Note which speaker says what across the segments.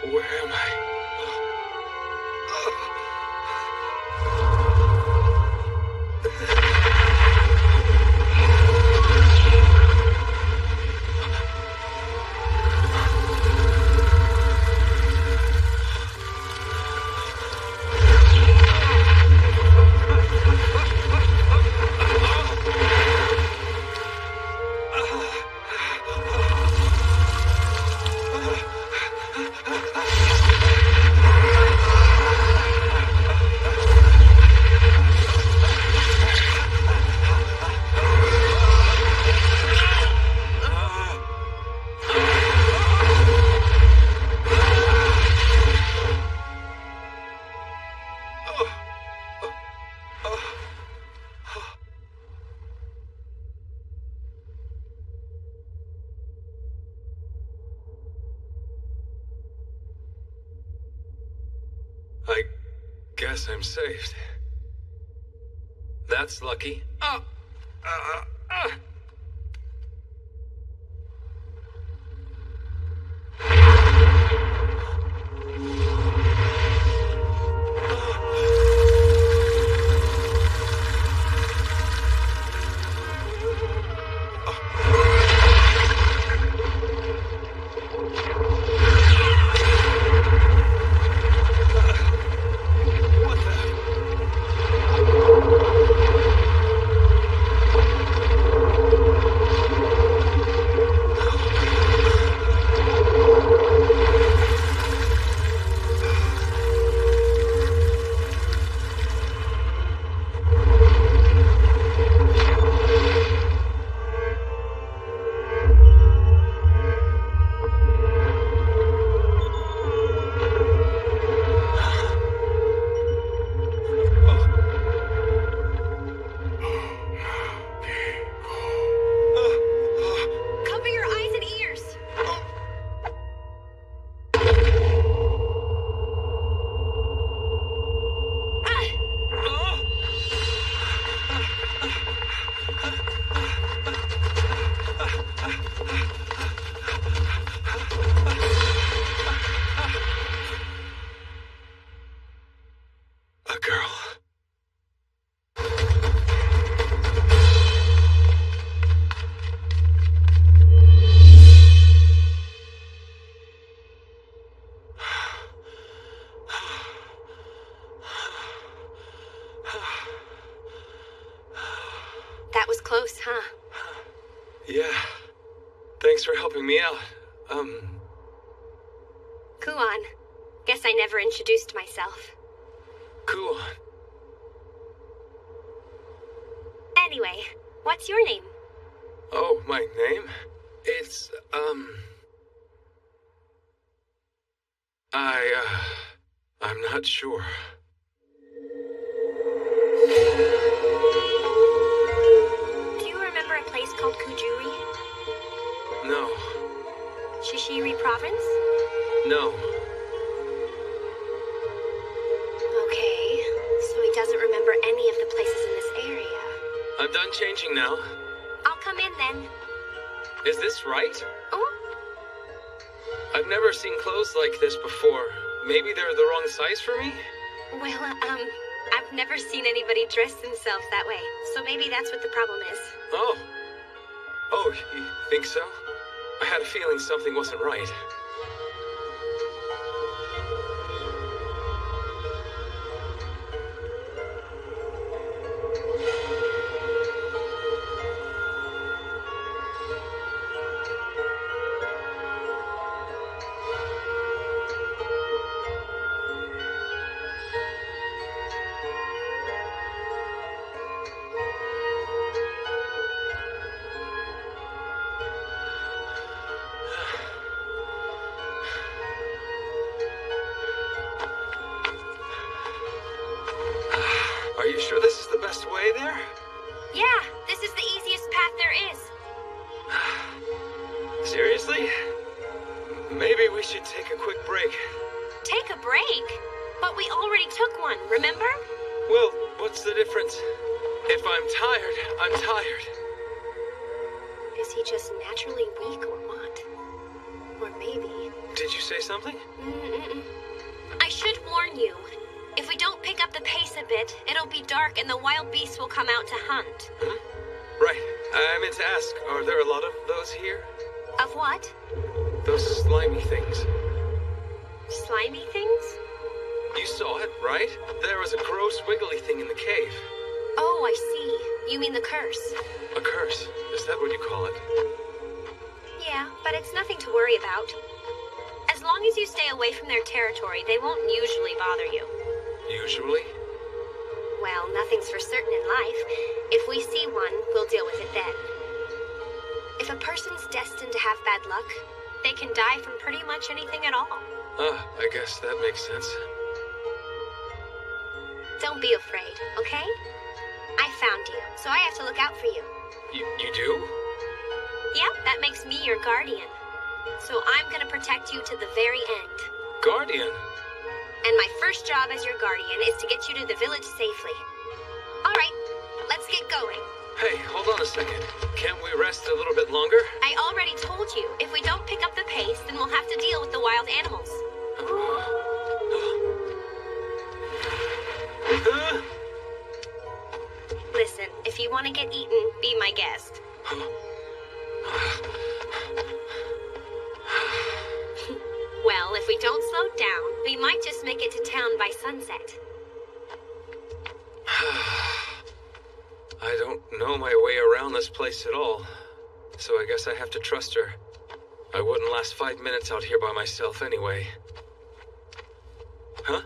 Speaker 1: Where am I? I guess I'm saved. That's lucky.
Speaker 2: Cover your eyes and ears.
Speaker 1: A girl.
Speaker 2: That was close, huh?
Speaker 1: Yeah. Thanks for helping me out.
Speaker 2: Kuon. Guess I never introduced myself.
Speaker 1: Cool.
Speaker 2: Anyway, what's your name?
Speaker 1: Oh, my name? It's, I'm not sure.
Speaker 2: Do you remember a place called Kujuri?
Speaker 1: No.
Speaker 2: Shishiri Province?
Speaker 1: No.
Speaker 2: Okay, so he doesn't remember any of the places in this area.
Speaker 1: I'm done changing now.
Speaker 2: I'll come in then.
Speaker 1: Is this right?
Speaker 2: Oh?
Speaker 1: I've never seen clothes like this before. Maybe they're the wrong size for me?
Speaker 2: Well, I've never seen anybody dress themselves that way, so maybe that's what the problem is.
Speaker 1: Oh. Oh, you think so? I had a feeling something wasn't right. Are you sure this is the best way there?
Speaker 2: Yeah, this is the easiest path there is.
Speaker 1: Seriously? Maybe we should take a quick break.
Speaker 2: Take a break? But we already took one, remember?
Speaker 1: Well, what's the difference? If I'm tired, I'm tired.
Speaker 2: Is he just naturally weak or what? Or maybe...
Speaker 1: Did Did you say something?
Speaker 2: Mm-mm. I should warn you. If we don't pick up the pace a bit, it'll be dark and the wild beasts will come out to hunt.
Speaker 1: Hmm? Right. I meant to ask, are there a lot of those here?
Speaker 2: Of what?
Speaker 1: Those slimy things.
Speaker 2: Slimy things?
Speaker 1: You saw it, right? There was a gross wiggly thing in the cave.
Speaker 2: Oh, I see. You mean the curse.
Speaker 1: A curse? Is that what you call it?
Speaker 2: Yeah, but it's nothing to worry about. As long as you stay away from their territory, they won't usually bother you.
Speaker 1: Usually?
Speaker 2: Well, nothing's for certain in life. If we see one, we'll deal with it then. If a person's destined to have bad luck, they can die from pretty much anything at all.
Speaker 1: Ah, I guess that makes sense.
Speaker 2: Don't be afraid, okay? I found you, so I have to look out for you.
Speaker 1: You do?
Speaker 2: Yep, that makes me your guardian. So I'm gonna protect you to the very end.
Speaker 1: Guardian?
Speaker 2: And my first job as your guardian is to get you to the village safely. All right, let's get going.
Speaker 1: Hey, hold on a second. Can't we rest a little bit longer?
Speaker 2: I already told you, if we don't pick up the pace, then we'll have to deal with the wild animals. Listen, if you want to get eaten, be my guest. Well, if we don't slow down, we might just make it to town by sunset.
Speaker 1: I don't know my way around this place at all, so I guess I have to trust her. I wouldn't last 5 minutes out here by myself anyway. Huh?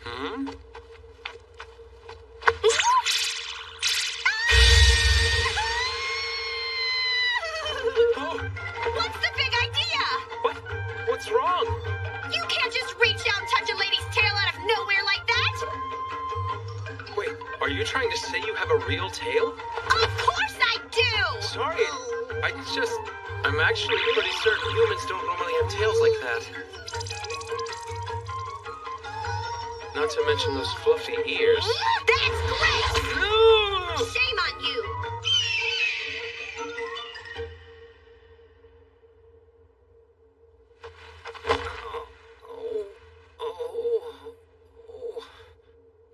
Speaker 1: Hmm?
Speaker 2: What's the big idea?
Speaker 1: What? What's wrong?
Speaker 2: You can't just reach out and touch a lady's tail out of nowhere like that!
Speaker 1: Wait, are you trying to say you have a real tail?
Speaker 2: Of course I do!
Speaker 1: Sorry, I'm actually pretty certain humans don't normally have tails like that. Not to mention those fluffy ears.
Speaker 2: That's great!
Speaker 1: No!
Speaker 2: Shame on you!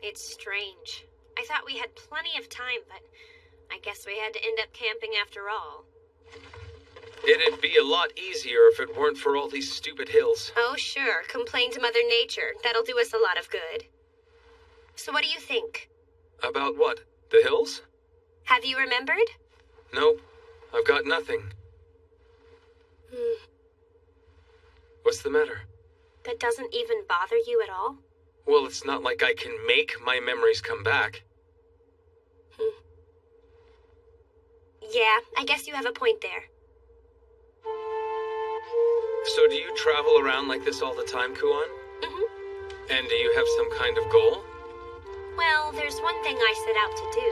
Speaker 2: It's strange. I thought we had plenty of time, but I guess we had to end up camping after all.
Speaker 1: It'd be a lot easier if it weren't for all these stupid hills.
Speaker 2: Oh, sure. Complain to Mother Nature. That'll do us a lot of good. So what do you think?
Speaker 1: About what? The hills?
Speaker 2: Have you remembered?
Speaker 1: Nope. I've got nothing. What's the matter?
Speaker 2: That doesn't even bother you at all?
Speaker 1: Well, it's not like I can make my memories come back.
Speaker 2: Yeah, I guess you have a point there.
Speaker 1: So do you travel around like this all the time, Kuan?
Speaker 2: Mm-hmm.
Speaker 1: And do you have some kind of goal?
Speaker 2: Well, there's one thing I set out to do,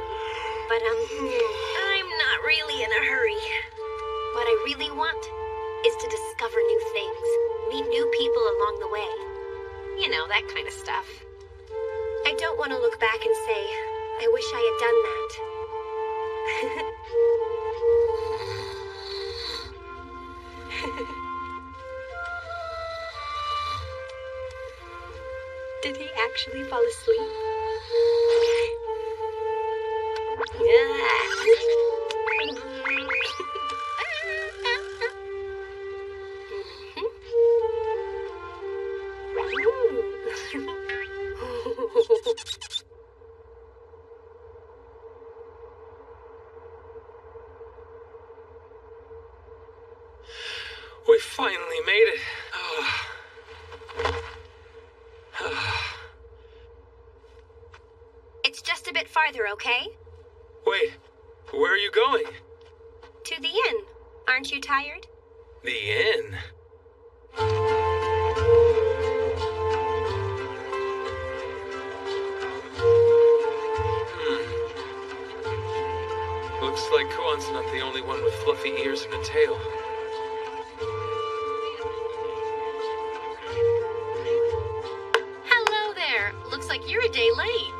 Speaker 2: but I'm not really in a hurry. What I really want is to discover new things, meet new people along the way. You know, that kind of stuff. I don't want to look back and say, I wish I had done that. Did he actually fall asleep?
Speaker 1: We finally made it.
Speaker 2: It's just a bit farther, okay?
Speaker 1: Wait, where are you going?
Speaker 2: To the inn. Aren't you tired?
Speaker 1: The inn? Looks like Kuan's not the only one with fluffy ears and a tail.
Speaker 2: Hello there. Looks like you're a day late.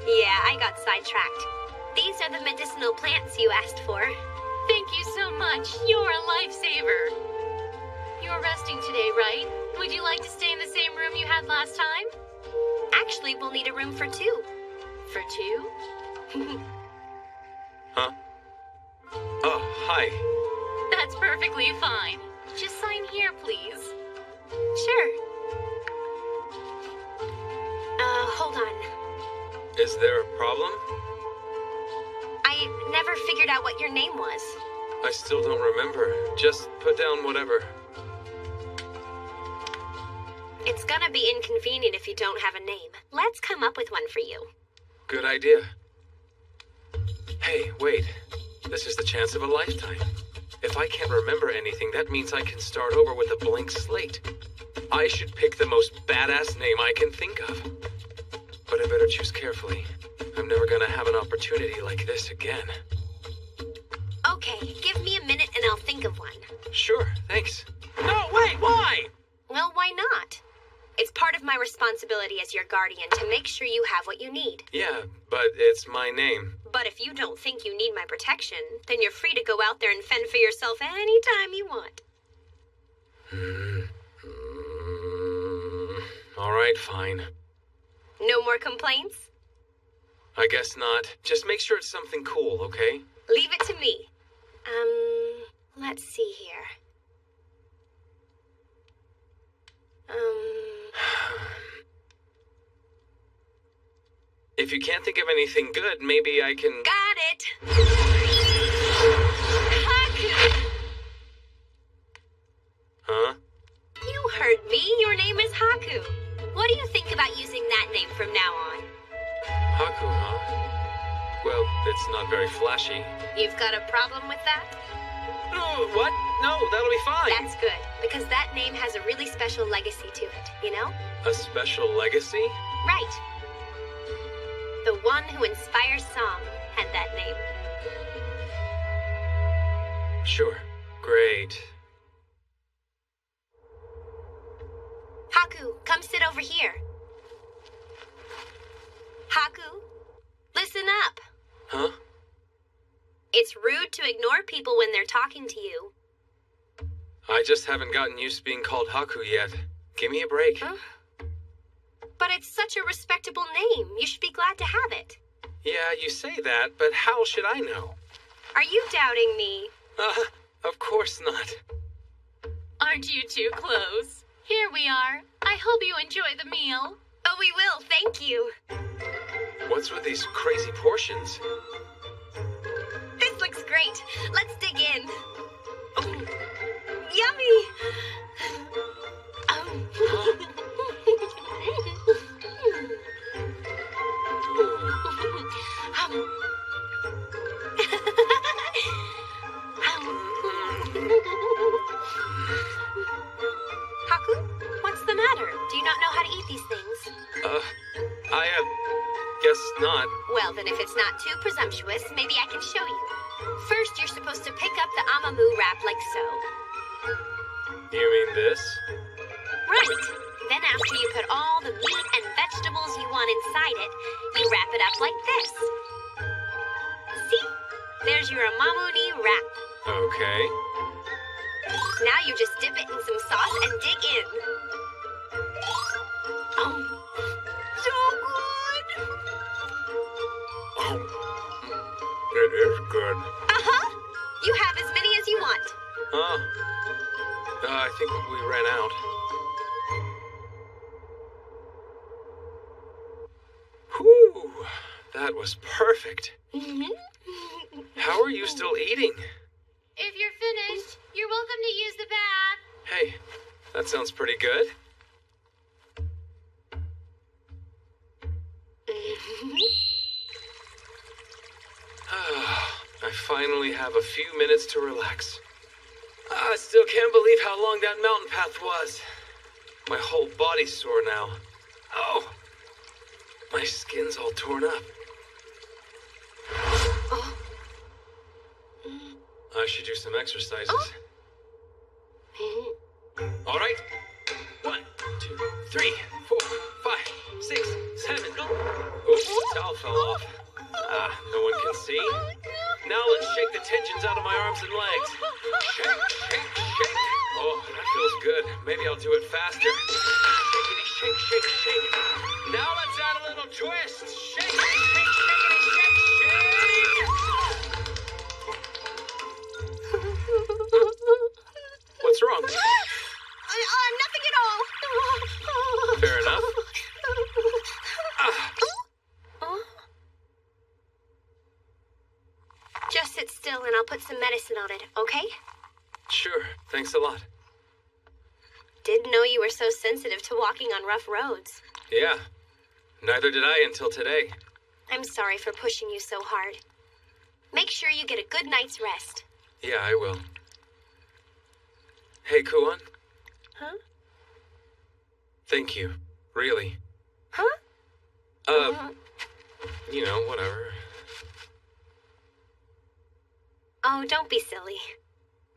Speaker 2: Yeah, I got sidetracked. These are the medicinal plants you asked for.
Speaker 3: Thank you so much. You're a lifesaver. You're resting today, right? Would you like to stay in the same room you had last time?
Speaker 2: Actually, we'll need a room for two.
Speaker 3: For two?
Speaker 1: Huh? Oh, hi.
Speaker 3: That's perfectly fine. Just sign here, please.
Speaker 2: Sure. Hold on.
Speaker 1: Is there a problem?
Speaker 2: I never figured out what your name was.
Speaker 1: I still don't remember. Just put down whatever.
Speaker 2: It's gonna be inconvenient if you don't have a name. Let's come up with one for you.
Speaker 1: Good idea. Hey, wait. This is the chance of a lifetime. If I can't remember anything, that means I can start over with a blank slate. I should pick the most badass name I can think of. But I better choose carefully. I'm never gonna have an opportunity like this again.
Speaker 2: Okay, give me a minute and I'll think of one.
Speaker 1: Sure, thanks. No, wait, why?
Speaker 2: Well, why not? It's part of my responsibility as your guardian to make sure you have what you need.
Speaker 1: Yeah, but it's my name.
Speaker 2: But if you don't think you need my protection, then you're free to go out there and fend for yourself anytime you want.
Speaker 1: All right, fine.
Speaker 2: No more complaints?
Speaker 1: I guess not. Just make sure it's something cool, okay?
Speaker 2: Leave it to me. Let's see here.
Speaker 1: If you can't think of anything good, maybe I can...
Speaker 2: Got it! Haku!
Speaker 1: Huh?
Speaker 2: You heard me. Your name is Haku. What do you think about using that name from now on?
Speaker 1: Haku, huh? Well, it's not very flashy.
Speaker 2: You've got a problem with that?
Speaker 1: No, what? No, that'll be fine.
Speaker 2: That's good, because that name has a really special legacy to it, you know?
Speaker 1: A special legacy?
Speaker 2: Right. The one who inspires song had that name.
Speaker 1: Sure. Great.
Speaker 2: Haku, come sit over here. Haku, listen up.
Speaker 1: Huh?
Speaker 2: It's rude to ignore people when they're talking to you.
Speaker 1: I just haven't gotten used to being called Haku yet. Give me a break.
Speaker 2: Huh? But it's such a respectable name. You should be glad to have it.
Speaker 1: Yeah, you say that, but how should I know?
Speaker 2: Are you doubting me?
Speaker 1: Of course not.
Speaker 3: Aren't you two close? Here we are. I hope you enjoy the meal.
Speaker 2: Oh, we will, thank you.
Speaker 1: What's with these crazy portions?
Speaker 2: This looks great. Let's dig in. Oh, yummy! Haku, what's the matter? Do you not know how to eat these things?
Speaker 1: Guess not.
Speaker 2: Well, then if it's not too presumptuous, maybe I can show you. First, you're supposed to pick up the amamu wrap like so.
Speaker 1: You mean this?
Speaker 2: Right. Then after you put all the meat and vegetables you want inside it, you wrap it up like this. See? There's your amamuni wrap.
Speaker 1: Okay.
Speaker 2: Now you just dip it in some sauce and dig in. So good!
Speaker 1: It is good.
Speaker 2: Uh-huh. You have as many as you want.
Speaker 1: Huh? I think we ran out. Whew! That was perfect. How are you still eating?
Speaker 3: If you're finished, you're welcome to use the bath.
Speaker 1: Hey, that sounds pretty good. I finally have a few minutes to relax. I still can't believe how long that mountain path was. My whole body's sore now. Oh, my skin's all torn up. I should do some exercises. All right. 1, 2, 3, 4, 5, 6, 7. Oops, towel fell off. No one can see. Now let's shake the tensions out of my arms and legs. Shake, shake, shake. Oh, that feels good. Maybe I'll do it faster. Shakety, shake, shake, shake. Now let's add a little twist. Shake, shake, shakety, shake, shake. What's wrong?
Speaker 2: Nothing at all.
Speaker 1: Fair enough.
Speaker 2: Just sit still and I'll put some medicine on it, okay?
Speaker 1: Sure, thanks a lot.
Speaker 2: Didn't know you were so sensitive to walking on rough roads.
Speaker 1: Yeah, neither did I until today.
Speaker 2: I'm sorry for pushing you so hard. Make sure you get a good night's rest.
Speaker 1: Yeah, I will. Hey, Kuon.
Speaker 2: Huh?
Speaker 1: Thank you, really.
Speaker 2: Huh?
Speaker 1: You know, whatever.
Speaker 2: Oh, don't be silly.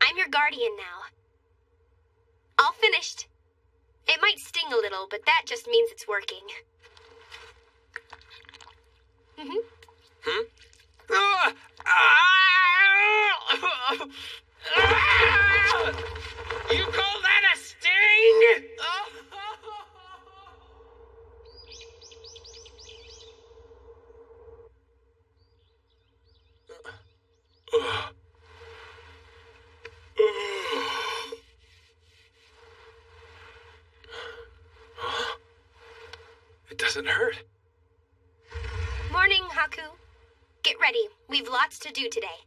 Speaker 2: I'm your guardian now. All finished. It might sting a little, but that just means it's working.
Speaker 1: You call that a sting? It doesn't hurt.
Speaker 2: Morning, Haku. Get ready. We've lots to do today.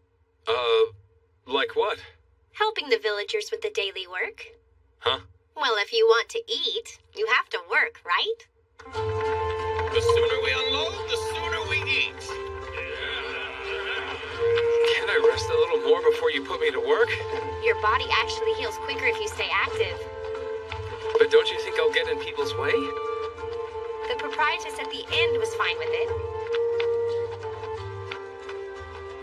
Speaker 1: Like what?
Speaker 2: Helping the villagers with the daily work.
Speaker 1: Huh?
Speaker 2: Well, if you want to eat, you have to work, right?
Speaker 1: The sooner we unload, the sooner we eat. Can I rest a little more before you put me to work?
Speaker 2: Your body actually heals quicker if you stay active.
Speaker 1: But don't you think I'll get in people's way?
Speaker 2: The proprietress at the inn was fine with it.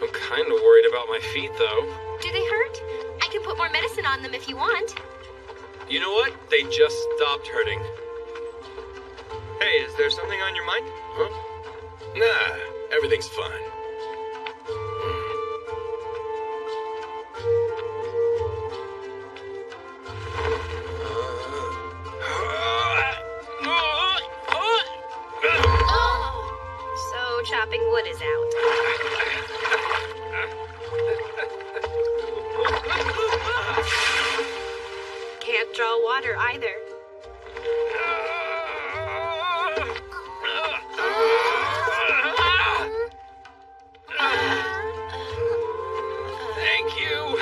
Speaker 1: I'm kind of worried about my feet, though.
Speaker 2: Do they hurt? I can put more medicine on them if you want.
Speaker 1: You know what? They just stopped hurting. Hey, is there something on your mind? Huh? Nah, everything's fine.
Speaker 2: So chopping wood is out. Can't draw water either.
Speaker 1: Thank you.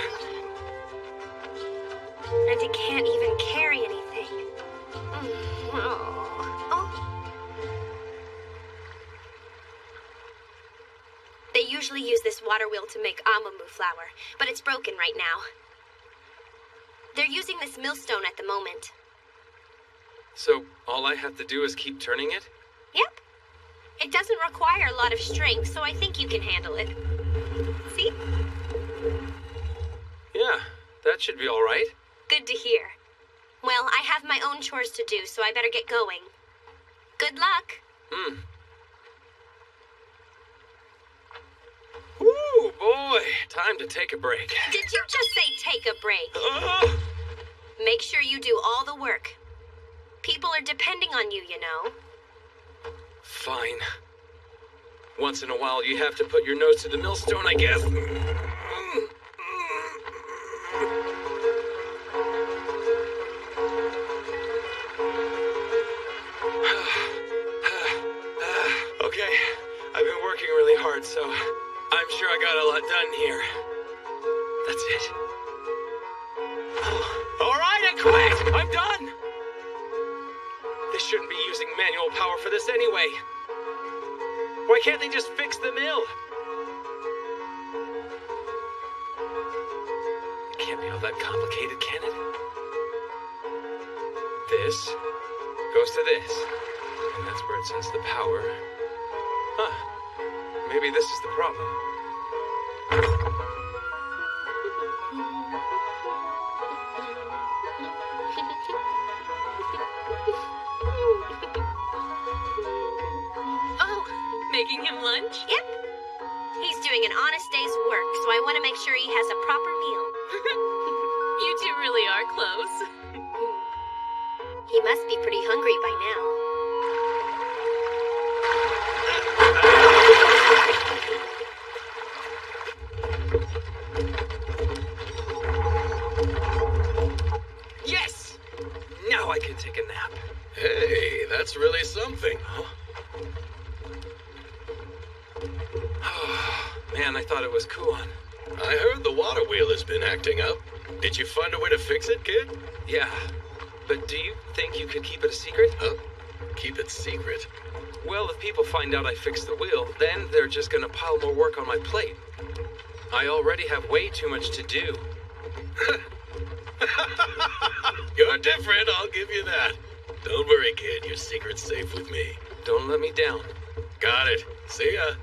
Speaker 2: And he can't even carry anything. Oh. They usually use this water wheel to make amamu flour, but it's broken right now. They're using this millstone at the moment.
Speaker 1: So, all I have to do is keep turning it?
Speaker 2: Yep. It doesn't require a lot of strength, so I think you can handle it. See?
Speaker 1: Yeah, that should be all right.
Speaker 2: Good to hear. Well, I have my own chores to do, so I better get going. Good luck.
Speaker 1: Woo, boy. Time to take a break.
Speaker 2: Did you just say take a break? Make sure you do all the work. People are depending on you, you know.
Speaker 1: Fine. Once in a while, you have to put your nose to the millstone, I guess. Okay, I've been working really hard, so I'm sure I got a lot done here. That's it. All right, I quit! I'm done! They shouldn't be using manual power for this anyway. Why can't they just fix the mill? It can't be all that complicated, can it? This goes to this. And that's where it sends the power. Huh. Maybe this is the problem.
Speaker 3: Oh, making him lunch?
Speaker 2: Yep. sure he has a proper meal.
Speaker 3: You two really are close.
Speaker 2: He must be pretty hungry by now.
Speaker 1: Yes! Now I can take a nap.
Speaker 4: Hey, that's really something.
Speaker 1: Man, I thought it was Kuon.
Speaker 4: I heard the water wheel has been acting up. Did you find a way to fix it, kid?
Speaker 1: Yeah, but do you think you could keep it a secret?
Speaker 4: Huh? Keep it secret.
Speaker 1: Well, if people find out I fixed the wheel, then they're just gonna pile more work on my plate. I already have way too much to do.
Speaker 4: You're different, I'll give you that. Don't worry, kid. Your secret's safe with me.
Speaker 1: Don't let me down.
Speaker 4: Got it. See ya.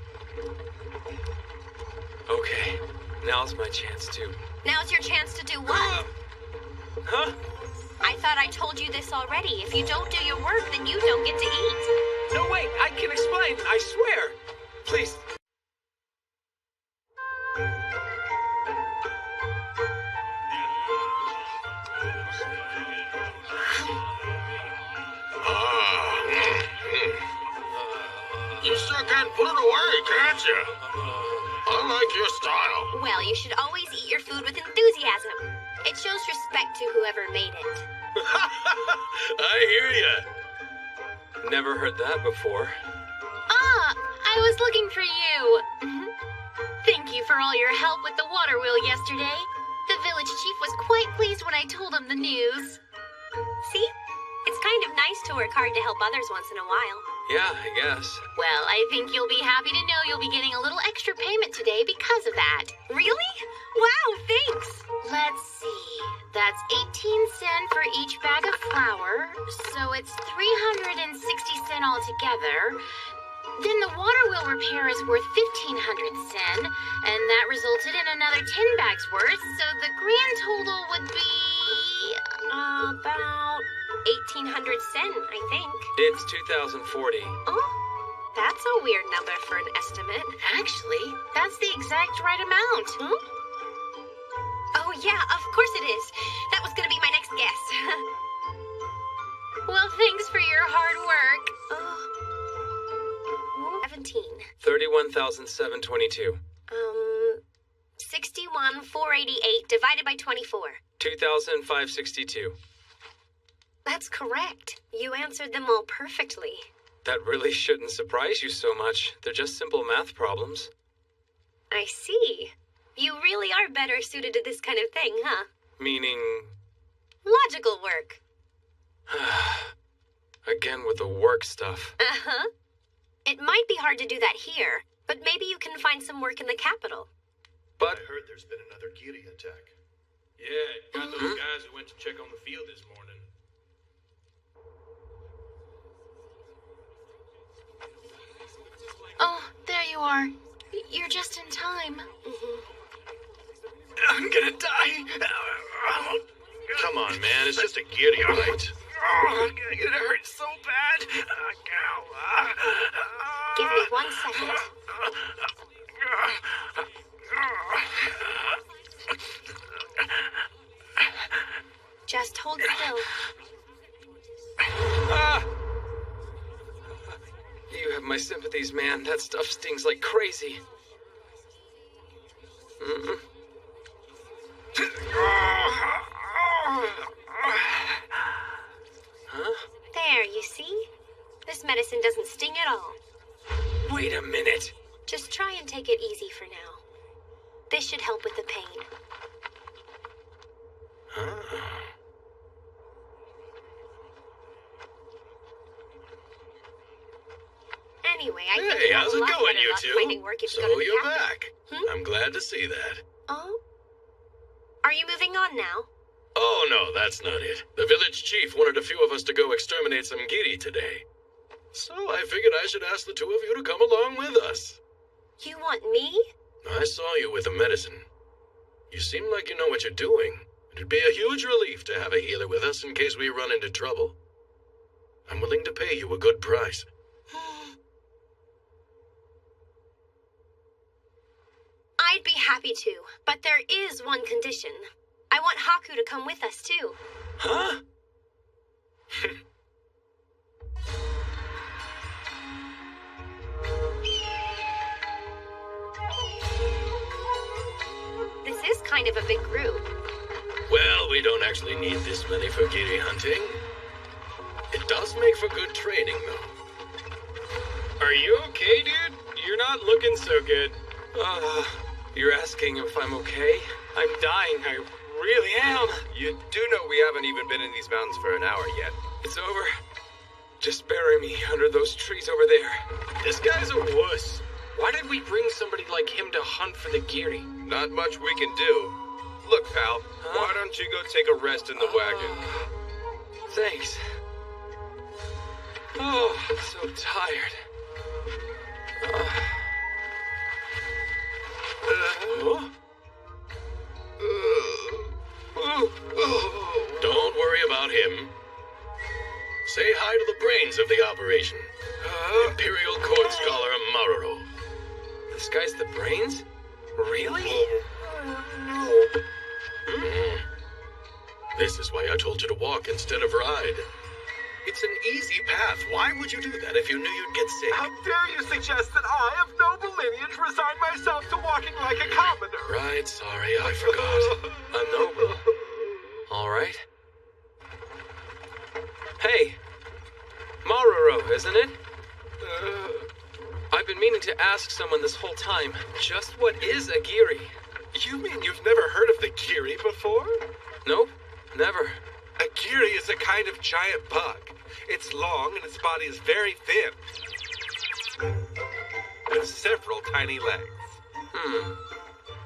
Speaker 1: Okay, now's my chance to...
Speaker 2: Now's your chance to do what?
Speaker 1: Huh?
Speaker 2: I thought I told you this already. If you don't do your work, then you don't get to eat.
Speaker 1: No, wait, I can explain, I swear. Please.
Speaker 4: You sure can put it away, can't you? I like your style.
Speaker 2: Well, you should always eat your food with enthusiasm. It shows respect to whoever made it.
Speaker 4: I hear ya.
Speaker 1: Never heard that before.
Speaker 3: Ah, I was looking for you. Thank you for all your help with the water wheel yesterday. The village chief was quite pleased when I told him the news.
Speaker 2: See? It's kind of nice to work hard to help others once in a while.
Speaker 1: Yeah, I guess.
Speaker 3: Well, I think you'll be happy to know you'll be getting a little extra payment today because of that.
Speaker 2: Really? Wow, thanks!
Speaker 3: Let's see. That's 18 cents for each bag of flour, so it's 360 cents altogether. Then the water wheel repair is worth 1,500 cents, and that resulted in another 10 bags worth, so the grand total would be
Speaker 2: About 1,800 cents, I think.
Speaker 1: It's 2040.
Speaker 2: Oh, that's a weird number for an estimate.
Speaker 3: Actually, that's the exact right amount.
Speaker 2: Hmm? Oh, yeah, of course it is. That was gonna be my next guess.
Speaker 3: Well, thanks for your hard work.
Speaker 2: 17.
Speaker 1: 31,722.
Speaker 2: 61,488 divided by 24.
Speaker 1: 2,562.
Speaker 2: That's correct. You answered them all perfectly.
Speaker 1: That really shouldn't surprise you so much. They're just simple math problems.
Speaker 2: I see. You really are better suited to this kind of thing, huh?
Speaker 1: Meaning...
Speaker 2: Logical work.
Speaker 1: Again with the work stuff.
Speaker 2: Uh-huh. It might be hard to do that here, but maybe you can find some work in the capital.
Speaker 1: But...
Speaker 4: I heard there's been another Giri attack.
Speaker 5: Yeah, got those guys who went to check on the field this morning.
Speaker 3: Oh, there you are. You're just in time.
Speaker 4: I'm gonna die. Come on, man. It's just a Giri bite. It hurts so bad.
Speaker 2: Give me 1 second. Just hold still.
Speaker 1: Ah! You have my sympathies, man. That stuff stings like crazy. Mm-mm. Huh?
Speaker 2: There, you see? This medicine doesn't sting at all.
Speaker 1: Wait a minute.
Speaker 2: Just try and take it easy for now. This should help with the pain. Anyway, I think
Speaker 4: Hey,
Speaker 2: you have
Speaker 4: how's
Speaker 2: a
Speaker 4: it
Speaker 2: lot
Speaker 4: going,
Speaker 2: better
Speaker 4: you
Speaker 2: luck
Speaker 4: two?
Speaker 2: finding work if you
Speaker 4: So
Speaker 2: go to the
Speaker 4: you're
Speaker 2: capital.
Speaker 4: back. I'm glad to see that.
Speaker 2: Oh? Are you moving on now?
Speaker 4: Oh, no, that's not it. The village chief wanted a few of us to go exterminate some Giri today. So I figured I should ask the two of you to come along with us.
Speaker 2: You want me?
Speaker 4: I saw you with the medicine. You seem like you know what you're doing. It'd be a huge relief to have a healer with us in case we run into trouble. I'm willing to pay you a good price.
Speaker 2: I I'd be happy to, but there is one condition. I want Haku to come with us, too.
Speaker 1: Huh?
Speaker 2: This is kind of a big group.
Speaker 4: Well, we don't actually need this many for giri hunting. It does make for good training, though.
Speaker 5: Are you okay, dude? You're not looking so good.
Speaker 1: You're asking if I'm okay? I'm dying. I really am.
Speaker 6: You do know we haven't even been in these mountains for an hour yet.
Speaker 1: It's over. Just bury me under those trees over there.
Speaker 5: This guy's a wuss. Why did we bring somebody like him to hunt for the giri?
Speaker 6: Not much we can do. Look, pal, why don't you go take a rest in the wagon?
Speaker 1: Thanks. Oh, I'm so tired.
Speaker 4: Don't worry about him. Say hi to the brains of the operation. Imperial Court Scholar Maruro.
Speaker 1: This guy's the brains? Really?
Speaker 4: This is why I told you to walk instead of ride. It's an easy path. Why would you do that if you knew you'd get sick?
Speaker 7: How dare you suggest that I, of noble lineage, resign myself to walking like a commoner?
Speaker 4: Right, sorry, I forgot.
Speaker 1: A noble. All right. Hey, Maruro, isn't it? I've been meaning to ask someone this whole time, just what is a giri?
Speaker 7: You mean you've never heard of the giri before?
Speaker 1: Nope, never.
Speaker 7: A giri is a kind of giant bug. It's long and its body is very thin, with several tiny legs.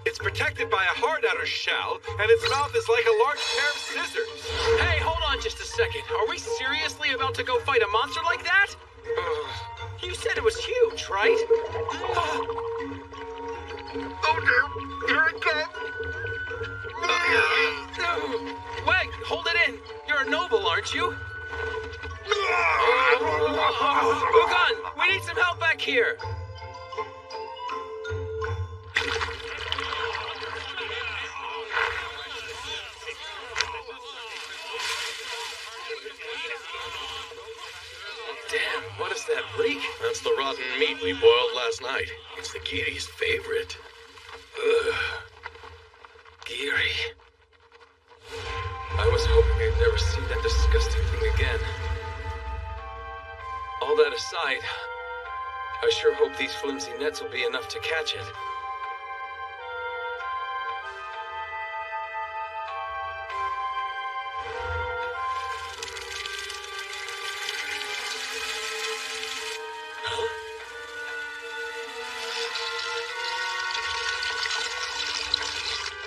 Speaker 7: It's protected by a hard outer shell, and its mouth is like a large pair of scissors.
Speaker 1: Hey, hold on just a second. Are we seriously about to go fight a monster like that? You said it was huge, right?
Speaker 7: Oh no, here it comes.
Speaker 1: Wait, hold it in. You're a noble, aren't you? Ugan, we need some help back here. Damn, what is that reek?
Speaker 4: That's the rotten meat we boiled last night. It's the giri's favorite.
Speaker 1: Ugh. Giri. I was hoping I'd never see that disgusting thing again. All that aside, I sure hope these flimsy nets will be enough to catch it.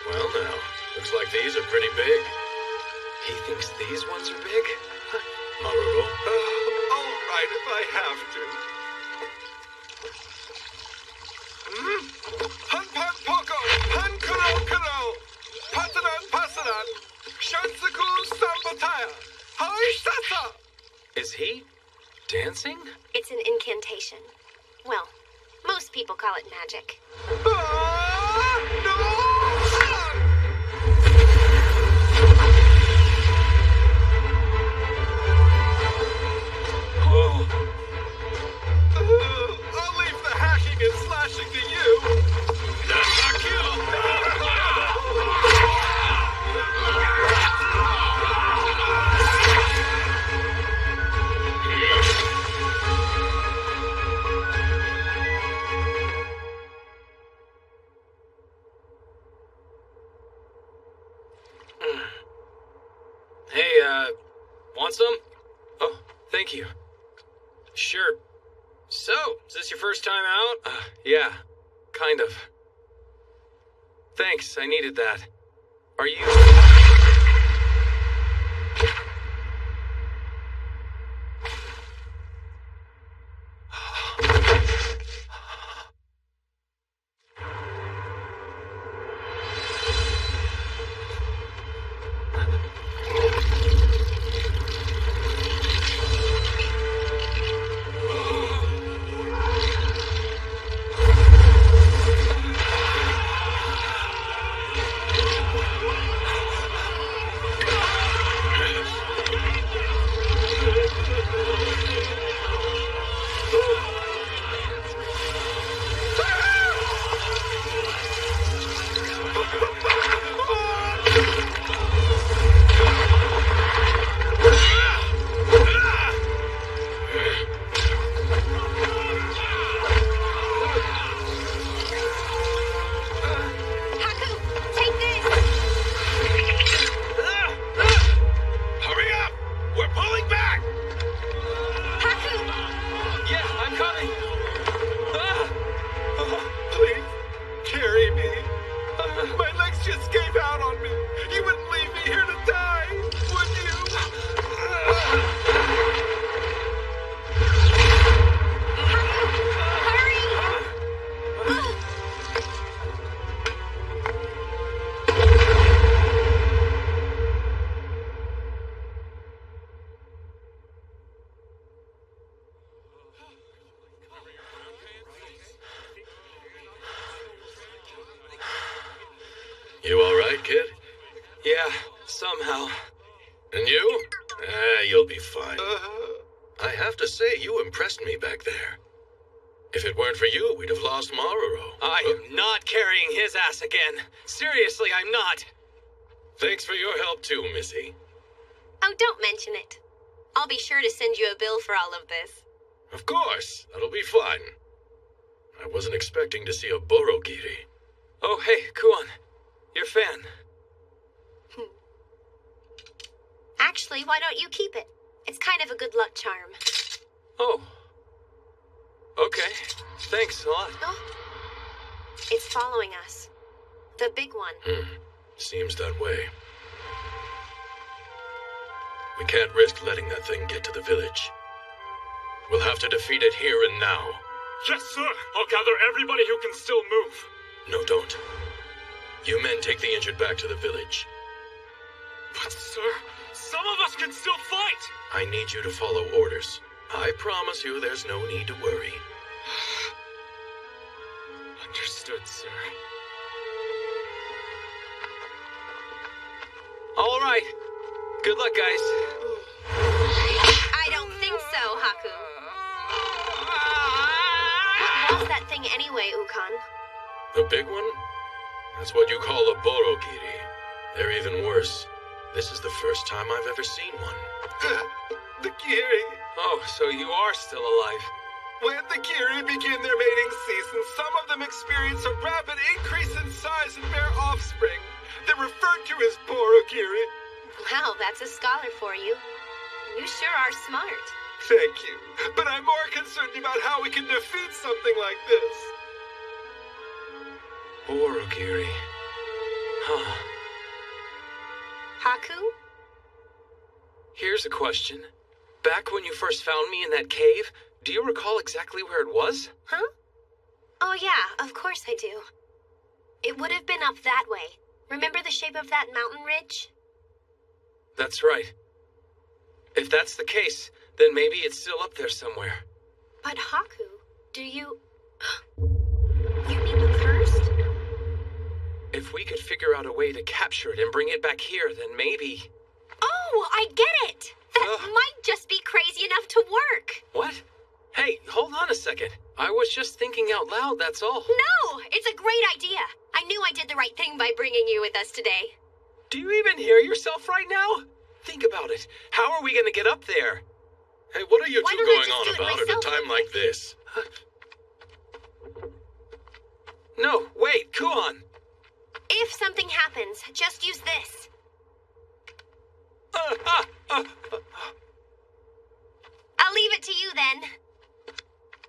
Speaker 4: Well now, looks like these are pretty big.
Speaker 1: He thinks these ones are big?
Speaker 4: Maruro.
Speaker 7: All right, if I have to. Han pan poko, han kuro kuro, pataran pasaran, shansaku sambataya, haishasa.
Speaker 1: Is he dancing?
Speaker 2: It's an incantation. Well, most people call it magic.
Speaker 7: No! I'll leave the hacking and slashing to you. That's not
Speaker 5: Hey, want some?
Speaker 1: Oh, thank you.
Speaker 5: Sure. So, is this your first time out?
Speaker 1: Yeah, kind of. Thanks, I needed that. Are you...
Speaker 7: just gave out on me. You wouldn't leave me here to die, would you?
Speaker 4: You all right, kid?
Speaker 1: Yeah, somehow.
Speaker 4: And you? You'll be fine. I have to say, you impressed me back there. If it weren't for you, we'd have lost Maruro.
Speaker 1: I am not carrying his ass again. Seriously, I'm not.
Speaker 4: Thanks for your help too, Missy.
Speaker 2: Oh, don't mention it. I'll be sure to send you a bill for all of this.
Speaker 4: Of course, that'll be fun. I wasn't expecting to see a Borogiri.
Speaker 1: Oh, hey, Kuon. Your fan.
Speaker 2: Actually, why don't you keep it? It's kind of a good luck charm.
Speaker 1: Oh. Okay. Thanks a lot.
Speaker 2: Oh. It's following us. The big one.
Speaker 4: Seems that way. We can't risk letting that thing get to the village. We'll have to defeat it here and now.
Speaker 5: Yes, sir. I'll gather everybody who can still move.
Speaker 4: No, don't. You men take the injured back to the village.
Speaker 5: But, sir, some of us can still fight.
Speaker 4: I need you to follow orders. I promise you there's no need to worry.
Speaker 5: Understood, sir.
Speaker 1: All right. Good luck, guys.
Speaker 2: I don't think so, Haku. What was that thing anyway, Ukon?
Speaker 4: The big one? That's what you call a Borogiri. They're even worse. This is the first time I've ever seen one.
Speaker 7: The Kiri.
Speaker 1: Oh, so you are still alive.
Speaker 7: When the Kiri begin their mating season, some of them experience a rapid increase in size and bear offspring. They're referred to as Borogiri.
Speaker 2: Well, that's a scholar for you. You sure are smart.
Speaker 7: Thank you. But I'm more concerned about how we can defeat something like this.
Speaker 1: Borogiri. Huh.
Speaker 2: Haku?
Speaker 1: Here's a question. Back when you first found me in that cave, do you recall exactly where it was?
Speaker 2: Huh? Oh yeah, of course I do. It would have been up that way. Remember the shape of that mountain ridge?
Speaker 1: That's right. If that's the case, then maybe it's still up there somewhere.
Speaker 2: But Haku, do you... You mean the cursed?
Speaker 1: If we could figure out a way to capture it and bring it back here, then maybe...
Speaker 2: Oh, I get it! That might just be crazy enough to work.
Speaker 1: What? Hey, hold on a second. I was just thinking out loud, that's all.
Speaker 2: No, it's a great idea. I knew I did the right thing by bringing you with us today.
Speaker 1: Do you even hear yourself right now? Think about it. How are we going to get up there?
Speaker 4: Hey, what are you
Speaker 2: Why
Speaker 4: two
Speaker 2: don't I
Speaker 4: going
Speaker 2: just
Speaker 4: on
Speaker 2: do it
Speaker 4: about at a
Speaker 2: myself,
Speaker 4: time
Speaker 2: like
Speaker 4: like this?
Speaker 1: No, wait, Kuon.
Speaker 2: If something happens, just use this. I'll leave it to you then.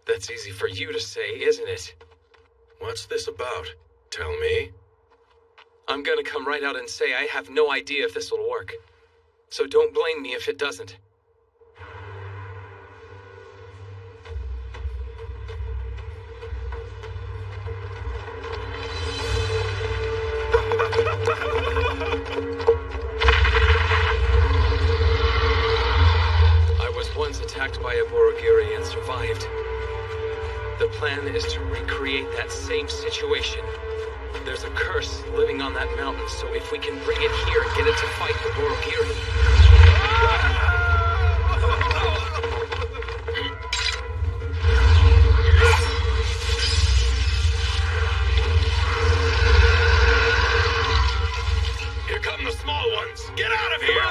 Speaker 1: That's easy for you to say, isn't it?
Speaker 4: What's this about? Tell me.
Speaker 1: I'm gonna come right out and say I have no idea if this will work. So don't blame me if it doesn't. I was once attacked by a Borogiri and survived. The plan is to recreate that same situation. There's a curse living on that mountain, so if we can bring it here and get it to fight the Borogiri...
Speaker 4: Here come the small ones! Get out of here!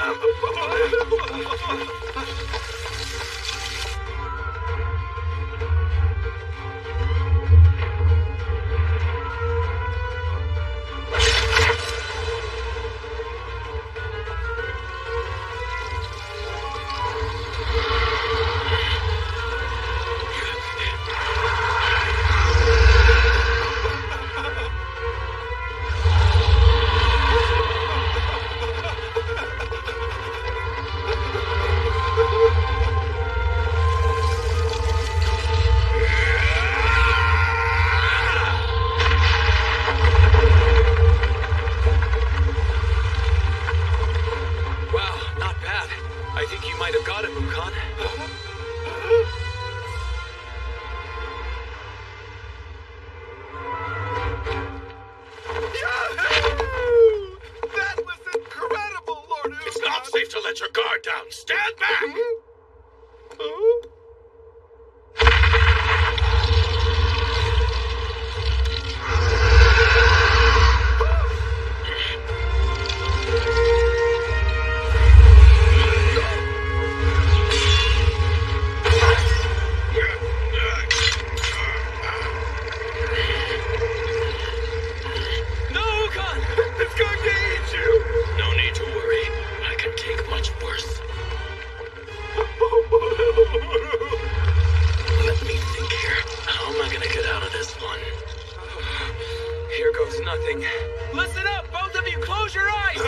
Speaker 4: guard down. Stand back!
Speaker 1: No, Ukon!
Speaker 7: It's going to eat you!
Speaker 4: No need to worry. I can take much worse. Let me think here. How am I gonna get out of this one?
Speaker 1: Here goes nothing. Listen up, both of you! Close your eyes!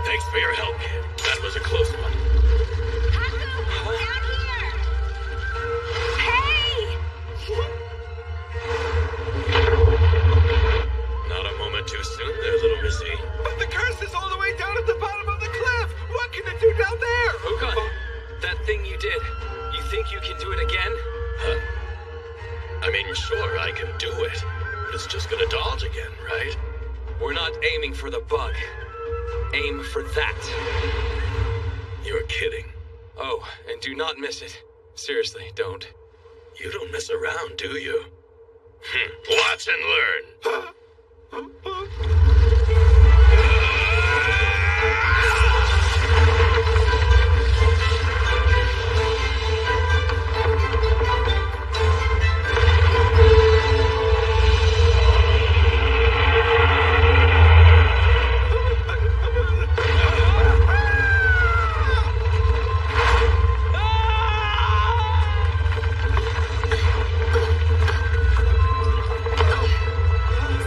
Speaker 4: Thanks for your help, kid. That was a close one.
Speaker 2: Hey!
Speaker 4: Not a moment too soon there, little missy.
Speaker 7: But the curse is all the way down at the bottom of the cliff! What can it do down there?
Speaker 1: Ukon, that thing you did, you think you can do it again?
Speaker 4: Huh? I mean, sure, I can do it. But it's just gonna dodge again, right?
Speaker 1: We're not aiming for the bug. Aim for that.
Speaker 4: You're kidding.
Speaker 1: Oh, and do not miss it. Seriously, don't.
Speaker 4: You don't mess around, do you? Watch and learn.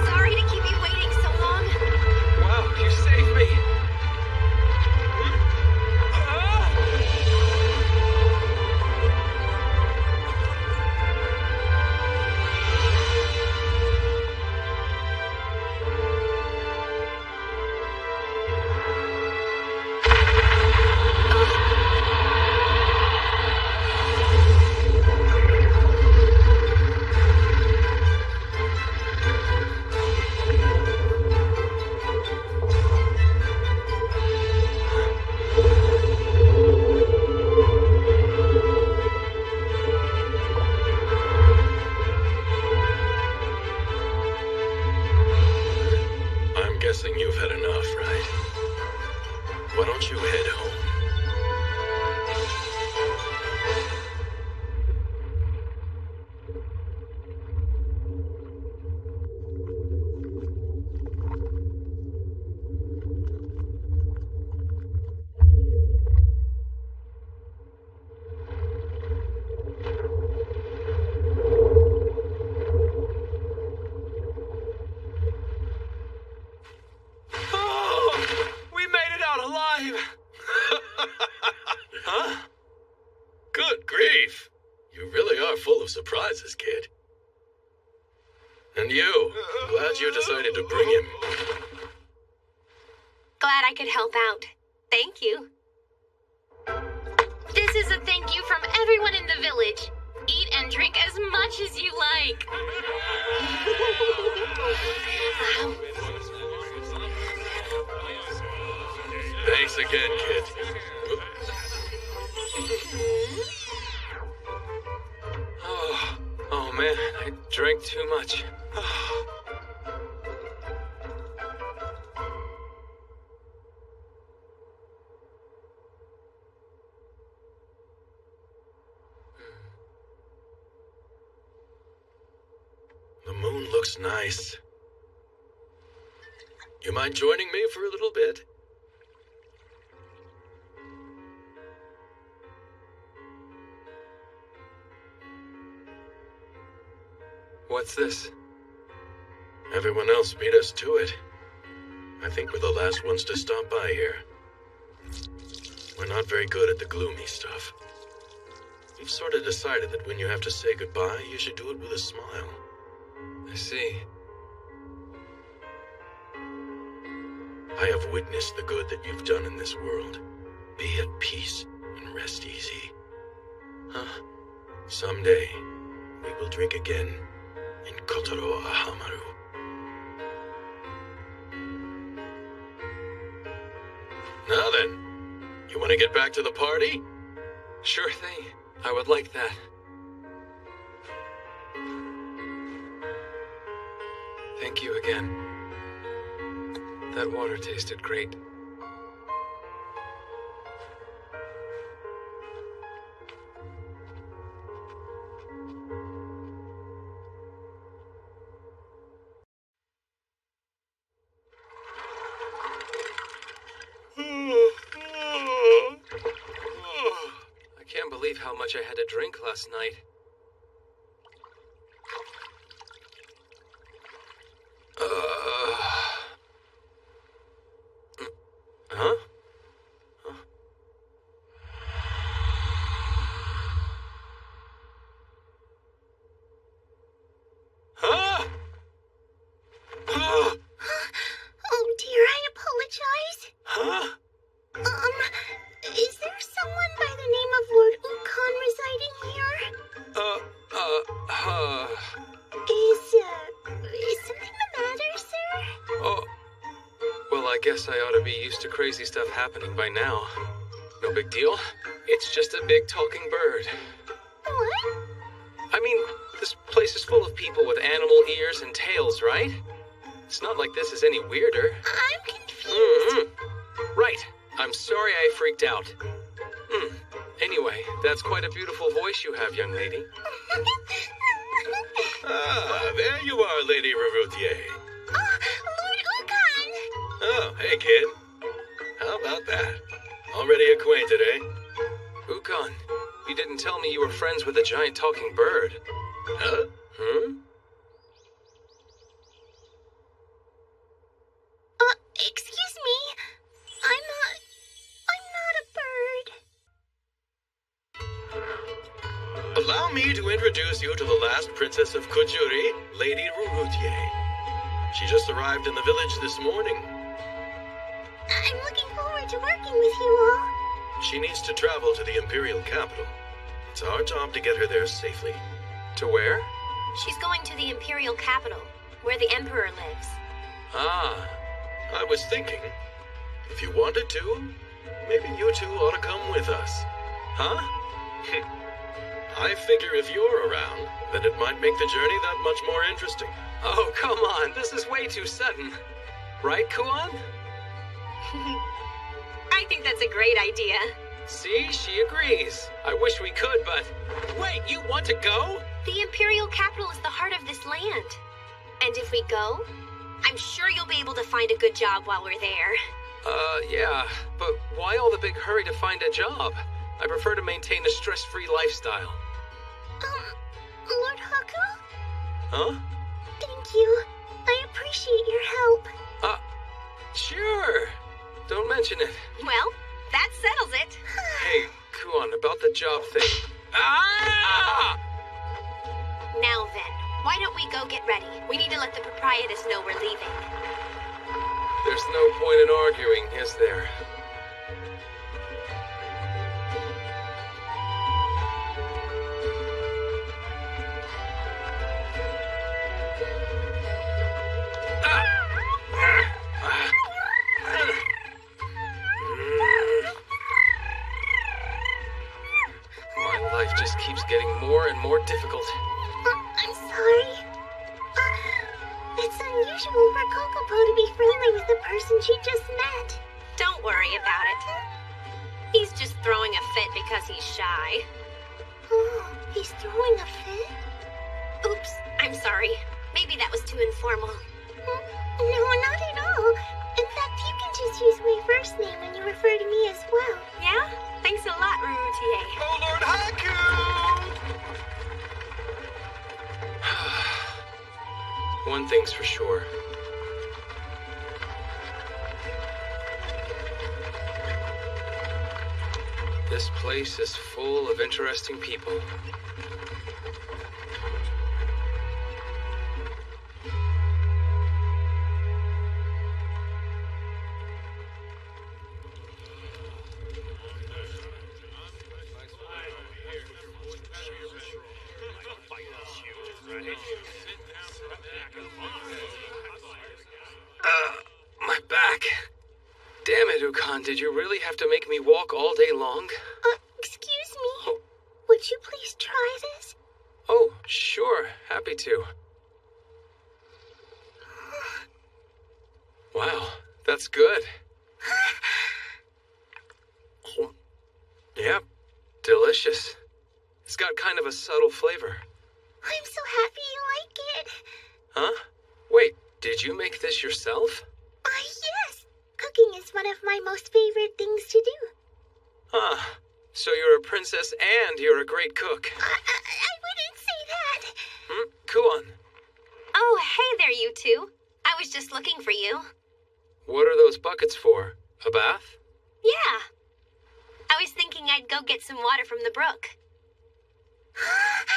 Speaker 2: Sorry to keep you waiting so long.
Speaker 1: Wow, you saved me.
Speaker 4: I'm guessing you've had enough, right? Why don't you head home?
Speaker 1: Oh, we made it out alive. Huh?
Speaker 4: Good grief! You really are full of surprises, kid. And you, glad you decided to bring him.
Speaker 2: Glad I could help out. Thank you.
Speaker 3: This is a thank you from everyone in the village. Eat and drink as much as you like.
Speaker 4: Thanks again, kid.
Speaker 1: Oh man, I drank too much.
Speaker 4: The moon looks nice. You mind joining me for a little bit?
Speaker 1: What's this?
Speaker 4: Everyone else beat us to it. I think we're the last ones to stop by here. We're not very good at the gloomy stuff. We've sort of decided that when you have to say goodbye, you should do it with a smile.
Speaker 1: I see.
Speaker 4: I have witnessed the good that you've done in this world. Be at peace and rest easy. Huh? Someday, we will drink again in Kotaro Ahamaru. Now then, you want to get back to the party?
Speaker 1: Sure thing. I would like that. Thank you again. That water tasted great. I can't believe how much I had to drink last night. Huh? Huh?
Speaker 2: Oh dear, I apologize.
Speaker 1: Huh?
Speaker 2: Is there someone by the name of Lord Ukon residing here? Is something the matter, sir?
Speaker 1: Oh. Well, I guess I ought to be used to crazy stuff happening by now. No big deal. It's just a big talking bird.
Speaker 2: What?
Speaker 1: I mean, this place is full of people with animal ears and tails, right? It's not like this is any weirder.
Speaker 2: I'm confused.
Speaker 1: Mm-hmm. Right. I'm sorry I freaked out. Anyway, that's quite a beautiful voice you have, young lady.
Speaker 4: Ah, there you are, Lady Rarutier.
Speaker 2: Oh, Lord Ukon!
Speaker 4: Oh, hey, kid. How about that? Already acquainted, eh?
Speaker 1: Ukon, you didn't tell me you were friends with a giant talking bird.
Speaker 4: Huh?
Speaker 2: Excuse me. I'm not a bird.
Speaker 4: Allow me to introduce you to the last princess of Kujuri, Lady Rarutier. She just arrived in the village this morning.
Speaker 2: I'm looking forward to working with you all.
Speaker 4: She needs to travel to the Imperial capital. It's our job to get her there safely.
Speaker 1: To where?
Speaker 2: She's going to the Imperial capital, where the Emperor lives.
Speaker 1: Ah,
Speaker 4: I was thinking, if you wanted to, maybe you two ought to come with us.
Speaker 1: huh?
Speaker 4: I figure if you're around, then it might make the journey that much more interesting.
Speaker 1: Oh, come on. This is way too sudden. Right, Kuon?
Speaker 2: I think that's a great idea.
Speaker 1: See, she agrees. I wish we could, but... Wait, you want to go?
Speaker 2: The Imperial capital is the heart of this land. And if we go, I'm sure you'll be able to find a good job while we're there.
Speaker 1: Yeah, but why all the big hurry to find a job? I prefer to maintain a stress-free lifestyle.
Speaker 2: Lord Haku?
Speaker 1: Huh?
Speaker 2: Thank you. I appreciate your help.
Speaker 1: Sure. Don't mention it.
Speaker 2: Well, that settles it.
Speaker 1: Hey, Kuon, about the job thing. Ah!
Speaker 2: Now then, why don't we go get ready? We need to let the proprietress know we're leaving.
Speaker 1: There's no point in arguing, is there? My life just keeps getting more and more difficult.
Speaker 2: I'm sorry. It's unusual for Kokopo to be friendly with the person she just met. Don't worry about it. He's just throwing a fit because he's shy. Oh, he's throwing a fit? Oops, I'm sorry. Maybe that was too informal. No, not at all. In fact, you can just use my first name when you refer to me as well. Yeah? Thanks a lot, Rarutier.
Speaker 7: Oh, Lord Haku!
Speaker 1: One thing's for sure. This place is full of interesting people. My back. Damn it, Ukan, did you really have to make me walk all day long?
Speaker 2: Excuse me. Would you please try this?
Speaker 1: Oh, sure, happy to. Wow, that's good. Yep, delicious. It's got kind of a subtle flavor.
Speaker 2: I'm so happy you like it.
Speaker 1: Huh? Wait, did you make this yourself?
Speaker 2: Yes. Cooking is one of my most favorite things to do.
Speaker 1: Huh. So you're a princess and you're a great cook.
Speaker 2: I wouldn't say that.
Speaker 1: Kuon,
Speaker 2: Oh, hey there, you two. I was just looking for you.
Speaker 1: what are those buckets for? A bath?
Speaker 2: Yeah. I was thinking I'd go get some water from the brook.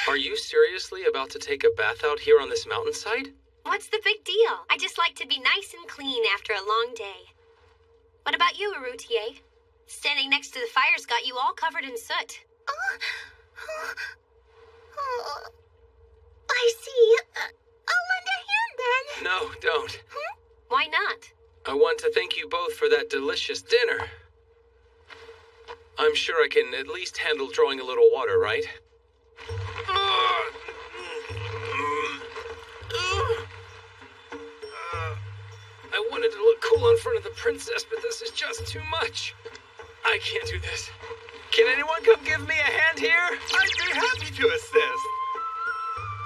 Speaker 1: Are you seriously about to take a bath out here on this mountainside?
Speaker 2: What's the big deal? I just like to be nice and clean after a long day. What about you, Arutier? Standing next to the fire's got you all covered in soot. I see. I'll lend a hand then.
Speaker 1: No, don't.
Speaker 2: Why not?
Speaker 1: I want to thank you both for that delicious dinner. I'm sure I can at least handle drawing a little water, right? I wanted to look cool in front of the princess, but this is just too much. I can't do this. Can anyone come give me a hand here?
Speaker 7: I'd be happy to assist.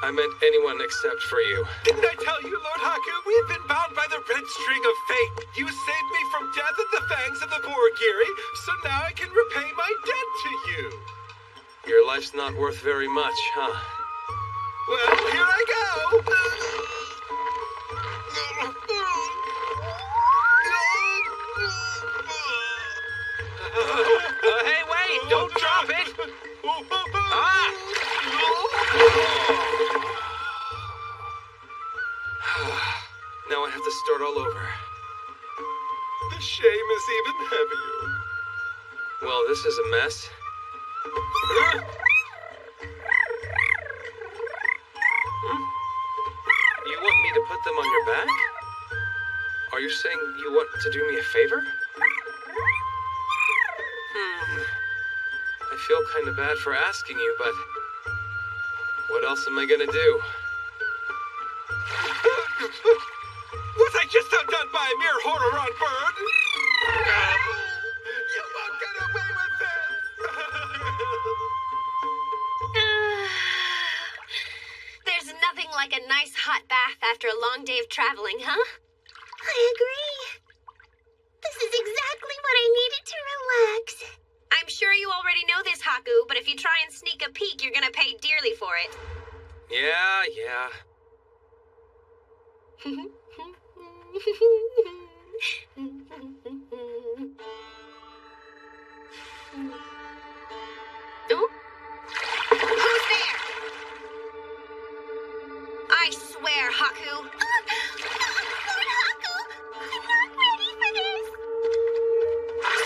Speaker 1: I meant anyone except for you.
Speaker 7: Didn't I tell you, Lord Haku? We've been bound by the red string of fate. You saved me from death at the fangs of the Borgiri, so now I can repay my debt to you.
Speaker 1: Your life's not worth very much, huh?
Speaker 7: Well, here I go.
Speaker 1: Hey, wait! Don't drop it! Ah! Now I have to start all over.
Speaker 7: The shame is even heavier.
Speaker 1: Well, this is a mess. You want me to put them on your back? Are you saying you want to do me a favor? I feel kind of bad for asking you, but what else am I gonna do?
Speaker 7: Was I just outdone by a mere Hororon bird? You won't get away with this!
Speaker 2: There's nothing like a nice hot bath after a long day of traveling, huh? I agree. This is exactly what I needed to relax. I'm sure you already know this, Haku, but if you try and sneak a peek, you're gonna pay dearly for it.
Speaker 1: Yeah.
Speaker 2: Oh? Who's there? I swear, Haku. Lord Haku, I'm not ready for this.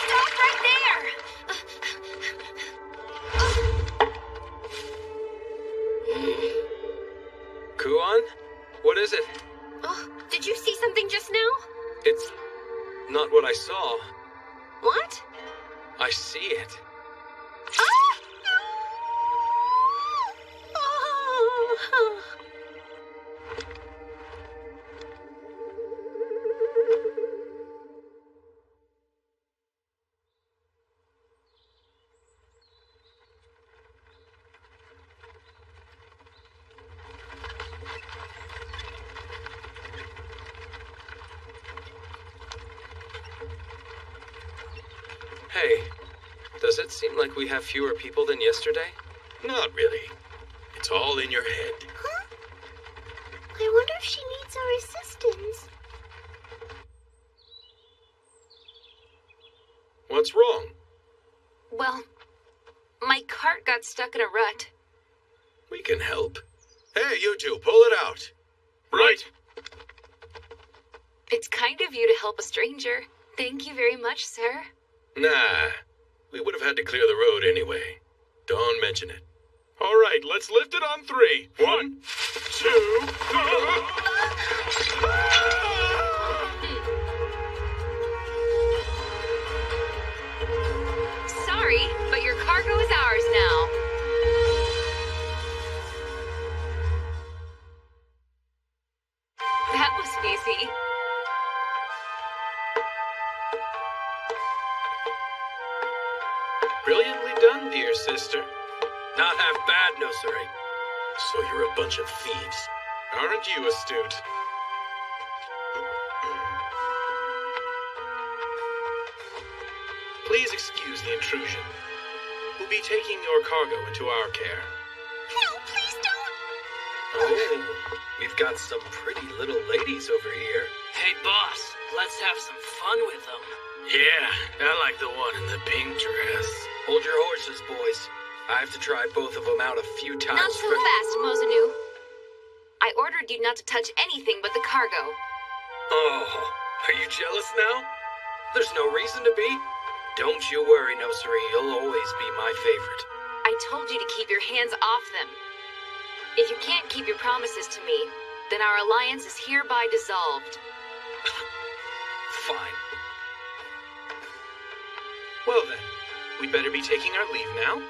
Speaker 2: Stop right there.
Speaker 1: Kuon? What is it?
Speaker 2: Oh, did you see something just now?
Speaker 1: It's not what I saw.
Speaker 2: What?
Speaker 1: I see it.
Speaker 2: Ah! Oh.
Speaker 1: Hey, does it seem like we have fewer people than yesterday?
Speaker 4: Not really. It's all in your head.
Speaker 2: Huh? I wonder if she needs our assistance.
Speaker 4: What's wrong?
Speaker 2: Well,
Speaker 8: My cart got stuck in a rut.
Speaker 4: We can help. Hey, you two, pull it out.
Speaker 5: Right.
Speaker 8: It's kind of you to help a stranger. Thank you very much, sir.
Speaker 4: Nah, we would have had to clear the road anyway. Don't mention it.
Speaker 5: All right, let's lift it on 3. 1, 2.
Speaker 8: Sorry, but your cargo is ours now. That was easy.
Speaker 6: Brilliantly done, dear sister. Not half bad, no siree.
Speaker 4: So you're a bunch of thieves.
Speaker 5: Aren't you astute? Please excuse the intrusion. We'll be taking your cargo into our care.
Speaker 2: No, please don't.
Speaker 6: Oh, we've got some pretty little ladies over here.
Speaker 9: Hey, boss, let's have some fun with them.
Speaker 5: Yeah, I like the one in the pink dress.
Speaker 6: Hold your horses, boys. I have to try both of them out a few times.
Speaker 8: Not so fast, Mozanu. I ordered you not to touch anything but the cargo.
Speaker 6: Oh, are you jealous now? There's no reason to be. Don't you worry, Nosari. You'll always be my favorite.
Speaker 8: I told you to keep your hands off them. If you can't keep your promises to me, then our alliance is hereby dissolved.
Speaker 6: Fine.
Speaker 5: Well then, we'd better be taking our leave now.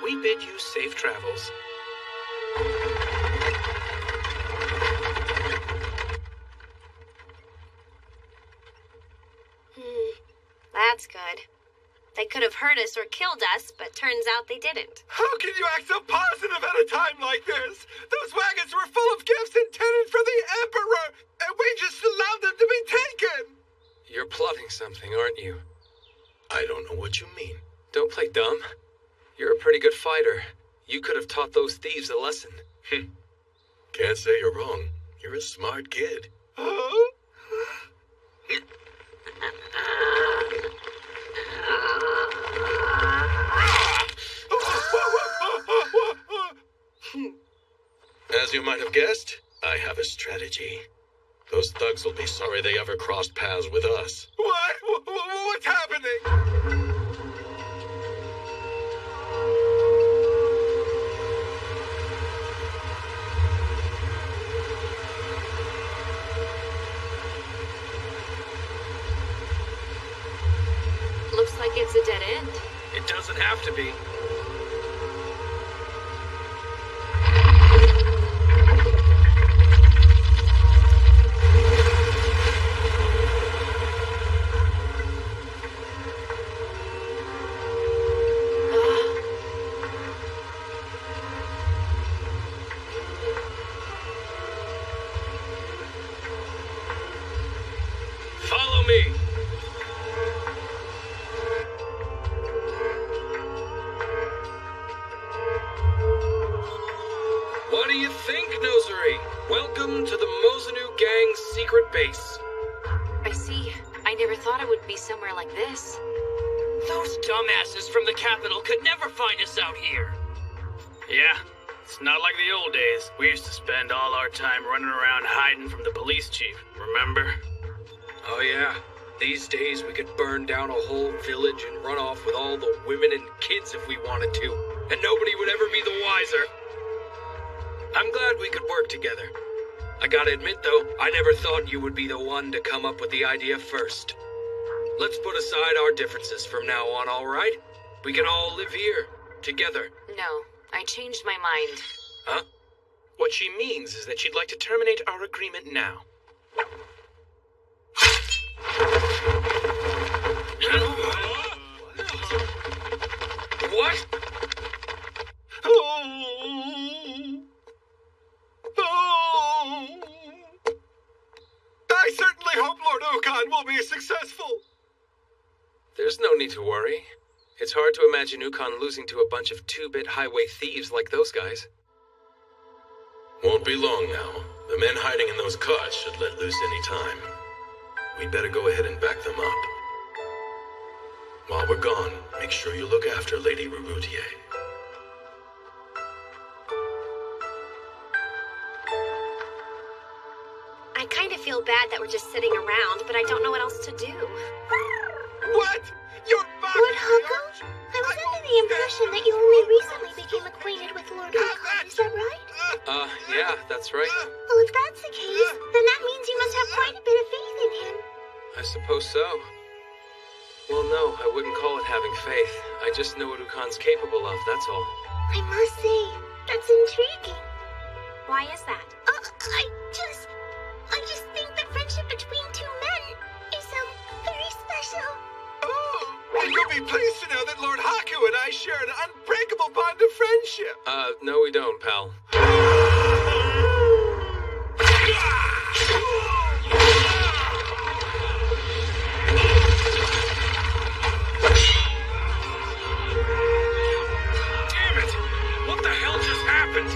Speaker 5: We bid you safe travels.
Speaker 2: That's good. They could have hurt us or killed us, but turns out they didn't.
Speaker 7: How can you act so positive at a time like this? Those wagons were full of gifts intended for the Emperor, and we just allowed them to be taken!
Speaker 1: You're plotting something, aren't you?
Speaker 4: I don't know what you mean.
Speaker 1: Don't play dumb. You're a pretty good fighter. You could have taught those thieves a lesson.
Speaker 4: Can't say you're wrong. You're a smart kid.
Speaker 7: Huh?
Speaker 4: As you might have guessed, I have a strategy. Those thugs will be sorry they ever crossed paths with us.
Speaker 7: What? What's happening?
Speaker 8: Looks like it's a dead end.
Speaker 6: It doesn't have to be. Follow me. What do you think, Nosari? Welcome to the Mozanu Gang's secret base.
Speaker 8: I see. I never thought it would be somewhere like this.
Speaker 9: Those dumbasses from the capital could never find us out here.
Speaker 5: Yeah, it's not like the old days. We used to spend all our time running around hiding from the police chief, remember?
Speaker 6: Oh yeah, these days we could burn down a whole village and run off with all the women and kids if we wanted to, and nobody would ever be the wiser. I'm glad we could work together. I gotta admit though, I never thought you would be the one to come up with the idea first. Let's put aside our differences from now on, alright? We can all live here, together.
Speaker 8: No, I changed my mind.
Speaker 6: Huh?
Speaker 5: What she means is that she'd like to terminate our agreement now.
Speaker 6: What?
Speaker 7: I certainly hope Lord Okan will be successful.
Speaker 1: There's no need to worry. It's hard to imagine Ukon losing to a bunch of two-bit highway thieves like those guys.
Speaker 4: Won't be long now. The men hiding in those carts should let loose any time. We'd better go ahead and back them up. While we're gone, Make sure you look after Lady Rurutier.
Speaker 2: I kind of feel bad that we're just sitting around, but I don't know what else to do.
Speaker 7: What? You're mocking
Speaker 3: Lord
Speaker 7: me,
Speaker 3: Haku,
Speaker 7: aren't you?
Speaker 3: I was under the impression that you only recently became acquainted with Lord Ukon. Is that right?
Speaker 1: Yeah, that's right.
Speaker 3: Well, if that's the case, then that means you must have quite a bit of faith in him.
Speaker 1: I suppose so. Well, no, I wouldn't call it having faith. I just know what Ukon's capable of, that's all.
Speaker 3: I must say, that's intriguing.
Speaker 2: Why is that?
Speaker 3: I just think the friendship between two men is, very special.
Speaker 7: Oh, and you'll be pleased to know that Lord Haku and I share an unbreakable bond of friendship.
Speaker 1: No we don't, pal.
Speaker 6: Damn it! What the hell just happened?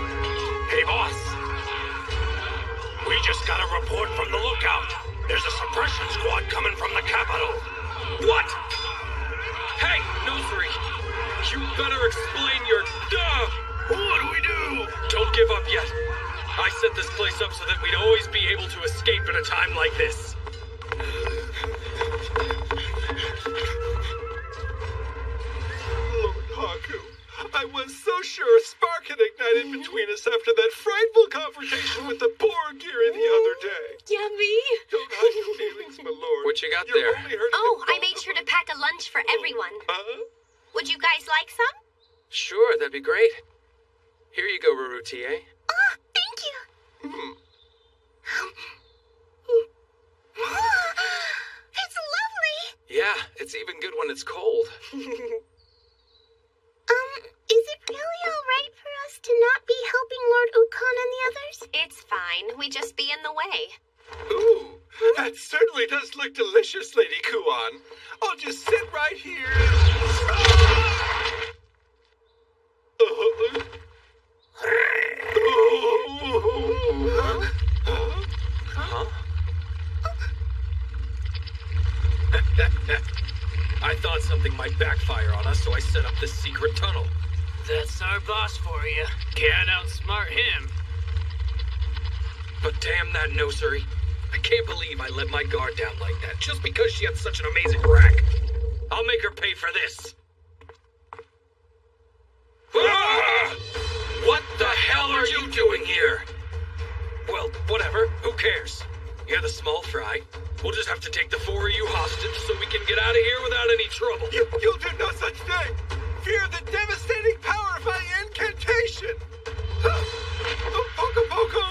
Speaker 6: Hey, boss. We just got a report from the lookout. There's a suppression squad coming from the capital. What? Hey, Nosuri. You better explain your... What do we do? Don't give up yet. I set this place up so that we'd always be able to escape at a time like this.
Speaker 7: Lord Haku, I was so sure a spark had ignited between us after that frightful confrontation with the Borgiri the other day.
Speaker 2: Yummy!
Speaker 7: Don't hide your feelings, my lord.
Speaker 1: What you got
Speaker 7: You're
Speaker 1: there?
Speaker 7: only hurting
Speaker 2: Oh,
Speaker 7: the
Speaker 2: I made sure to pack a lunch for everyone.
Speaker 7: Huh?
Speaker 2: Would you guys like some?
Speaker 1: Sure, that'd be great. Here you go, Rurutier.
Speaker 3: Oh, thank you. It's lovely.
Speaker 1: Yeah, it's even good when it's cold.
Speaker 3: Is it really all right for us to not be helping Lord Ukon and the others?
Speaker 2: It's fine. We just be in the way.
Speaker 7: Ooh, that certainly does look delicious, Lady Kuon. I'll just sit right here
Speaker 1: Huh?
Speaker 6: I thought something might backfire on us, so I set up this secret tunnel.
Speaker 9: That's our boss for you. Can't outsmart him.
Speaker 6: But damn that Nosuri. I can't believe I let my guard down like that just because she had such an amazing rack. I'll make her pay for this. Ah! What the hell are you doing here? Well, whatever. Who cares? You're the small fry. We'll just have to take the four of you hostage so we can get out of here without any trouble.
Speaker 7: You'll do no such thing. Fear the devastating power of my incantation. Poco poco,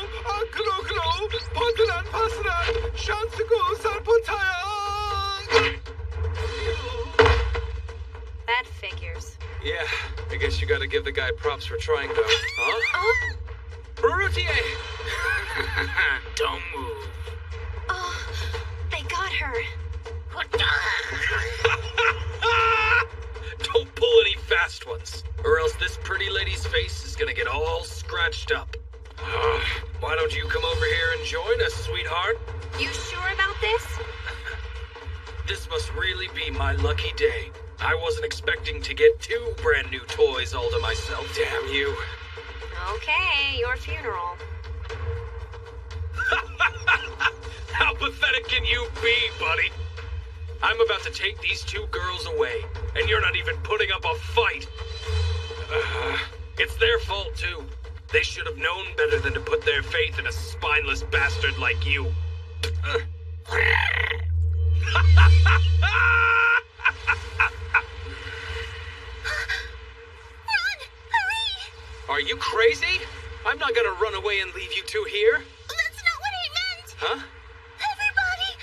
Speaker 7: glo glo, pontanan pasanan, shansugo sanpotaya.
Speaker 2: That figures.
Speaker 1: Yeah, I guess you gotta give the guy props for trying though. Huh? Rurutier!
Speaker 9: Don't move.
Speaker 2: Oh, they got her.
Speaker 6: Don't pull any fast ones, or else this pretty lady's face is gonna get all scratched up. Why don't you come over here and join us, sweetheart?
Speaker 2: You sure about this?
Speaker 6: This must really be my lucky day. I wasn't expecting to get two brand new toys all to myself. Damn you.
Speaker 2: Okay, your funeral.
Speaker 6: How pathetic can you be, buddy? I'm about to take these two girls away, and you're not even putting up a fight. It's their fault, too. They should have known better than to put their faith in a spineless bastard like you.
Speaker 1: Are you crazy? I'm not gonna run away and leave you two here.
Speaker 3: That's not what I meant.
Speaker 1: Huh?
Speaker 3: Everybody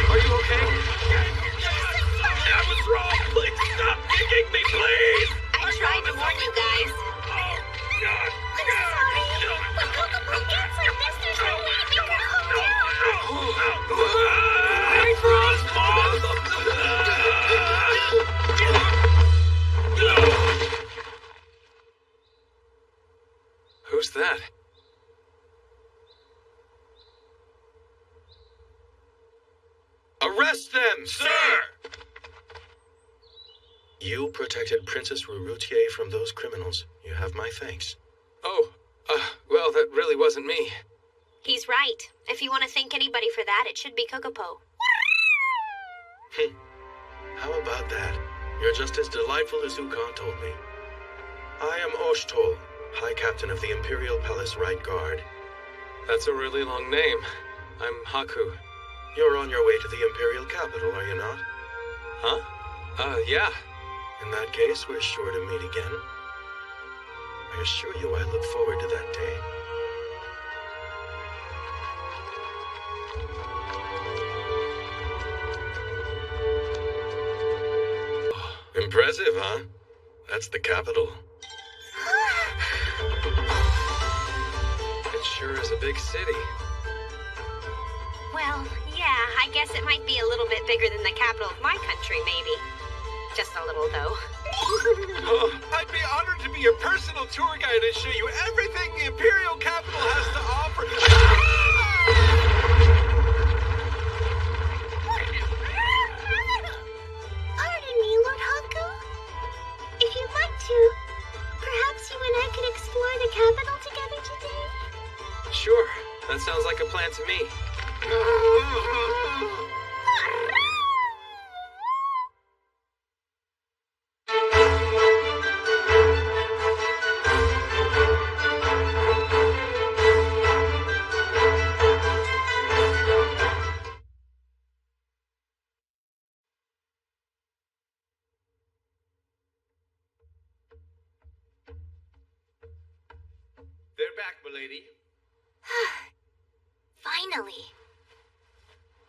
Speaker 6: Are you okay? I was wrong. Please stop kicking me.
Speaker 1: Who's that?
Speaker 4: Arrest them!
Speaker 7: Sir!
Speaker 4: You protected Princess Rurutier from those criminals. You have my thanks.
Speaker 1: Oh, well, that really wasn't me.
Speaker 2: He's right. If you want to thank anybody for that, it should be Kokopo.
Speaker 4: How about that? You're just as delightful as Ukon told me. I am Oshtol, High Captain of the Imperial Palace Right Guard.
Speaker 1: That's a really long name. I'm Haku.
Speaker 4: You're on your way to the Imperial capital, are you not?
Speaker 1: Huh? Yeah.
Speaker 4: In that case, we're sure to meet again. I assure you I look forward to that day. Impressive, huh? That's the capital.
Speaker 1: It sure is a big city.
Speaker 2: Well, yeah, I guess it might be a little bit bigger than the capital of my country, maybe. Just a little, though.
Speaker 7: Oh, I'd be honored to be your personal tour guide and show you everything the Imperial capital has to offer.
Speaker 3: Pardon me, Lord Haku. If you'd like to, perhaps you and I could explore the capital together today.
Speaker 1: Sure, that sounds like a plan to me.
Speaker 7: They're back, milady.
Speaker 2: Finally.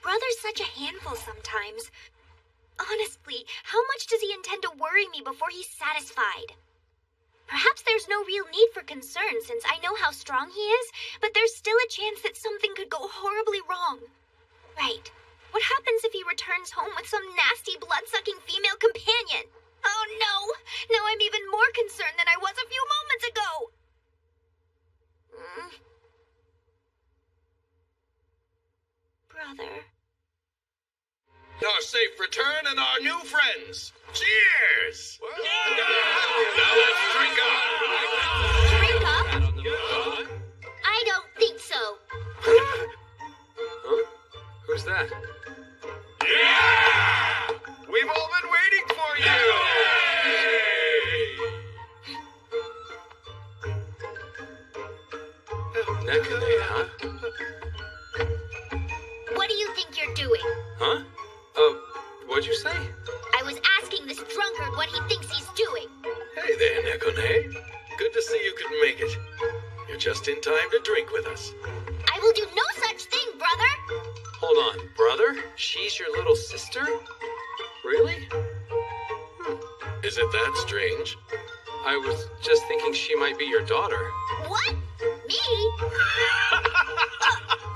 Speaker 2: Brother's such a handful sometimes. Honestly, how much does he intend to worry me before he's satisfied? Perhaps there's no real need for concern since I know how strong he is, but there's still a chance that something could go horribly wrong. Right. What happens if he returns home with some nasty blood-sucking female companion? Oh no! Now I'm even more concerned than I was a few moments ago! Brother.
Speaker 4: Our safe return and our new friends. Cheers! Now let's drink up.
Speaker 2: Drink up?
Speaker 3: I don't think so.
Speaker 1: Huh? Who's that?
Speaker 7: Yeah! We've all been waiting for you!
Speaker 1: Nekane, huh?
Speaker 3: What do you think you're doing?
Speaker 1: Huh? What'd you say?
Speaker 3: I was asking this drunkard what he thinks he's doing.
Speaker 4: Hey there, Nekone. Good to see you could make it. You're just in time to drink with us.
Speaker 3: I will do no such thing, brother.
Speaker 1: Hold on, brother? She's your little sister? Really?
Speaker 4: Is it that strange?
Speaker 1: I was just thinking she might be your daughter.
Speaker 3: What? Me?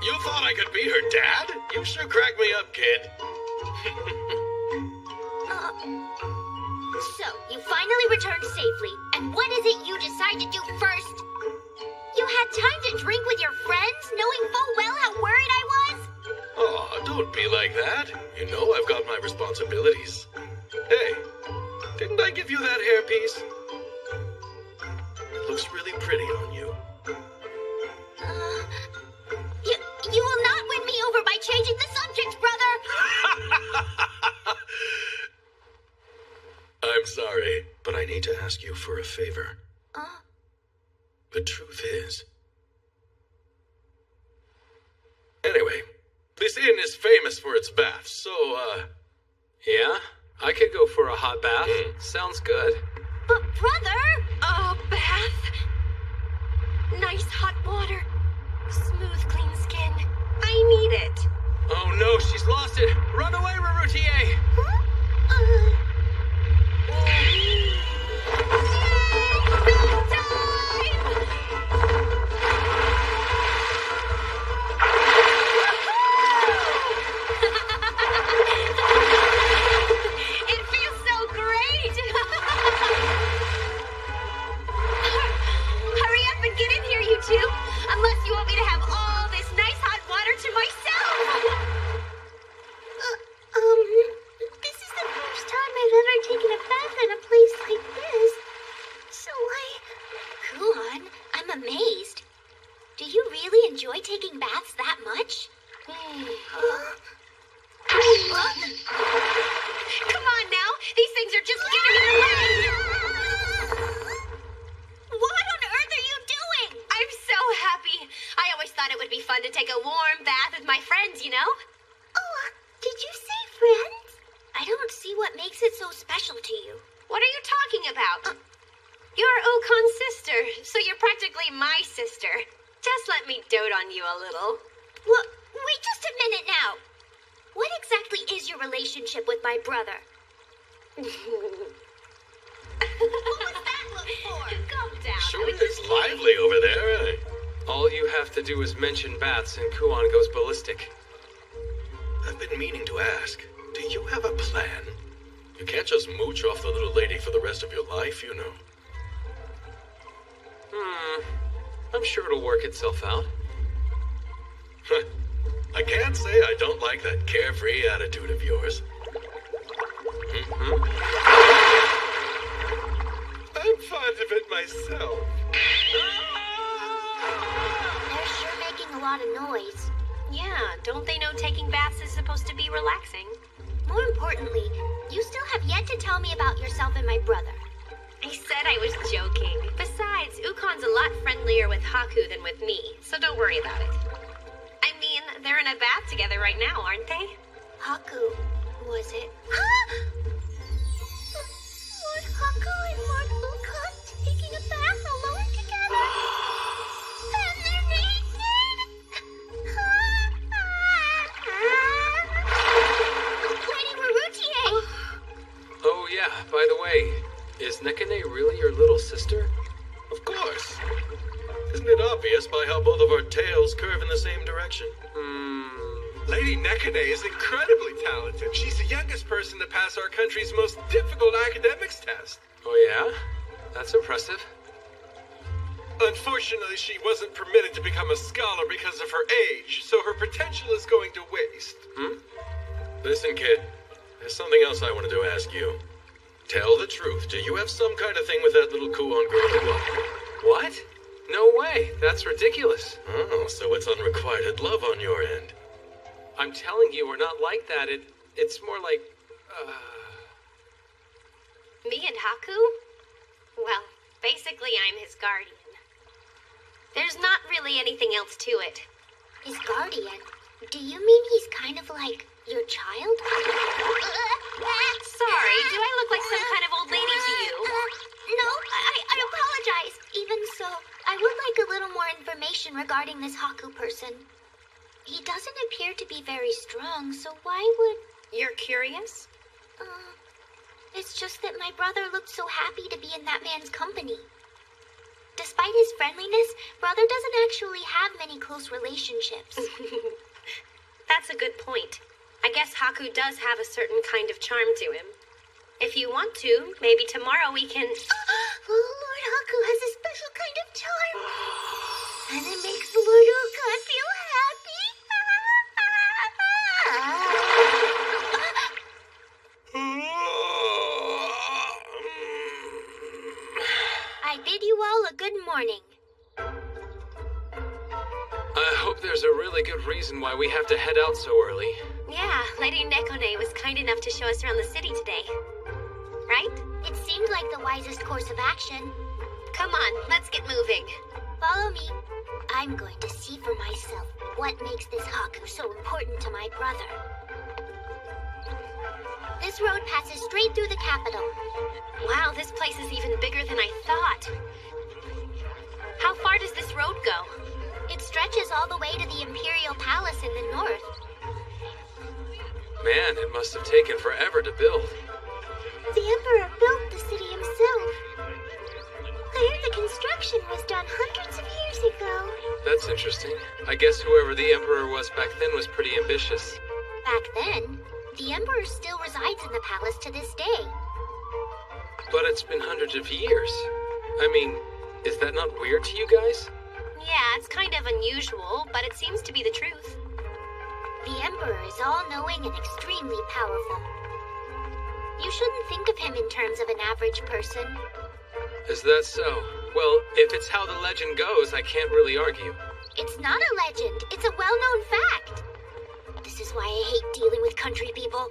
Speaker 4: You thought I could be her dad? You sure cracked me up, kid.
Speaker 3: So, you finally returned safely, and what is it you decide to do first? You had time to drink with your friends, knowing full well how worried I was?
Speaker 4: Aw, don't be like that. You know I've got my responsibilities. Hey, didn't I give you that hairpiece? It looks really pretty on you.
Speaker 3: You will not win me over by changing the subject, brother!
Speaker 4: I'm sorry, but I need to ask you for a favor. The truth is... Anyway, this inn is famous for its baths, so,
Speaker 1: Yeah? I could go for a hot bath. Sounds good.
Speaker 2: But brother! A bath? Nice hot water. Smooth, clean skin. I need it.
Speaker 1: Oh no, she's lost it! Run away, Rurutier!
Speaker 2: It feels so great! Hurry up and get in here, enjoy taking baths that much? Come on now! These things are just getting in the way! What on earth are you doing? I'm so happy. I always thought it would be fun to take a warm bath with my friends, you know? Oh, did you say friends? I don't see what makes it so special to you. What are you talking about? You're Okan's sister, so you're practically my sister. Just let me dote on you a little. Look, wait just a minute now. What exactly is your relationship with my brother? What was that look for? Calm down.
Speaker 4: Sure is lively over there, eh?
Speaker 1: All you have to do is mention bats and Kuon goes ballistic.
Speaker 4: I've been meaning to ask, do you have a plan? You can't just mooch off the little lady for the rest of your life, you know.
Speaker 1: I'm sure it'll work itself out.
Speaker 4: I can't say I don't like that carefree attitude of yours.
Speaker 7: I'm fond of it myself.
Speaker 2: They're sure making a lot of noise. Yeah, don't they know taking baths is supposed to be relaxing? More importantly, you still have yet to tell me about yourself and my brother. I said I was joking. Besides, Ukon's a lot friendlier with Haku than with me, so don't worry about it. I mean, they're in a bath together right now, aren't they? Haku, was it? Lord Haku and Lord Ukon taking a bath alone together? And they're naked? Lady Marutier!
Speaker 1: Oh yeah, by the way, is Nekane really your little sister?
Speaker 4: Of course. Isn't it obvious by how both of our tails curve in the same direction?
Speaker 7: Lady Nekane is incredibly talented. She's the youngest person to pass our country's most difficult academics test.
Speaker 1: Oh yeah? That's impressive.
Speaker 7: Unfortunately, she wasn't permitted to become a scholar because of her age, so her potential is going to waste.
Speaker 4: Listen, kid. There's something else I wanted to ask you. Tell the truth. Do you have some kind of thing with that little Kuon girl?
Speaker 1: What? No way. That's ridiculous.
Speaker 4: Oh, so it's unrequited love on your end.
Speaker 1: I'm telling you, we're not like that. It's more like,
Speaker 2: Me and Haku? Well, basically I'm his guardian. There's not really anything else to it. His guardian? Do you mean he's kind of like your child? Sorry, do I look like some kind of old lady to you? No, I apologize. Even so, I would like a little more information regarding this Haku person. He doesn't appear to be very strong, so why would... You're curious? It's just that my brother looked so happy to be in that man's company. Despite his friendliness, brother doesn't actually have many close relationships. That's a good point. I guess Haku does have a certain kind of charm to him. If you want to, maybe tomorrow we can... Lord Haku has a special kind of charm. And it makes Lord Ukon feel happy. I bid you all a good morning.
Speaker 1: I hope there's a really good reason why we have to head out so early.
Speaker 2: Yeah, Lady Nekone was kind enough to show us around the city today. Right? It seemed like the wisest course of action. Come on, let's get moving. Follow me. I'm going to see for myself what makes this Haku so important to my brother. This road passes straight through the capital. Wow, this place is even bigger than I thought. How far does this road go? It stretches all the way to the Imperial Palace in the north.
Speaker 1: Man, it must have taken forever to build.
Speaker 2: The Emperor built the city himself. I heard the construction was done hundreds of years ago.
Speaker 1: That's interesting. I guess whoever the Emperor was back then was pretty ambitious.
Speaker 2: Back then, the Emperor still resides in the palace to this day.
Speaker 1: But it's been hundreds of years. I mean, is that not weird to you guys?
Speaker 2: Yeah, it's kind of unusual, but it seems to be the truth. The Emperor is all-knowing and extremely powerful. You shouldn't think of him in terms of an average person.
Speaker 1: Is that so? Well, if it's how the legend goes, I can't really argue.
Speaker 3: It's not a legend. It's a well-known fact. This is why I hate dealing with country people.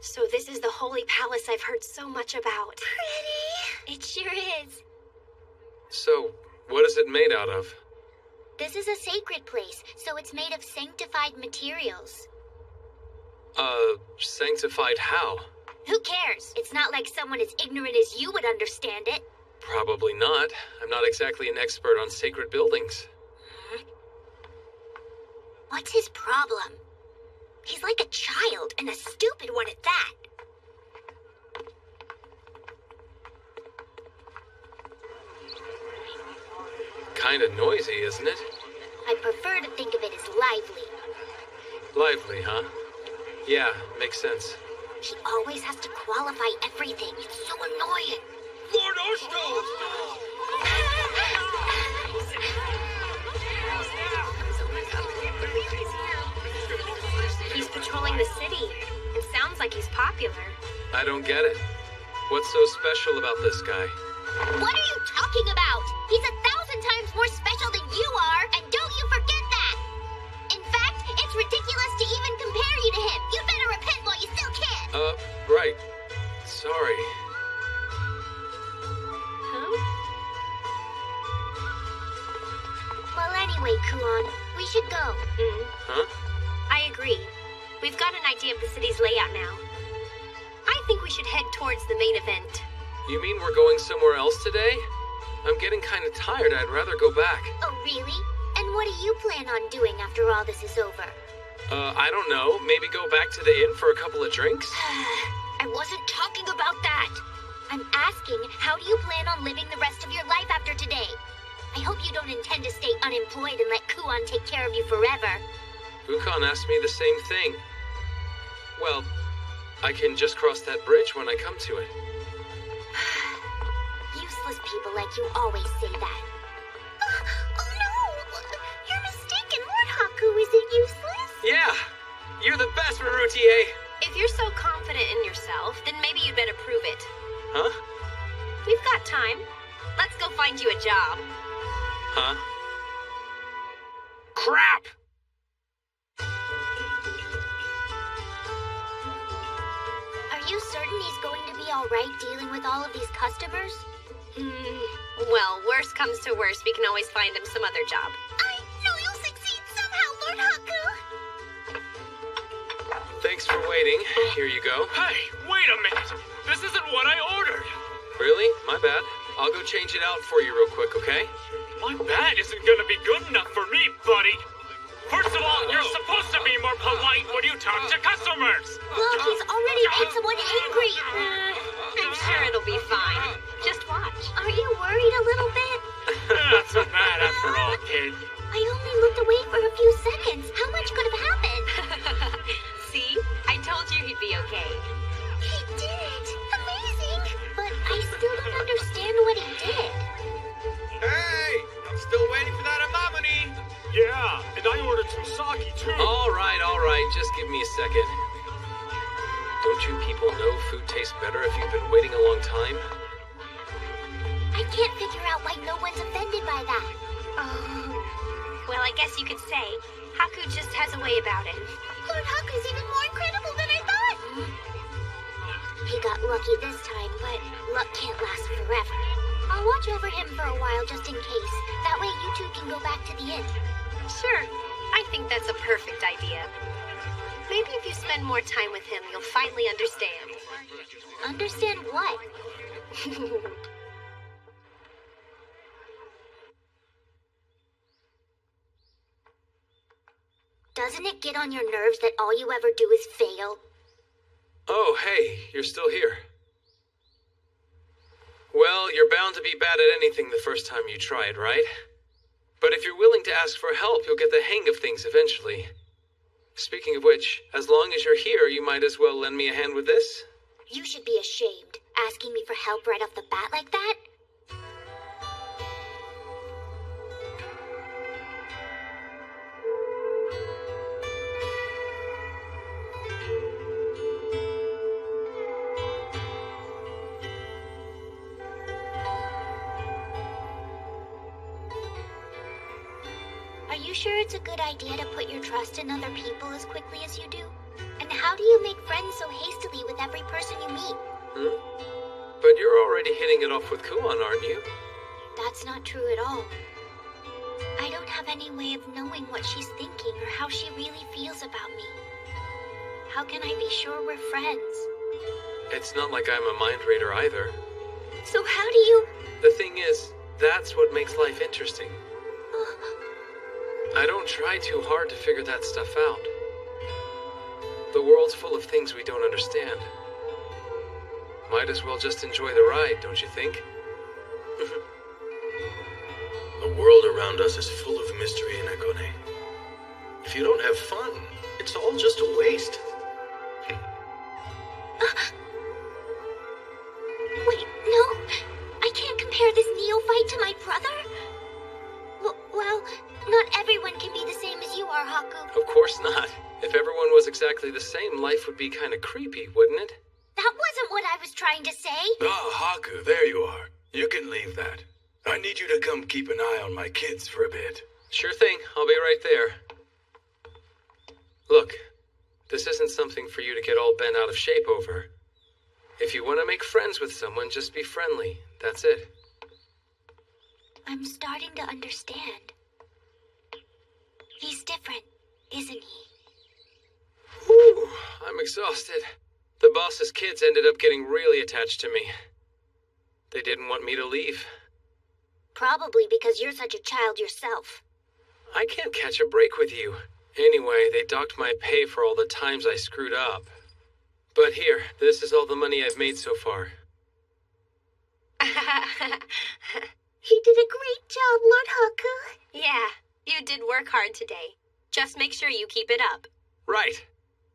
Speaker 2: So this is the holy palace I've heard so much about.
Speaker 3: Pretty. It sure is.
Speaker 1: So, what is it made out of?
Speaker 3: This is a sacred place, so it's made of sanctified materials.
Speaker 1: Sanctified how?
Speaker 3: Who cares? It's not like someone as ignorant as you would understand it.
Speaker 1: Probably not. I'm not exactly an expert on sacred buildings.
Speaker 3: What's his problem? He's like a child, and a stupid one at that.
Speaker 1: Kinda noisy, isn't it?
Speaker 3: I prefer to think of it as lively.
Speaker 1: Lively, huh? Yeah, makes sense.
Speaker 3: He always has to qualify everything. It's so annoying.
Speaker 6: Lord Oshko!
Speaker 2: He's patrolling the city. It sounds like he's popular.
Speaker 1: I don't get it. What's so special about this guy?
Speaker 3: What are you talking about? He's 1,000 times more special than you are, and don't you forget that! In fact, it's ridiculous to even compare you to him. You'd better repent while you still can.
Speaker 1: Right. Sorry.
Speaker 2: Huh?
Speaker 3: Well, anyway, Kuon, we should go.
Speaker 1: Huh?
Speaker 2: I agree. We've got an idea of the city's layout now. I think we should head towards the main event.
Speaker 1: You mean we're going somewhere else today? I'm getting kinda tired. I'd rather go back.
Speaker 3: Oh, really? And what do you plan on doing after all this is over?
Speaker 1: I don't know. Maybe go back to the inn for a couple of drinks?
Speaker 3: I wasn't talking about that. I'm asking, how do you plan on living the rest of your life after today? I hope you don't intend to stay unemployed and let Kuon take care of you forever.
Speaker 1: Ukon asked me the same thing. Well, I can just cross that bridge when I come to it.
Speaker 3: Useless people like you always say that. Oh no! You're mistaken. Lord Haku isn't useless.
Speaker 1: Yeah! You're the best, Marutier!
Speaker 2: If you're so confident in yourself, then maybe you'd better prove it.
Speaker 1: Huh?
Speaker 2: We've got time. Let's go find you a job.
Speaker 1: Huh?
Speaker 6: Crap!
Speaker 3: Are you certain he's going to be alright dealing with all of these customers?
Speaker 2: Well, worst comes to worst, we can always find him some other job.
Speaker 3: I know you'll succeed somehow, Lord Haku!
Speaker 1: Thanks for waiting. Here you go.
Speaker 9: Hey, wait a minute! This isn't what I ordered!
Speaker 1: Really? My bad. I'll go change it out for you real quick, okay?
Speaker 9: My bat isn't gonna be good enough for me, buddy! First of all, you're supposed to be more polite when you talk to customers!
Speaker 3: Look, he's already made someone angry!
Speaker 2: I'm sure it'll be fine. Just watch.
Speaker 3: Aren't you worried a little bit?
Speaker 9: Not so bad after all, kid.
Speaker 3: I only looked away for a few seconds. How much could have happened?
Speaker 2: See? I told you he'd be okay.
Speaker 3: He did it! Amazing! But I still don't understand what he did.
Speaker 7: Hey! I'm still waiting for that amamani!
Speaker 9: Yeah, and I ordered some sake too.
Speaker 1: All right. Just give me a second. Don't you people know food tastes better if you've been waiting a long time?
Speaker 3: I can't figure out why no one's offended by that.
Speaker 2: Oh. Well, I guess you could say Haku just has a way about him.
Speaker 3: Lord Haku's even more incredible than I thought! He got lucky this time, but luck can't last forever. I'll watch over him for a while just in case. That way you two can go back to the inn.
Speaker 2: Sure. I think that's a perfect idea. Maybe if you spend more time with him, you'll finally understand.
Speaker 3: Understand what? Doesn't it get on your nerves that all you ever do is fail?
Speaker 1: Oh, hey, you're still here. Well, you're bound to be bad at anything the first time you try it, right? But if you're willing to ask for help, you'll get the hang of things eventually. Speaking of which, as long as you're here, you might as well lend me a hand with this.
Speaker 3: You should be ashamed, asking me for help right off the bat like that. you sure it's a good idea to put your trust in other people as quickly as you do? And how do you make friends so hastily with every person you meet?
Speaker 1: But you're already hitting it off with Kuon, aren't you?
Speaker 3: That's not true at all. I don't have any way of knowing what she's thinking or how she really feels about me. How can I be sure we're friends?
Speaker 1: It's not like I'm a mind reader either.
Speaker 3: So how do you...
Speaker 1: The thing is, that's what makes life interesting. I don't try too hard to figure that stuff out. The world's full of things we don't understand. Might as well just enjoy the ride, don't you think?
Speaker 4: The world around us is full of mystery, Nekone. If you don't have fun, it's all just a waste.
Speaker 3: Wait, no. I can't compare this neophyte to my brother. Well, not everyone can be the same as you are, Haku.
Speaker 1: Of course not. If everyone was exactly the same, life would be kind of creepy, wouldn't it?
Speaker 3: That wasn't what I was trying to say.
Speaker 4: Ah, Haku, there you are. You can leave that. I need you to come keep an eye on my kids for a bit.
Speaker 1: Sure thing. I'll be right there. Look, this isn't something for you to get all bent out of shape over. If you want to make friends with someone, just be friendly. That's it.
Speaker 3: I'm starting to understand. He's different, isn't he?
Speaker 1: Whew, I'm exhausted. The boss's kids ended up getting really attached to me. They didn't want me to leave.
Speaker 3: Probably because you're such a child yourself.
Speaker 1: I can't catch a break with you. Anyway, they docked my pay for all the times I screwed up. But here, this is all the money I've made so far.
Speaker 2: You did a great job, Lord Haku. Yeah, you did work hard today. Just make sure you keep it up.
Speaker 1: Right.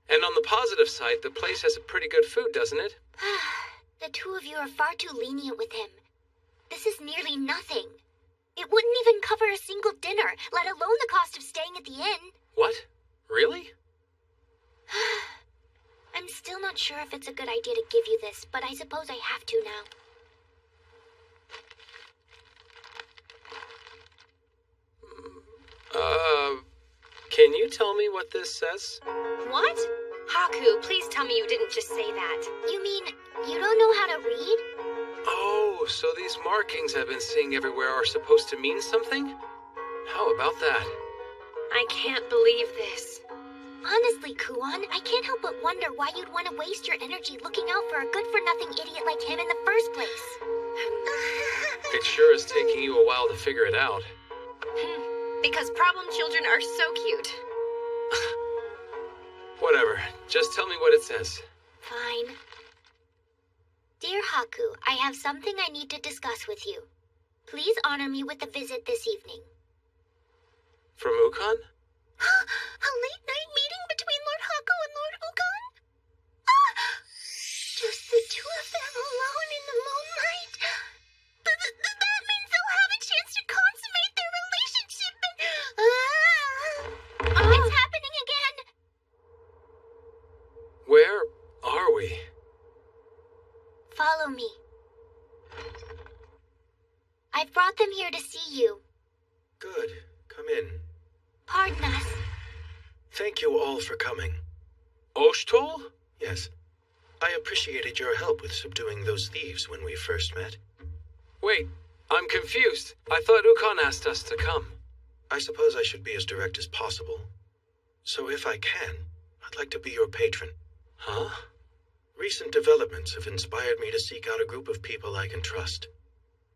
Speaker 1: And on the positive side, the place has a pretty good food, doesn't it?
Speaker 3: The two of you are far too lenient with him. This is nearly nothing. It wouldn't even cover a single dinner, let alone the cost of staying at the inn.
Speaker 1: What? Really?
Speaker 3: I'm still not sure if it's a good idea to give you this, but I suppose I have to now.
Speaker 1: Can you tell me what this says?
Speaker 2: What? Haku, please tell me you didn't just say that.
Speaker 3: You mean, you don't know how to read?
Speaker 1: Oh, so these markings I've been seeing everywhere are supposed to mean something? How about that?
Speaker 2: I can't believe this.
Speaker 3: Honestly, Kuon, I can't help but wonder why you'd want to waste your energy looking out for a good-for-nothing idiot like him in the first place.
Speaker 1: It sure is taking you a while to figure it out.
Speaker 2: Because problem children are so cute.
Speaker 1: Whatever. Just tell me what it says.
Speaker 3: Fine. Dear Haku, I have something I need to discuss with you. Please honor me with a visit this evening.
Speaker 1: From Ukon?
Speaker 3: A late-night meeting between Lord Haku and Lord Ukon? Just the two of them alone in the moonlight? That means they'll have a chance to consummate their relationship and... It's happening again!
Speaker 1: Where are we?
Speaker 3: Follow me. I've brought them here to see you.
Speaker 4: Good. Come in.
Speaker 3: Pardon us.
Speaker 4: Thank you all for coming.
Speaker 1: Oshtol?
Speaker 4: Yes. I appreciated your help with subduing those thieves when we first met.
Speaker 1: Wait, I'm confused. I thought Ukon asked us to come.
Speaker 4: I suppose I should be as direct as possible. So if I can, I'd like to be your patron.
Speaker 1: Huh?
Speaker 4: Recent developments have inspired me to seek out a group of people I can trust.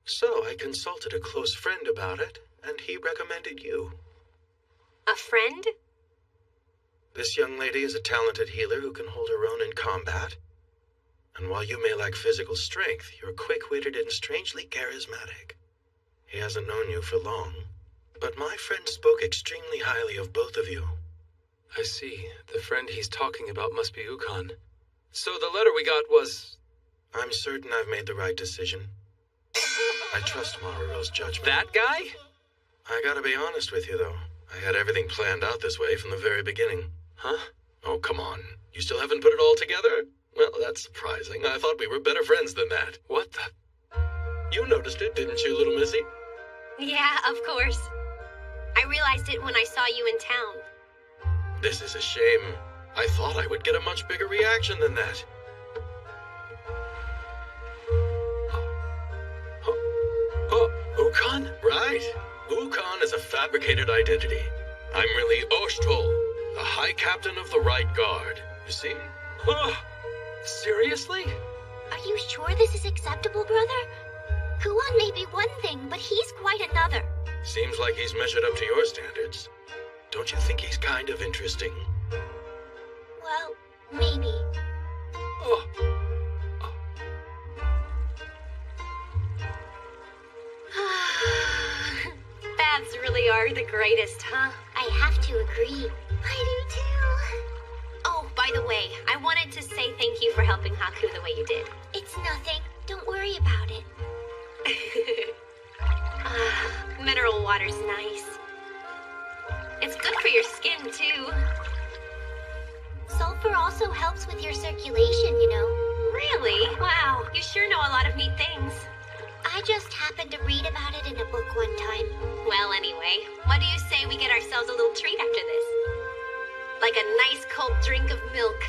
Speaker 4: So I consulted a close friend about it, and he recommended you.
Speaker 2: A friend?
Speaker 4: This young lady is a talented healer who can hold her own in combat. And while you may lack physical strength, you're quick-witted and strangely charismatic. He hasn't known you for long, but my friend spoke extremely highly of both of you.
Speaker 1: I see. The friend he's talking about must be Ukon. So the letter we got was...
Speaker 4: I'm certain I've made the right decision. I trust Maruro's judgment.
Speaker 1: That guy?
Speaker 4: I gotta be honest with you, though. I had everything planned out this way from the very beginning.
Speaker 1: Huh?
Speaker 4: Oh, come on. You still haven't put it all together? Well, that's surprising. I thought we were better friends than that.
Speaker 1: What the...
Speaker 4: You noticed it, didn't you, little missy?
Speaker 2: Yeah, of course. I realized it when I saw you in town.
Speaker 4: This is a shame. I thought I would get a much bigger reaction than that. Ukon? Right. Ukon is a fabricated identity. I'm really Oshtol, the High Captain of the Right Guard. You see?
Speaker 1: Seriously?
Speaker 3: Are you sure this is acceptable, brother? Kuan may be one thing, but he's quite another.
Speaker 4: Seems like he's measured up to your standards. Don't you think he's kind of interesting?
Speaker 3: Well, maybe.
Speaker 2: Baths really are the greatest, huh?
Speaker 3: I have to agree. I do too.
Speaker 2: Oh, by the way, I wanted to say thank you for helping Haku the way you did.
Speaker 3: It's nothing. Don't worry about it.
Speaker 2: Mineral water's nice. It's good for your skin, too.
Speaker 3: Sulfur also helps with your circulation, you know.
Speaker 2: Really? Wow, you sure know a lot of neat things.
Speaker 3: I just happened to read about it in a book one time.
Speaker 2: Well, anyway, what do you say we get ourselves a little treat after this? Like a nice cold drink of milk.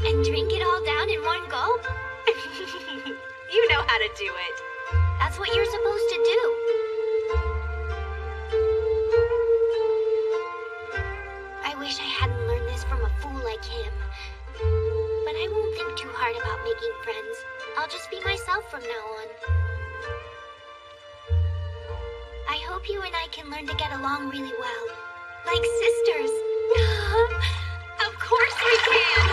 Speaker 3: And drink it all down in one gulp?
Speaker 2: You know how to do it.
Speaker 3: That's what you're supposed to do. I wish I hadn't learned this from a fool like him. But I won't think too hard about making friends. I'll just be myself from now on. I hope you and I can learn to get along really well.
Speaker 2: Like sisters. Of course we can!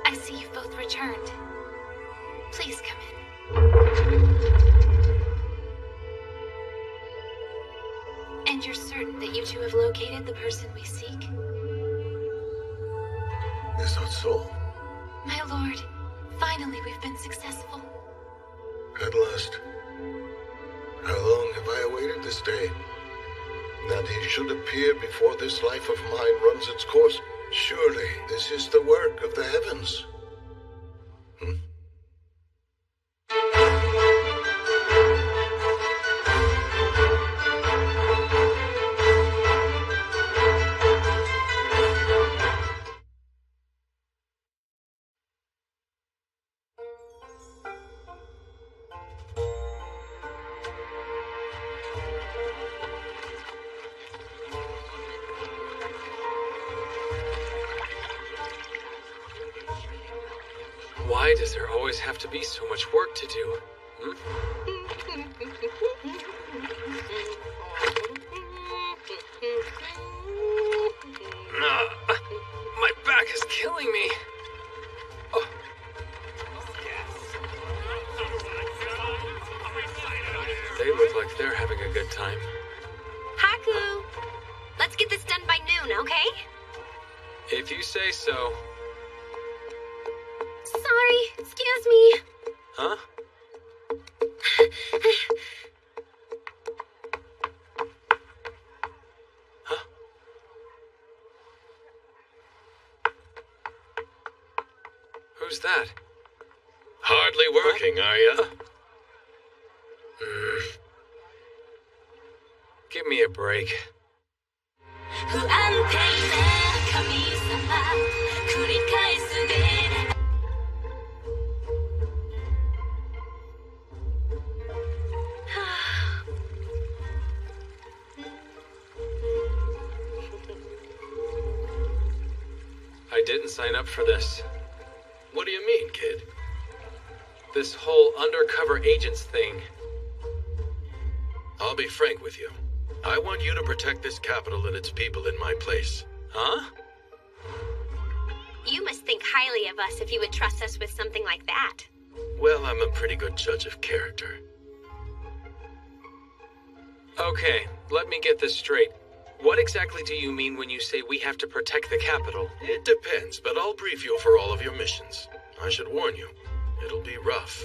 Speaker 8: I see you've both returned. Please come in. And you're certain that you two have located the person we seek?
Speaker 10: Is that so?
Speaker 8: My lord, finally we've been successful.
Speaker 10: At last. How long have I awaited this day? That he should appear before this life of mine runs its course. Surely this is the work of the heavens.
Speaker 1: Why does there always have to be so much work to do? My back is killing me. Oh. They look like they're having a good time.
Speaker 2: Haku! Let's get this done by noon, okay?
Speaker 1: If you say so.
Speaker 2: Sorry, excuse me.
Speaker 1: Huh? Huh? Who's that?
Speaker 4: Hardly working, are ya?
Speaker 1: Give me a break. I didn't sign up for this.
Speaker 4: What do you mean, kid?
Speaker 1: This whole undercover agents thing.
Speaker 4: I'll be frank with you. I want you to protect this capital and its people in my place.
Speaker 1: Huh?
Speaker 2: You must think highly of us if you would trust us with something like that.
Speaker 4: Well, I'm a pretty good judge of character.
Speaker 1: Okay, let me get this straight. What exactly do you mean when you say we have to protect the capital?
Speaker 4: It depends, but I'll brief you for all of your missions. I should warn you, it'll be rough.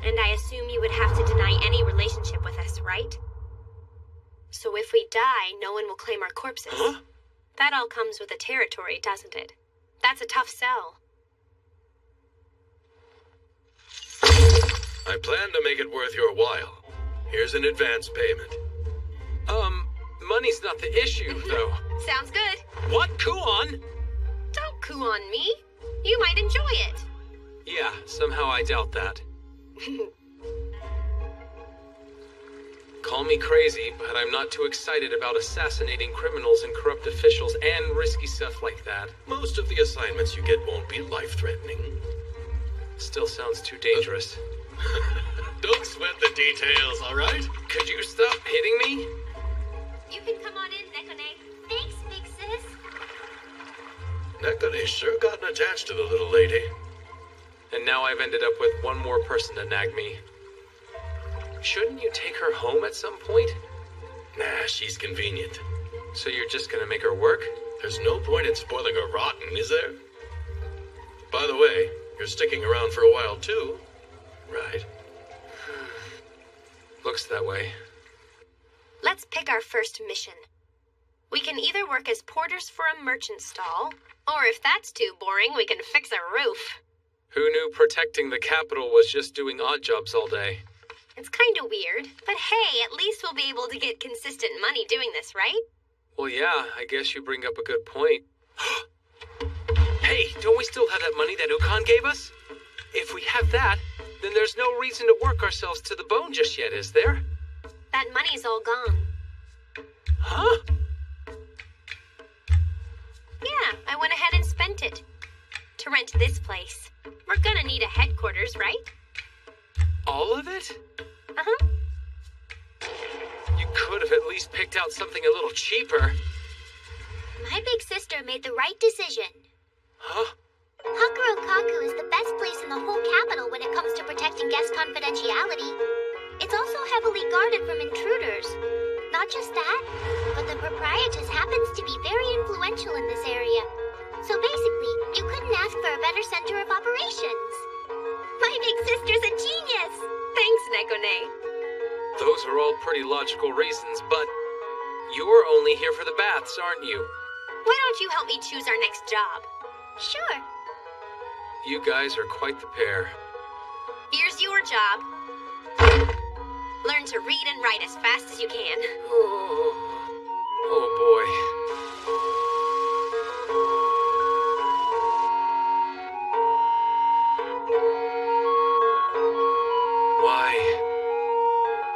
Speaker 2: And I assume you would have to deny any relationship with us, right? So if we die, no one will claim our corpses.
Speaker 1: Huh?
Speaker 2: That all comes with the territory, doesn't it? That's a tough sell.
Speaker 4: I plan to make it worth your while. Here's an advance payment.
Speaker 1: Money's not the issue, though.
Speaker 2: Sounds good.
Speaker 1: What? Kuon?
Speaker 2: Don't coo on me. You might enjoy it.
Speaker 1: Yeah, somehow I doubt that. Call me crazy, but I'm not too excited about assassinating criminals and corrupt officials and risky stuff like that.
Speaker 4: Most of the assignments you get won't be life-threatening.
Speaker 1: Still sounds too dangerous.
Speaker 4: Don't sweat the details, all right?
Speaker 1: Could you stop hitting me?
Speaker 2: You can come on in, Nekone. Thanks, big sis.
Speaker 4: Nekone sure gotten attached to the little lady.
Speaker 1: And now I've ended up with one more person to nag me. Shouldn't you take her home at some point?
Speaker 4: Nah, she's convenient.
Speaker 1: So you're just gonna make her work?
Speaker 4: There's no point in spoiling her rotten, is there? By the way, you're sticking around for a while too, right?
Speaker 1: Looks that way.
Speaker 2: Let's pick our first mission. We can either work as porters for a merchant stall, or if that's too boring, we can fix a roof.
Speaker 1: Who knew protecting the capital was just doing odd jobs all day?
Speaker 2: It's kind of weird, but hey, at least we'll be able to get consistent money doing this, right?
Speaker 1: Well, yeah, I guess you bring up a good point. Hey, don't we still have that money that Ukon gave us? If we have that, then there's no reason to work ourselves to the bone just yet, is there?
Speaker 2: That money's all gone.
Speaker 1: Huh?
Speaker 2: Yeah, I went ahead and spent it. To rent this place. We're gonna need a headquarters, right?
Speaker 1: All of it?
Speaker 2: Uh-huh.
Speaker 1: You could have at least picked out something a little cheaper.
Speaker 3: My big sister made the right decision.
Speaker 1: Huh?
Speaker 3: Hakurokaku is the best place in the whole capital when it comes to protecting guest confidentiality. It's also heavily guarded from intruders. Not just that, but the proprietress happens to be very influential in this area. So basically, you couldn't ask for a better center of operations. My big sister's a genius!
Speaker 2: Thanks, Nekone.
Speaker 1: Those are all pretty logical reasons, but you're only here for the baths, aren't you?
Speaker 2: Why don't you help me choose our next job?
Speaker 3: Sure.
Speaker 1: You guys are quite the pair.
Speaker 2: Here's your job. Learn to read and write as fast as you can.
Speaker 1: Oh boy.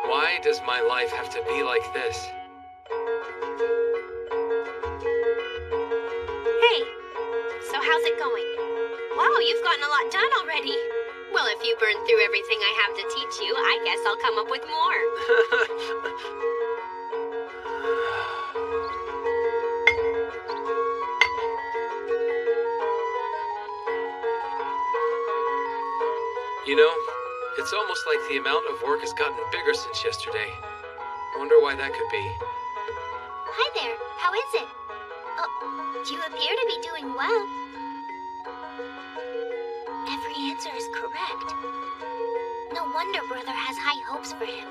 Speaker 1: Why does my life have to be like this?
Speaker 2: Hey, so how's it going? Wow, you've gotten a lot done already. Well, if you burn through everything I have to teach you, I guess I'll come up with more.
Speaker 1: You know, it's almost like the amount of work has gotten bigger since yesterday. Wonder why that could be.
Speaker 3: Hi there, how is it? Oh, you appear to be doing well. Every answer is correct. No wonder Brother has high hopes for him.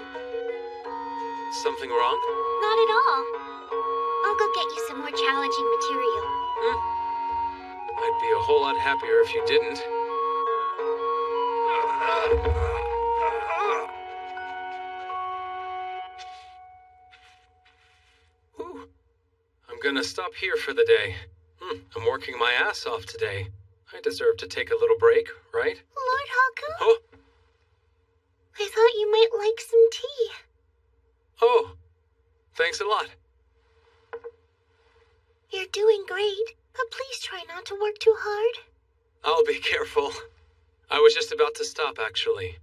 Speaker 1: Something wrong?
Speaker 3: Not at all. I'll go get you some more challenging material.
Speaker 1: I'd be a whole lot happier if you didn't. Whew. I'm gonna stop here for the day. I'm working my ass off today. I deserve to take a little break, right?
Speaker 3: Lord Haku?
Speaker 1: Oh,
Speaker 3: I thought you might like some tea.
Speaker 1: oh, thanks a lot.
Speaker 3: You're doing great, but please try not to work too hard.
Speaker 1: I'll be careful. I was just about to stop, actually.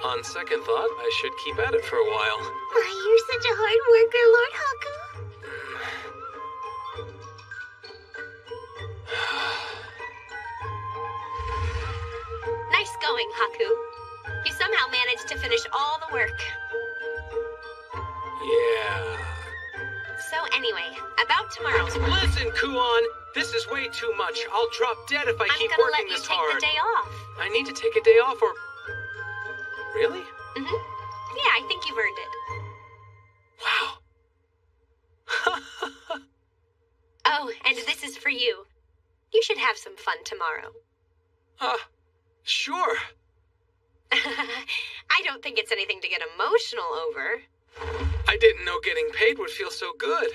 Speaker 1: On second thought, I should keep at it for a while.
Speaker 3: You're such a hard worker, Lord Haku.
Speaker 2: Nice going, Haku. You somehow managed to finish all the work.
Speaker 1: Yeah.
Speaker 2: So anyway, about tomorrow's work.
Speaker 1: Listen, Kuon, this is way too much. I'll drop dead if I keep
Speaker 2: I'm gonna
Speaker 1: working
Speaker 2: let you
Speaker 1: this
Speaker 2: take
Speaker 1: hard.
Speaker 2: the day off.
Speaker 1: I need to take a day off, or Really?
Speaker 2: Mm-hmm. Yeah, I think you've earned it.
Speaker 1: Wow.
Speaker 2: Oh, and this is for you. You should have some fun tomorrow.
Speaker 1: Sure.
Speaker 2: I don't think it's anything to get emotional over.
Speaker 1: I didn't know getting paid would feel so good.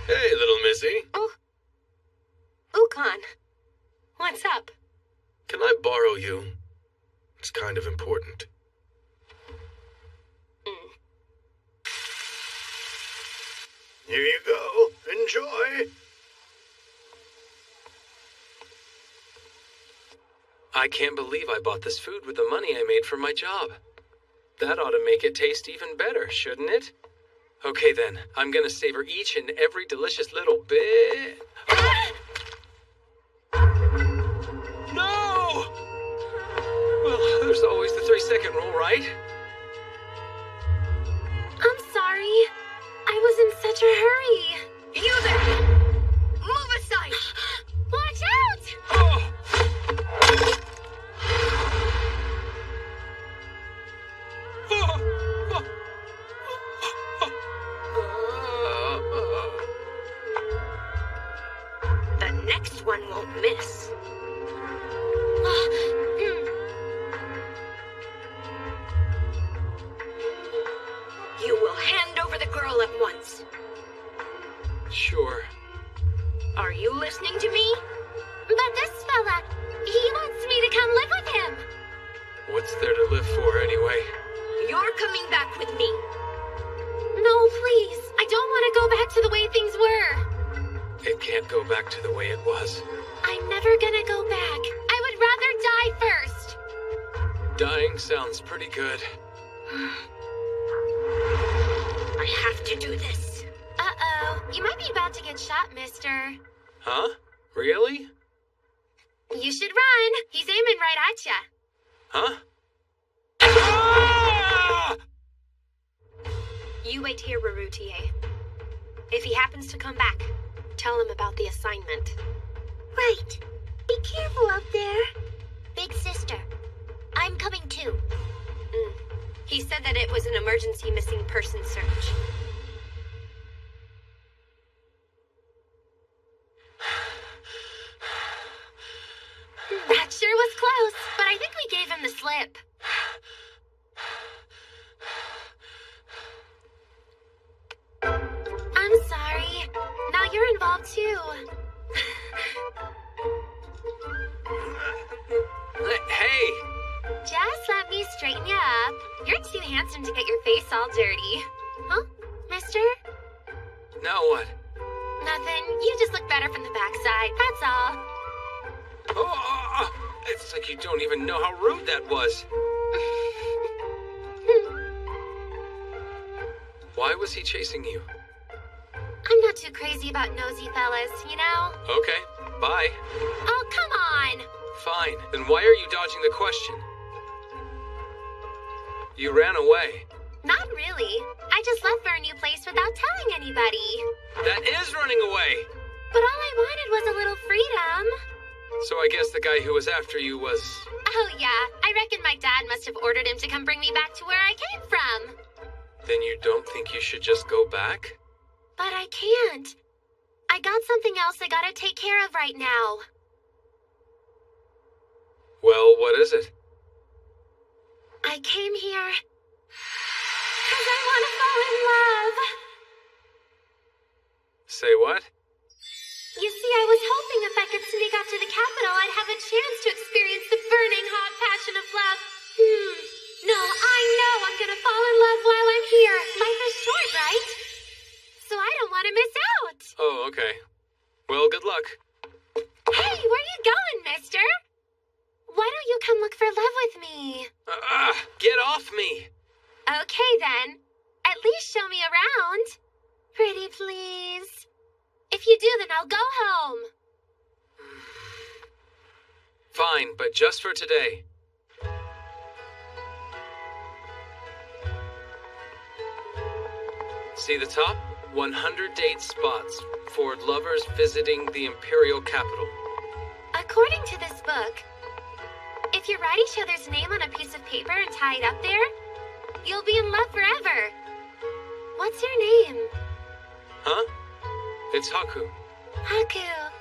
Speaker 4: Hey, little missy.
Speaker 2: Oh. Ukon. What's up?
Speaker 4: Can I borrow you? It's kind of important. Here you go. Enjoy.
Speaker 1: I can't believe I bought this food with the money I made from my job. That ought to make it taste even better, shouldn't it? Okay then, I'm gonna savor each and every delicious little bit. No! Well, there's always the 3-second rule, right?
Speaker 2: I'm sorry. I was in such a hurry.
Speaker 3: You there! Move aside!
Speaker 2: Watch out!
Speaker 1: Oh!
Speaker 2: The next one won't miss. You will hand over the girl at once.
Speaker 1: Sure.
Speaker 2: Are you listening to me? But this fella, he wants me to come live with him.
Speaker 1: What's there to live for, anyway?
Speaker 2: You're coming back with me. No, please. I don't want to go back to the way things were.
Speaker 1: It can't go back to the way it was.
Speaker 2: I'm never gonna go back. I would rather die first.
Speaker 1: Dying sounds pretty good.
Speaker 2: I have to do this. Uh-oh. You might be about to get shot, mister.
Speaker 1: Huh? Really?
Speaker 2: You should run. He's aiming right at ya.
Speaker 1: Huh? Ah!
Speaker 2: You wait here, Rarutie. If he happens to come back, tell him about the assignment.
Speaker 3: Right. Be careful out there. Big sister, I'm coming too.
Speaker 2: He said that it was an emergency missing person search. That sure was close, but I think we gave him the slip. I'm sorry. Now you're involved too.
Speaker 1: Hey!
Speaker 2: Just let me straighten you up. You're too handsome to get your face all dirty. Huh, mister?
Speaker 1: Now what?
Speaker 2: Nothing. You just look better from the backside, that's all.
Speaker 1: Oh, it's like you don't even know how rude that was. Why was he chasing you?
Speaker 2: I'm not too crazy about nosy fellas, you know?
Speaker 1: Okay, bye.
Speaker 2: Oh, come on!
Speaker 1: Fine, then why are you dodging the question? You ran away.
Speaker 2: Not really. I just left for a new place without telling anybody.
Speaker 1: That is running away!
Speaker 2: But all I wanted was a little freedom.
Speaker 1: So I guess the guy who was after you was...
Speaker 2: Oh yeah, I reckon my dad must have ordered him to come bring me back to where I came from.
Speaker 1: Then you don't think you should just go back?
Speaker 2: But I can't. I got something else I gotta take care of right now.
Speaker 1: Well, what is it?
Speaker 2: I came here because I want to fall in love.
Speaker 1: Say what?
Speaker 2: You see, I was hoping if I could sneak up to the capital, I'd have a chance to experience the burning hot passion of love. No, I know I'm gonna fall in love while I'm here. Life is short, right? So I don't want to miss out.
Speaker 1: Oh, okay. Well, good luck.
Speaker 2: Hey, where you going, mister? Why don't you come look for love with me?
Speaker 1: Get off me!
Speaker 2: Okay, then. At least show me around. Pretty please. If you do, then I'll go home.
Speaker 1: Fine, but just for today. See the top? 100 date spots for lovers visiting the Imperial capital.
Speaker 2: According to this book, if you write each other's name on a piece of paper and tie it up there, you'll be in love forever. What's your name?
Speaker 1: Huh? It's Haku.
Speaker 2: Haku.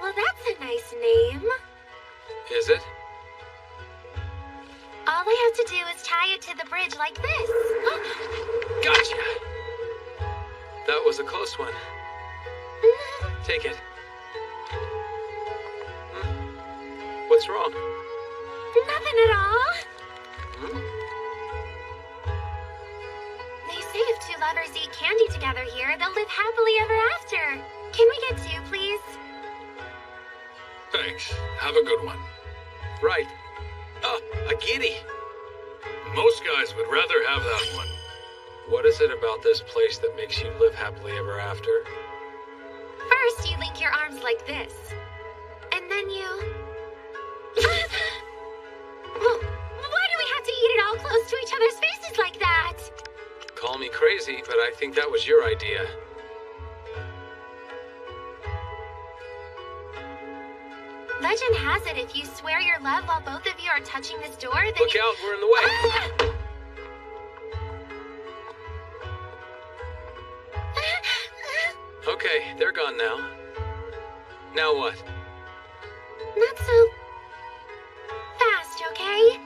Speaker 2: Well, that's a nice name.
Speaker 1: Is it?
Speaker 2: All I have to do is tie it to the bridge like this.
Speaker 1: Gotcha! That was a close one. Take it. What's wrong?
Speaker 2: Nothing at all. They say if two lovers eat candy together here, they'll live happily ever after. Can we get two, please?
Speaker 11: Thanks. Have a good one.
Speaker 1: Right. A giddy.
Speaker 11: Most guys would rather have that one.
Speaker 1: What is it about this place that makes you live happily ever after?
Speaker 2: First, you link your arms like this. And then you... Well, why do we have to eat it all close to each other's faces like that?
Speaker 1: Call me crazy, but I think that was your idea.
Speaker 2: Legend has it if you swear your love while both of you are touching this door, then
Speaker 1: Look out, we're in the way. Okay, they're gone now. Now what?
Speaker 2: Not so fast, okay?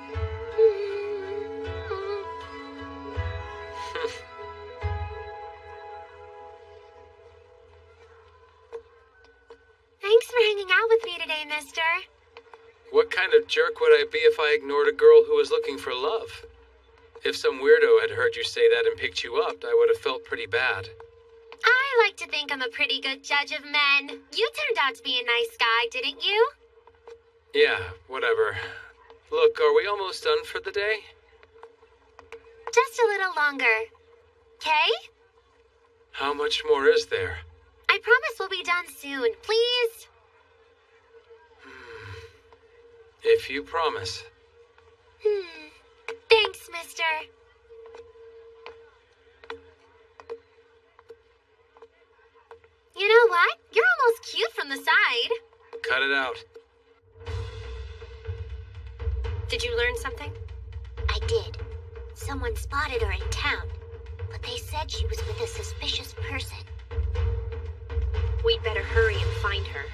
Speaker 2: Thanks for hanging out with me today, mister.
Speaker 1: What kind of jerk would I be if I ignored a girl who was looking for love? If some weirdo had heard you say that and picked you up, I would have felt pretty bad.
Speaker 2: I like to think I'm a pretty good judge of men. You turned out to be a nice guy, didn't you?
Speaker 1: Yeah, whatever. Look, are we almost done for the day?
Speaker 2: Just a little longer. Okay?
Speaker 1: How much more is there?
Speaker 2: I promise we'll be done soon. Please?
Speaker 1: If you promise.
Speaker 2: Thanks, mister. You know what? You're almost cute from the side.
Speaker 1: Cut it out.
Speaker 2: Did you learn something?
Speaker 3: I did. Someone spotted her in town, but they said she was with a suspicious person.
Speaker 2: We'd better hurry and find her.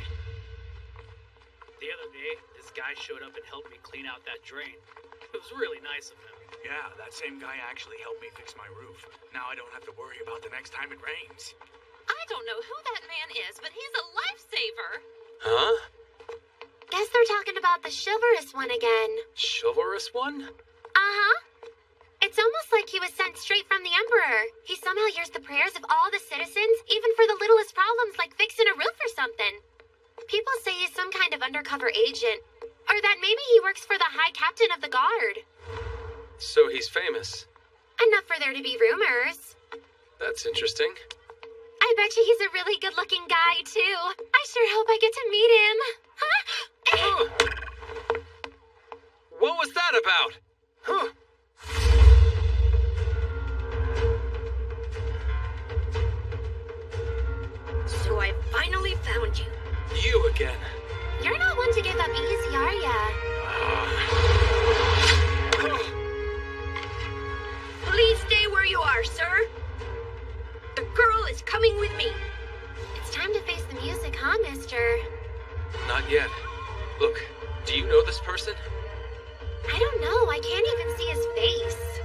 Speaker 5: The other day, this guy showed up and helped me clean out that drain. It was really nice of him.
Speaker 12: Yeah, that same guy actually helped me fix my roof. Now I don't have to worry about the next time it rains.
Speaker 8: I don't know who that man is, but he's a lifesaver.
Speaker 1: Huh?
Speaker 2: Guess they're talking about the chivalrous one again.
Speaker 1: Chivalrous one?
Speaker 2: Uh-huh. It's almost like he was sent straight from the Emperor. He somehow hears the prayers of all the citizens, even for the littlest problems like fixing a roof or something. People say he's some kind of undercover agent. Or that maybe he works for the High Captain of the Guard.
Speaker 1: So he's famous.
Speaker 2: Enough for there to be rumors.
Speaker 1: That's interesting.
Speaker 2: I bet you he's a really good-looking guy, too. I sure hope I get to meet him.
Speaker 1: What was that about? Huh?
Speaker 2: So I finally found you.
Speaker 1: You again.
Speaker 2: You're not one to give up easy, are ya? Please stay where you are, sir. The girl is coming with me. It's time to face the music, huh, mister?
Speaker 1: Not yet. Look, do you know this person?
Speaker 2: I don't know. I can't even see his face.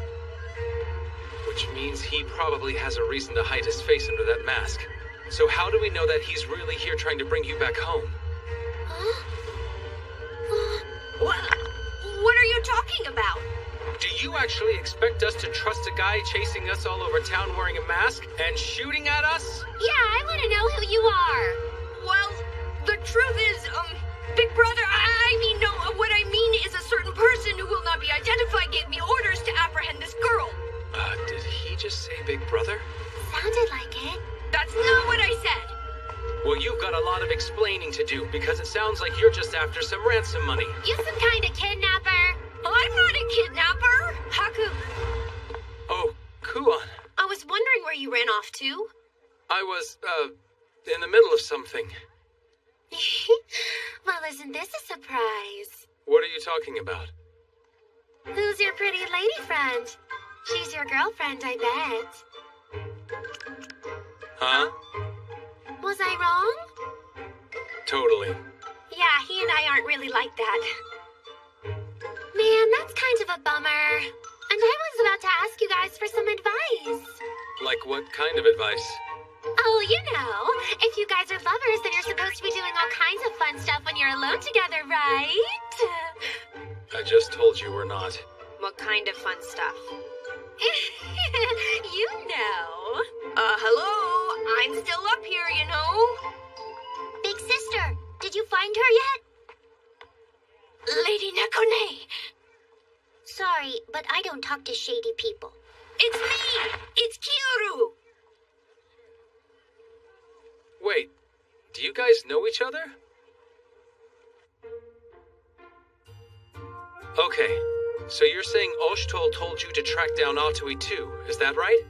Speaker 1: Which means he probably has a reason to hide his face under that mask. So how do we know that he's really here trying to bring you back home?
Speaker 2: Huh? What are you talking about?
Speaker 1: Do you actually expect us to trust a guy chasing us all over town wearing a mask and shooting at us?
Speaker 2: Yeah, I want to know who you are.
Speaker 13: Well, the truth is, Big Brother, what I mean is a certain person who will not be identified gave me orders to apprehend this girl.
Speaker 1: Did he just say Big Brother?
Speaker 2: Sounded like it.
Speaker 13: That's not what I said.
Speaker 1: Well, you've got a lot of explaining to do, because it sounds like you're just after some ransom money.
Speaker 2: You some kind of kidnapper.
Speaker 13: I'm not a kidnapper.
Speaker 2: Haku.
Speaker 1: Oh, Kuon.
Speaker 13: I was wondering where you ran
Speaker 2: off to?
Speaker 1: I was, in the middle of something.
Speaker 2: Well, isn't this a surprise?
Speaker 1: What are you talking about?
Speaker 2: Who's your pretty lady friend? She's your girlfriend, I bet.
Speaker 1: Huh?
Speaker 2: Was I wrong?
Speaker 1: Totally.
Speaker 2: Yeah, he and I aren't really like that. Man, that's kind of a bummer. And I was about to ask you guys for some advice.
Speaker 1: Like what kind of advice?
Speaker 2: Oh, you know, if you guys are lovers, then you're supposed to be doing all kinds of fun stuff when you're alone together, right?
Speaker 1: I just told you we're not.
Speaker 2: What kind of fun stuff? You know. Hello? I'm still up here, you know.
Speaker 3: Big sister, did you find her yet?
Speaker 2: Lady Nekone.
Speaker 3: Sorry, but I don't talk to shady people.
Speaker 2: It's me! It's Kyoru!
Speaker 1: Wait, do you guys know each other? Okay, so you're saying Oshitol told you to track down Atui too, is that right?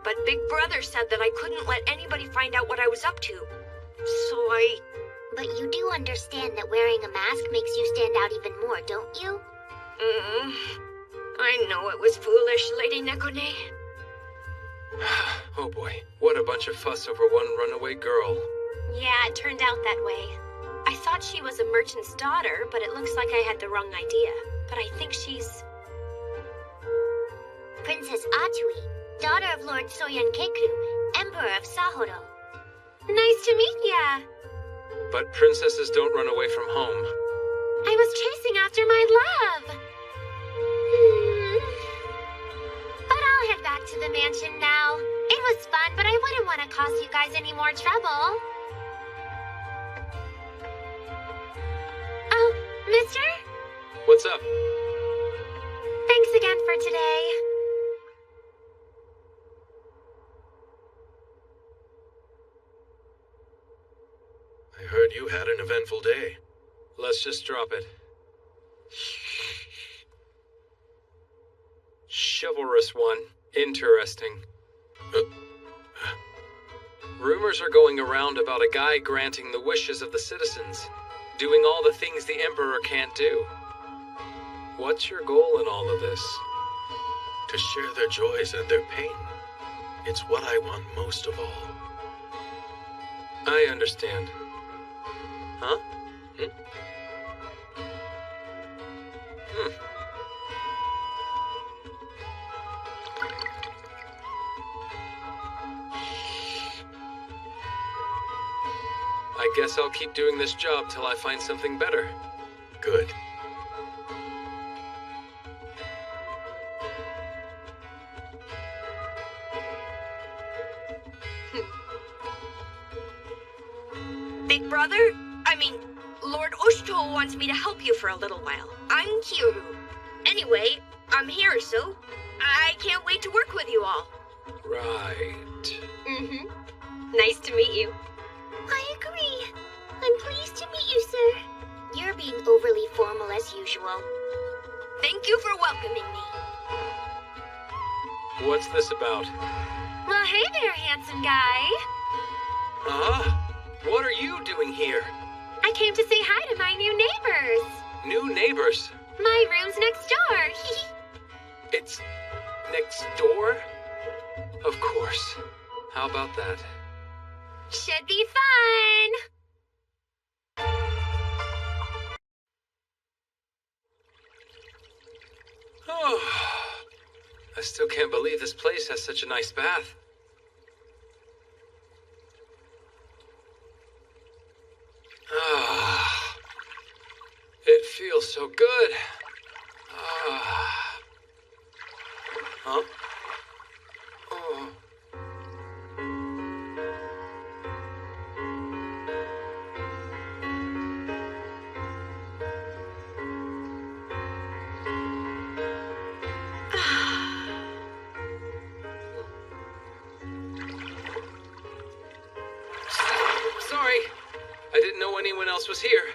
Speaker 2: But Big Brother said that I couldn't let anybody find out what I was up to. So
Speaker 3: But you do understand that wearing a mask makes you stand out even more, don't you?
Speaker 2: I know it was foolish, Lady Nekone.
Speaker 1: Oh boy, what a bunch of fuss over one runaway girl.
Speaker 2: Yeah, it turned out that way. I thought she was a merchant's daughter, but it looks like I had the wrong idea. But I think she's...
Speaker 3: Princess Atui, daughter of Lord Soyan Keku, Emperor of Sahoro.
Speaker 2: Nice to meet ya.
Speaker 1: But princesses don't run away from home.
Speaker 2: I was chasing after my love.
Speaker 3: But I'll head back to the mansion now. It was fun, but I wouldn't want to cause you guys any more trouble.
Speaker 2: Oh, mister?
Speaker 1: What's up?
Speaker 2: Thanks again for today.
Speaker 4: I heard you had an eventful day.
Speaker 1: Let's just drop it. Chivalrous one. Interesting. Rumors are going around about a guy granting the wishes of the citizens, doing all the things the Emperor can't do. What's your goal in all of this?
Speaker 4: To share their joys and their pain. It's what I want most of all.
Speaker 1: I understand. Huh? I guess I'll keep doing this job till I find something better.
Speaker 4: Good.
Speaker 13: Big brother? Lord Oshitol wants me to help you for a little while. I'm Kyoru. Anyway, I'm here, so I can't wait to work with you all.
Speaker 1: Right.
Speaker 2: Nice to meet you.
Speaker 3: I agree. I'm pleased to meet you, sir. You're being overly formal as usual.
Speaker 13: Thank you for welcoming me.
Speaker 1: What's this about?
Speaker 2: Well, hey there, handsome guy.
Speaker 1: What are you doing here?
Speaker 2: I came to say hi to my new neighbors.
Speaker 1: New neighbors?
Speaker 2: My room's next door.
Speaker 1: It's next door? Of course. How about that?
Speaker 2: Should be fun.
Speaker 1: Oh, I still can't believe this place has such a nice bath. It feels so good. Huh? Oh. Sorry. I didn't know anyone else was here.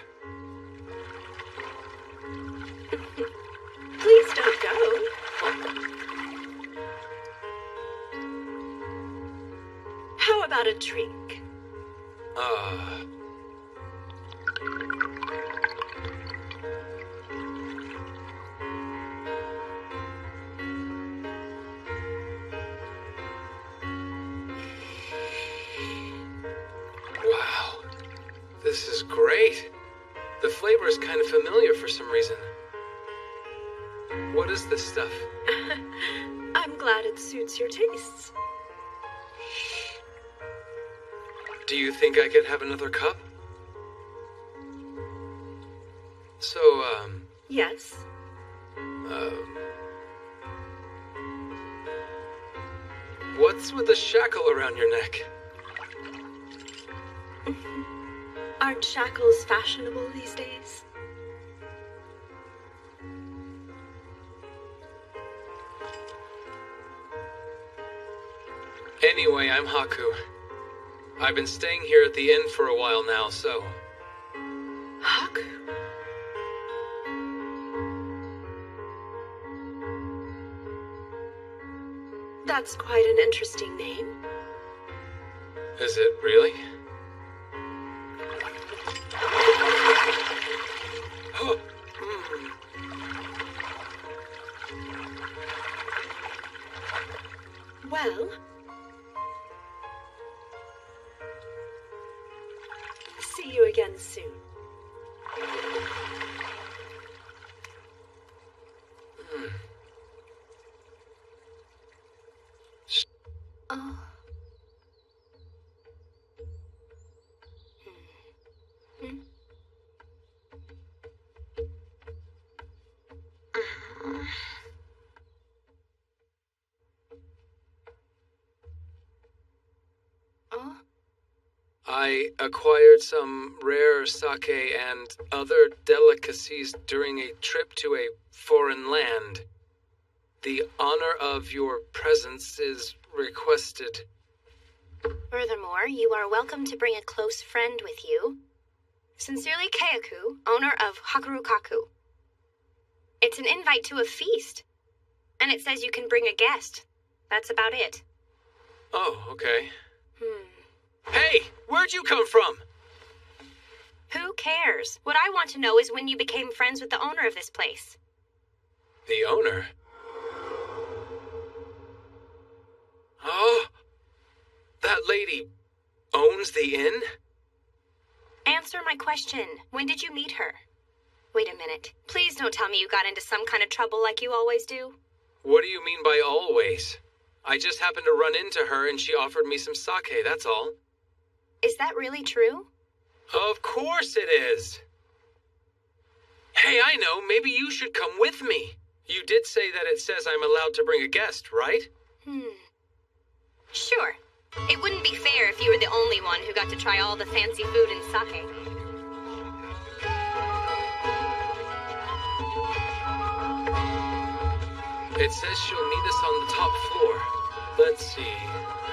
Speaker 2: Please don't go.
Speaker 14: about a drink?
Speaker 1: Wow. This is great. The flavor is kind of familiar for some reason. What is this stuff?
Speaker 14: I'm glad it suits your tastes.
Speaker 1: Do you think I could have another cup? So,
Speaker 14: Yes?
Speaker 1: what's with the shackle around your neck?
Speaker 14: Aren't shackles fashionable these days?
Speaker 1: Anyway, I'm Haku. I've been staying here at the inn for a while now, so...
Speaker 14: Haku? That's quite an interesting name.
Speaker 1: Is it really? Oh.
Speaker 14: Well... see you again soon. Oh.
Speaker 1: I acquired some rare sake and other delicacies during a trip to a foreign land. The honor of your presence is requested.
Speaker 2: Furthermore, you are welcome to bring a close friend with you. Sincerely, Keiaku, owner of Hakurukaku. It's an invite to a feast. And it says you can bring a guest. That's about it.
Speaker 1: Oh, okay. Hey, where'd you come from?
Speaker 2: Who cares? What I want to know is when you became friends with the owner of this place.
Speaker 1: The owner? Oh, that lady owns the inn?
Speaker 2: Answer my question. When did you meet her? Wait a minute. Please don't tell me you got into some kind of trouble like you always do.
Speaker 1: What do you mean by always? I just happened to run into her and she offered me some sake, that's all.
Speaker 2: Is that really true?
Speaker 1: Of course it is. Hey, I know, maybe you should come with me. You did say that it says I'm allowed to bring a guest, right?
Speaker 2: Sure. It wouldn't be fair if you were the only one who got to try all the fancy food and sake.
Speaker 1: It says she'll meet us on the top floor. Let's see,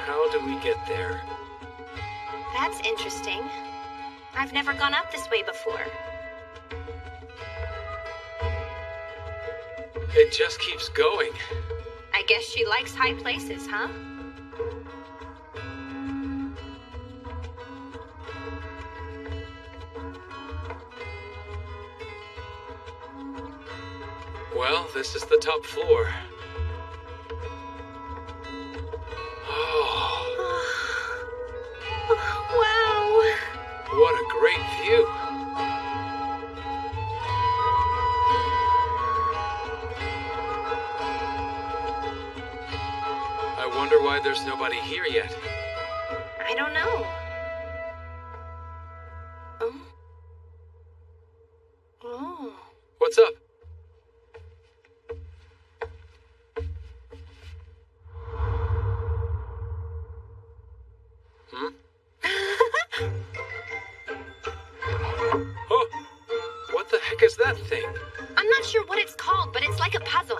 Speaker 1: how do we get there?
Speaker 2: That's interesting. I've never gone up this way before.
Speaker 1: It just keeps going.
Speaker 2: I guess she likes high places, huh?
Speaker 1: Well, this is the top floor.
Speaker 2: Wow!
Speaker 1: What a great view! I wonder why there's nobody here yet.
Speaker 2: I don't know. Oh.
Speaker 1: What's up? Oh, what the heck is that thing?
Speaker 2: I'm not sure what it's called, but it's like a puzzle.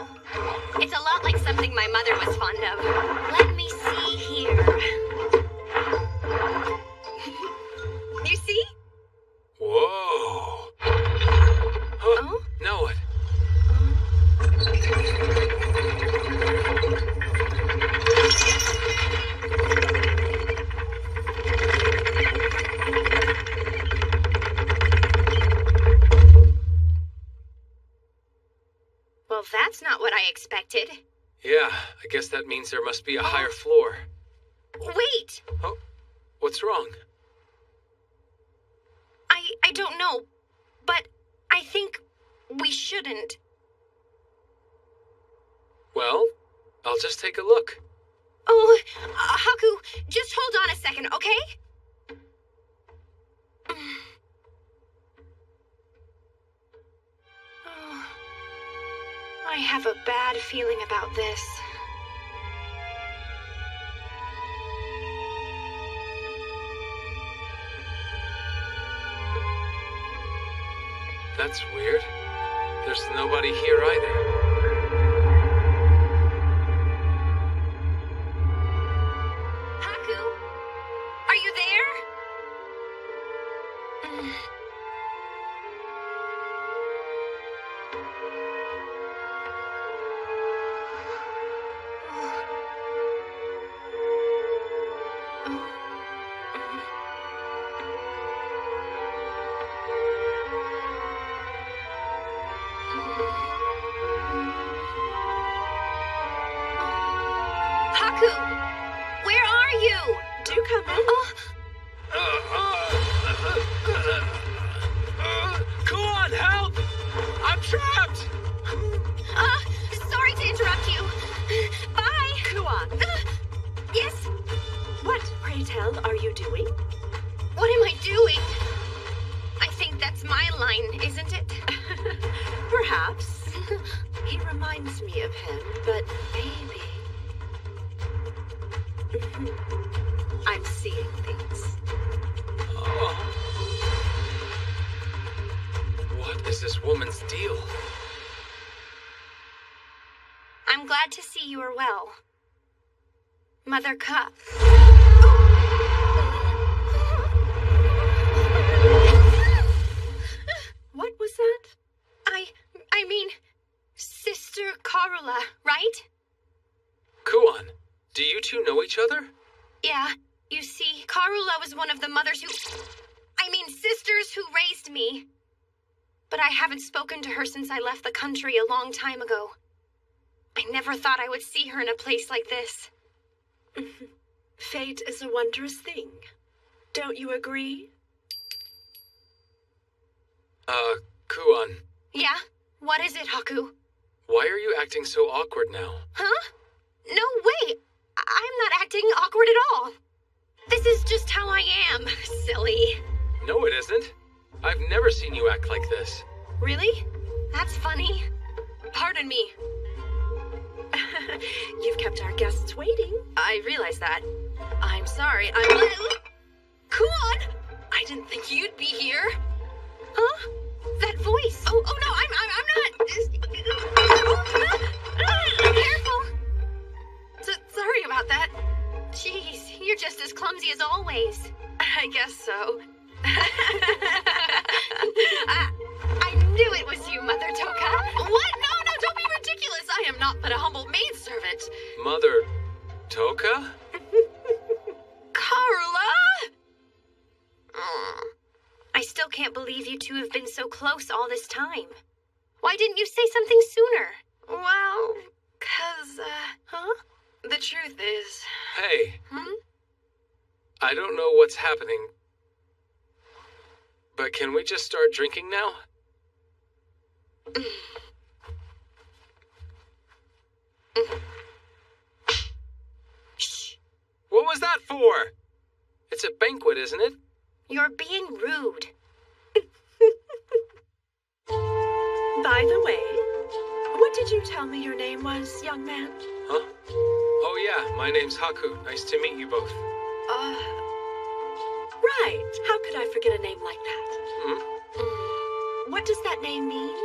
Speaker 2: It's a lot like something my mother was fond of. Let me see here. You see?
Speaker 1: Whoa. Huh? Now what? guess that means there must be a higher floor.
Speaker 13: Wait!
Speaker 1: Oh, what's wrong?
Speaker 13: I don't know, but I think we shouldn't.
Speaker 1: Well, I'll just take a look.
Speaker 13: Oh, Haku, just hold on a second, okay? Oh, I have a bad feeling about this.
Speaker 1: That's weird. There's nobody here either.
Speaker 13: Haku, are you there? Haku, where are you?
Speaker 14: Do come in.
Speaker 6: Kuon, help! I'm trapped!
Speaker 13: Sorry to interrupt you. Bye.
Speaker 14: Kuon,
Speaker 13: Yes?
Speaker 14: what, pray tell, are you doing?
Speaker 13: What am I doing? I think that's my line, isn't it?
Speaker 14: Perhaps. He reminds me of him, but maybe... I'm seeing things.
Speaker 1: Oh. What is this woman's deal?
Speaker 13: I'm glad to see you are well. Mother Cup.
Speaker 14: What was that?
Speaker 13: I mean, Sister Karula, right?
Speaker 1: Kuon, do you two know each other?
Speaker 13: Yeah, you see, Karula was one of the mothers sisters who raised me. But I haven't spoken to her since I left the country a long time ago. I never thought I would see her in a place like this.
Speaker 14: Fate is a wondrous thing. Don't you agree?
Speaker 1: Kuon.
Speaker 13: Yeah? What is it, Haku?
Speaker 1: Why are you acting so awkward now?
Speaker 13: Huh? No way! I'm not acting awkward at all. This is just how I am, silly.
Speaker 1: No, it isn't. I've never seen you act like this.
Speaker 13: Really? That's funny. Pardon me.
Speaker 14: You've kept our guests waiting.
Speaker 13: I realize that. I'm sorry. Kuon! I didn't think you'd be here. Huh? That voice. Oh no, I'm not. Careful. Sorry about that. Jeez, you're just as clumsy as always. I guess so. I knew it was you, Mother Toka. What? No, don't be ridiculous. I am not but a humble maidservant.
Speaker 1: Mother Toka?
Speaker 13: Karula! I still can't believe you two have been so close all this time. Why didn't you say something sooner? Well, 'cause, huh? The truth is...
Speaker 1: Hey. I don't know what's happening, but can we just start drinking now?
Speaker 13: Shh.
Speaker 1: What was that for? It's a banquet, isn't it?
Speaker 13: You're being rude.
Speaker 14: By the way, what did you tell me your name was, young man?
Speaker 1: Huh? Oh yeah, my name's Haku. Nice to meet you both.
Speaker 14: Right. How could I forget a name like that? What does that name mean?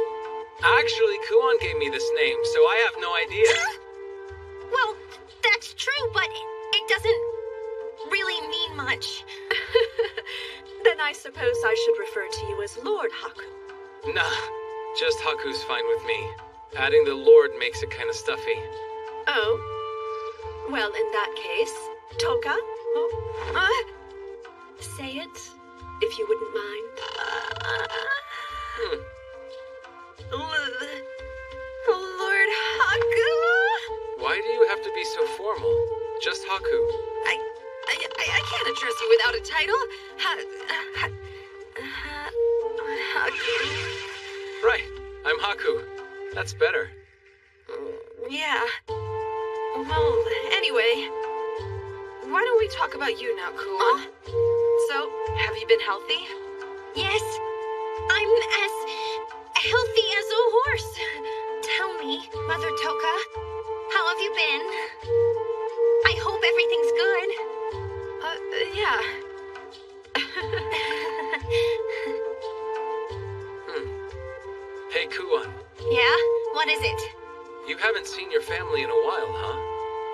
Speaker 1: Actually, Kuon gave me this name, so I have no idea.
Speaker 13: Well, that's true, but it doesn't really mean much.
Speaker 14: Then I suppose I should refer to you as Lord Haku.
Speaker 1: Nah, just Haku's fine with me. Adding the Lord makes it kind of stuffy.
Speaker 14: Oh? Well, in that case, Toka? Say it, if you wouldn't mind.
Speaker 13: Lord Haku?
Speaker 1: Why Why do you have to be so formal? Just Haku.
Speaker 14: I can't address you without a title.
Speaker 1: Right, I'm Haku. That's better.
Speaker 14: Yeah. Well, anyway, why don't we talk about you now, Kuon? So, have you been healthy?
Speaker 2: Yes, I'm as healthy as a horse. Tell me, Mother Toka, how have you been? I hope everything's good.
Speaker 14: Yeah.
Speaker 1: Hey, Kuon.
Speaker 2: Yeah? What is it?
Speaker 1: You haven't seen your family in a while, huh?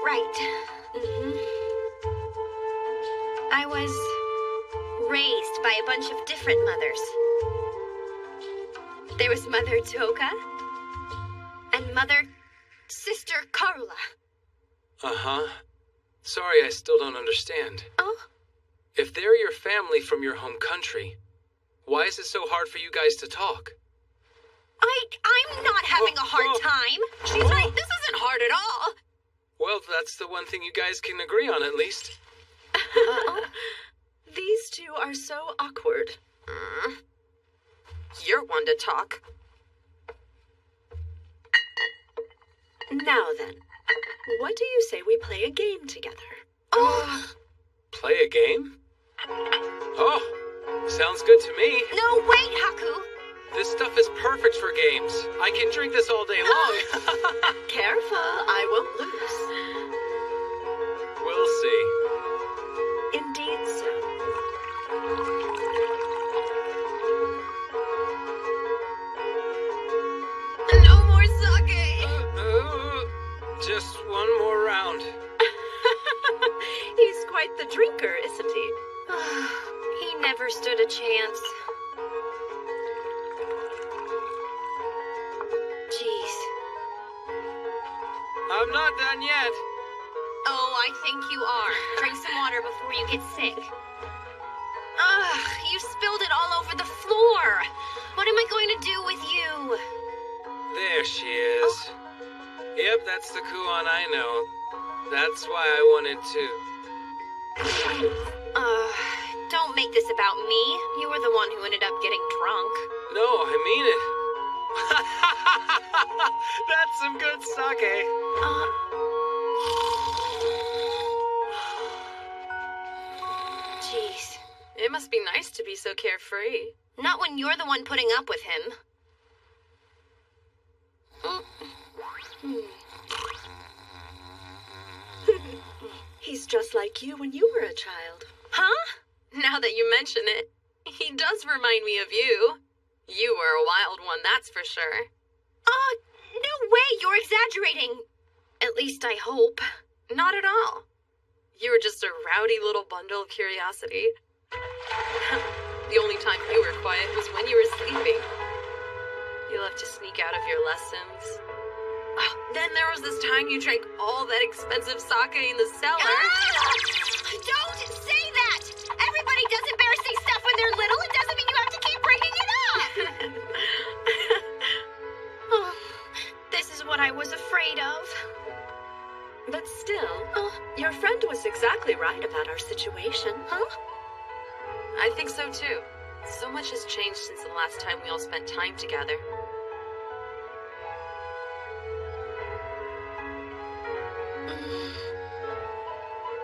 Speaker 2: Right. I was raised by a bunch of different mothers. There was Mother Toka and Sister Karula.
Speaker 1: Uh-huh. Sorry, I still don't understand.
Speaker 2: Oh?
Speaker 1: If they're your family from your home country, why is it so hard for you guys to talk?
Speaker 2: I'm not having a hard time.
Speaker 14: She's right, this isn't hard at all.
Speaker 1: Well, that's the one thing you guys can agree on, at least.
Speaker 14: These two are so awkward. You're one to talk. Now then, what do you say we play a game together?
Speaker 1: Play a game? Oh, sounds good to me.
Speaker 2: No, wait, Haku.
Speaker 1: This stuff is perfect for games. I can drink this all day long.
Speaker 14: Careful, I won't lose.
Speaker 1: We'll see.
Speaker 14: Indeed so. No more sake!
Speaker 1: Just one more round.
Speaker 14: He's quite the drinker, isn't he?
Speaker 2: He never stood a chance. Jeez.
Speaker 1: I'm not done yet.
Speaker 2: Oh, I think you are. Drink some water before you get sick. You spilled it all over the floor. What am I going to do with you?
Speaker 1: There she is. Yep, that's the Kuon I know. That's why I wanted to...
Speaker 2: Don't make this about me. You were the one who ended up getting drunk.
Speaker 1: No, I mean it. That's some good sake.
Speaker 2: Jeez.
Speaker 14: It must be nice to be so carefree.
Speaker 2: Not when you're the one putting up with him.
Speaker 14: He's just like you when you were a child.
Speaker 2: Huh?
Speaker 14: Now that you mention it, he does remind me of you. You were a wild one, that's for sure.
Speaker 2: No way, you're exaggerating. At least I hope.
Speaker 14: Not at all. You were just a rowdy little bundle of curiosity. The only time you were quiet was when you were sleeping. You loved to sneak out of your lessons. Then there was this time you drank all that expensive sake in the cellar.
Speaker 2: Don't say that! Everybody does embarrassing stuff when they're little. It doesn't mean you have to keep bringing it up! This is what I was afraid of.
Speaker 14: But still, your friend was exactly right about our situation.
Speaker 2: Huh?
Speaker 14: I think so too. So much has changed since the last time we all spent time together.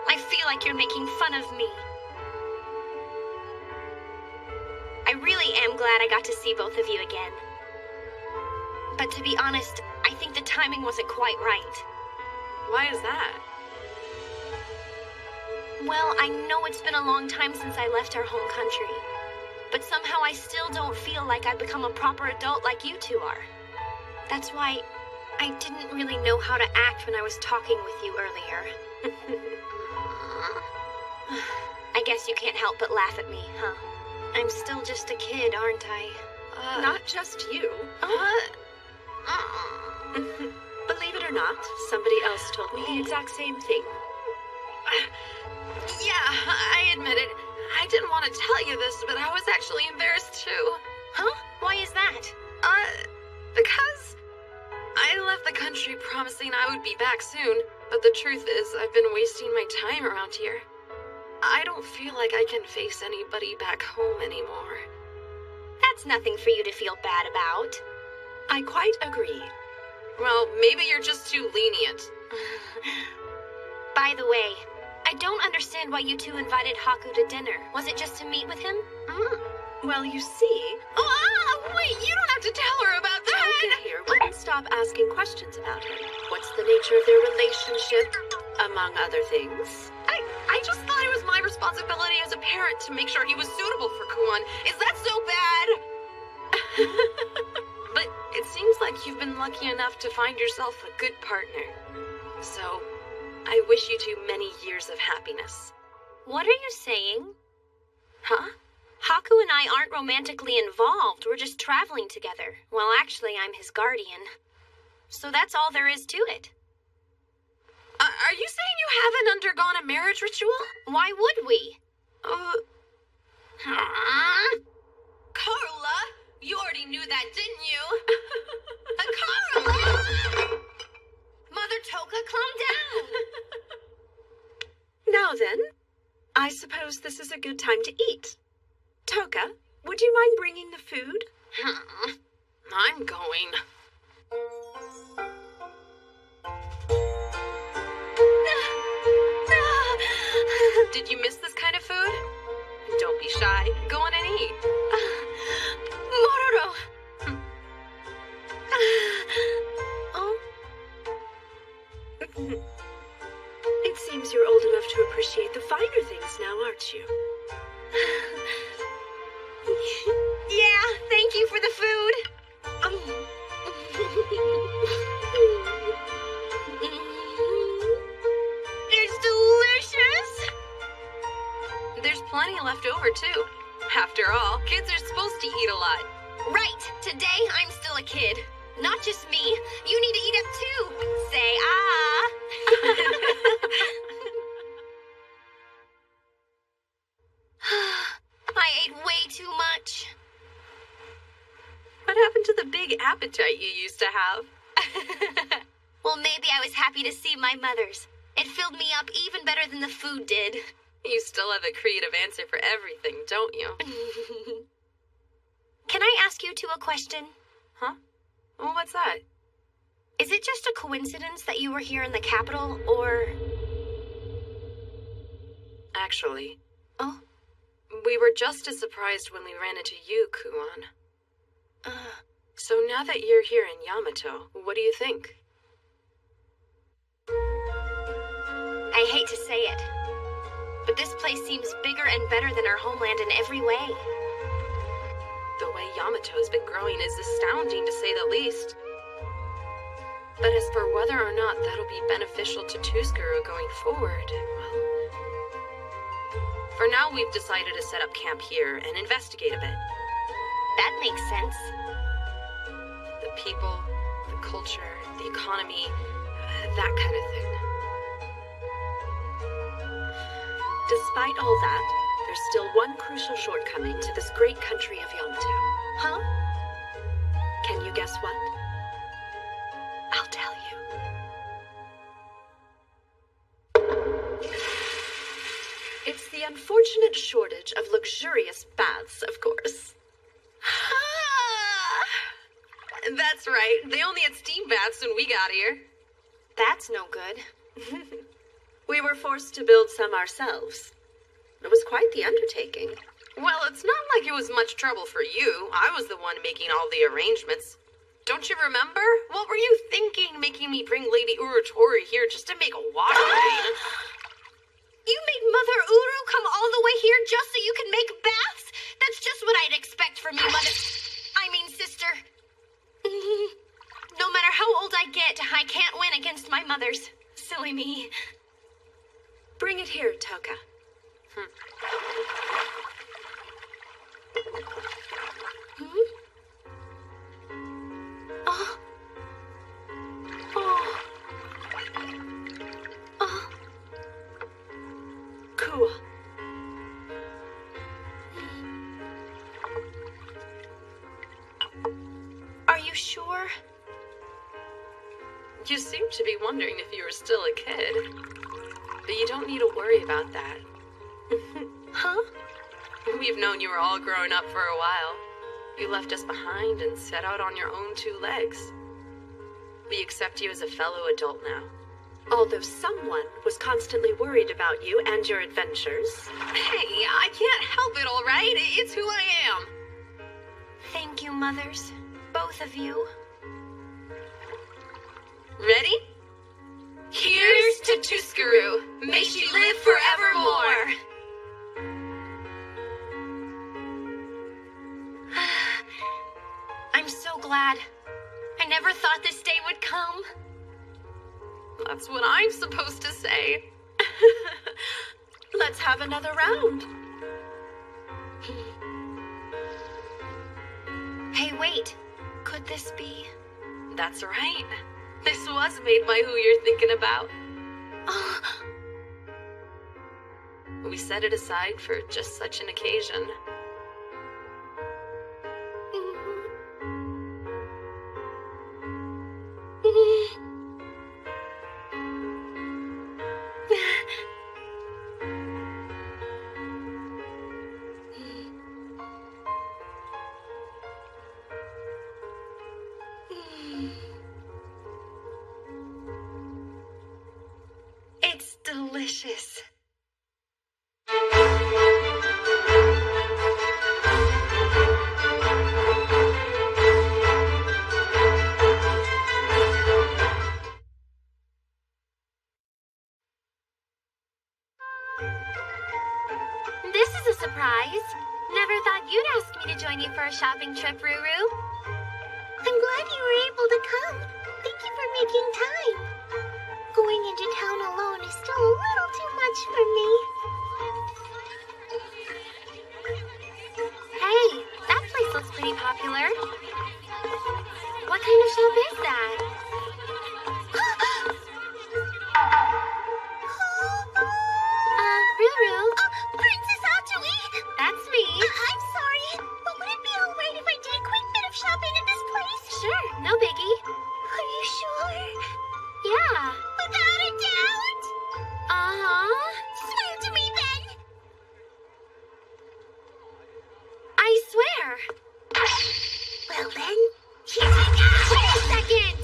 Speaker 2: I feel like you're making fun of me. I really am glad I got to see both of you again. But to be honest, I think the timing wasn't quite right.
Speaker 14: Why is that?
Speaker 2: Well, I know it's been a long time since I left our home country. But somehow I still don't feel like I've become a proper adult like you two are. That's why I didn't really know how to act when I was talking with you earlier. I guess you can't help but laugh at me, huh? I'm still just a kid, aren't I?
Speaker 14: Not just you. Believe it or not, somebody else told me the exact same thing. Yeah, I admit it. I didn't want to tell you this, but I was actually embarrassed too.
Speaker 2: Huh? Why is that?
Speaker 14: Because... I left the country promising I would be back soon, but the truth is I've been wasting my time around here. I don't feel like I can face anybody back home anymore.
Speaker 2: That's nothing for you to feel bad about.
Speaker 15: I quite agree.
Speaker 14: Well, maybe you're just too lenient.
Speaker 2: By the way, I don't understand why you two invited Haku to dinner. Was it just to meet with him?
Speaker 15: Well, you see...
Speaker 14: Wait, you don't have to tell her about that!
Speaker 15: Toka here wouldn't stop asking questions about him. What's the nature of their relationship, among other things?
Speaker 14: I just thought it was my responsibility as a parent to make sure he was suitable for Kuon. Is that so bad? But it seems like you've been lucky enough to find yourself a good partner. So, I wish you two many years of happiness.
Speaker 2: What are you saying?
Speaker 14: Huh?
Speaker 2: Haku and I aren't romantically involved. We're just traveling together. Well, actually, I'm his guardian. So that's all there is to it.
Speaker 14: Are you saying you haven't undergone a marriage ritual?
Speaker 2: Why would we?
Speaker 14: Carla, you already knew that, didn't you? Carla!
Speaker 2: Mother Toka, calm down.
Speaker 15: Now then, I suppose this is a good time to eat. Toka, would you mind bringing the food?
Speaker 14: I'm going. Did you miss this kind of food? Don't be shy. Go on and eat.
Speaker 2: Mororo!
Speaker 15: It seems you're old enough to appreciate the finer things now, aren't you?
Speaker 2: Yeah, thank you for the food. It's delicious.
Speaker 14: There's plenty left over, too. After all, kids are supposed to eat a lot.
Speaker 2: Right. Today, I'm still a kid. Not just me. You need to eat up, too. Say, ah. I ate way too much.
Speaker 14: What happened to the big appetite you used to have?
Speaker 2: Well, maybe I was happy to see my mother's. It filled me up even better than the food did.
Speaker 14: You still have a creative answer for everything, don't you?
Speaker 2: Can I ask you two a question?
Speaker 14: Huh? Well, what's that?
Speaker 2: Is it just a coincidence that you were here in the capital, or...
Speaker 14: Actually...
Speaker 2: Oh?
Speaker 14: We were just as surprised when we ran into you, Kuon. So now that you're here in Yamato, what do you think?
Speaker 2: I hate to say it, but this place seems bigger and better than our homeland in every way.
Speaker 14: The way Yamato's been growing is astounding, to say the least. But as for whether or not that'll be beneficial to Tsugaru going forward, well... For now, we've decided to set up camp here and investigate a bit.
Speaker 2: That makes sense.
Speaker 14: The people, the culture, the economy, that kind of thing.
Speaker 15: Despite all that, there's still one crucial shortcoming to this great country of Yamato.
Speaker 2: Huh?
Speaker 15: Can you guess what? I'll tell you. It's the unfortunate shortage of luxurious baths, of course.
Speaker 14: That's right. They only had steam baths when we got here.
Speaker 2: That's no good.
Speaker 15: We were forced to build some ourselves. It was quite the undertaking.
Speaker 14: Well, it's not like it was much trouble for you. I was the one making all the arrangements. Don't you remember? What were you thinking, making me bring Lady Urutori here just to make a water main?
Speaker 2: You made Mother Uru come all the way here just so you can make baths? That's just what I'd expect from you, sister. No matter how old I get, I can't win against my mothers. Silly me.
Speaker 15: Bring it here, Toka. Kua.
Speaker 2: Are you sure?
Speaker 14: You seem to be wondering if you were still a kid. But you don't need to worry about that.
Speaker 13: Huh?
Speaker 14: We've known you were all grown up for a while. You left us behind and set out on your own 2 legs. We accept you as a fellow adult now.
Speaker 15: Although someone was constantly worried about you and your adventures.
Speaker 13: Hey, I can't help it, all right? It's who I am. Thank you, mothers. Both of you.
Speaker 14: Ready?
Speaker 13: Here's to Tuskaroo. May she live forevermore. I'm so glad. I never thought this day would come.
Speaker 14: That's what I'm supposed to say.
Speaker 15: Let's have another round.
Speaker 13: Hey, wait. Could this be?
Speaker 14: That's right. This was made by who you're thinking about.
Speaker 13: Oh.
Speaker 14: We set it aside for just such an occasion.
Speaker 13: It's delicious. This is a surprise. Never thought you'd ask me to join you for a shopping trip, Ruru. I'm glad you were able to come. Thank you for making time. Going into town alone is still a little too much for me. Hey, that place looks pretty popular. What kind of shop is that? Ruru? Princess Atui! That's me. I'm sorry, but would it be alright if I did a quick bit of shopping at this place? Sure, no biggie. Are you sure? Yeah. Without a doubt? Uh-huh. Swear to me then. I swear. Well then, here we go. Wait a second.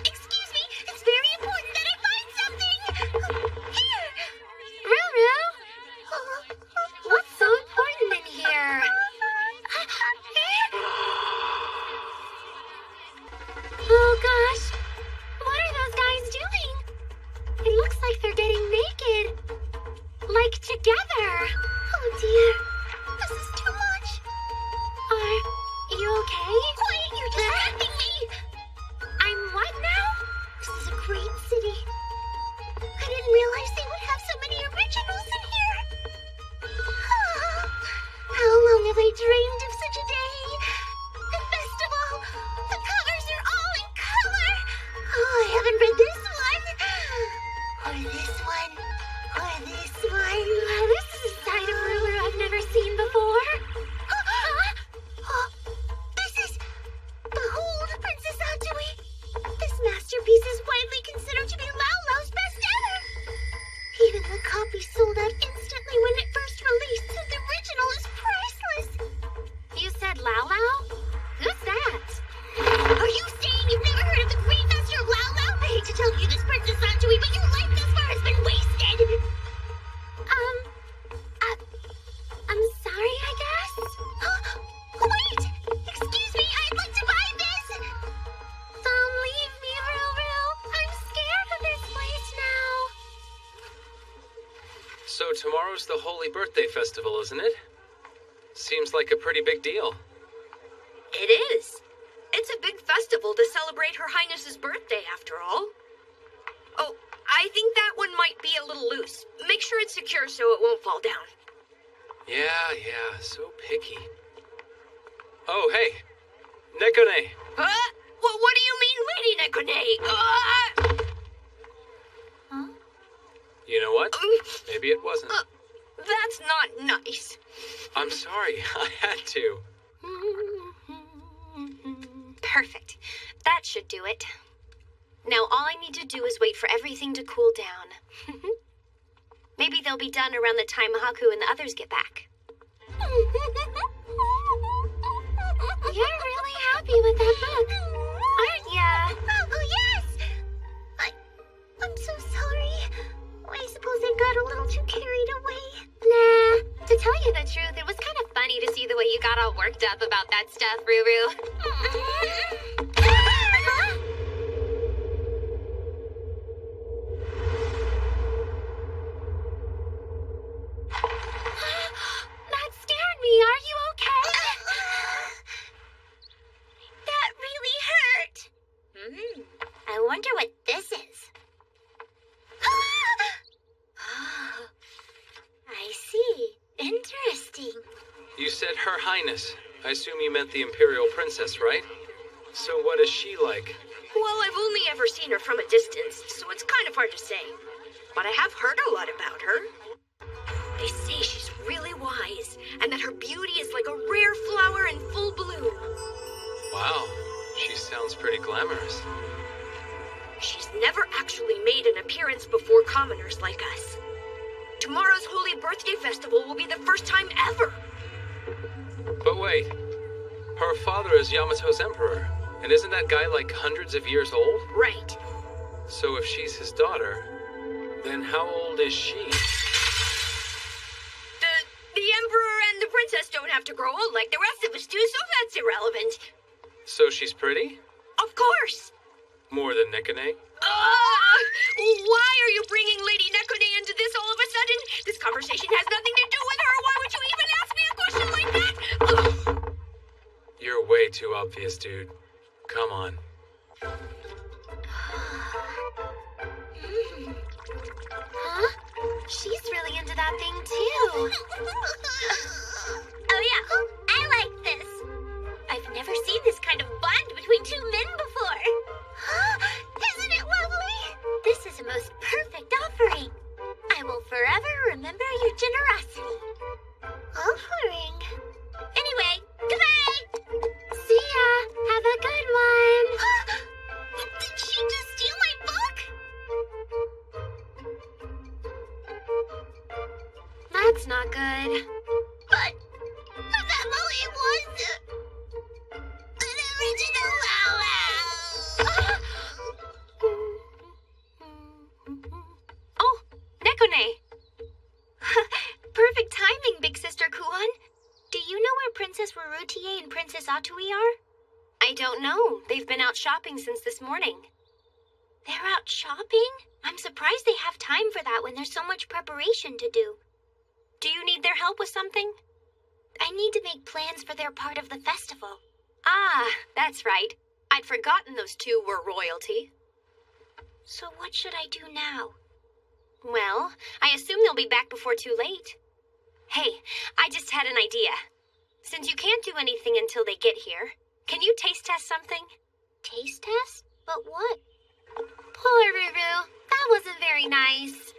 Speaker 13: Excuse me, it's very important that I find something. Here. Ruru. What's so important in here? Oh gosh. What are those guys doing? It looks like they're getting naked. Like together. Oh dear. This is too much. Are you okay? Quiet, you're distracting me. I'm what now? This is a great city. I didn't realize they would have so many originals in here. How long have I dreamed of such a day? And best of all, the covers are all in color. Oh, I haven't read this one. Or this one. Or this one. This is a side of Ruru I've never seen before. This is... Behold, Princess Atui. This masterpiece is widely considered to be Lao Lao's best ever. Even the copy sold out instantly when it first released, so the original is priceless. You said Lao Lao? Who's that? Are you saying you've never heard of the Great Master Lao Lao? I hate to tell you this, Princess Atui, but your life thus far has been wasted. I'm sorry, I guess? Wait! Excuse me, I'd like to buy this! Don't leave me, Ruru. I'm scared of this place now.
Speaker 1: So tomorrow's the Holy Birthday Festival, isn't it? Seems like a pretty big deal.
Speaker 15: It is. It's a big festival to celebrate Her Highness's birthday, after all. Oh, I think that one might be a little loose. Make sure it's secure so it won't fall down.
Speaker 1: Yeah, so picky. Oh, hey, Nekone.
Speaker 15: Huh? Well, what do you mean, Lady Nekone?
Speaker 1: You know what? Maybe it wasn't.
Speaker 15: That's not nice.
Speaker 1: I'm sorry, I had to.
Speaker 13: Perfect. That should do it. Now all I need to do is wait for everything to cool down. Maybe they'll be done around the time Haku and the others get back.
Speaker 3: You're really happy with that book,
Speaker 13: aren't ya?
Speaker 3: Oh, yes! I'm so sorry. I suppose I got a little too carried away.
Speaker 13: Nah, to tell you the truth, it was kind of funny to see the way you got all worked up about that stuff, Ruru. That scared me. Are you okay?
Speaker 3: That really hurt.
Speaker 2: I wonder what this is. I see. Interesting.
Speaker 1: You said Her Highness. I assume you meant the Imperial Princess, right? So what is she like?
Speaker 15: Well, I've only ever seen her from a distance, so it's kind of hard to say. But I have heard a lot about her. They say she's really wise, and that her beauty is like a rare flower in full bloom.
Speaker 1: Wow, she sounds pretty glamorous.
Speaker 15: She's never actually made an appearance before commoners like us. Tomorrow's Holy Birthday Festival will be the first time ever.
Speaker 1: But wait, her father is Yamato's emperor, and isn't that guy like hundreds of years old?
Speaker 15: Right.
Speaker 1: So if she's his daughter, then how old is she?
Speaker 15: The emperor and the princess don't have to grow old like the rest of us do, so that's irrelevant.
Speaker 1: So she's pretty?
Speaker 15: Of course.
Speaker 1: More than Nekone?
Speaker 15: Why are you bringing Lady Nekone into this all of a sudden? This conversation has nothing to do with her. Why would you even ask me a question like that?
Speaker 1: You're way too obvious, dude. Come on.
Speaker 13: Huh? She's really into that thing, too.
Speaker 2: Oh, yeah. I like this. I've never seen this kind of bond between two men before.
Speaker 3: Isn't it lovely?
Speaker 2: This is a most perfect offering. I will forever remember your generosity.
Speaker 3: Offering?
Speaker 2: Anyway, goodbye!
Speaker 13: See ya! Have a good one!
Speaker 3: Did she just steal my book?
Speaker 13: That's not good.
Speaker 3: But that really was an original
Speaker 13: Oh, Nekone! Perfect timing, Big Sister Kuon. Do you know where Princess Rurutie and Princess Atui are? I don't know. They've been out shopping since this morning. They're out shopping? I'm surprised they have time for that when there's so much preparation to do. Do you need their help with something? I need to make plans for their part of the festival. Ah, that's right. I'd forgotten those two were royalty. So what should I do now? Well, I assume they'll be back before too late. Hey, I just had an idea. Since you can't do anything until they get here, can you taste test something?
Speaker 3: Taste test? But what?
Speaker 13: Poor Ruru. That wasn't very nice.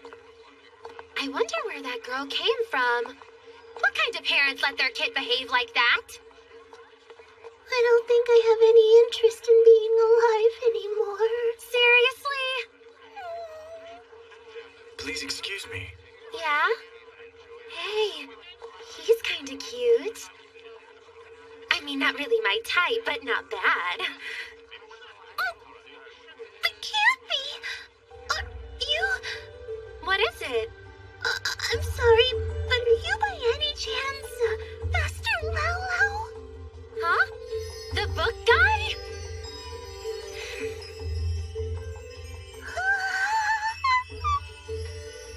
Speaker 13: I wonder where that girl came from. What kind of parents let their kid behave like that?
Speaker 3: I don't think I have any interest in being alive anymore.
Speaker 13: Seriously?
Speaker 12: Please excuse me.
Speaker 13: Yeah? Hey, he's kind of cute. I mean, not really my type, but not bad.
Speaker 3: That can't be. Are you?
Speaker 13: What is it?
Speaker 3: I'm sorry, but are you by any chance Master Laulau?
Speaker 13: Huh? The book guy?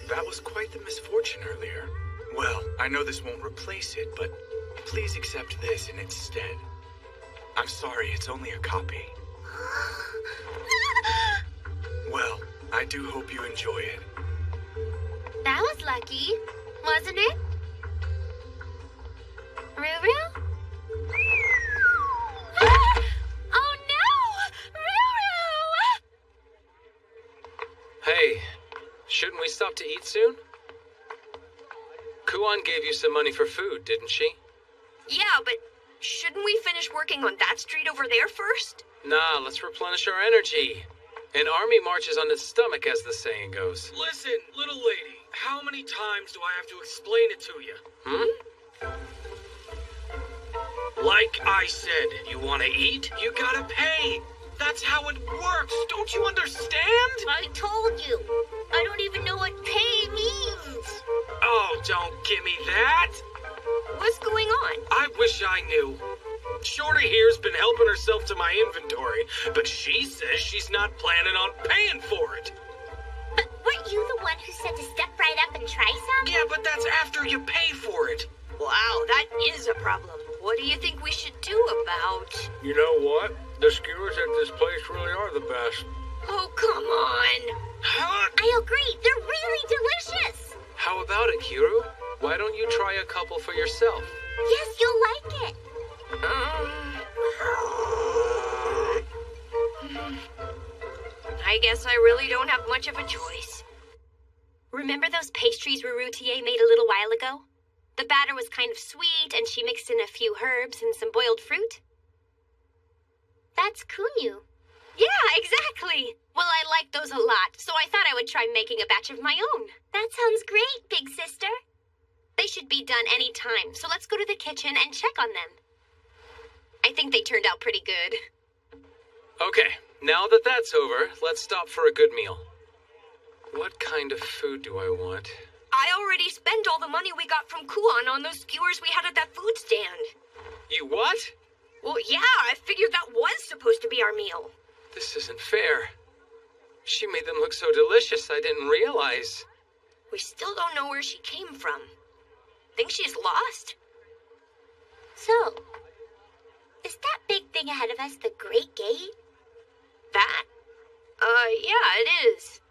Speaker 12: That was quite the misfortune earlier. Well, I know this won't replace it, but please accept this in its stead. I'm sorry, it's only a copy. Well, I do hope you enjoy it.
Speaker 13: That was lucky, wasn't it? Ruru? Oh no! Ruru!
Speaker 1: Hey, shouldn't we stop to eat soon? Kuon gave you some money for food, didn't she?
Speaker 15: Yeah, but shouldn't we finish working on that street over there first?
Speaker 1: Nah, let's replenish our energy. An army marches on its stomach, as the saying goes.
Speaker 6: Listen, little lady, how many times do I have to explain it to you? Like I said, you want to eat? You gotta pay. That's how it works. Don't you understand?
Speaker 2: I told you. I don't even know what pay means.
Speaker 6: Oh, don't give me that.
Speaker 15: What's going on?
Speaker 6: I wish I knew. Shorty here's been helping herself to my inventory, but she says she's not planning on paying for it.
Speaker 2: But weren't you the one who said to step right up and try some?
Speaker 6: Yeah, but that's after you pay for it.
Speaker 15: Wow, that is a problem. What do you think we should do about...
Speaker 11: You know what? The skewers at this place really are the best.
Speaker 15: Oh, come on.
Speaker 2: I agree. They're really delicious.
Speaker 1: How about it, Kiru? Why don't you try a couple for yourself?
Speaker 2: Yes, you'll like it.
Speaker 15: I guess I really don't have much of a choice.
Speaker 2: Remember those pastries Rurutier made a little while ago? The batter was kind of sweet, and she mixed in a few herbs and some boiled fruit. That's kunyu.
Speaker 13: Yeah, exactly. Well, I like those a lot, so I thought I would try making a batch of my own.
Speaker 2: That sounds great, big sister.
Speaker 13: They should be done any time, so let's go to the kitchen and check on them. I think they turned out pretty good.
Speaker 1: Okay, now that that's over, let's stop for a good meal. What kind of food do I want?
Speaker 15: I already spent all the money we got from Kuan on those skewers we had at that food stand.
Speaker 1: You what?
Speaker 15: Well, yeah, I figured that was supposed to be our meal.
Speaker 1: This isn't fair. She made them look so delicious, I didn't realize.
Speaker 15: We still don't know where she came from. Think she's lost?
Speaker 2: So, is that big thing ahead of us the Great Gate?
Speaker 15: That? Yeah, it is.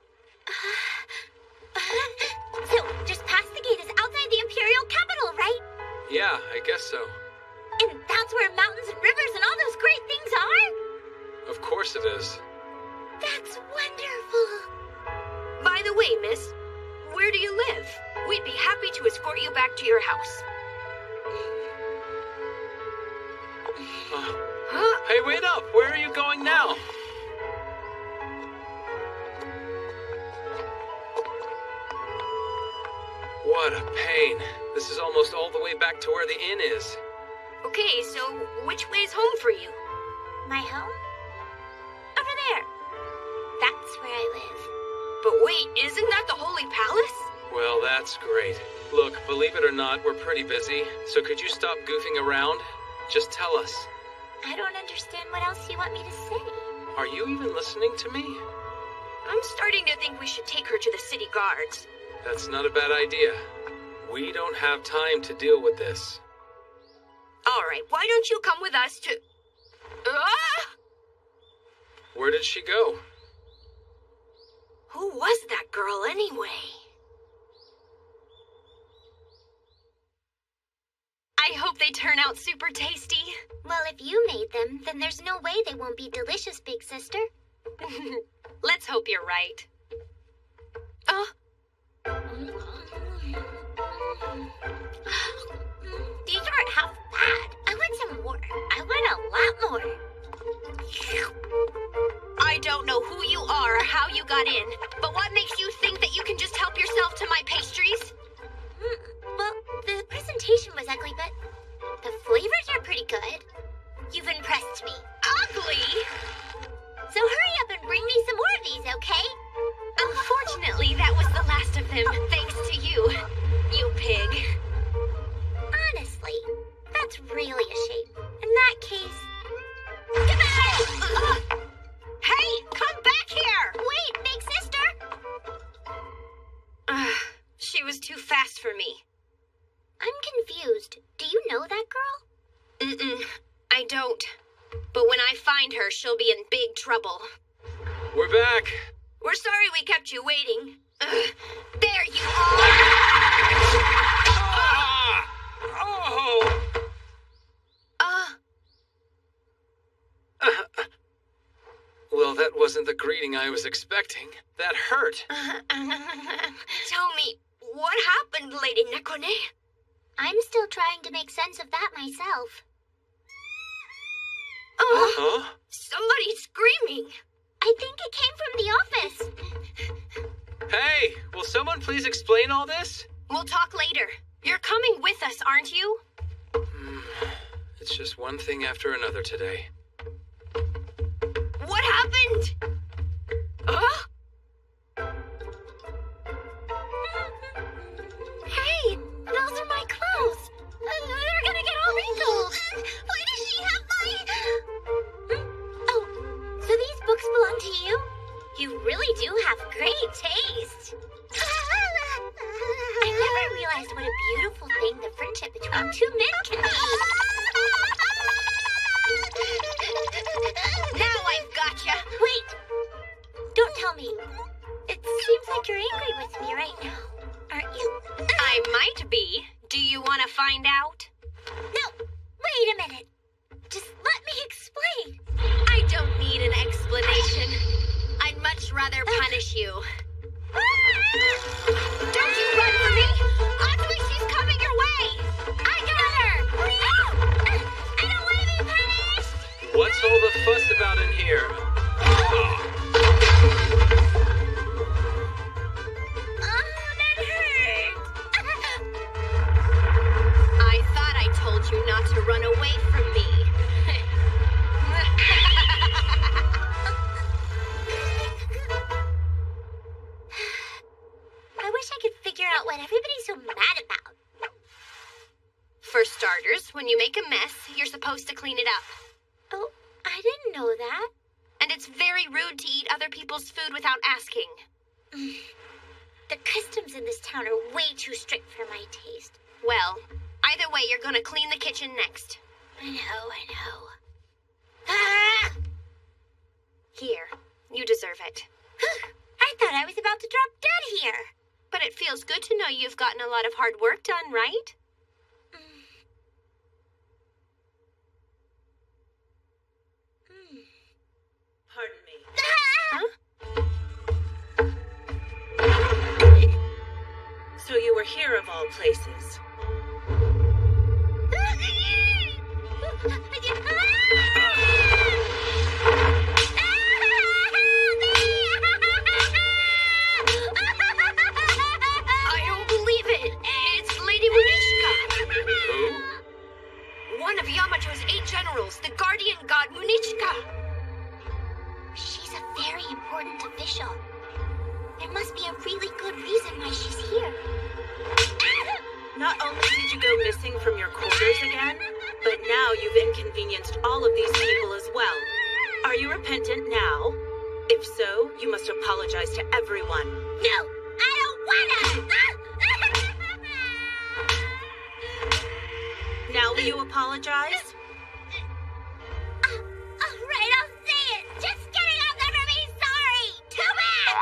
Speaker 2: So, just past the gate is outside the Imperial capital, right?
Speaker 1: Yeah, I guess so.
Speaker 2: And that's where mountains and rivers and all those great things are?
Speaker 1: Of course it is.
Speaker 2: That's wonderful.
Speaker 15: By the way, miss, where do you live? We'd be happy to escort you back to your house.
Speaker 1: Hey, wait up! Where are you going now? What a pain. This is almost all the way back to where the inn is.
Speaker 15: Okay, so which way's home for you?
Speaker 2: My home? Over there. That's where I live.
Speaker 15: But wait, isn't that the Holy Palace?
Speaker 1: Well, that's great. Look, believe it or not, we're pretty busy, so could you stop goofing around? Just tell us.
Speaker 2: I don't understand what else you want me to say.
Speaker 1: Are you even listening to me?
Speaker 15: I'm starting to think we should take her to the city guards.
Speaker 1: That's not a bad idea. We don't have time to deal with this.
Speaker 15: All right, why don't you come with us to...
Speaker 1: Where did she go?
Speaker 15: Who was that girl anyway?
Speaker 13: I hope they turn out super tasty.
Speaker 2: Well, if you made them, then there's no way they won't be delicious, big sister.
Speaker 13: Let's hope you're right.
Speaker 2: These aren't half bad. I want some more. I want a lot more.
Speaker 13: I don't know who you are or how you got in, but what makes you think that you can just help yourself to my pastries?
Speaker 2: Well, the presentation was ugly, but the flavors are pretty good. You've impressed me.
Speaker 13: Ugly?
Speaker 2: So hurry up and bring me some more of these, okay?
Speaker 13: Unfortunately, that was the last of them, thanks to you, you pig.
Speaker 2: Honestly, that's really a shame. In that case...
Speaker 13: Hey, come back here!
Speaker 2: Wait, big sister!
Speaker 13: She was too fast for me.
Speaker 2: I'm confused. Do you know that girl?
Speaker 13: I don't. But when I find her, she'll be in big trouble.
Speaker 1: We're back.
Speaker 15: We're sorry we kept you waiting.
Speaker 13: There you are!
Speaker 1: Well, that wasn't the greeting I was expecting. That hurt.
Speaker 15: Tell me, what happened, Lady Nekone?
Speaker 2: I'm still trying to make sense of that myself.
Speaker 15: Somebody's screaming.
Speaker 2: I I think it came from the office.
Speaker 1: Hey, will someone please explain all this?
Speaker 13: We'll talk later. You're coming with us, aren't you?
Speaker 1: It's just one thing after another today.
Speaker 13: What happened? Huh?
Speaker 2: Hey, those are my clothes. They're gonna get all wrinkled. Why does she have my... Oh, so these books belong to you? You really do have great taste. I never realized what a beautiful thing the friendship between two men can be.
Speaker 13: Now I've gotcha.
Speaker 2: Wait! Don't tell me. It seems like you're angry with me right now, aren't you?
Speaker 13: I might be. Do you want to find out?
Speaker 2: No! Wait a minute. Just let me explain.
Speaker 13: I don't need an explanation. I'd much rather punish you. Don't you run for me! Atsui, she's coming your way! I got her!
Speaker 2: I don't want to be punished!
Speaker 1: What's all the fuss about in here?
Speaker 2: That hurt!
Speaker 13: I thought I told you not to run away from me.
Speaker 2: I wish I could figure out what everybody's so mad about.
Speaker 13: For starters, when you make a mess, you're supposed to clean it up.
Speaker 2: Oh, I didn't know that.
Speaker 13: And it's very rude to eat other people's food without asking.
Speaker 2: The customs in this town are way too strict for my taste.
Speaker 13: Well, either way, you're gonna clean the kitchen next.
Speaker 2: I know.
Speaker 13: Here, you deserve it.
Speaker 2: I thought I was about to drop dead here.
Speaker 13: But it feels good to know you've gotten a lot of hard work done, right?
Speaker 16: Pardon me.
Speaker 13: Huh?
Speaker 16: So you were here of all places.
Speaker 15: I don't believe it. It's Lady Munichka.
Speaker 1: Who?
Speaker 15: One of Yamato's 8 generals, the guardian god Munichka.
Speaker 2: She's a very important official. There must be a really good reason why she's here.
Speaker 16: Not only did you go missing from your quarters again, but now you've inconvenienced all of these people as well. Are you repentant now? If so, you must apologize to everyone.
Speaker 2: No, I don't wanna!
Speaker 16: Now will you apologize?
Speaker 2: All right, I'll say it. Just kidding, I'll never be sorry. Too bad.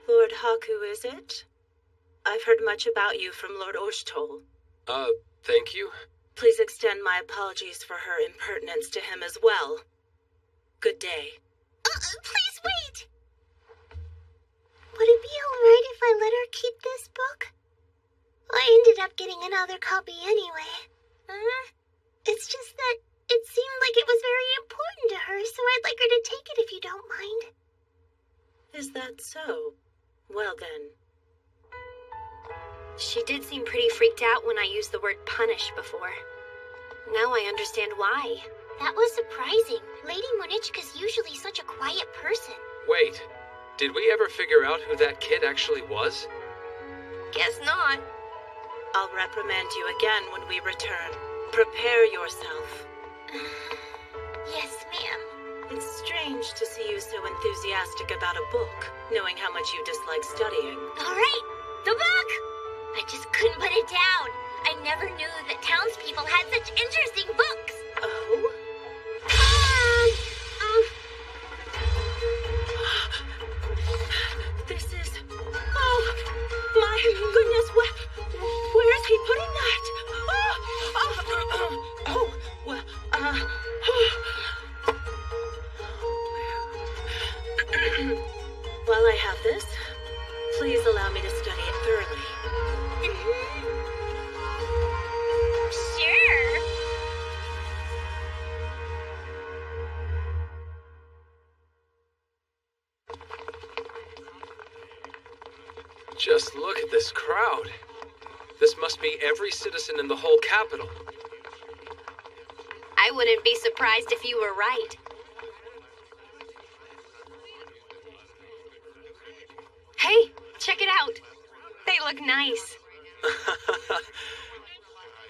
Speaker 16: Lord Haku, is it? I've heard much about you from Lord Oshtoll.
Speaker 1: Thank you.
Speaker 16: Please extend my apologies for her impertinence to him as well. Good day.
Speaker 2: Please wait. Would it be all right if I let her keep this book? I ended up getting another copy anyway. It's just that it seemed like it was very important to her, so I'd like her to take it if you don't mind.
Speaker 16: Is that so? Well then.
Speaker 13: She did seem pretty freaked out when I used the word punish before. Now I understand why.
Speaker 2: That was surprising. Lady Munichka's usually such a quiet person.
Speaker 1: Wait, did we ever figure out who that kid actually was?
Speaker 13: Guess not.
Speaker 16: I'll reprimand you again when we return. Prepare yourself.
Speaker 2: Yes, ma'am.
Speaker 16: It's strange to see you so enthusiastic about a book, knowing how much you dislike studying.
Speaker 2: All right, the book! I just couldn't put it down. I never knew that townspeople had such interesting books.
Speaker 16: Oh? This is... Oh, my goodness, where is he putting that? While I have this, please allow me to study it thoroughly.
Speaker 2: Sure.
Speaker 1: Just look at this crowd. This must be every citizen in the whole capital.
Speaker 2: I wouldn't be surprised if you were right. Hey, check it out. They look nice.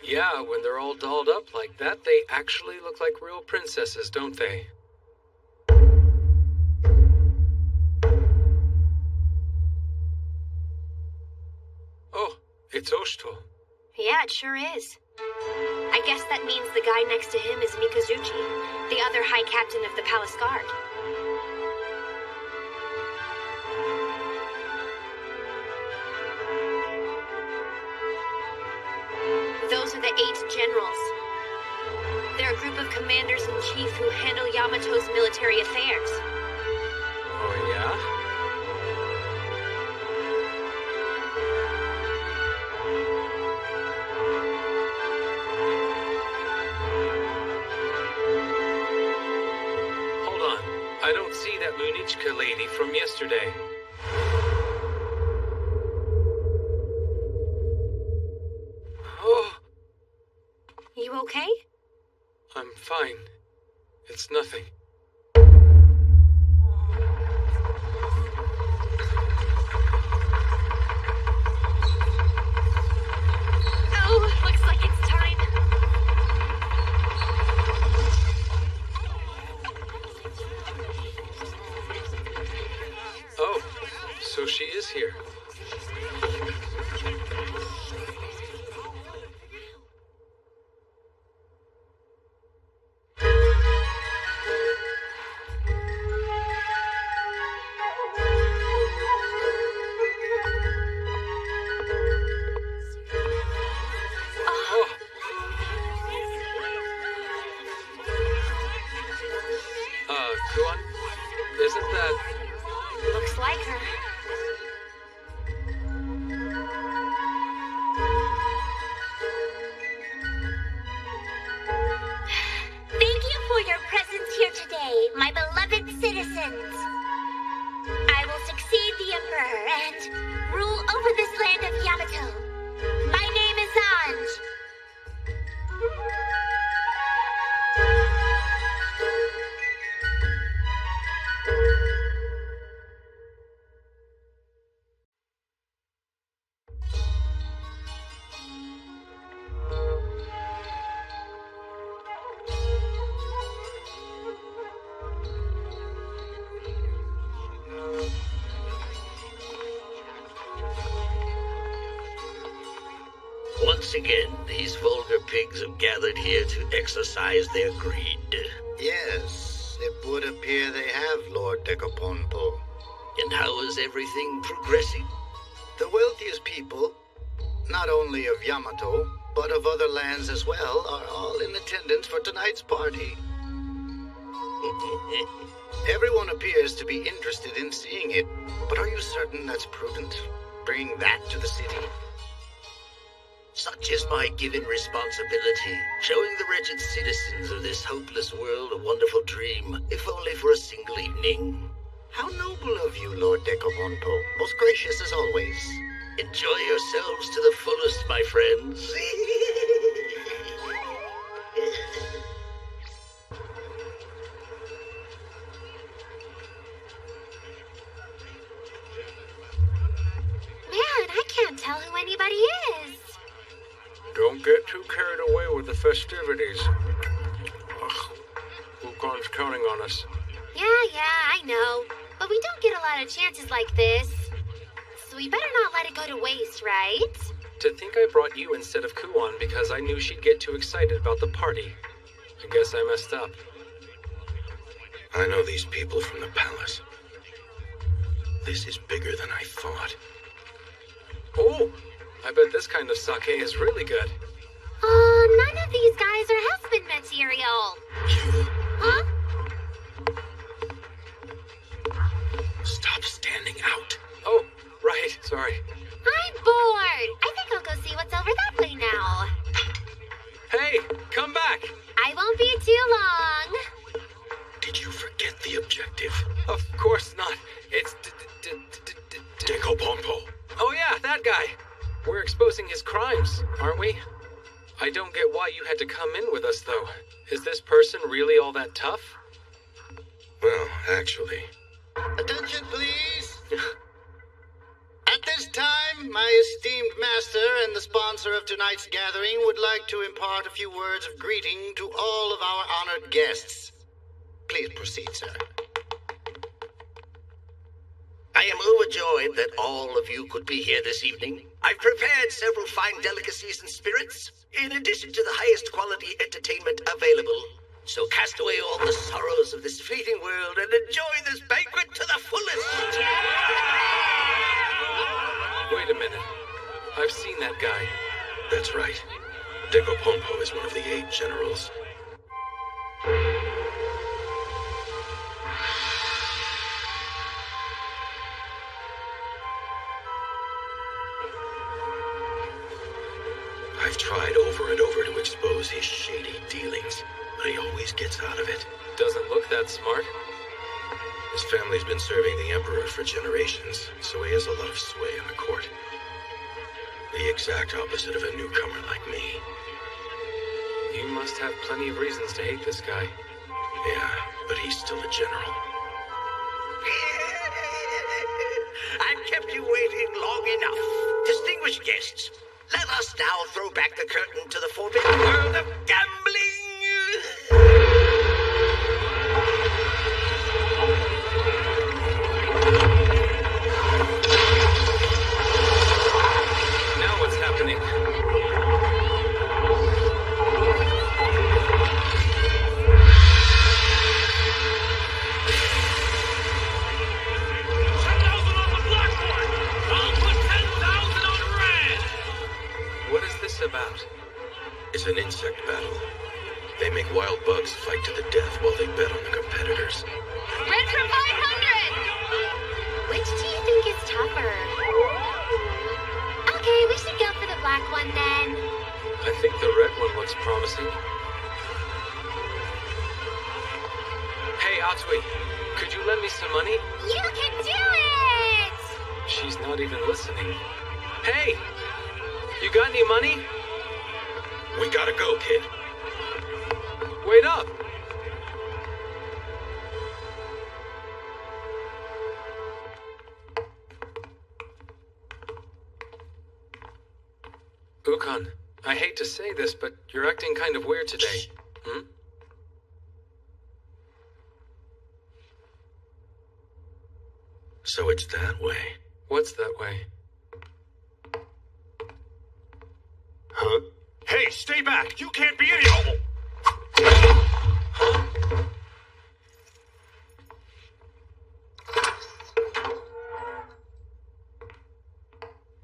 Speaker 1: Yeah, when they're all dolled up like that, they actually look like real princesses, don't they? Oh, it's Oshto.
Speaker 2: Yeah, it sure is. I guess that means the guy next to him is Mikazuchi, the other High Captain of the Palace Guard. Those are the 8 generals. They're a group of commanders-in-chief who handle Yamato's military affairs.
Speaker 1: Oh, yeah? Hold on. I don't see that Munichka lady from yesterday. Oh.
Speaker 2: You okay?
Speaker 1: I'm fine. It's nothing.
Speaker 2: Oh, looks like it's time.
Speaker 1: Oh, so she is here. Kuan, isn't that...
Speaker 2: Looks like her.
Speaker 17: Thank you for your presence here today, my beloved citizens. I will succeed the Emperor and rule over this land of Yamato. My name is Anj.
Speaker 18: Once again, these vulgar pigs have gathered here to exercise their greed.
Speaker 19: Yes, it would appear they have, Lord Decoponpo.
Speaker 18: And how is everything progressing?
Speaker 19: The wealthiest people, not only of Yamato, but of other lands as well, are all in attendance for tonight's party. Everyone appears to be interested in seeing it, but are you certain that's prudent? Bringing that to the city?
Speaker 18: Such is my given responsibility, showing the wretched citizens of this hopeless world a wonderful dream, if only for a single evening.
Speaker 19: How noble of you, Lord Decoponpo. Most gracious as always.
Speaker 18: Enjoy yourselves to the fullest, my friends.
Speaker 2: Man, I can't tell who anybody is.
Speaker 1: Don't get too carried away with the festivities. Ugh, Wukon's counting on us.
Speaker 2: Yeah, I know. But we don't get a lot of chances like this. So we better not let it go to waste, right?
Speaker 1: To think I brought you instead of Kuan because I knew she'd get too excited about the party. I guess I messed up.
Speaker 4: I know these people from the palace. This is bigger than I thought.
Speaker 1: Oh, I bet this kind of sake is really good.
Speaker 2: None of these guys are husband material. Huh?
Speaker 4: Stop standing out.
Speaker 1: Oh, right, sorry.
Speaker 2: I'm bored. I think I'll go see what's over that way now.
Speaker 1: Hey, come back.
Speaker 2: I won't be too long.
Speaker 4: Did you forget the objective?
Speaker 1: Of course not. It's
Speaker 4: Decoponpo.
Speaker 1: Oh yeah, really all that tough?
Speaker 4: Well, actually.
Speaker 19: Attention, please. At this time, my esteemed master and the sponsor of tonight's gathering would like to impart a few words of greeting to all of our honored guests. Please proceed, sir.
Speaker 18: I am overjoyed that all of you could be here this evening. I've prepared several fine delicacies and spirits, in addition to the highest quality entertainment available. So cast away all the sorrows of this fleeting world and enjoy this banquet to the fullest.
Speaker 1: Wait a minute. I've seen that guy.
Speaker 4: That's right. Decopompo is one of the 8 generals. I've tried over and over to expose his shady dealings, but he always gets out of it.
Speaker 1: Doesn't look that smart.
Speaker 4: His family's been serving the Emperor for generations, so he has a lot of sway in the court. The exact opposite of a newcomer like me.
Speaker 1: You must have plenty of reasons to hate this guy.
Speaker 4: Yeah, but he's still a general.
Speaker 18: I've kept you waiting long enough. Distinguished guests, let us now throw back the curtain to the forbidden world of gambling.
Speaker 1: Now what's happening? What is this about?
Speaker 4: It's an insect battle. They make wild bugs fight to the death while they bet on the competitors.
Speaker 3: Red for 500!
Speaker 2: Which do you think is tougher? Okay, we should go for the black one then.
Speaker 1: I think the red one looks promising. Hey, Atsui, could you lend me some money?
Speaker 2: You can do it!
Speaker 1: She's not even listening. Hey! You got any money?
Speaker 4: We gotta go, kid.
Speaker 1: Wait up! Ukon, I hate to say this, but you're acting kind of weird today. Hmm?
Speaker 4: So it's that way.
Speaker 1: What's that way?
Speaker 9: Huh? Hey, stay back! You can't be any...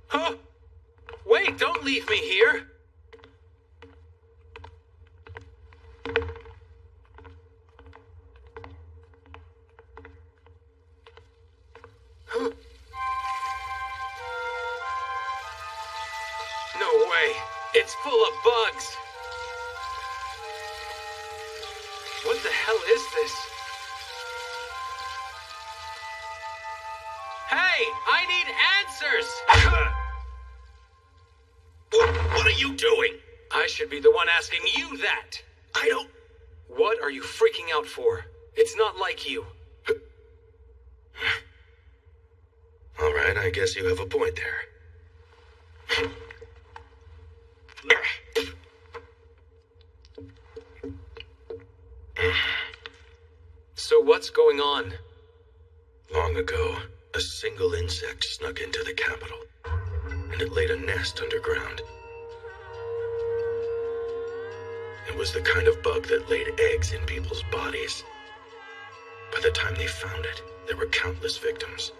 Speaker 1: Huh? Wait, don't leave me here! Huh? No way! It's full of bugs! What the hell is this? Hey! I need answers!
Speaker 18: What are you doing?
Speaker 1: I should be the one asking you that!
Speaker 18: I don't...
Speaker 1: What are you freaking out for? It's not like you.
Speaker 4: All right, I guess you have a point there.
Speaker 1: So what's going on?
Speaker 4: Long ago, a single insect snuck into the capital, and it laid a nest underground. It was the kind of bug that laid eggs in people's bodies. By the time they found it, there were countless victims.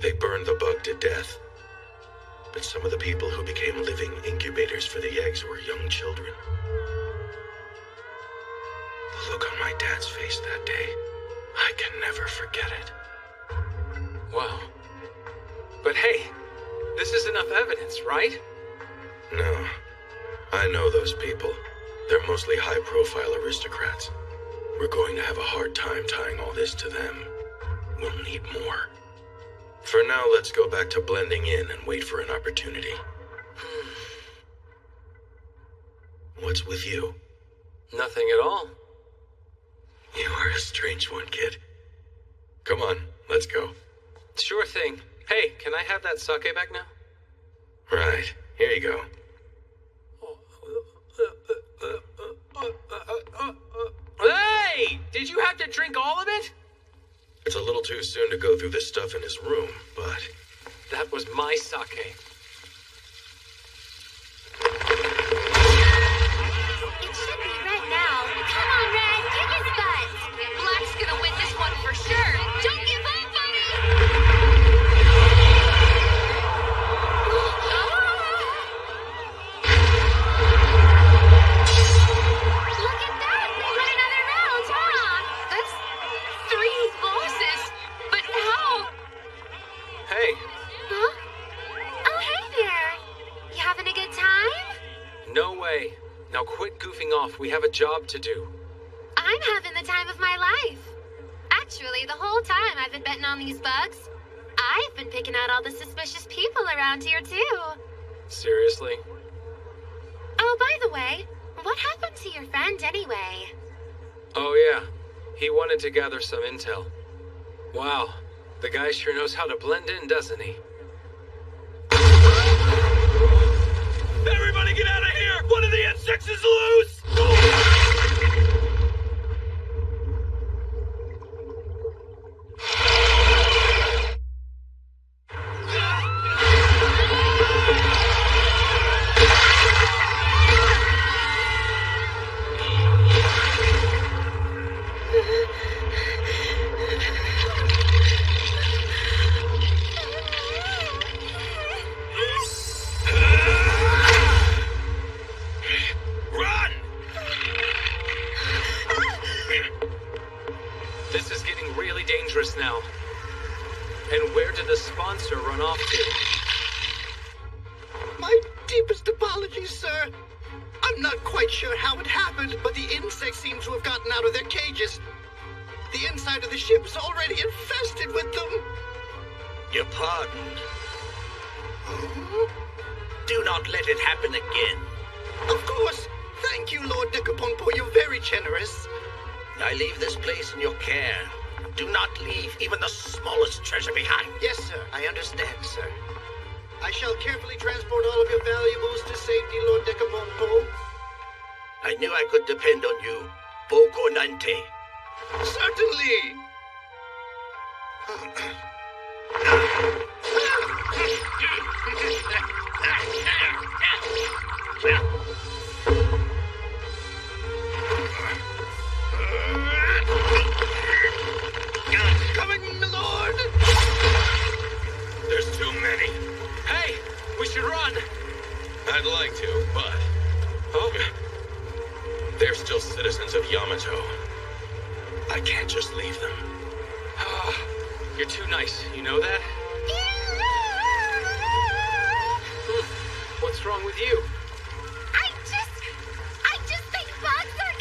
Speaker 4: They burned the bug to death, but some of the people who became living incubators for the eggs were young children. The look on my dad's face that day, I can never forget it.
Speaker 1: Wow. But hey, this is enough evidence, right?
Speaker 4: No. I know those people. They're mostly high-profile aristocrats. We're going to have a hard time tying all this to them. We'll need more. For now, let's go back to blending in and wait for an opportunity. What's with you?
Speaker 1: Nothing at all.
Speaker 4: You are a strange one, kid. Come on, let's go.
Speaker 1: Sure thing. Hey, can I have that sake back now?
Speaker 4: Right, here you go.
Speaker 1: Hey! Did you have to drink all of it?
Speaker 4: It's a little too soon to go through this stuff in his room, but...
Speaker 1: That was my sake.
Speaker 2: It should be red now. Come on, Red, kick his butt.
Speaker 8: Black's gonna win this one for sure. Don't give up, buddy!
Speaker 2: Look at that! We won another round, huh?
Speaker 8: That's 3 losses. But how?
Speaker 1: Hey,
Speaker 2: Huh? Oh, hey there. You having a good time?
Speaker 1: no way. Now quit goofing off. We have a job to do.
Speaker 2: I'm having the time of my life. Actually, the whole time I've been betting on these bugs, I've been picking out all the suspicious people around here, too.
Speaker 1: Seriously?
Speaker 2: Oh, by the way, what happened to your friend anyway?
Speaker 1: Oh, yeah. He wanted to gather some intel. Wow. The guy sure knows how to blend in, doesn't he?
Speaker 11: Everybody get out of here! One of the insects is loose! Run!
Speaker 1: This is getting really dangerous now. And where did the sponsor run off to?
Speaker 19: My deepest apologies, sir. I'm not quite sure how it happened, but the insects seem to have gotten out of their cages. The inside of the ship is already infested with them.
Speaker 18: You're pardoned. Do not let it happen again.
Speaker 19: Of course. Thank you, Lord Decapompo. You're very generous.
Speaker 18: I leave this place in your care. Do not leave even the smallest treasure behind.
Speaker 19: Yes, sir. I understand, sir. I shall carefully transport all of your valuables to safety, Lord Decapompo.
Speaker 18: I knew I could depend on you, Bocornante.
Speaker 19: Certainly. Coming, my lord.
Speaker 4: There's too many.
Speaker 1: Hey, we should run.
Speaker 4: I'd like to, but... Oh. They're still citizens of Yamato. I can't just leave them.
Speaker 1: You're too nice, you know that? What's wrong with you?
Speaker 2: I just think bugs are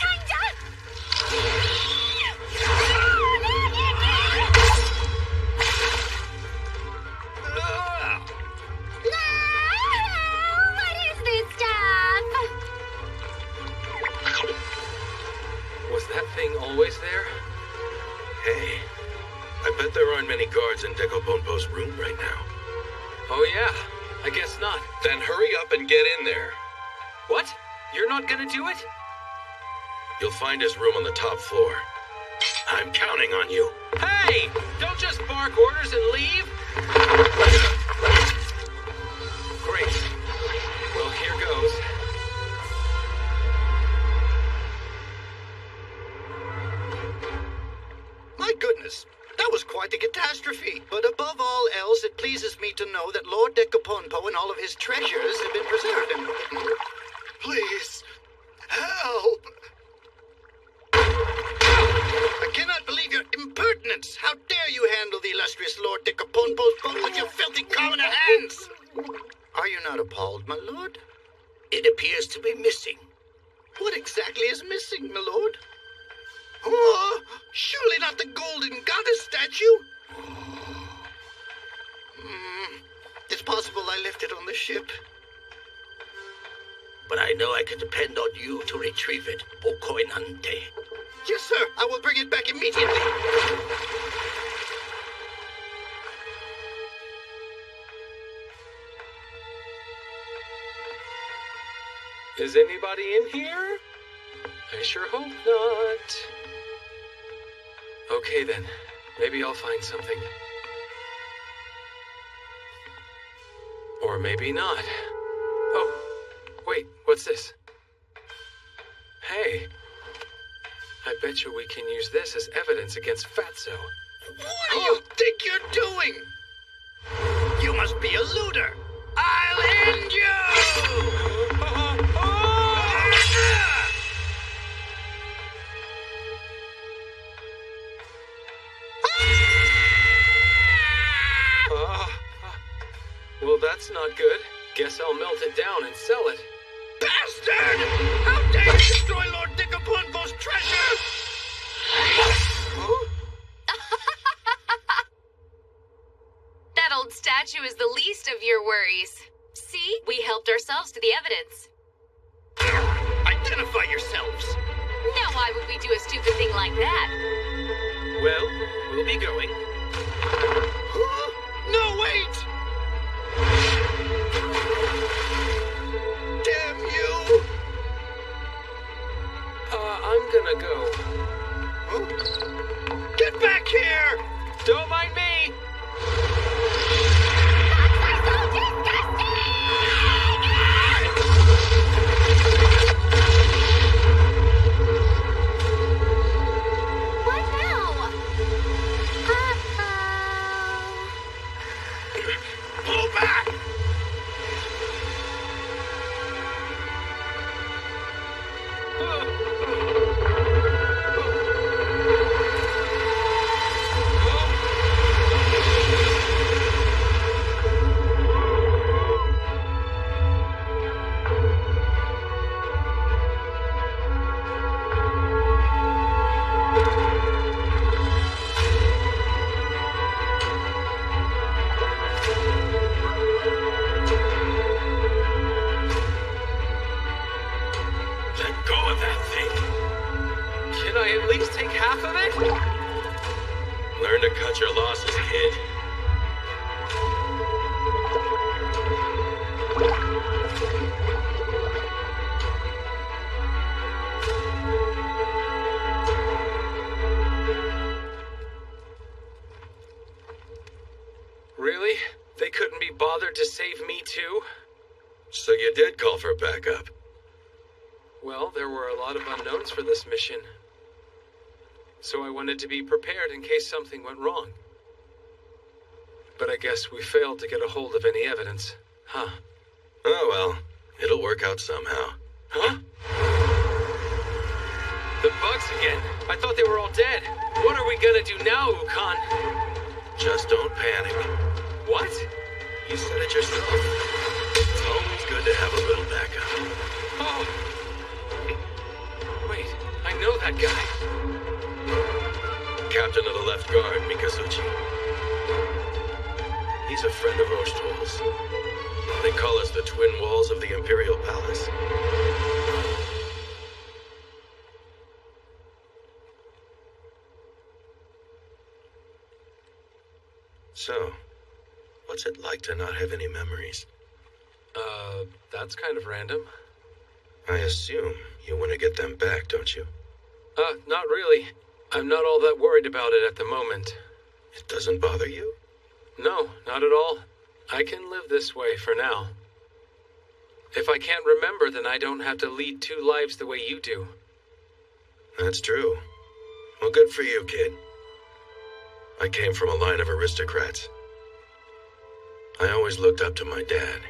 Speaker 2: What is this stuff?
Speaker 1: Was that thing always there?
Speaker 4: Hey, I bet there aren't many guards in Decapompo's room right now.
Speaker 1: Oh yeah, I guess not.
Speaker 4: Then hurry up and get in there.
Speaker 1: What? You're not gonna do it?
Speaker 4: You'll find his room on the top floor. I'm counting on you.
Speaker 1: Hey! Don't just bark orders and leave! Great. Well, here goes.
Speaker 19: My goodness, that was quite the catastrophe. But above all else, it pleases me to know that Lord Decapompo and all of his treasures have been preserved. And please, help! I cannot believe your impertinence. How dare you handle the illustrious Lord Decapompo's boat with your filthy commoner hands? Are you not appalled, my lord?
Speaker 18: It appears to be missing.
Speaker 19: What exactly is missing, my lord? Oh, surely not the golden goddess statue. It's possible I left it on the ship.
Speaker 18: but I know I can depend on you to retrieve it, Okoinante.
Speaker 19: Yes, sir. I will bring it back immediately.
Speaker 1: Is anybody in here? I sure hope not. Okay then, maybe I'll find something. Or maybe not. Oh, wait, what's this? Hey, I bet you we can use this as evidence against Fatso.
Speaker 19: What do you think you're doing? You must be a looter. I'll end you!
Speaker 1: Well, that's not good. Guess I'll melt it down and sell it.
Speaker 19: Bastard! How dare you destroy Lord Dickapunbo's treasure!
Speaker 8: That old statue is the least of your worries. See? We helped ourselves to the evidence.
Speaker 19: Identify yourselves.
Speaker 8: Now why would we do a stupid thing like that?
Speaker 6: Well, we'll be going.
Speaker 19: No, wait! Damn you!
Speaker 1: I'm gonna go.
Speaker 19: Huh? Get back here!
Speaker 1: Don't mind me!
Speaker 3: What now?
Speaker 19: Pull back!
Speaker 4: Learn to cut your losses, kid.
Speaker 1: Really? They couldn't be bothered to save me too?
Speaker 4: So you did call for backup?
Speaker 1: Well, there were a lot of unknowns for this mission. So I wanted to be prepared in case something went wrong. But I guess we failed to get a hold of any evidence. Huh.
Speaker 4: Oh well, it'll work out somehow.
Speaker 1: Huh? The bugs again. I thought they were all dead. What are we gonna do now, Ukon?
Speaker 4: Just don't panic.
Speaker 1: What?
Speaker 4: You said it yourself. It's always good to have a little backup.
Speaker 1: Oh. Wait, I know that guy.
Speaker 4: Captain of the Left Guard, Mikasuchi. He's a friend of Osthol's. They call us the Twin Walls of the Imperial Palace. So, what's it like to not have any memories?
Speaker 1: That's kind of random.
Speaker 4: I assume you want to get them back, don't you?
Speaker 1: Not really. I'm not all that worried about it at the moment.
Speaker 4: It doesn't bother you?
Speaker 1: No, not at all. I can live this way for now. If I can't remember, then I don't have to lead two lives the way you do.
Speaker 4: That's true. Well, good for you, kid. I came from a line of aristocrats. I always looked up to my dad,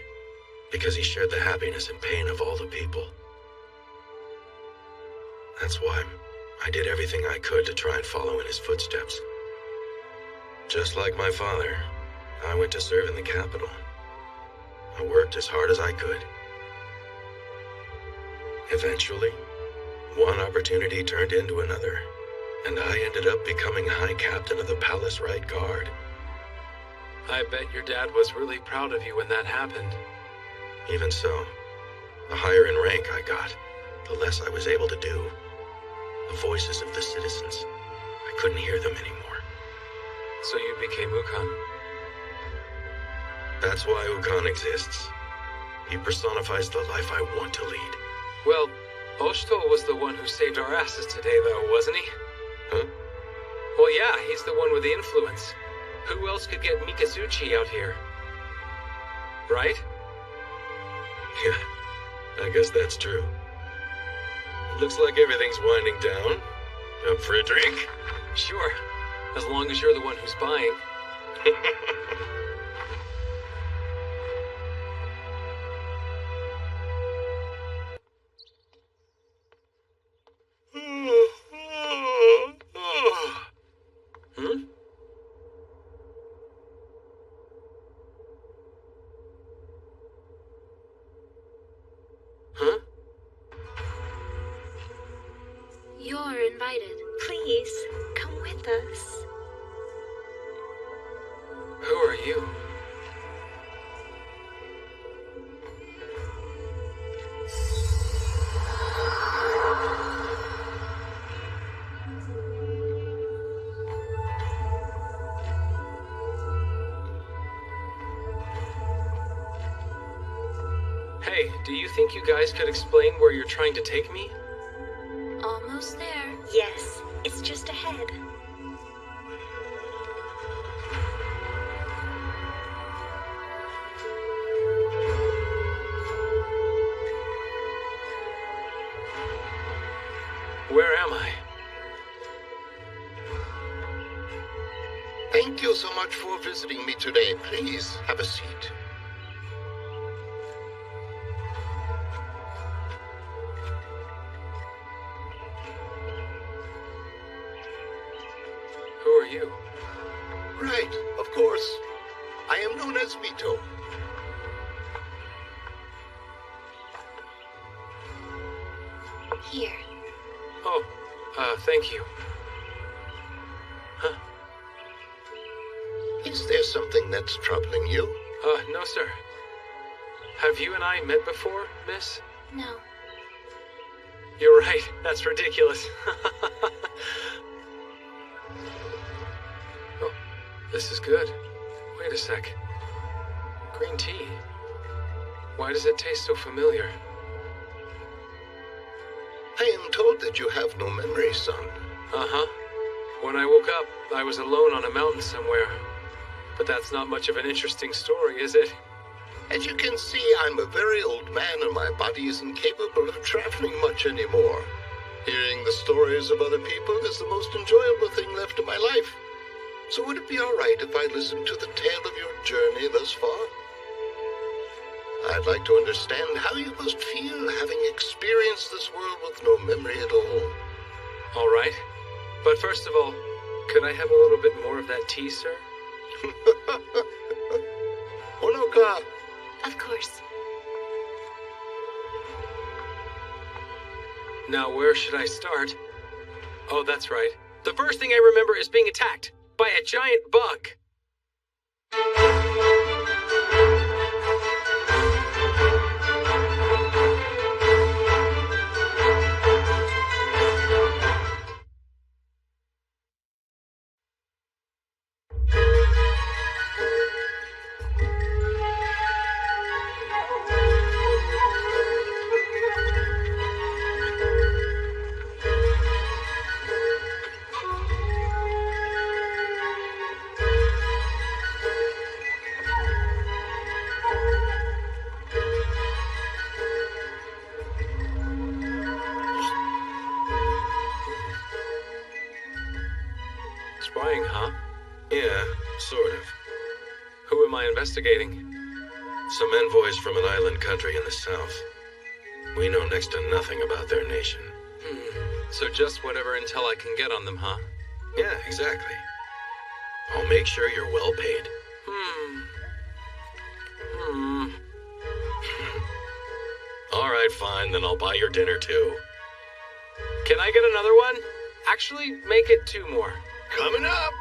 Speaker 4: because he shared the happiness and pain of all the people. That's why I did everything I could to try and follow in his footsteps. Just like my father, I went to serve in the capital. I worked as hard as I could. Eventually, one opportunity turned into another, and I ended up becoming High Captain of the Palace Right Guard.
Speaker 1: I bet your dad was really proud of you when that happened.
Speaker 4: Even so, The higher in rank I got, the less I was able to do. The voices of the citizens, I couldn't hear them anymore.
Speaker 1: So you became Ukon.
Speaker 4: That's why Ukon exists. He personifies the life I want to lead.
Speaker 1: Well, Oshto was the one who saved our asses today, though, wasn't he?
Speaker 4: Huh?
Speaker 1: Well, yeah, he's the one with the influence. Who else could get Mikazuchi out here? Right?
Speaker 4: Yeah, I guess that's true. Looks like everything's winding down. Up for a drink?
Speaker 1: Sure, as long as you're the one who's buying. Hmm? Huh?
Speaker 3: You're invited.
Speaker 2: Please, come with us.
Speaker 1: Who are you? Hey, do you think you guys could explain where you're trying to take me?
Speaker 3: Almost there.
Speaker 2: Yes, it's just ahead.
Speaker 1: Where am I?
Speaker 10: Thank you so much for visiting me today. Please have a seat.
Speaker 1: Who are you?
Speaker 10: Right, of course. I am known as Vito.
Speaker 3: Here.
Speaker 1: Oh, thank you. Huh?
Speaker 10: Is there something that's troubling you?
Speaker 1: No, sir. Have you and I met before, miss?
Speaker 3: No.
Speaker 1: You're right. That's ridiculous. Oh, this is good. Wait a sec. Green tea. Why does it taste so familiar?
Speaker 10: I am told that you have no memory, son.
Speaker 1: Uh-huh. When I woke up, I was alone on a mountain somewhere. But that's not much of an interesting story, is it?
Speaker 10: As you can see, I'm a very old man and my body isn't capable of traveling much anymore. Hearing the stories of other people is the most enjoyable thing left in my life. So would it be all right if I listened to the tale of your journey thus far? I'd like to understand how you must feel having experienced this world with no memory at all.
Speaker 1: All right. But first of all, could I have a little bit more of that tea, sir?
Speaker 10: Honoka!
Speaker 3: Of course.
Speaker 1: Now, where should I start? Oh, that's right. The first thing I remember is being attacked by a giant bug. Spying, huh?
Speaker 4: Yeah, sort of.
Speaker 1: Who am I investigating?
Speaker 4: Some envoys from an island country in the south. We know next to nothing about their nation.
Speaker 1: So just whatever intel I can get on them, huh?
Speaker 4: Yeah, exactly. I'll make sure you're well paid. All right, fine, then I'll buy your dinner too.
Speaker 1: Can I get another one? Actually, make it 2 more.
Speaker 10: Coming up!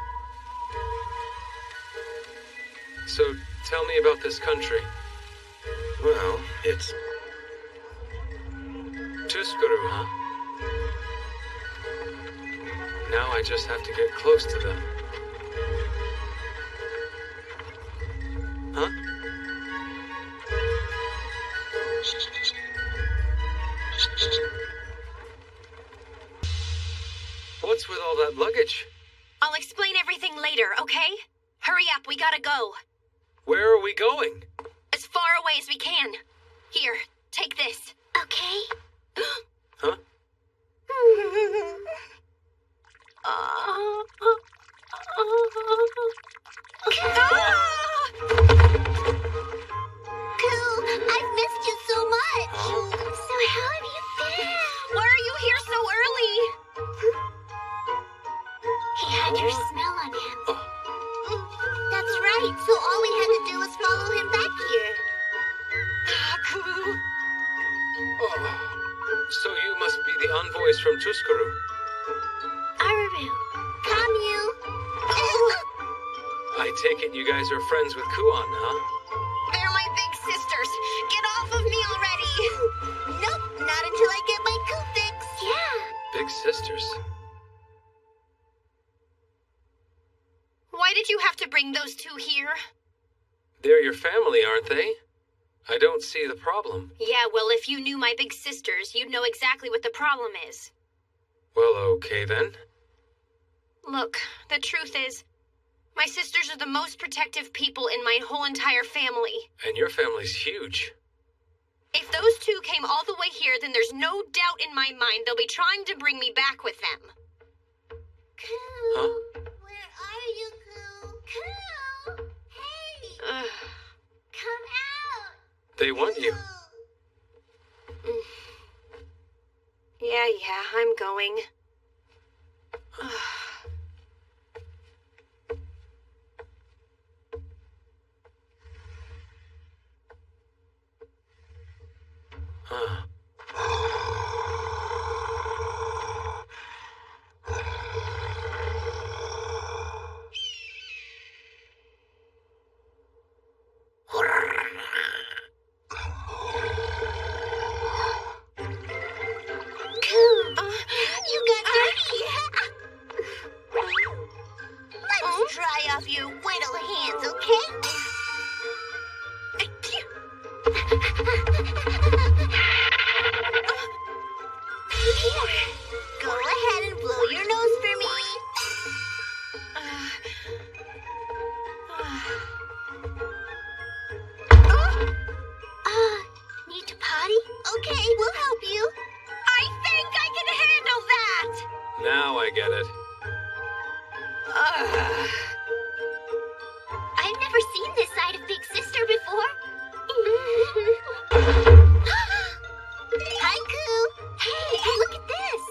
Speaker 1: So, tell me about this country.
Speaker 4: Well, it's
Speaker 1: Tuskuru, huh? Now I just have to get close to them. Huh? What's with all that luggage?
Speaker 13: I'll explain everything later, okay? Hurry up, we gotta go.
Speaker 1: Where are we going?
Speaker 13: As far away as we can. Here, take this.
Speaker 17: Okay.
Speaker 1: Huh?
Speaker 17: Coo, I've missed you so much. So how have you been?
Speaker 13: Why are you here so early?
Speaker 17: He had your smell on him. That's right, so all we had to do was follow him back here.
Speaker 13: Coo.
Speaker 1: So you must be the envoys from Tuskuru.
Speaker 17: Araru, Kamyu.
Speaker 1: I take it you guys are friends with Kuon, huh?
Speaker 13: They're my big sisters. Get off of me already.
Speaker 17: Nope, not until I get my Koo fix. Yeah.
Speaker 1: Big sisters.
Speaker 13: Why did you have to bring those two here?
Speaker 1: They're your family, aren't they? I don't see the problem.
Speaker 13: Yeah, well, if you knew my big sisters, you'd know exactly what the problem is.
Speaker 1: Well, okay then.
Speaker 13: Look, the truth is, my sisters are the most protective people in my whole entire family.
Speaker 1: And your family's huge.
Speaker 13: If those two came all the way here, then there's no doubt in my mind they'll be trying to bring me back with them.
Speaker 17: Coo,
Speaker 1: Huh?
Speaker 17: where are you, Coo? Coo! Hey! Come out!
Speaker 1: They want you.
Speaker 13: Yeah, I'm going.
Speaker 1: Huh.
Speaker 17: You got dirty! Let's dry off your whittle hands, okay? Here, go ahead and blow your nose for me. Need to potty? Okay, we'll help you.
Speaker 13: I think I can handle that!
Speaker 1: Now I get it.
Speaker 17: I've never seen this side of Big Sister before. Hi, Coo. Hey, look at this.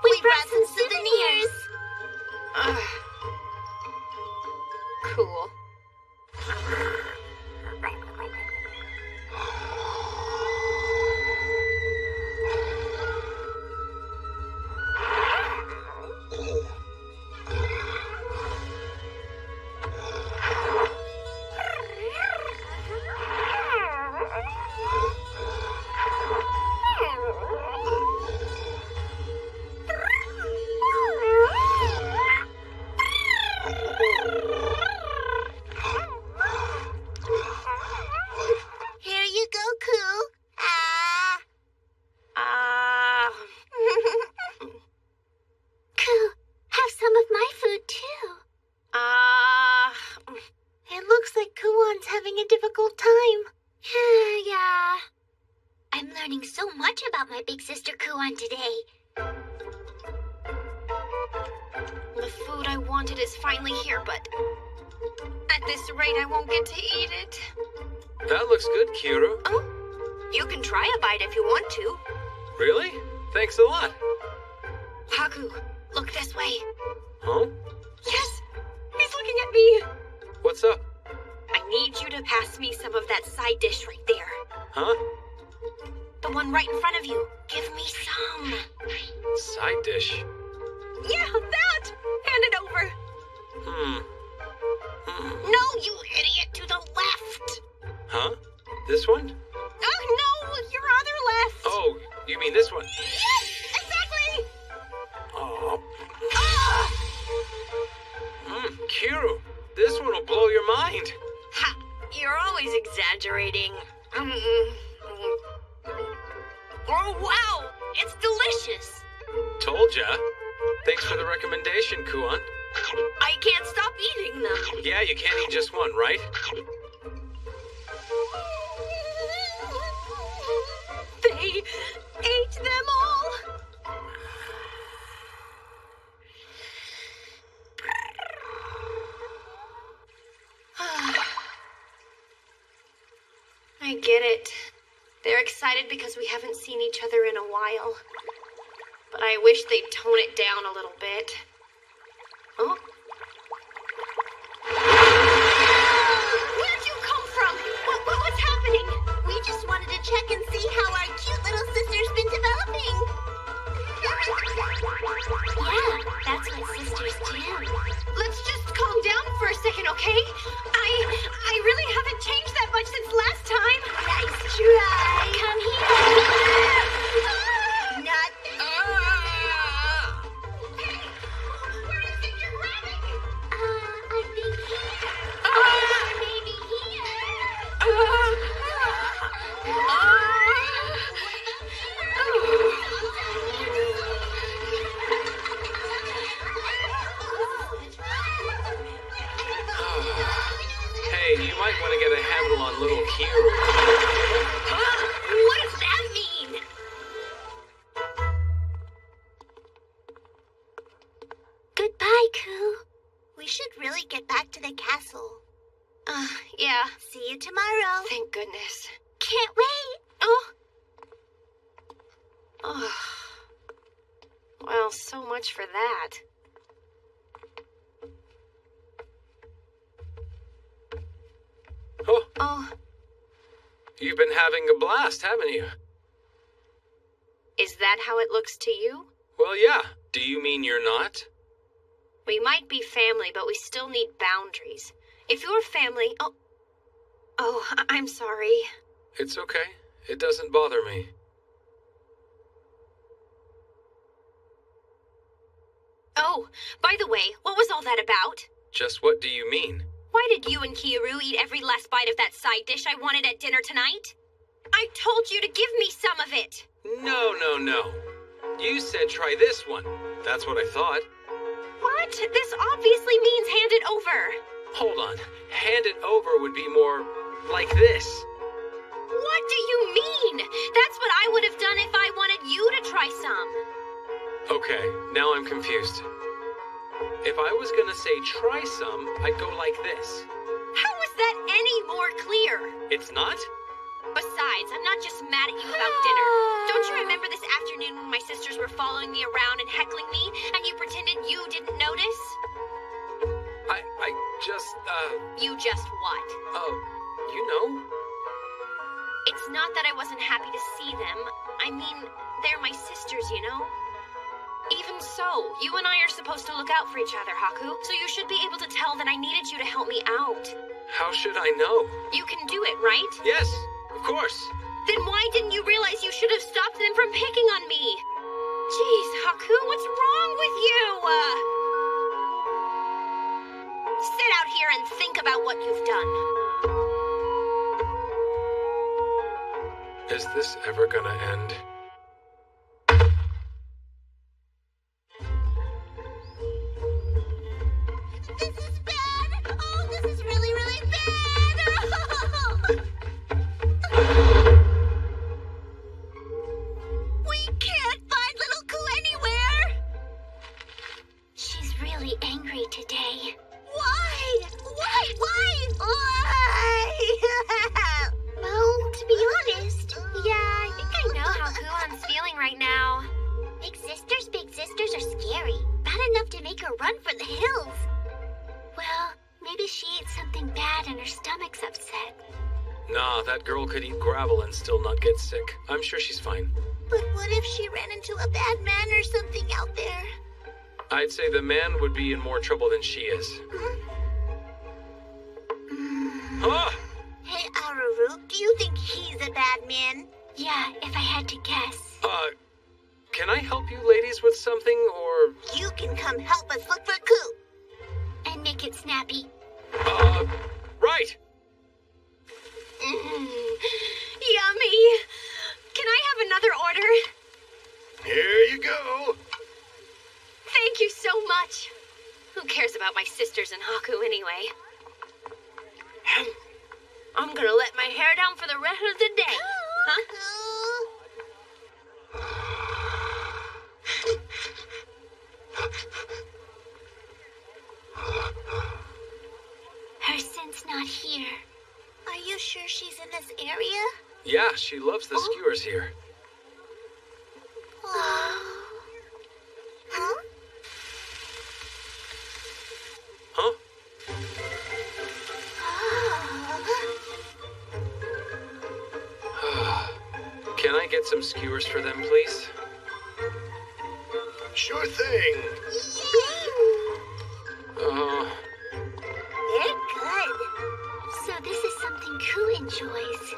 Speaker 17: We brought some souvenirs.
Speaker 13: Cool.
Speaker 17: Here you go, Coo. Coo, have some of my food too. It looks like Kuon's having a difficult time. Yeah. I'm learning so much about my big sister Kuon today.
Speaker 13: The food I wanted is finally here, but at this rate, I won't get to eat it.
Speaker 1: That looks good, Kira.
Speaker 15: You can try a bite if you want to.
Speaker 1: Really? Thanks a lot.
Speaker 13: Haku, look this way.
Speaker 1: Huh?
Speaker 13: Yes, he's looking at me.
Speaker 1: What's up?
Speaker 13: I need you to pass me some of that side dish right there.
Speaker 1: Huh?
Speaker 13: The one right in front of you. Give me some.
Speaker 1: Side dish.
Speaker 13: Yeah, that! Hand it over. No, you idiot! To the left!
Speaker 1: Huh? This one?
Speaker 13: Oh, no! Your other left!
Speaker 1: Oh, you mean this one?
Speaker 15: exaggerating. Oh, wow! It's delicious!
Speaker 1: Told ya. Thanks for the recommendation, Kuon.
Speaker 15: I can't stop eating them.
Speaker 1: Yeah, you can't eat just one, right?
Speaker 13: They ate them all! I get it. They're excited because we haven't seen each other in a while. But I wish they'd tone it down a little bit. Oh? Where'd you come from? What's happening?
Speaker 17: We just wanted to check and see how our cute little sister's been developing.
Speaker 2: Yeah, that's what sisters do.
Speaker 13: Let's just calm down for a second, okay? I really haven't changed that much since last time.
Speaker 17: Nice try.
Speaker 2: Come here.
Speaker 17: Not I think maybe
Speaker 1: Hey, you might want to get a handle on little Kira.
Speaker 15: What does that mean?
Speaker 17: Goodbye, Koo. We should really get back to the castle.
Speaker 13: Yeah.
Speaker 17: See you tomorrow.
Speaker 13: Thank goodness.
Speaker 17: Can't wait.
Speaker 13: Oh. Well, so much for that.
Speaker 1: Oh. You've been having a blast, haven't you?
Speaker 13: Is that how it looks to you?
Speaker 1: Well, yeah. Do you mean you're not?
Speaker 13: We might be family, but we still need boundaries. If you're family... I'm sorry.
Speaker 1: It's okay. It doesn't bother me.
Speaker 13: Oh, by the way, what was all that about?
Speaker 1: Just what do you mean?
Speaker 13: Why did you and Kiyoru eat every last bite of that side dish I wanted at dinner tonight? I told you to give me some of it!
Speaker 1: No. You said try this one. That's what I thought.
Speaker 13: What? This obviously means hand it over.
Speaker 1: Hold on. Hand it over would be more like this.
Speaker 13: What do you mean? That's what I would have done if I wanted you to try some.
Speaker 1: Okay, now I'm confused. If I was gonna say try some, I'd go like this.
Speaker 13: How is that any more clear?
Speaker 1: It's not?
Speaker 13: Besides, I'm not just mad at you about dinner. Don't you remember this afternoon when my sisters were following me around and heckling me, and you pretended you didn't notice?
Speaker 1: I just,
Speaker 13: You just what?
Speaker 1: You know?
Speaker 13: It's not that I wasn't happy to see them. I mean, they're my sisters, you know? Even so, you and I are supposed to look out for each other, Haku, so you should be able to tell that I needed you to help me out.
Speaker 1: How should I know?
Speaker 13: You can do it, right?
Speaker 1: Yes, of course.
Speaker 13: Then why didn't you realize you should have stopped them from picking on me? Jeez, Haku, what's wrong with you? Sit out here and think about what you've done.
Speaker 1: Is this ever gonna end?
Speaker 17: This is bad. Oh, this is really, really bad. We can't find little Koo anywhere.
Speaker 2: She's really angry today.
Speaker 17: Why?
Speaker 2: Well, to be honest, yeah, I think I know how Kuon's feeling right now.
Speaker 17: Big sisters are scary. Bad enough to make her run for the hills.
Speaker 2: Well, maybe she ate something bad and her stomach's upset.
Speaker 1: Nah, that girl could eat gravel and still not get sick. I'm sure she's fine.
Speaker 17: But what if she ran into a bad man or something out there?
Speaker 1: I'd say the man would be in more trouble than she is. Huh?
Speaker 17: Hey, Aruru, do you think he's a bad man?
Speaker 2: Yeah, if I had to guess.
Speaker 1: Can I help you ladies with something, or...
Speaker 17: You can come help us look for Koo.
Speaker 2: And make it snappy.
Speaker 1: Right.
Speaker 13: Who cares about my sisters and Haku anyway? I'm gonna let my hair down for the rest of the day. Huh?
Speaker 17: Her scent's not here. Are you sure she's in this area?
Speaker 1: Yeah, she loves the skewers here.
Speaker 17: Huh?
Speaker 1: Huh? Can I get some skewers for them, please?
Speaker 10: Sure thing.
Speaker 17: They're good. So this is something Ku enjoys.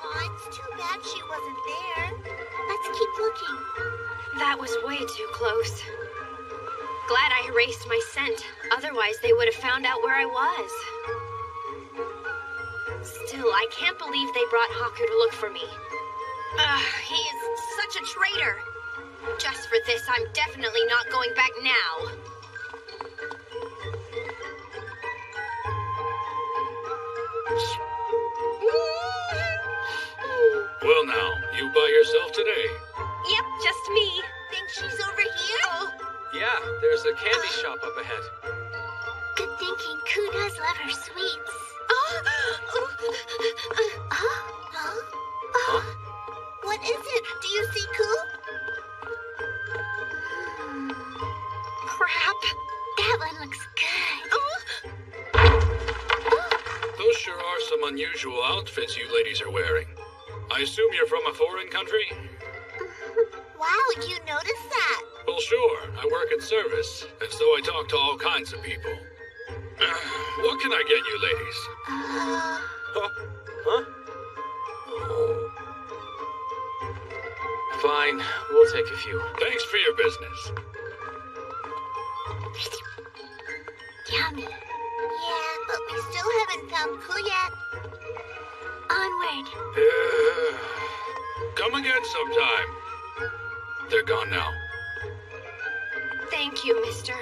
Speaker 17: Aw, it's too bad she wasn't there. Let's keep looking.
Speaker 13: That was way too close. Glad I erased my scent. Otherwise, they would have found out where I was. Still, I can't believe they brought Haku to look for me. He is such a traitor. Just for this, I'm definitely not going back now.
Speaker 11: Well now, you by yourself today?
Speaker 13: Yep, just me.
Speaker 17: Think she's over here?
Speaker 13: Oh.
Speaker 1: Yeah, there's a candy shop up ahead.
Speaker 17: Good thinking. Ku does love her sweets. What is it? Do you see Ku?
Speaker 13: Crap.
Speaker 17: That one looks good.
Speaker 11: Those sure are some unusual outfits you ladies are wearing. I assume you're from a foreign country?
Speaker 17: Wow, you noticed that?
Speaker 11: Well, sure. I work in service, and so I talk to all kinds of people. What can I get you ladies?
Speaker 1: Huh? Oh. Fine, we'll take a few.
Speaker 11: Thanks for your business.
Speaker 17: Yummy. Yeah, but we still haven't found Ku yet. Onward.
Speaker 11: Come again sometime. They're gone now.
Speaker 13: Thank you, mister.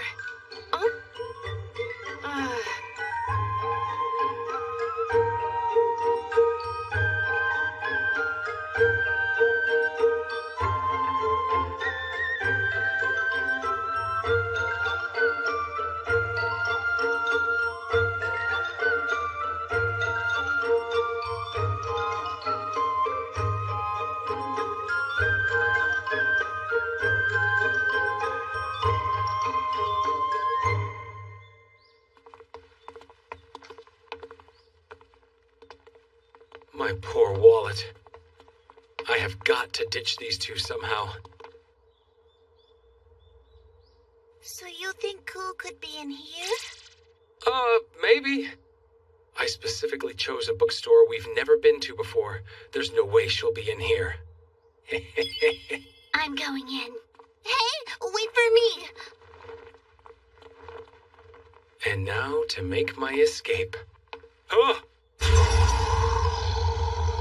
Speaker 1: My poor wallet. I have got to ditch these two somehow.
Speaker 17: So you think Ku could be in here?
Speaker 1: Maybe. I specifically chose a bookstore we've never been to before. There's no way she'll be in here.
Speaker 17: I'm going in. Hey, wait for me!
Speaker 1: And now to make my escape. Oh!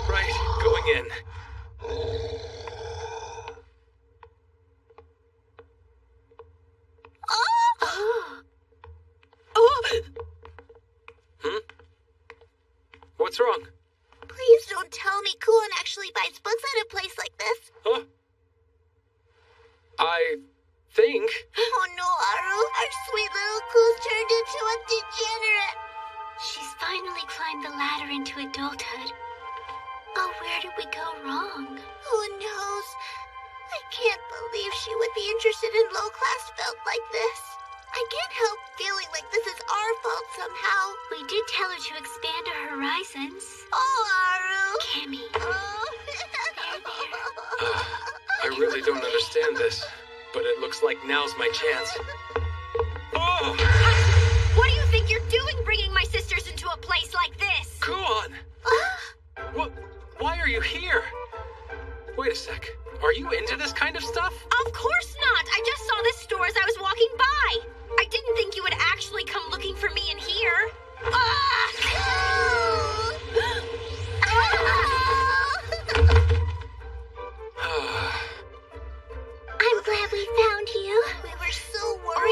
Speaker 1: Right, going in. What's wrong?
Speaker 17: Please don't tell me Kuon actually buys books at a place like this.
Speaker 1: Huh? I think...
Speaker 17: Oh no, Aru. Our sweet little Ku's turned into a degenerate. She's finally climbed the ladder into adulthood. Oh, where did we go wrong? Who knows? I can't believe she would be interested in low-class filth like this. I can't help feeling like this is our fault somehow. We did tell her to expand her horizons. Oh, Aru! Cammy.
Speaker 1: I really don't understand this, but it looks like now's my chance. Oh!
Speaker 13: What do you think you're doing bringing my sisters into a place like this?
Speaker 1: Kuon! What? Why are you here? Wait a sec. Are you into this kind of stuff?
Speaker 13: Of course not! I just saw this store as I was walking by. I didn't think you would actually come looking for me in here.
Speaker 17: I'm glad we found you. We were so worried.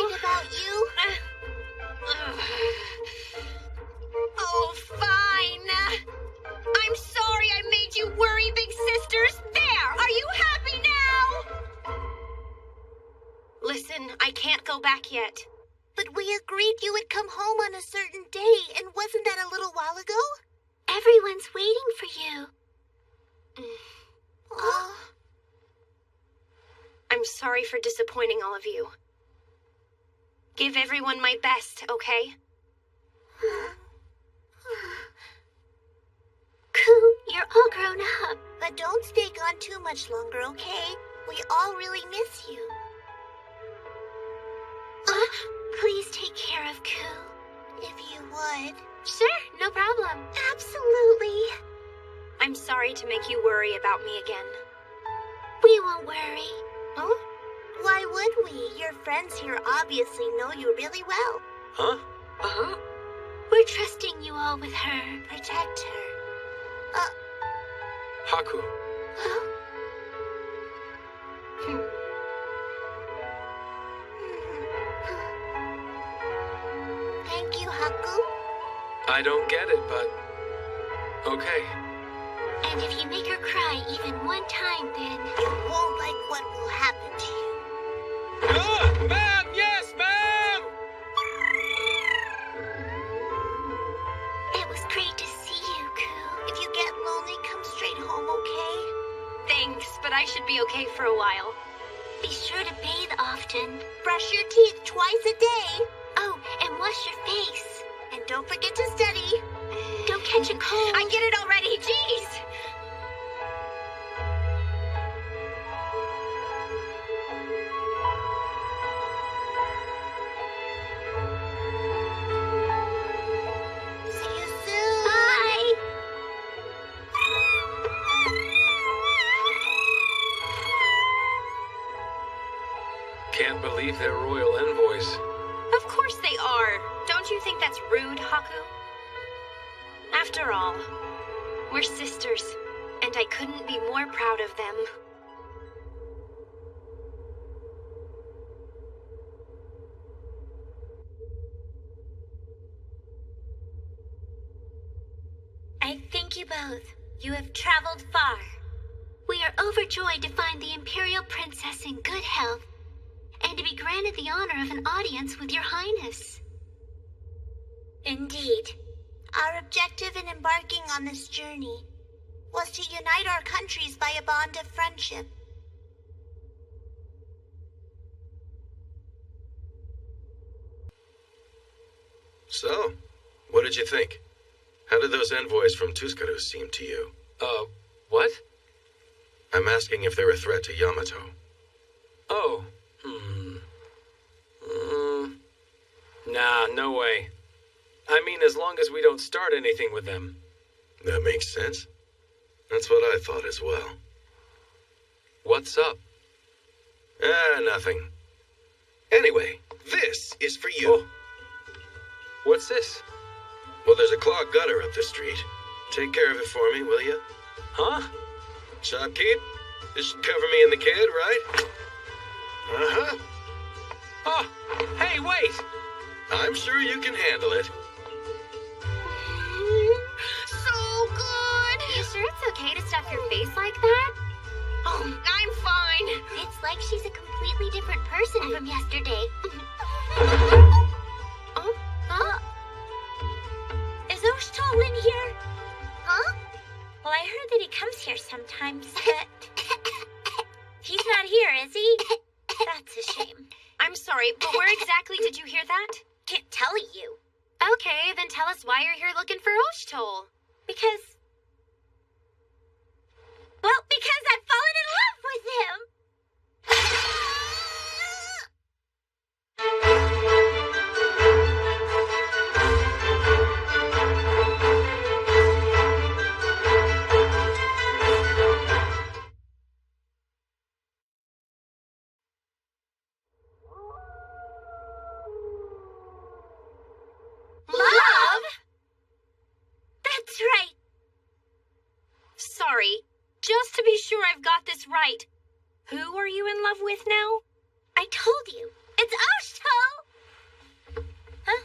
Speaker 17: home on a certain day, and wasn't that a little while ago? Everyone's waiting for you.
Speaker 13: I'm sorry for disappointing all of you. Give everyone my best, okay?
Speaker 17: Koo, you're all grown up. But don't stay gone too much longer, okay? We all really miss you. Please take care of Koo, if you would.
Speaker 2: Sure, no problem.
Speaker 17: Absolutely.
Speaker 13: I'm sorry to make you worry about me again.
Speaker 17: We won't worry. Huh? Why would we? Your friends here obviously know you really well.
Speaker 1: Huh?
Speaker 17: Uh-huh. We're trusting you all with her. Protect her.
Speaker 1: Haku.
Speaker 17: Thank you, Haku.
Speaker 1: I don't get it, but okay.
Speaker 17: And if you make her cry even one time, then you won't like what will happen to you.
Speaker 6: Ma'am! Yes, ma'am!
Speaker 17: It was great to see you, Koo. If you get lonely, come straight home, okay?
Speaker 13: Thanks, but I should be okay for a while.
Speaker 17: Be sure to bathe often. Brush your teeth twice a day. Oh, and wash your face. And don't forget to study. Don't catch a cold.
Speaker 13: I get it already, jeez!
Speaker 17: See you soon. Bye.
Speaker 1: Can't believe they're royal envoys.
Speaker 13: Of course they are. Don't you think that's rude, Haku? After all, we're sisters, and I couldn't be more proud of them.
Speaker 17: I thank you both. You have traveled far. We are overjoyed to find the Imperial Princess in good health, and to be granted the honor of an audience with your Highness. Indeed. Our objective in embarking on this journey was to unite our countries by a bond of friendship.
Speaker 4: So, what did you think? How did those envoys from Tuscarus seem to you?
Speaker 1: What?
Speaker 4: I'm asking if they're a threat to Yamato.
Speaker 1: Oh. Nah, no way. I mean, as long as we don't start anything with them.
Speaker 4: That makes sense. That's what I thought as well.
Speaker 1: What's up?
Speaker 4: Nothing. Anyway, this is for you.
Speaker 1: Oh. What's this?
Speaker 4: Well, there's a clogged gutter up the street. Take care of it for me, will you?
Speaker 1: Huh?
Speaker 4: Shopkeep, this should cover me and the kid, right? Uh-huh.
Speaker 1: Oh, hey, wait!
Speaker 4: I'm sure you can handle it.
Speaker 17: So good!
Speaker 2: You sure it's okay to stuff your face like that?
Speaker 17: Oh, I'm fine. It's like she's a completely different person from yesterday. Is Oshtal in here? Huh? Well, I heard that he comes here sometimes, but he's not here, is he? That's a shame.
Speaker 13: I'm sorry, but where exactly did you hear that?
Speaker 17: Can't tell you.
Speaker 2: Okay, then tell us why you're here looking for Oshtal.
Speaker 17: Because I've fallen in love with him. Love? That's right.
Speaker 13: Sorry. Just to be sure I've got this right. Who are you in love with now?
Speaker 17: I told you. It's Oshtal! Huh?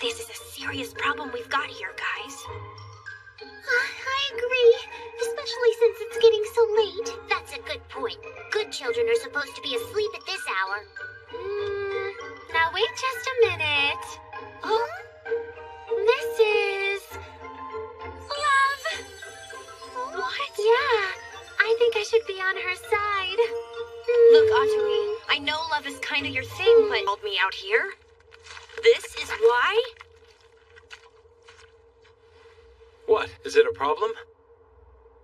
Speaker 13: This is a serious problem we've got here, guys.
Speaker 17: I agree. Especially since it's getting so late. That's a good point. Good children are supposed to be asleep at this hour.
Speaker 2: Wait just a minute. Huh? This is... Love! What? Yeah, I think I should be on her side.
Speaker 15: Look, Atui, I know love is kind of your thing, but called me out here? This is why?
Speaker 1: What? Is it a problem?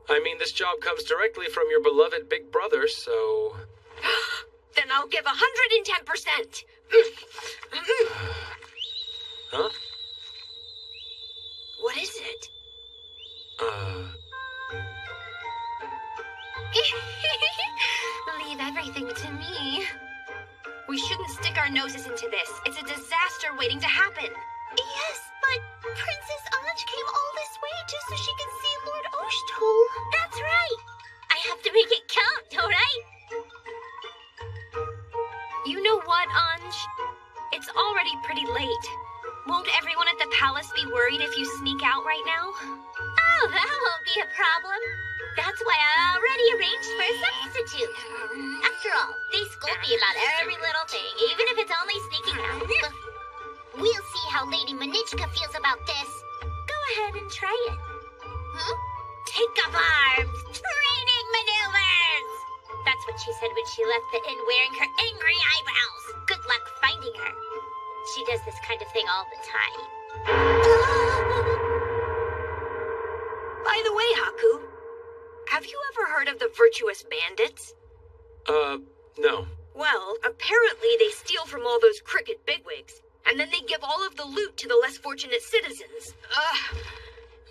Speaker 1: I mean, this job comes directly from your beloved big brother, so...
Speaker 15: Then I'll give 110%.
Speaker 1: Huh?
Speaker 15: What is it?
Speaker 2: Leave everything to me. We shouldn't stick our noses into this. It's a disaster waiting to happen.
Speaker 17: Yes, but Princess Anj came all this way just so she can see Lord Oshtol.
Speaker 2: That's right. I have to make it count, don't I? You know what, Anj? It's already pretty late. Won't everyone at the palace be worried if you sneak out right now?
Speaker 17: Oh, that won't be a problem. That's why I already arranged for a substitute. After all, they scold me about every little thing, even if it's only sneaking out. We'll see how Lady Manichka feels about this. Go ahead and try it. Take up arms! Training maneuvers! That's what she said when she left the inn wearing her angry eyebrows. Good luck finding her. She does this kind of thing all the time.
Speaker 15: By the way, Haku, have you ever heard of the Virtuous Bandits?
Speaker 1: No.
Speaker 15: Well, apparently they steal from all those cricket bigwigs, and then they give all of the loot to the less fortunate citizens.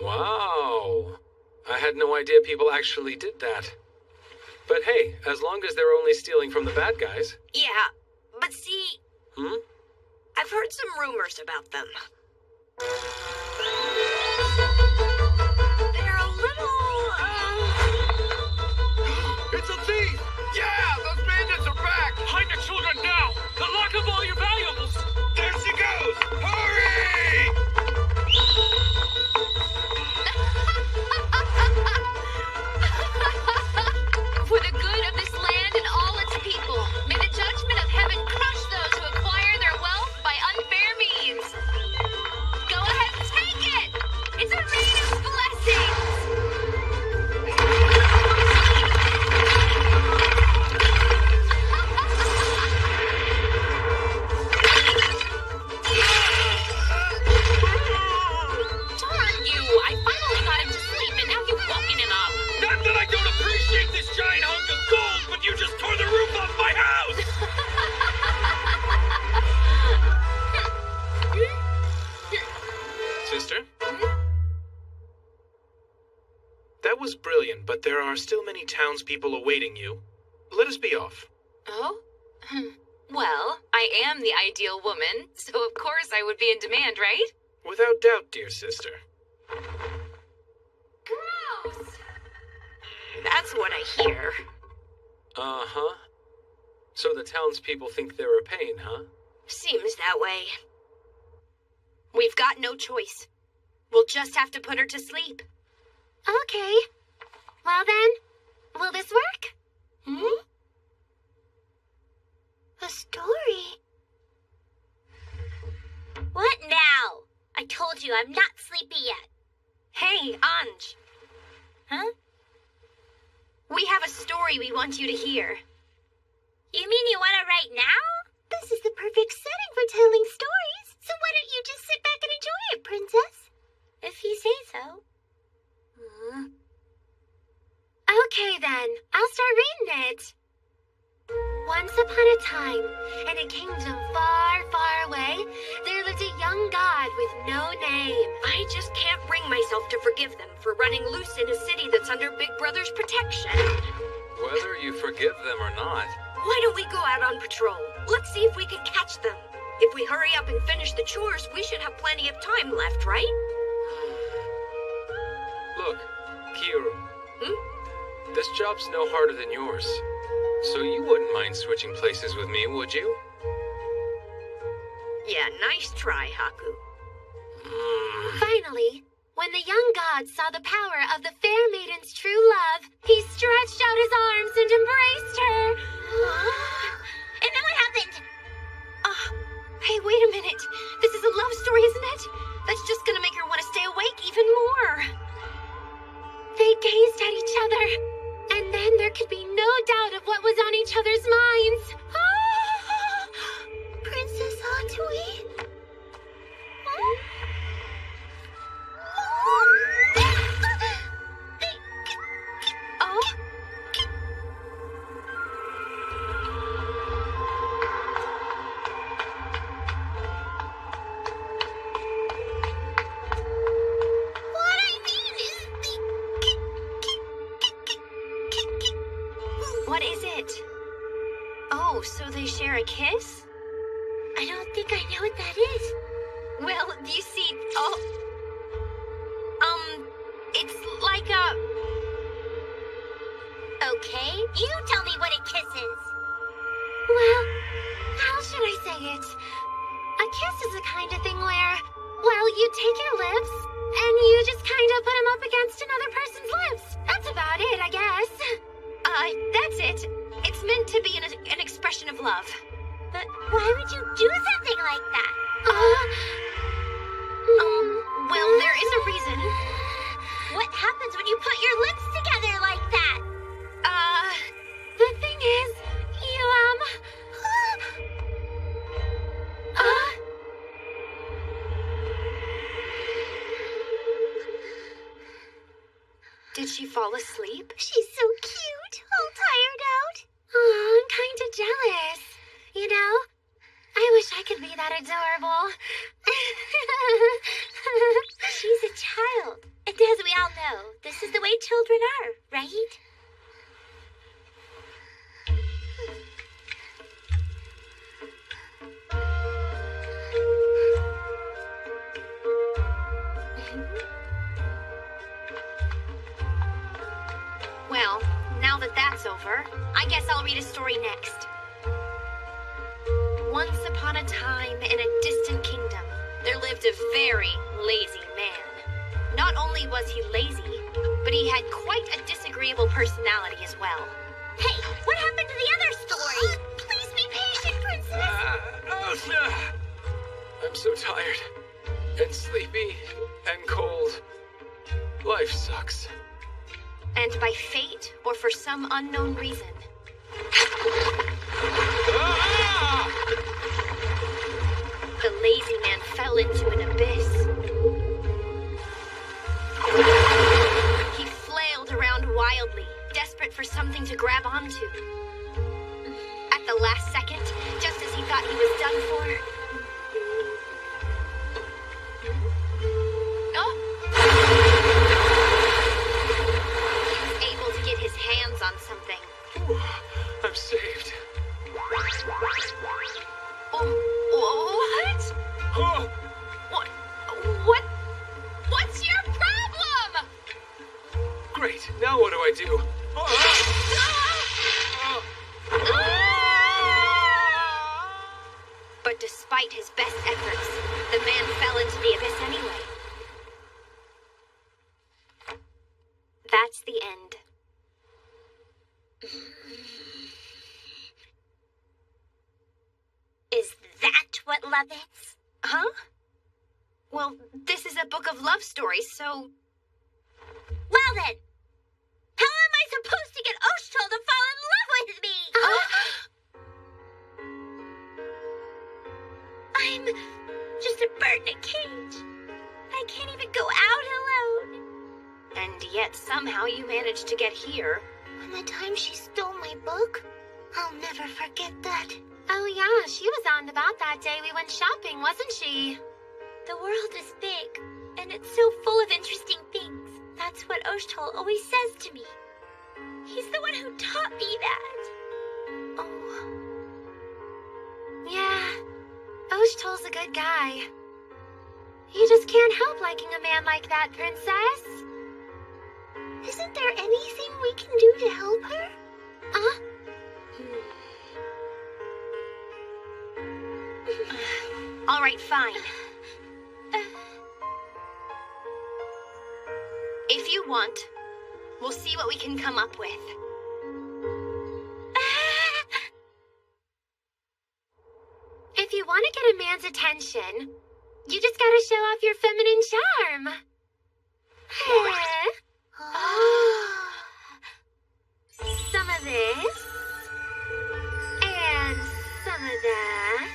Speaker 1: Wow. I had no idea people actually did that. But hey, as long as they're only stealing from the bad guys.
Speaker 15: Yeah, but see... I've heard some rumors about them. They're a little,
Speaker 9: It's a thief! Yeah, those bandits are back! Hide the children now! The lock of all your valuables! There she goes! Hurry!
Speaker 8: For the good of this land and all its people, may the judgment of heaven crush those who acquire their wealth by unfair means. Go ahead and take it! It's a rain of blessings! Darn you! I finally got him to sleep and now you've woken him up!
Speaker 9: Not that I don't appreciate this giant hunk of gold, but you just tore the roof off my house!
Speaker 1: Sister? That was brilliant, but there are still many townspeople awaiting you. Let us be off.
Speaker 8: Oh? Well, I am the ideal woman, so of course I would be in demand, right?
Speaker 1: Without doubt, dear sister.
Speaker 8: Gross!
Speaker 15: That's what I hear.
Speaker 1: Uh-huh. So the townspeople think they're a pain, huh?
Speaker 15: Seems that way.
Speaker 2: We've got no choice. We'll just have to put her to sleep.
Speaker 17: Okay. Well then, will this work? A story? What now? I told you I'm not sleepy yet.
Speaker 2: Hey, Anj.
Speaker 17: Huh?
Speaker 2: We have a story we want you to hear.
Speaker 17: You mean you want to write now? This is the perfect setting for telling stories. So why don't you just sit back and enjoy it, Princess? If you say so.
Speaker 2: Okay then, I'll start reading it. Once upon a time, in a kingdom far, far away, there lived a young god with no name.
Speaker 15: I just can't bring myself to forgive them for running loose in a city that's under Big Brother's protection.
Speaker 1: Whether you forgive them or not.
Speaker 15: Why don't we go out on patrol? Let's see if we can catch them. If we hurry up and finish the chores, we should have plenty of time left, right?
Speaker 1: Look, Kiru. This job's no harder than yours. So you wouldn't mind switching places with me, would you?
Speaker 15: Yeah, nice try, Haku.
Speaker 2: Finally, when the young god saw the power of the fair maiden's true love, he stretched out his arms and embraced her.
Speaker 17: And then what happened?
Speaker 2: Hey,
Speaker 17: Ratatouille?
Speaker 13: Oh?
Speaker 17: What I mean is
Speaker 13: What is it? Oh, so they share a kiss?
Speaker 17: I don't think I know what that is.
Speaker 13: Well, you see, it's like a...
Speaker 17: Okay, you tell me what a kiss is.
Speaker 2: Well, how should I say it? A kiss is the kind of thing where, well, you take your lips and you just kind of put them up against another person's lips. That's about it, I guess.
Speaker 13: That's it. It's meant to be an expression of love.
Speaker 17: But why would you do something like that?
Speaker 13: Well, there is a reason.
Speaker 17: What happens when you put your lips together like that?
Speaker 2: The thing is,
Speaker 13: Did she fall asleep?
Speaker 17: She's so cute, all tired out.
Speaker 2: Oh, I'm kind of jealous. You know, I wish I could be that adorable.
Speaker 17: She's a child. And as we all know, this is the way children are, right?
Speaker 13: Well, now that that's over, I guess I'll read a story next. Once upon a time in a distant kingdom, there lived a very lazy man. Not only was he lazy, but he had quite a disagreeable personality as well.
Speaker 17: Hey, what happened to the other story? Please be patient, Princess.
Speaker 1: I'm so tired and sleepy and cold. Life sucks.
Speaker 13: And by fate, or for some unknown reason, the lazy man fell into an abyss. He flailed around wildly, desperate for something to grab onto. At the last second, just as he thought he was done for, on something.
Speaker 1: Ooh, I'm saved.
Speaker 8: What? What's your problem?
Speaker 1: Great, now what do I do?
Speaker 13: But despite his best efforts, the man fell into the abyss anyway. That's the end.
Speaker 17: Is that what love is?
Speaker 13: Huh? Well, this is a book of love stories, so...
Speaker 17: Well then, how am I supposed to get Oshtul to fall in love with me? I'm just a bird in a cage. I can't even go out alone.
Speaker 13: And yet somehow you managed to get here.
Speaker 17: And the time she stole my book, I'll never forget that.
Speaker 2: Oh yeah, she was on about that day we went shopping, wasn't she?
Speaker 17: The world is big, and it's so full of interesting things. That's what Oshtul always says to me. He's the one who taught me that.
Speaker 2: Oh. Yeah, Oshtul's a good guy. You just can't help liking a man like that, Princess.
Speaker 17: Isn't there anything we can do to help her?
Speaker 13: All right, fine. If you want, we'll see what we can come up with.
Speaker 2: If you want to get a man's attention, you just gotta show off your feminine charm. Some of this, and some of that.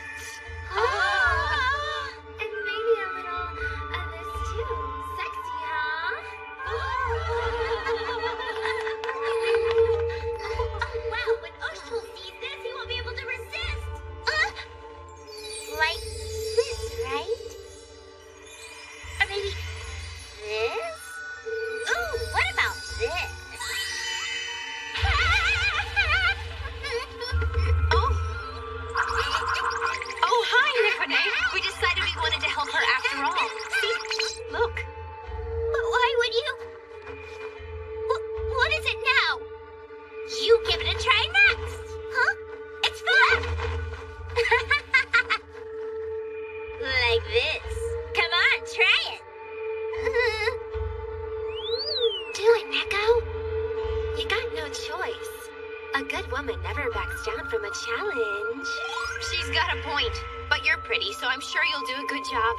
Speaker 13: pretty, so I'm sure you'll do a good job.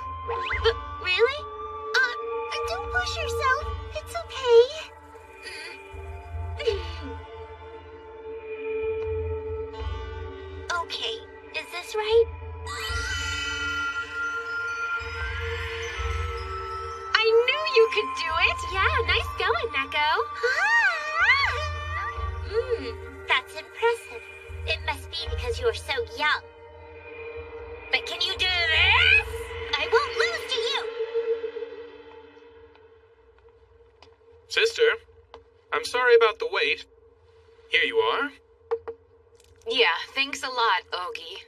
Speaker 17: But really? Don't push yourself. It's okay. Okay, is this right?
Speaker 13: I knew you could do it!
Speaker 2: Yeah, nice going, Neko.
Speaker 17: That's impressive. It must be because you're so young. But can you do this? I won't lose to you.
Speaker 1: Sister, I'm sorry about the wait. Here you are.
Speaker 14: Yeah, thanks a lot, Ogie.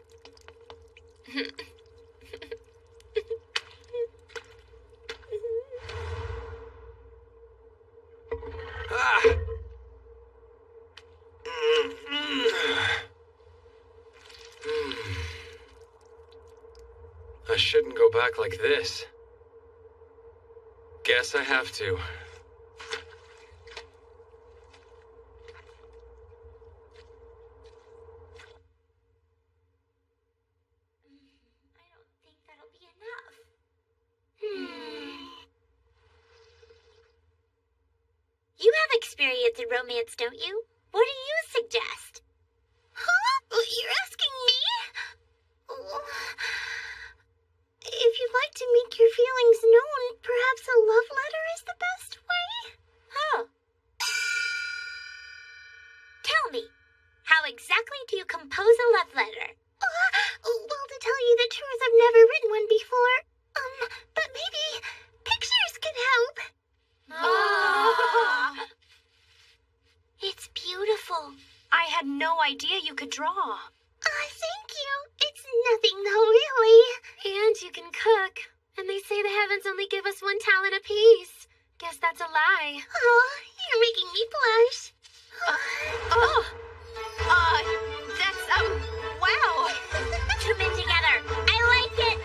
Speaker 1: I shouldn't go back like this. Guess I have to.
Speaker 17: You have experience in romance, don't you? What do you suggest? Huh? You're asking me? If you'd like to make your feelings known, perhaps a love letter is the best way? Oh. Tell me, how exactly do you compose a love letter? Well, to tell you the truth, I've never written one before. But maybe pictures can help. It's beautiful.
Speaker 13: I had no idea you could draw.
Speaker 17: Thank you. It's nothing though, really.
Speaker 2: And you can cook. And they say the heavens only give us one talent apiece. Guess that's a lie.
Speaker 17: Oh, you're making me blush.
Speaker 13: That's, wow.
Speaker 17: Two men together. I like it.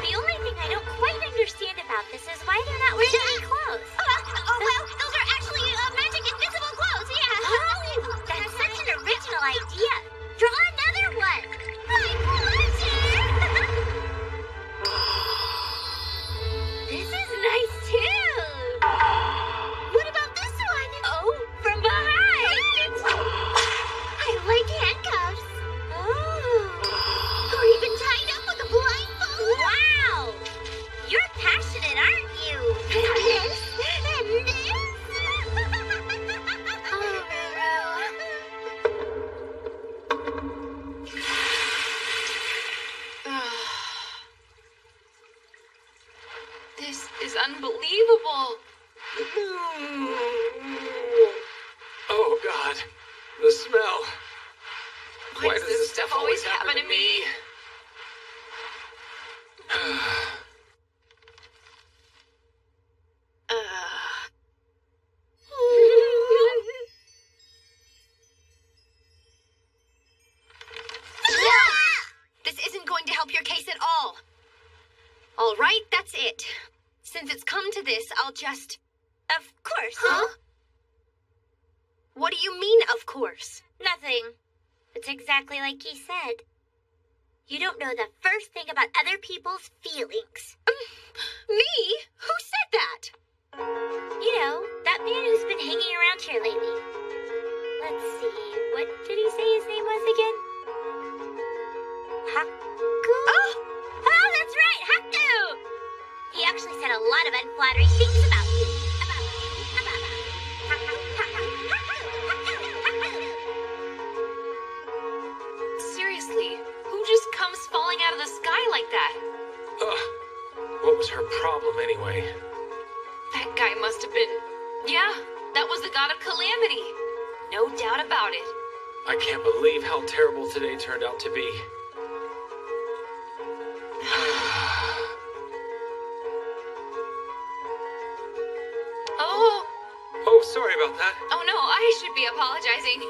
Speaker 17: The only thing I don't quite understand about this is why they're not wearing any clothes. Well, those are actually magic invisible clothes, yeah. That's such an original idea. Draw another one. My pleasure. This is nice, too. What about this one? Oh, from behind. I like handcuffs. Or even tied up with a blindfold. Wow. You're passionate, aren't you? This and this.
Speaker 14: This is unbelievable.
Speaker 1: Oh, God. The smell. Why does this
Speaker 14: stuff always happen to me?
Speaker 13: This isn't going to help your case at all. All right, that's it. Since it's come to this, I'll just...
Speaker 17: Of course.
Speaker 13: Huh? What do you mean, of course?
Speaker 17: Nothing. It's exactly like he said. You don't know the first thing about other people's feelings.
Speaker 13: Me? Who said that?
Speaker 17: You know, that man who's been hanging around here lately. Let's see, what did he say his name was again? Haku? Oh, that's right, Haku! He actually said a lot of unflattering things about you.
Speaker 14: Seriously, who just comes falling out of the sky like that?
Speaker 1: What was her problem anyway?
Speaker 14: That guy must have been... Yeah, that was the god of calamity. No doubt about it.
Speaker 1: I can't believe how terrible today turned out to be. Oh, sorry about that.
Speaker 14: Oh no, I should be apologizing.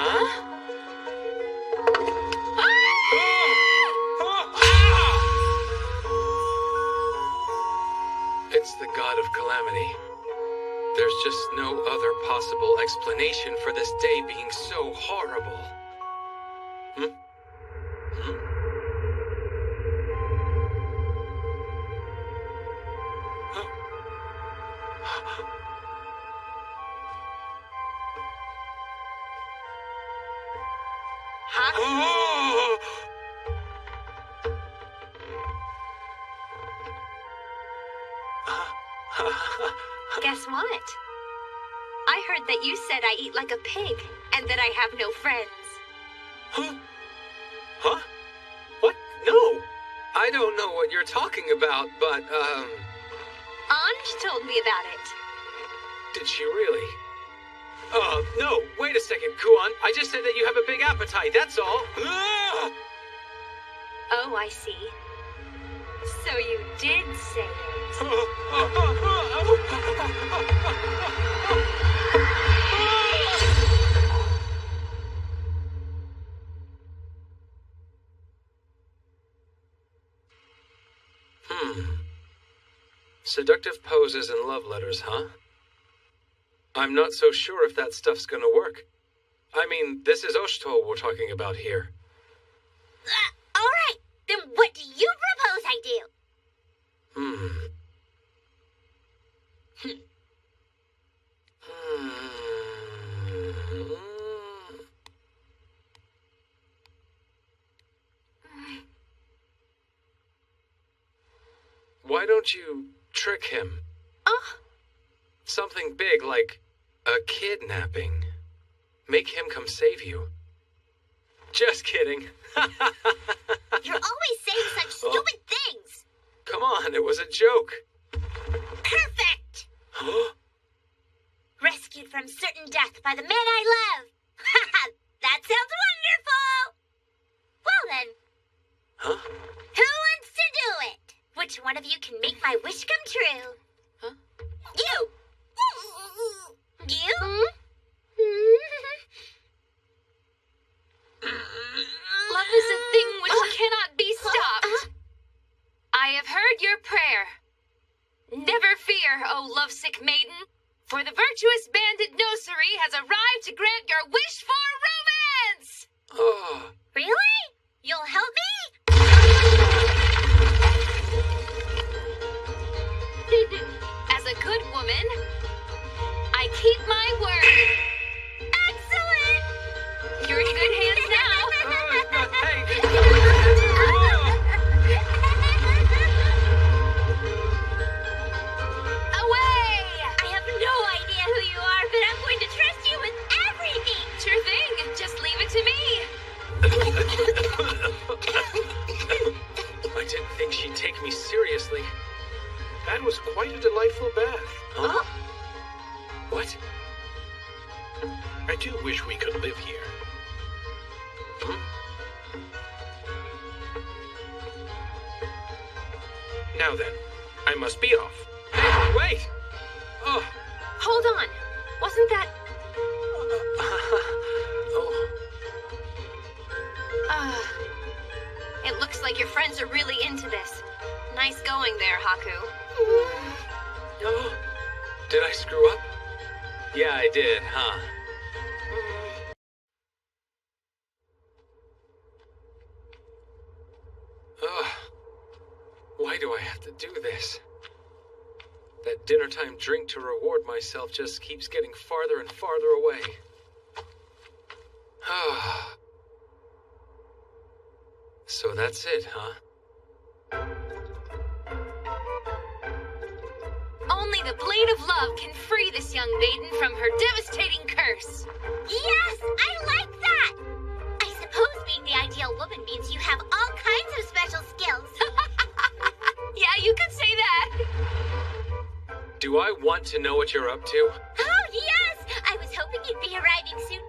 Speaker 1: Huh? It's the god of calamity. There's just no other possible explanation for this day being so horrible. Hmm?
Speaker 2: Guess what? I heard that you said I eat like a pig, and that I have no friends.
Speaker 1: Huh? What? No! I don't know what you're talking about, but,
Speaker 2: Anj told me about it.
Speaker 1: Did she really? No, wait a second, Kuon. I just said that you have a big appetite, that's all. Ah!
Speaker 2: Oh, I see. So you did say it.
Speaker 1: Seductive poses and love letters, huh? I'm not so sure if that stuff's gonna work. I mean, this is Oshto we're talking about here.
Speaker 17: All right, then what do you propose I do?
Speaker 1: Why don't you trick him? Something big like a kidnapping. Make him come save you. Just kidding.
Speaker 17: You're always saying such stupid things.
Speaker 1: Come on, it was a joke.
Speaker 17: Perfect! Rescued from certain death by the man I love. That sounds wonderful! Well then. Who wants to do it? Which one of you can make my wish come true? You! You?
Speaker 8: Love is a thing which cannot be stopped. I have heard your prayer. Never fear, O lovesick maiden, for the virtuous bandit Nosari has arrived to grant your wish for romance!
Speaker 17: Really? You'll help me?
Speaker 8: As a good woman, I keep my word.
Speaker 17: Excellent!
Speaker 8: You're in good hands now. Away!
Speaker 17: I have no idea who you are, but I'm going to trust you with everything.
Speaker 8: Sure thing. Just leave it to me.
Speaker 1: I didn't think she'd take me seriously. That was quite a delightful bath. Huh? What?
Speaker 11: I do wish we could live here.
Speaker 6: Now then, I must be off.
Speaker 1: Hey, wait!
Speaker 2: Hold on. Wasn't that... It looks like your friends are really into this. Nice going there, Haku.
Speaker 1: Did I screw up? Yeah, I did, huh? Why do I have to do this? That dinner time drink to reward myself just keeps getting farther and farther away. So that's it, huh?
Speaker 8: Only the blade of love can free this young maiden from her devastating curse.
Speaker 17: Yes, I like that! I suppose being the ideal woman means you have all kinds of special skills.
Speaker 8: Yeah, you could say that.
Speaker 1: Do I want to know what you're up to?
Speaker 17: Oh, yes! I was hoping you'd be arriving soon.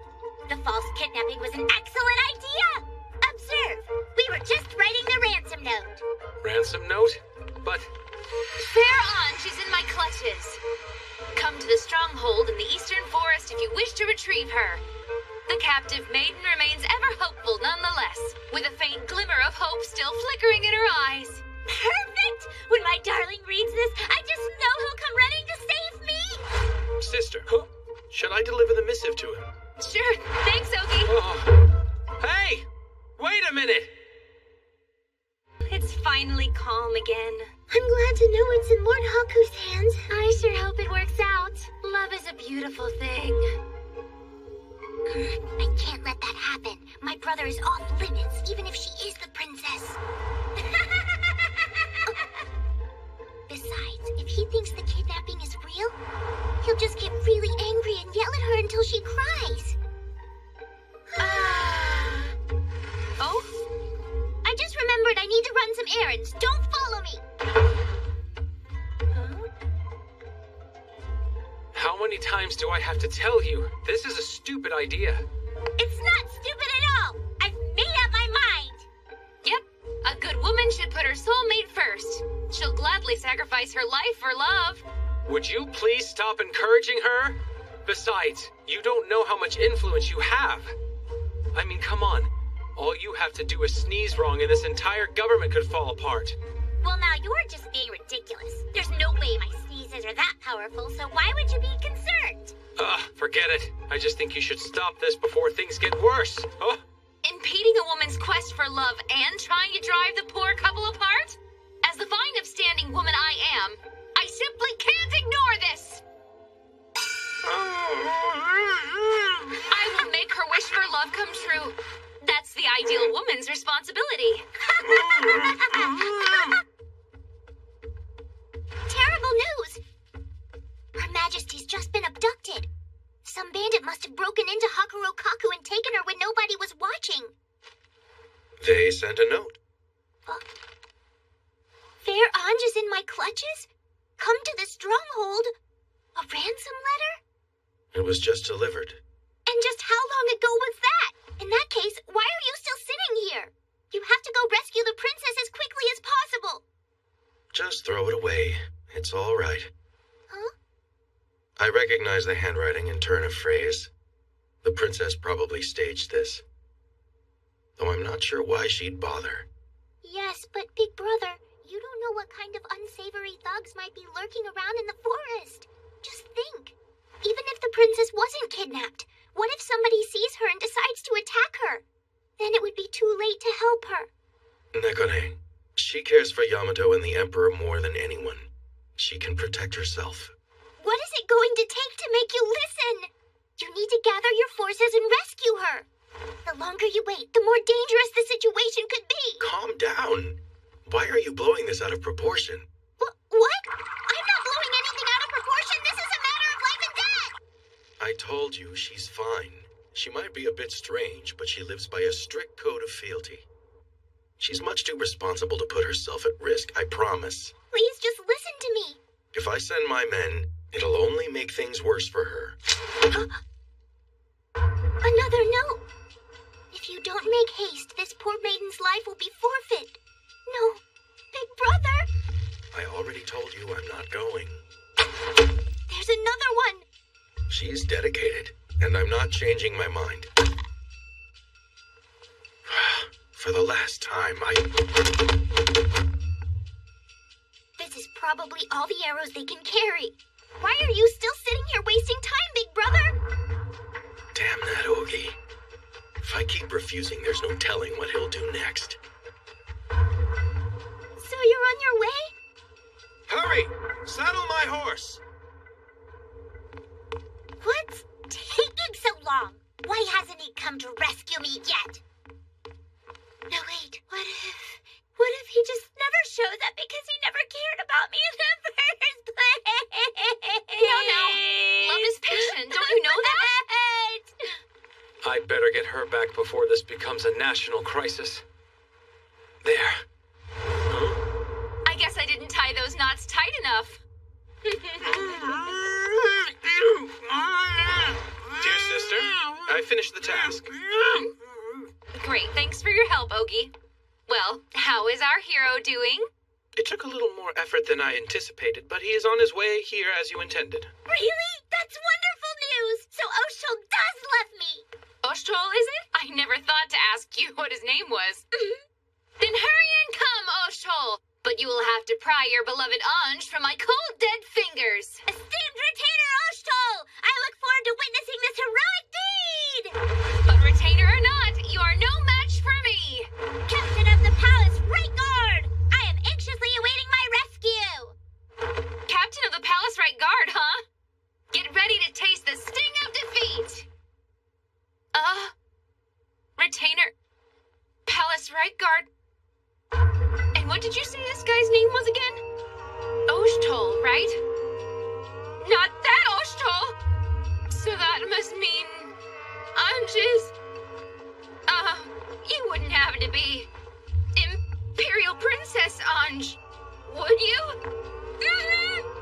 Speaker 17: The false kidnapping was an excellent idea! Observe, we were just writing the ransom note.
Speaker 1: Ransom note? But...
Speaker 8: Fair Anj is in my clutches. Come to the stronghold in the eastern forest if you wish to retrieve her. The captain captive maiden remains ever hopeful nonetheless, with a faint glimmer of hope still flickering in her eyes.
Speaker 17: Perfect! When my darling reads this, I just know he'll come running to save me!
Speaker 11: Sister, should I deliver the missive to him?
Speaker 8: Sure, thanks, Ogie.
Speaker 1: Oh. Hey! Wait a minute!
Speaker 13: It's finally calm again.
Speaker 2: I'm glad to know it's in Lord Haku's hands. I sure hope it works out. Love is a beautiful thing.
Speaker 17: I can't let that happen. My brother is off limits, even if she is the princess. Besides, if he thinks the kidnapping is real, he'll just get really angry and yell at her until she cries.
Speaker 13: Oh?
Speaker 17: I just remembered I need to run some errands. Don't follow me!
Speaker 1: How many times do I have to tell you? This is a stupid idea.
Speaker 17: It's not stupid at all! I've made up my mind!
Speaker 8: Yep, a good woman should put her soulmate first. She'll gladly sacrifice her life for love.
Speaker 1: Would you please stop encouraging her? Besides, you don't know how much influence you have. I mean, come on. All you have to do is sneeze wrong and this entire government could fall apart.
Speaker 17: Well, now you're just being ridiculous. There's no way my sneezes are that powerful, so why would you be concerned?
Speaker 1: Forget it. I just think you should stop this before things get worse. Oh.
Speaker 8: Impeding a woman's quest for love and trying to drive the poor couple apart? As the fine upstanding woman I am, I simply can't ignore this! I will make her wish for love come true. That's the ideal woman's responsibility.
Speaker 17: Terrible news! Her Majesty's just been abducted. Some bandit must have broken into Hakuro Kaku and taken her when nobody was watching.
Speaker 4: They sent a note.
Speaker 17: Fair Anj is in my clutches? Come to the stronghold? A ransom letter?
Speaker 4: It was just delivered.
Speaker 17: And just how long ago was that? In that case, why are you still sitting here? You have to go rescue the princess as quickly as possible.
Speaker 4: Just throw it away. It's all right.
Speaker 17: Huh?
Speaker 4: I recognize the handwriting and turn of phrase. The princess probably staged this. Though I'm not sure why she'd bother.
Speaker 17: Yes, but Big Brother, you don't know what kind of unsavory thugs might be lurking around in the forest. Just think. Even if the princess wasn't kidnapped, what if somebody sees her and decides to attack her? Then it would be too late to help her.
Speaker 4: Nekone, she cares for Yamato and the Emperor more than anyone. She can protect herself.
Speaker 17: What is it going to take to make you listen? You need to gather your forces and rescue her. The longer you wait, the more dangerous the situation could be.
Speaker 4: Calm down. Why are you blowing this out of proportion?
Speaker 17: What? I'm not blowing anything out of proportion. This is a matter of life and death.
Speaker 4: I told you she's fine. She might be a bit strange, but she lives by a strict code of fealty. She's much too responsible to put herself at risk, I promise.
Speaker 17: Please just listen to me.
Speaker 4: If I send my men, it'll only make things worse for her.
Speaker 17: Another note. If you don't make haste, this poor maiden's life will be forfeit. No, Big Brother.
Speaker 4: I already told you I'm not going.
Speaker 17: There's another one.
Speaker 4: She's dedicated, and I'm not changing my mind. For the last time,
Speaker 17: This is probably all the arrows they can carry. Why are you still sitting here wasting time, Big Brother?
Speaker 4: Damn that Ogie. If I keep refusing, there's no telling what he'll do next.
Speaker 17: So you're on your way?
Speaker 7: Hurry! Saddle my horse!
Speaker 17: What's taking so long? Why hasn't he come to rescue me yet? No, wait. What if he just never shows up because he never cared about me in the first place?
Speaker 8: No. Love is patient. Don't you know that?
Speaker 1: I'd better get her back before this becomes a national crisis. There.
Speaker 8: I guess I didn't tie those knots tight enough.
Speaker 1: Dear sister, I finished the task.
Speaker 8: Great, thanks for your help, Ogie. Well, how is our hero doing?
Speaker 1: It took a little more effort than I anticipated, but he is on his way here as you intended.
Speaker 17: Really? That's wonderful news! So Oshul does love me!
Speaker 3: Oshtol, is it? I never thought to ask you what his name was. Then hurry and come, Oshtol. But you will have to pry your beloved Anj from my cold, dead fingers.
Speaker 17: Esteemed Retainer Oshtol, I look forward to witnessing this heroic deed!
Speaker 3: But retainer or not, you are no match for me.
Speaker 17: Captain of the Palace Right Guard, I am anxiously awaiting my rescue.
Speaker 3: Captain of the Palace Right Guard, huh? Get ready to taste the sting of defeat. Retainer, Palace Right Guard. And what did you say this guy's name was again? Oshtol, right? Not that Oshtol! So that must mean Anj is... you wouldn't happen to be Imperial Princess Anj, would you?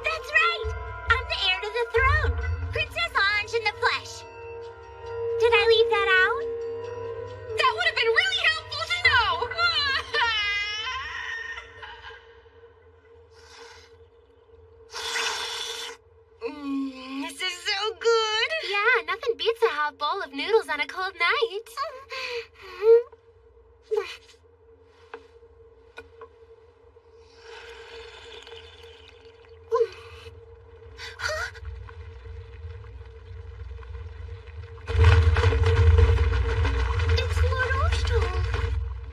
Speaker 17: That's right! I'm the heir to the throne, Princess Anj in the flesh. Did I leave that out?
Speaker 3: That would have been really helpful to know!
Speaker 13: This is so good!
Speaker 2: Yeah, nothing beats a hot bowl of noodles on a cold night.
Speaker 13: It's Lord Oshtol.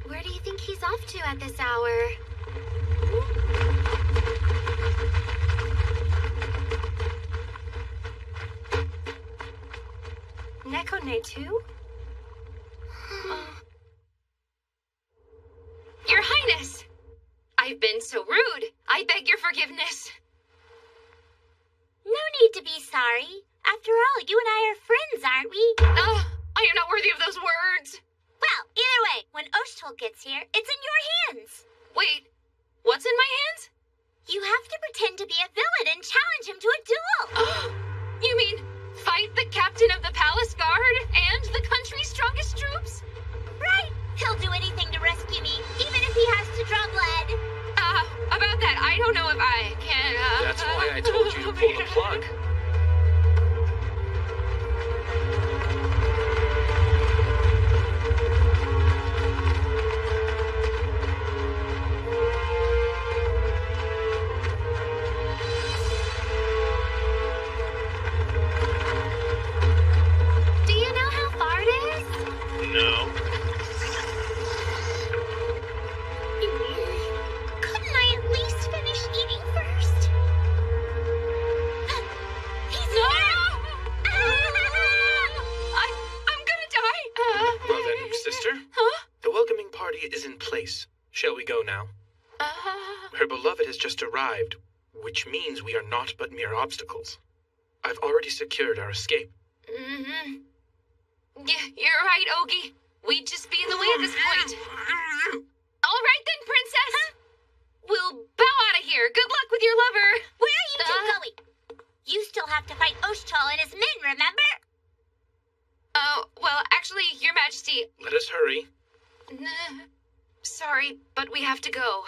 Speaker 13: Where do you think he's off to at this hour? Nekone too?
Speaker 3: Your Highness! I've been so rude. I beg your forgiveness.
Speaker 17: No need to be sorry. After all, you and I are friends, aren't we?
Speaker 3: I am not worthy of those words.
Speaker 17: Well, either way, when Oshtol gets here, it's in your hands.
Speaker 3: Wait, what's in my hands?
Speaker 17: You have to pretend to be a villain and challenge him to a duel.
Speaker 3: You mean fight the captain of the Palace Guard and the country's strongest troops?
Speaker 17: Right. He'll do anything to rescue me, even if he has to draw blood.
Speaker 3: About that, I don't know if I can,
Speaker 1: That's why I told you to pull the plug.
Speaker 13: Do you know how far it is?
Speaker 1: No.
Speaker 17: Couldn't I at least finish eating first? He's here!
Speaker 3: I'm gonna die!
Speaker 1: Well then, sister.
Speaker 3: Huh?
Speaker 1: The welcoming party is in place. Shall we go now? Her beloved has just arrived, which means we are not but mere obstacles. I've already secured our escape.
Speaker 3: Mm-hmm. Yeah, you're right, Ogie. We'd just be in the way at this point. All right then, Princess. We'll bow out of here. Good luck with your lover.
Speaker 17: Where are you two going? You still have to fight Oshtol and his men, remember?
Speaker 3: Oh, well, actually, Your Majesty...
Speaker 1: Let us hurry.
Speaker 3: Sorry, but we have to go.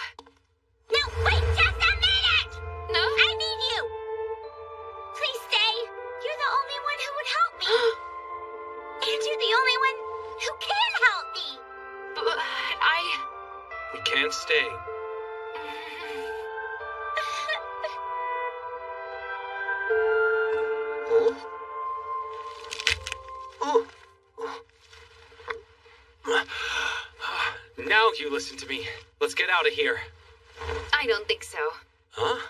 Speaker 17: No, wait, just a minute!
Speaker 3: No?
Speaker 17: I need you. Please stay. You're the only one who would help me. And you're the only one who can help me.
Speaker 3: But
Speaker 1: We can't stay. Now you listen to me. Let's get out of here.
Speaker 3: I don't think so.
Speaker 1: Huh?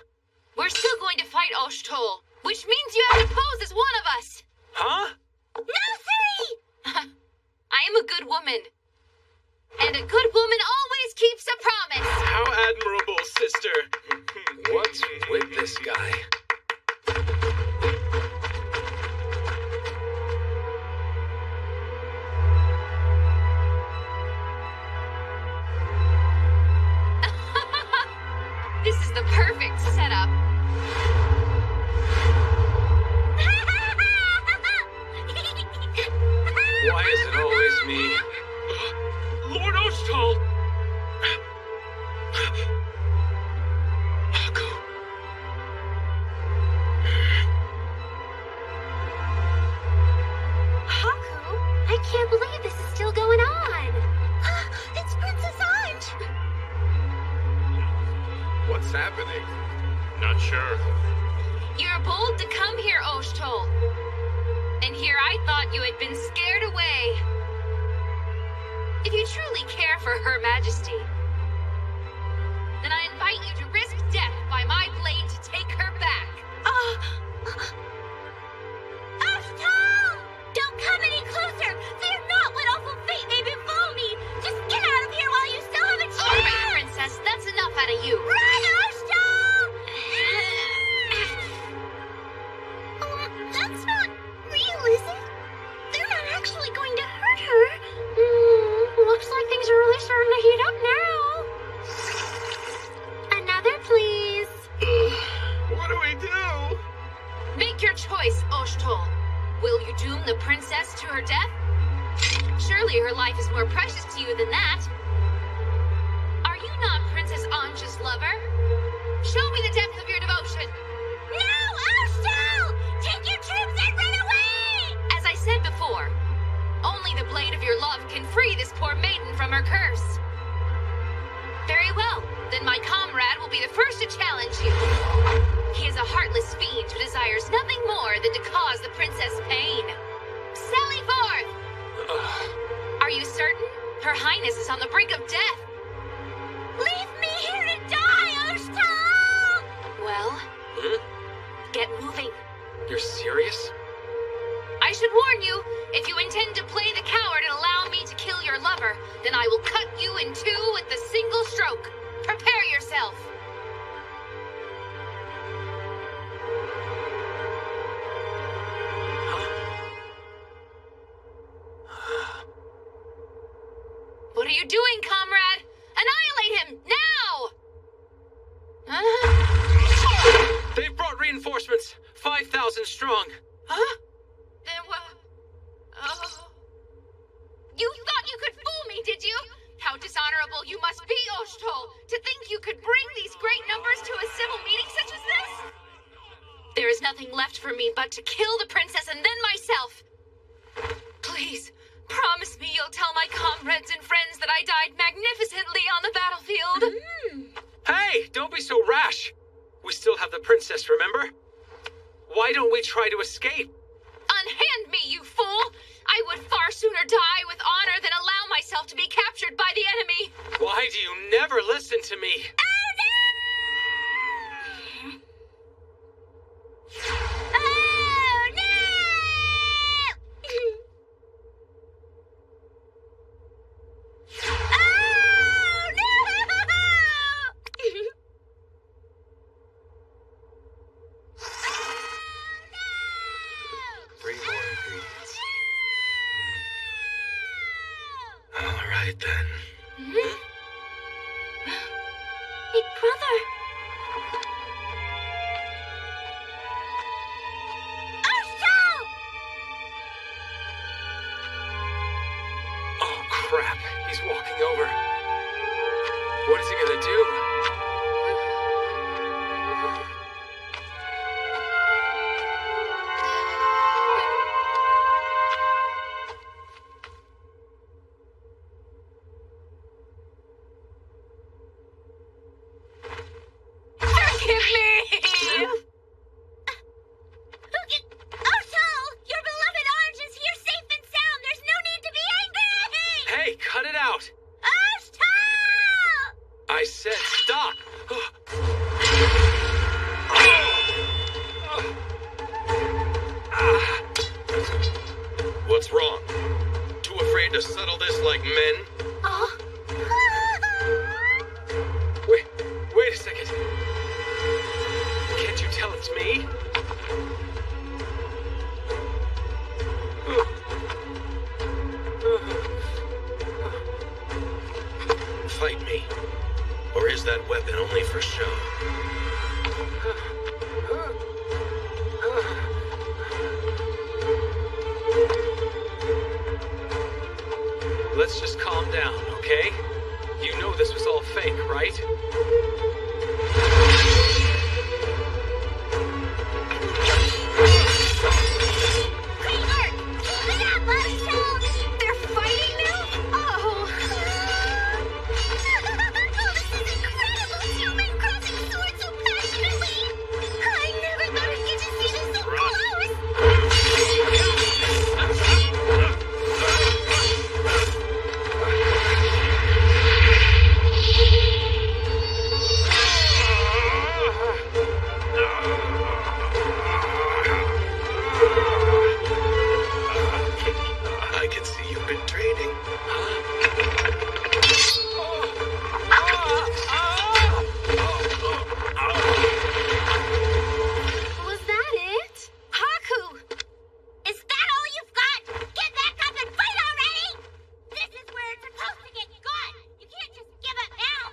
Speaker 3: We're still going to fight Oshtol, which means you have to pose as one of us.
Speaker 1: Huh?
Speaker 17: No, siree!
Speaker 3: I am a good woman. And a good woman always keeps a promise.
Speaker 1: How admirable, sister. What's with this guy?
Speaker 3: This is the perfect setup.
Speaker 1: Why is it always me?
Speaker 11: Lord Oshtol!
Speaker 13: Haku? I can't
Speaker 5: not sure.
Speaker 8: You're bold to come here, Oshtol. And here I thought you had been scared away. If you truly care for Her Majesty, then I invite you to risk death by my blade to take her back.
Speaker 17: Oshtol! Don't come any closer! Fear not what awful fate may befall me! Just get out of here while you still have a chance!
Speaker 8: All right, Princess, that's enough out of you.
Speaker 17: Run, Oshtol! That's not real, is it? They're not actually going to hurt her. Looks like things are really starting to heat up now. Another, please.
Speaker 7: What do we do?
Speaker 8: Make your choice, Oshtol. Will you doom the princess to her death? Surely her life is more precious to you than that. Are you not Princess Anja's lover? Show me the depth of your devotion.
Speaker 17: No, Oshtol! Take your troops and run away!
Speaker 8: As I said before, only the blade of your love can free this poor maiden from her curse. Very well, then my comrade will be the first to challenge you. He is a heartless fiend who desires nothing more than to cause the princess pain. Sally forth! Are you certain? Her Highness is on the brink of death.
Speaker 17: Leave me here to die, Oshtol!
Speaker 8: Well, get moving.
Speaker 1: You're serious?
Speaker 8: I should warn you, if you intend to play the coward and allow me to kill your lover, then I will cut you in two with the single stroke. Prepare yourself. What are you doing, comrade? Annihilate him, now!
Speaker 1: They've brought reinforcements, 5,000 strong.
Speaker 8: Huh? Then what? Oh. You thought you could fool me, did you? How dishonorable you must be, Oshtol, to think you could bring these great numbers to a civil meeting such as this? There is nothing left for me but to kill the princess and then myself. Please, promise me you'll tell my comrades and friends that I died magnificently on the battlefield.
Speaker 1: Hey, don't be so rash. We still have the princess, remember? Why don't we try to escape?
Speaker 8: Unhand me, you fool! I would far sooner die with honor than allow myself to be captured by the enemy.
Speaker 1: Why do you never listen to me?
Speaker 17: Oh, no!
Speaker 4: 3 more ingredients. All right then.
Speaker 17: Big brother! Oshtol!
Speaker 1: Oh, crap. He's walking over. What is he gonna do?
Speaker 17: Oshtol! Your beloved Orange is here safe and sound! There's no need to be angry!
Speaker 1: Hey, cut it out!
Speaker 17: Oshtol!
Speaker 1: I said stop!
Speaker 4: What's wrong? Too afraid to settle this like men?
Speaker 1: Wait a second. Can't you tell it's me?
Speaker 4: Fight me. Or is that weapon only for show?
Speaker 1: Let's just calm down, okay? You know this was all fake, right?
Speaker 17: They're fighting now? Oh! This is incredible! Two men crossing swords so passionately!
Speaker 4: waiting.
Speaker 2: Was that it? Haku!
Speaker 17: Is that all you've got? Get back up and fight already! This is where it's supposed to get good. You can't just give up now.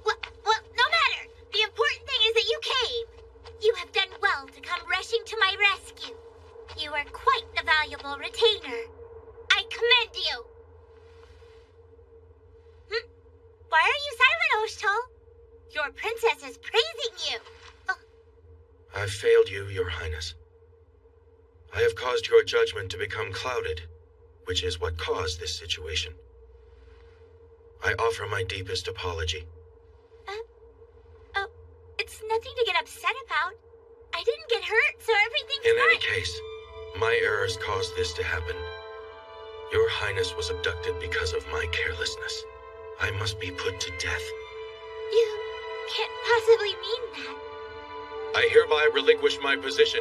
Speaker 17: Well, no matter. The important thing is that you came. You have done well to come rushing to my rescue. You are quite the valuable retainer. I commend you. Why are you silent, Oshtal? Your princess is praising you.
Speaker 4: I've failed you, Your Highness. I have caused your judgment to become clouded, which is what caused this situation. I offer my deepest apology.
Speaker 17: It's nothing to get upset about. I didn't get hurt, so everything's
Speaker 4: In
Speaker 17: fine.
Speaker 4: any case, my errors caused this to happen. Your Highness was abducted because of my carelessness. I must be put to death.
Speaker 17: You can't possibly mean that.
Speaker 4: I hereby relinquish my position.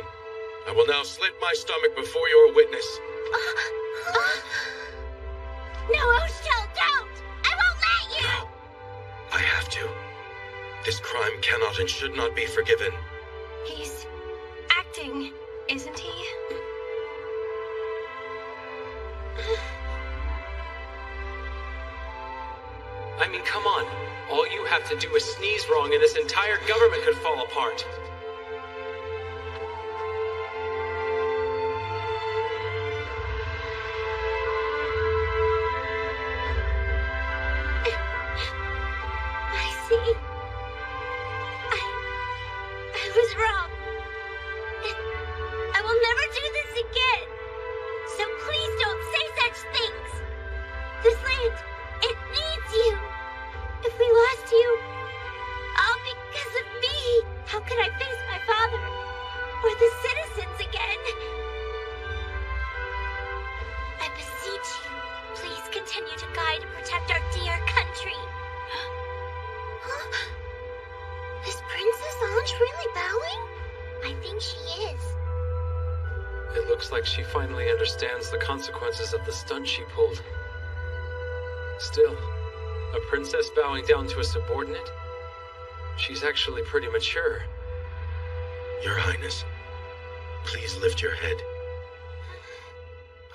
Speaker 4: I will now slit my stomach before your witness.
Speaker 17: No, Oshtal, don't! I won't let you!
Speaker 4: No, I have to. This crime cannot and should not be forgiven.
Speaker 13: He's acting, isn't he?
Speaker 1: I mean, come on. All you have to do is sneeze wrong and this entire government could fall apart.
Speaker 17: I see. I was wrong. I will never do this again. So please don't say such things. This land, it needs you. If we lost you, all because of me, how could I face my father or the citizens again? I beseech you, please continue to guide and protect our dear country. Is Princess Ange really bowing? I think she is.
Speaker 1: It looks like she finally understands the consequences of the stunt she pulled. Still, a princess bowing down to a subordinate? She's actually pretty mature.
Speaker 4: Your Highness, please lift your head.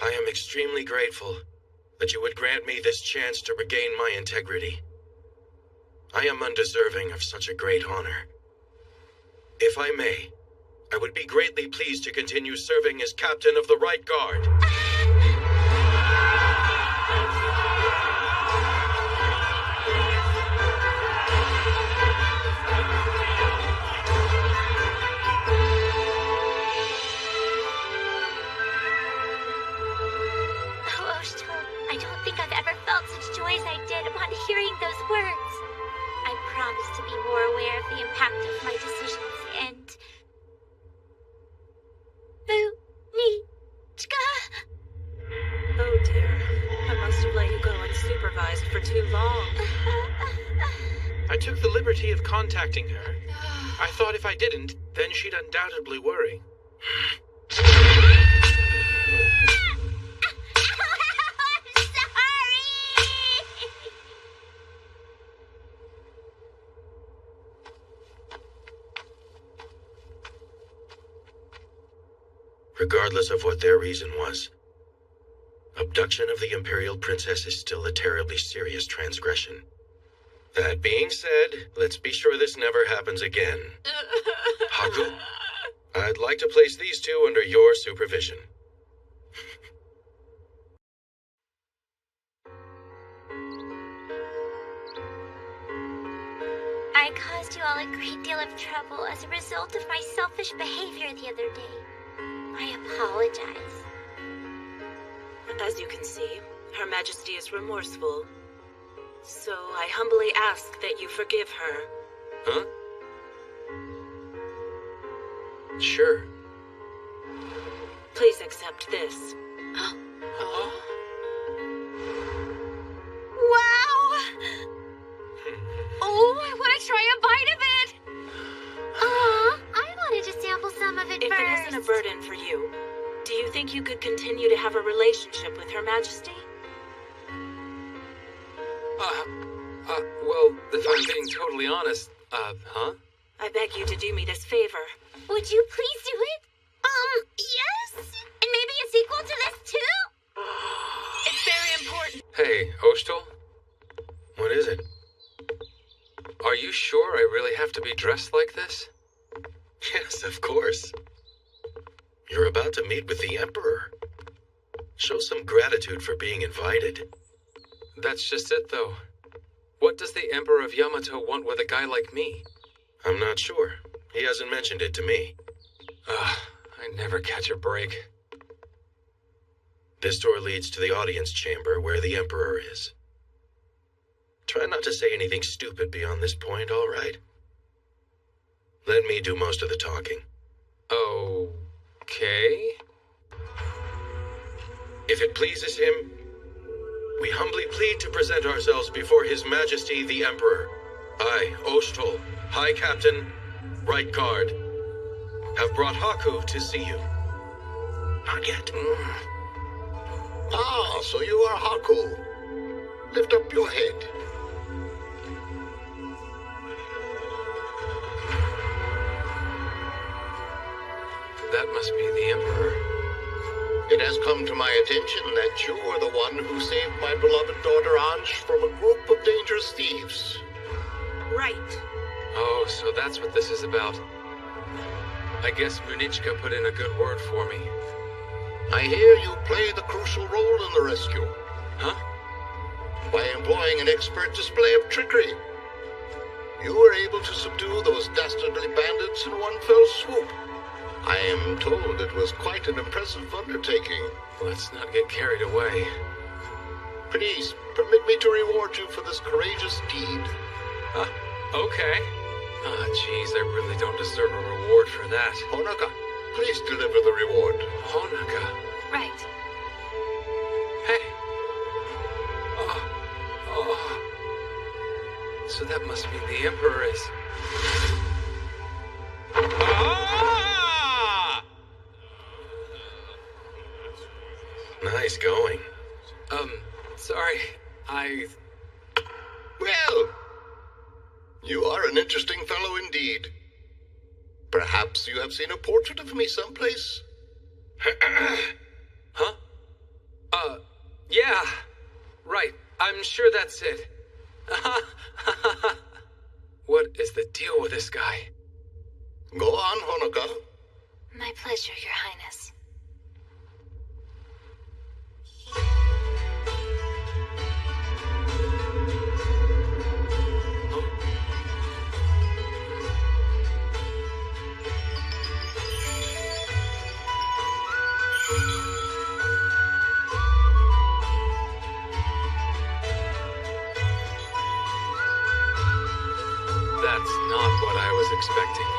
Speaker 4: I am extremely grateful that you would grant me this chance to regain my integrity. I am undeserving of such a great honor. If I may, I would be greatly pleased to continue serving as captain of the Right Guard.
Speaker 17: Oh, Oshtal, I don't think I've ever felt such joy as I did upon hearing those words. I promise to be more aware of the impact of my decisions and...
Speaker 16: Oh dear. I must have let you go unsupervised for too long.
Speaker 11: I took the liberty of contacting her. I thought if I didn't, then she'd undoubtedly worry.
Speaker 4: Regardless of what their reason was, abduction of the Imperial Princess is still a terribly serious transgression. That being said, let's be sure this never happens again. Haku, I'd like to place these two under your supervision.
Speaker 17: I caused you all a great deal of trouble as a result of my selfish behavior the other day. I apologize.
Speaker 16: As you can see, Her Majesty is remorseful. So I humbly ask that you forgive her.
Speaker 4: Huh?
Speaker 1: Sure.
Speaker 16: Please accept this.
Speaker 13: Wow!
Speaker 16: burden for you. Do you think you could continue to have a relationship with Her Majesty?
Speaker 1: Well, if I'm being totally honest, huh?
Speaker 16: I beg you to do me this favor.
Speaker 17: Would you please do it? Yes? And maybe a sequel to this too?
Speaker 16: It's very important.
Speaker 1: Hey, Ostal?
Speaker 4: What is it?
Speaker 1: Are you sure I really have to be dressed like this?
Speaker 4: Yes, of course. You're about to meet with the Emperor. Show some gratitude for being invited.
Speaker 1: That's just it, though. What does the Emperor of Yamato want with a guy like me?
Speaker 4: I'm not sure. He hasn't mentioned it to me.
Speaker 1: I never catch a break.
Speaker 4: This door leads to the audience chamber where the Emperor is. Try not to say anything stupid beyond this point, all right? Let me do most of the talking.
Speaker 1: Okay.
Speaker 4: If it pleases him, we humbly plead to present ourselves before His Majesty the Emperor. I, Ostal, High Captain, Right Guard, have brought Haku to see you. Not yet.
Speaker 10: Ah, so you are Haku. Lift up your head.
Speaker 1: That must be the Emperor.
Speaker 10: It has come to my attention that you are the one who saved my beloved daughter Anj from a group of dangerous thieves.
Speaker 16: Right.
Speaker 1: Oh, so that's what this is about. I guess Munichka put in a good word for me.
Speaker 10: I hear you play the crucial role in the rescue.
Speaker 1: Huh?
Speaker 10: By employing an expert display of trickery. You were able to subdue those dastardly bandits in one fell swoop. I am told it was quite an impressive undertaking.
Speaker 1: Let's not get carried away.
Speaker 10: Please, permit me to reward you for this courageous deed.
Speaker 1: Okay. Geez, I really don't deserve a reward for that.
Speaker 10: Honoka, please deliver the reward.
Speaker 1: Honoka?
Speaker 13: Right.
Speaker 1: Hey. So that must mean the Emperor is...
Speaker 4: Nice going.
Speaker 1: Sorry.
Speaker 10: Well, you are an interesting fellow indeed. Perhaps you have seen a portrait of me someplace?
Speaker 1: Huh? Yeah. Right. I'm sure that's it. What is the deal with this guy?
Speaker 10: Go on, Honoka.
Speaker 2: My pleasure, Your Highness.
Speaker 1: That's not what I was expecting.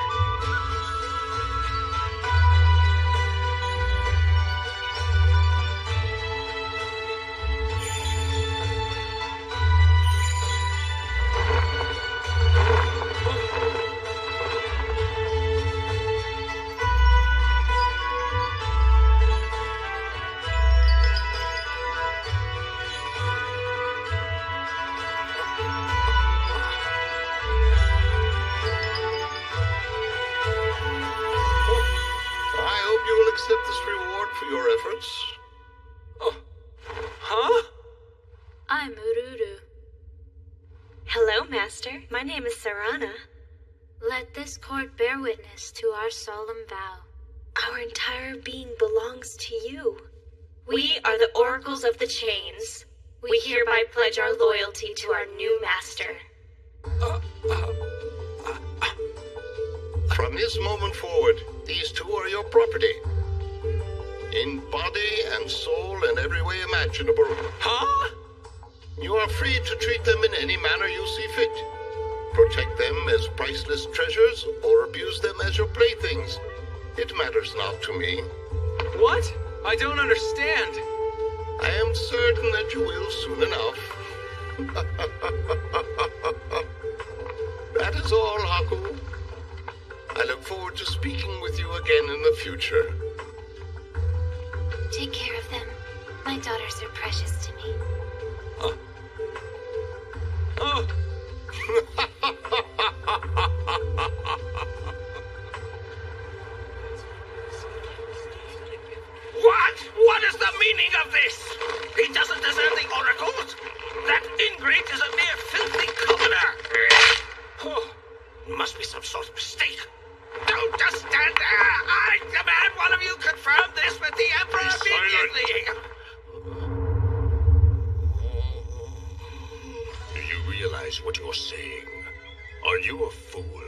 Speaker 10: Accept this reward for your efforts.
Speaker 1: Huh?
Speaker 13: I'm Ururu. Hello, Master. My name is Sarana.
Speaker 2: Let this court bear witness to our solemn vow.
Speaker 13: Our entire being belongs to you. We are the Oracles of the Chains. We hereby pledge our loyalty to our new master.
Speaker 10: From this moment forward, these two are your property. In body and soul and every way imaginable.
Speaker 1: Huh?
Speaker 10: You are free to treat them in any manner you see fit. Protect them as priceless treasures or abuse them as your playthings. It matters not to me.
Speaker 1: What? I don't understand.
Speaker 10: I am certain that you will soon enough. That is all, Haku. I look forward to speaking with you again in the future.
Speaker 2: My daughters are precious to me.
Speaker 7: Oh!
Speaker 18: What? What is the meaning of this? He doesn't deserve the oracles. That ingrate is a mere filthy commoner. Oh, must be some sort of mistake. Don't just stand there. I demand one of you confirm this with the Emperor immediately.
Speaker 10: Do you realize what you're saying? Are you a fool?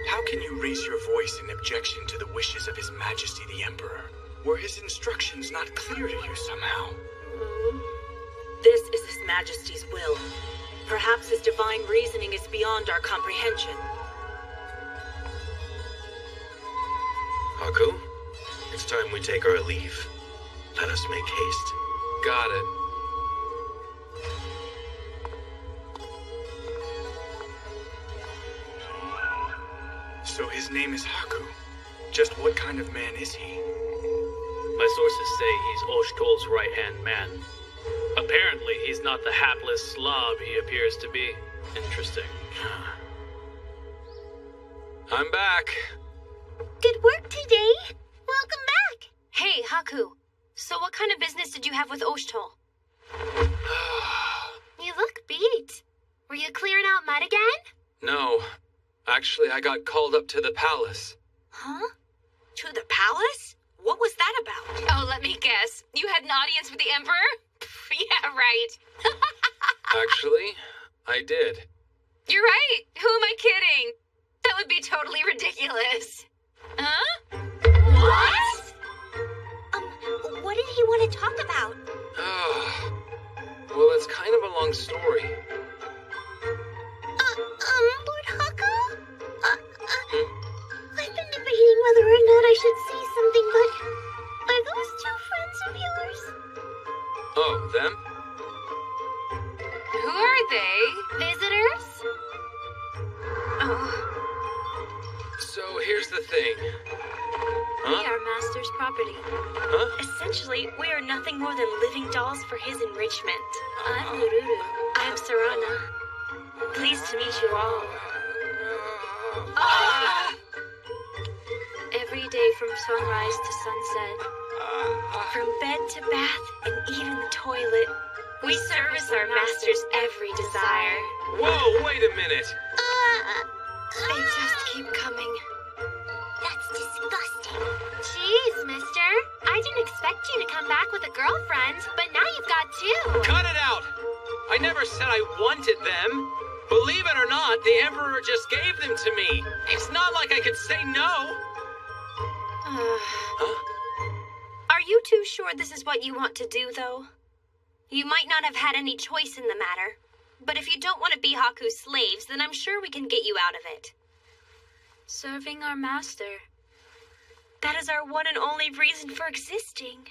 Speaker 12: How can you raise your voice in objection to the wishes of His Majesty the Emperor? Were his instructions not clear to you somehow?
Speaker 16: This is His Majesty's will. Perhaps his divine reasoning is beyond our comprehension.
Speaker 4: Haku, it's time we take our leave. Let us make haste.
Speaker 1: Got it.
Speaker 12: So his name is Haku. Just what kind of man is he?
Speaker 5: My sources say he's Oshtol's right-hand man. Apparently, he's not the hapless slob he appears to be. Interesting.
Speaker 1: I'm back.
Speaker 2: Good work today. Welcome back.
Speaker 13: Hey, Haku. So what kind of business did you have with Oshtol?
Speaker 2: You look beat. Were you clearing out mud again?
Speaker 1: No. Actually, I got called up to the palace.
Speaker 15: Huh? To the palace? What was that about?
Speaker 8: Oh, let me guess. You had an audience with the Emperor? Yeah, right.
Speaker 1: Actually, I did.
Speaker 8: You're right. Who am I kidding? That would be totally ridiculous. Huh?
Speaker 2: What? What did he want to talk about?
Speaker 1: Well, it's kind of a long story.
Speaker 2: Lord Haku? I've been debating whether or not I should say something, but are those two friends of yours?
Speaker 1: Oh, them?
Speaker 8: Who are they?
Speaker 2: Visitors?
Speaker 8: Oh.
Speaker 1: So here's the thing.
Speaker 20: We are Master's property.
Speaker 1: Huh?
Speaker 20: Essentially, we are nothing more than living dolls for his enrichment. I'm Lururu. I'm Sarana. Pleased to meet you all. Every day from sunrise to sunset, from bed to bath and even the toilet, we service our masters' every desire.
Speaker 1: Whoa, wait a minute.
Speaker 20: They just keep coming.
Speaker 2: That's disgusting. Jeez, mister. I didn't expect you to come back with a girlfriend, but now you've got two.
Speaker 1: Cut it out! I never said I wanted them. Believe it or not, the Emperor just gave them to me. It's not like I could say no.
Speaker 13: Are you too sure this is what you want to do, though? You might not have had any choice in the matter. But if you don't want to be Haku's slaves, then I'm sure we can get you out of it.
Speaker 20: Serving our master. That is our one and only reason for existing.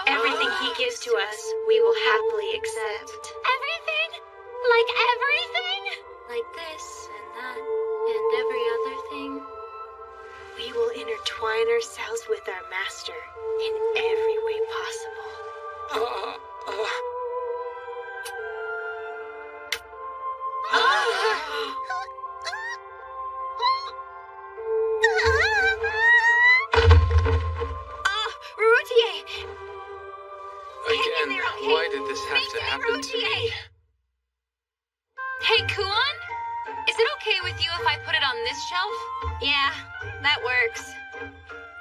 Speaker 20: Everything he gives to us, we will happily accept.
Speaker 2: Everything? Like everything?
Speaker 20: Like this and that and every other thing. We will intertwine ourselves with our master in every way possible.
Speaker 1: Again, why did this have to happen to me?
Speaker 8: Hey, Kuon? Is it okay with you if I put it on this shelf?
Speaker 13: Yeah, that works.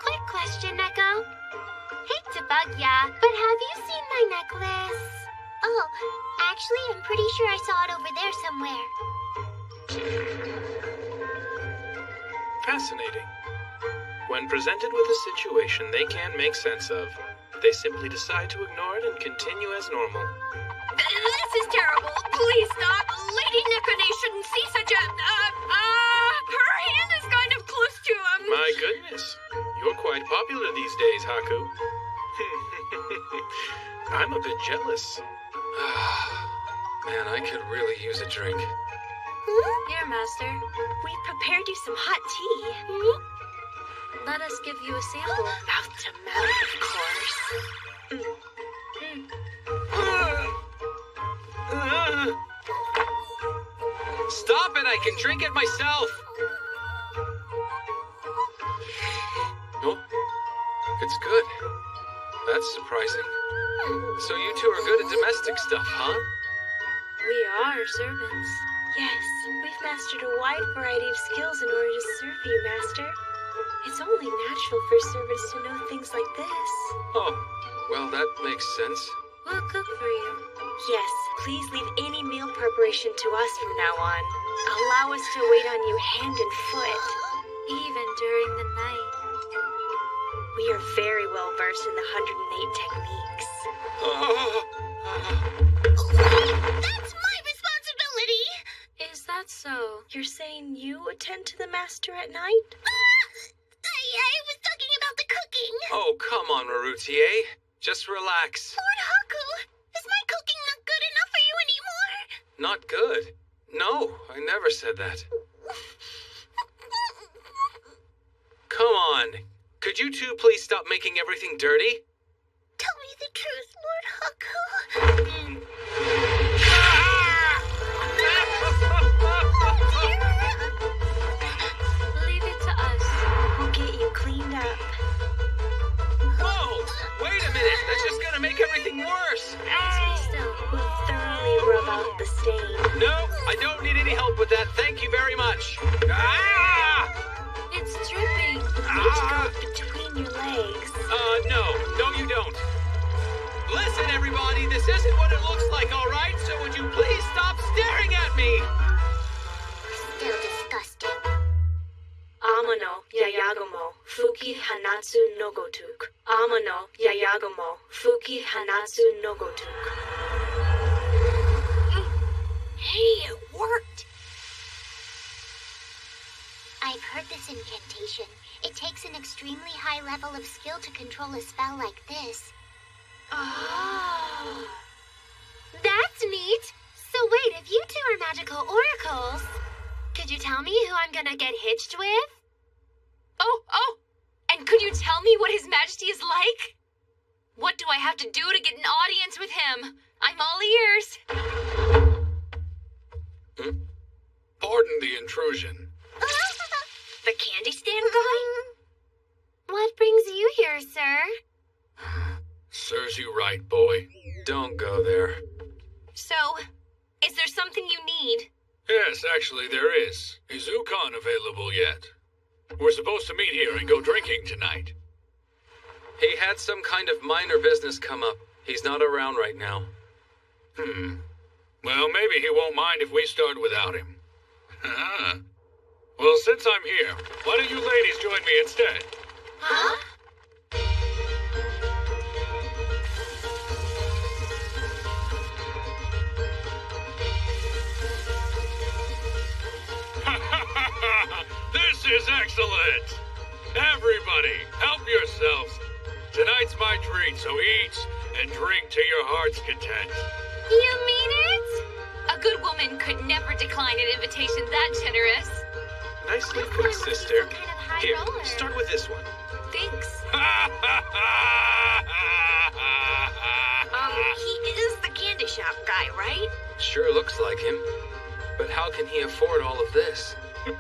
Speaker 2: Quick question, Neko. Hate to bug ya, but have you seen my necklace? Oh, actually, I'm pretty sure I saw it over there somewhere.
Speaker 11: Fascinating. When presented with a situation they can't make sense of, they simply decide to ignore it and continue as normal.
Speaker 15: This is terrible. Please stop. Lady Nekone shouldn't see such a... her hand is kind of close to him.
Speaker 11: My goodness. You're quite popular these days, Haku. I'm a bit jealous.
Speaker 1: Man, I could really use a drink.
Speaker 20: Here, Master. We've prepared you some hot tea. Let us give you a sample.
Speaker 16: Mouth to mouth, of course.
Speaker 1: Stop it! I can drink it myself! Oh, it's good. That's surprising. So you two are good at domestic stuff, huh?
Speaker 20: We are servants. Yes, we've mastered a wide variety of skills in order to serve you, Master. It's only natural for servants to know things like this.
Speaker 1: Oh, well, that makes sense.
Speaker 20: We'll cook for you. Yes, please leave any meal preparation to us from now on. Allow us to wait on you hand and foot. Even during the night. We are very well versed in the 108 techniques.
Speaker 17: That's my responsibility!
Speaker 20: Is that so? You're saying you attend to the Master at night?
Speaker 17: I was talking about the cooking.
Speaker 1: Oh, come on, Marutier. Just relax.
Speaker 17: Lord Haku, is my cooking not good enough for you anymore?
Speaker 1: Not good? No, I never said that. Come on. Could you two please stop making everything dirty?
Speaker 17: Tell me the truth, Lord Haku.
Speaker 20: Leave it to us. We'll get you cleaned up.
Speaker 1: Whoa! Wait a minute! That's just gonna make everything worse!
Speaker 20: Stay still. We'll thoroughly rub out the stain.
Speaker 1: No, I don't need any help with that. Thank you very much. Ah!
Speaker 20: It's dripping. You need to go between your legs.
Speaker 1: No, you don't. Listen, everybody, this isn't what it looks like, all right? So would you please stop staring at me?
Speaker 17: Still disgusting.
Speaker 20: Amano Yayagomo Fuki Hanatsu no Gotuk. Amano Yayagomo Fuki Hanatsu no Gotuk.
Speaker 17: Hey, it worked. I've heard this incantation. It takes an extremely high level of skill to control a spell like this.
Speaker 2: Oh. That's neat. So wait, if you two are magical oracles, could you tell me who I'm gonna get hitched with?
Speaker 8: Oh, and could you tell me what His Majesty is like? What do I have to do to get an audience with him? I'm all ears.
Speaker 9: Pardon the intrusion.
Speaker 2: The candy stand guy? What brings you here, sir?
Speaker 9: Serves you right, boy.
Speaker 1: Don't go there.
Speaker 2: So, is there something you need?
Speaker 9: Yes, actually there is. Is Ukon available yet? We're supposed to meet here and go drinking tonight.
Speaker 1: He had some kind of minor business come up. He's not around right now.
Speaker 9: Well, maybe he won't mind if we start without him. Well, since I'm here, why don't you ladies join me instead?
Speaker 2: Huh?
Speaker 9: This is excellent! Everybody, help yourselves. Tonight's my treat, so eat and drink to your heart's content.
Speaker 8: You mean it? A good woman could never decline an invitation that generous.
Speaker 11: Nicely put, sister. Here, start with this one.
Speaker 8: Thanks.
Speaker 15: He is the candy shop guy, right?
Speaker 1: Sure looks like him. But how can he afford all of this?
Speaker 9: I'm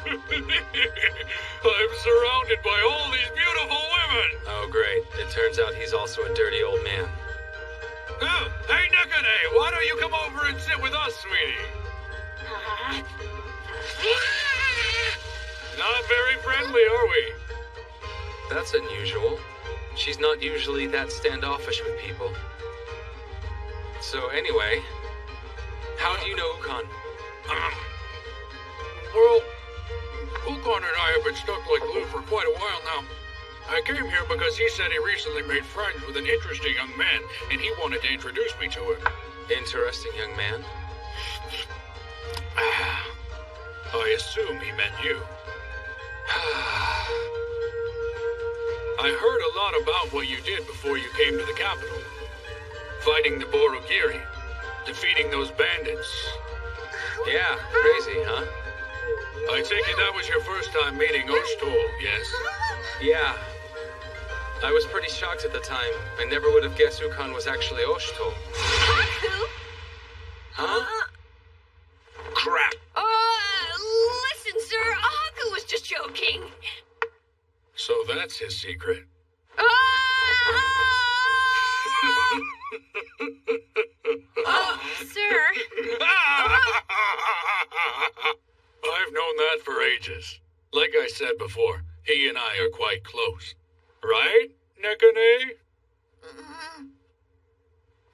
Speaker 9: surrounded by all these beautiful women.
Speaker 1: Oh, great. It turns out he's also a dirty old man.
Speaker 9: Oh, hey, Nakane, why don't you come over and sit with us, sweetie? Not very friendly, are we?
Speaker 1: That's unusual. She's not usually that standoffish with people. So anyway, how do you know Ukon?
Speaker 9: Well, Ukon and I have been stuck like glue for quite a while now. I came here because he said he recently made friends with an interesting young man, and he wanted to introduce me to him.
Speaker 1: Interesting young man?
Speaker 9: I assume he meant you. I heard a lot about what you did before you came to the capital. Fighting the Borogiri, defeating those bandits.
Speaker 1: Yeah, crazy, huh?
Speaker 9: I take it that was your first time meeting Oshtol, yes?
Speaker 1: Yeah. I was pretty shocked at the time. I never would have guessed Ukon was actually Oshtol.
Speaker 15: Haku?
Speaker 1: Huh?
Speaker 7: Crap.
Speaker 15: Listen, sir, Haku was just joking.
Speaker 9: So that's his secret.
Speaker 15: Sir.
Speaker 9: I've known that for ages. Like I said before, he and I are quite close. Right, Nekone?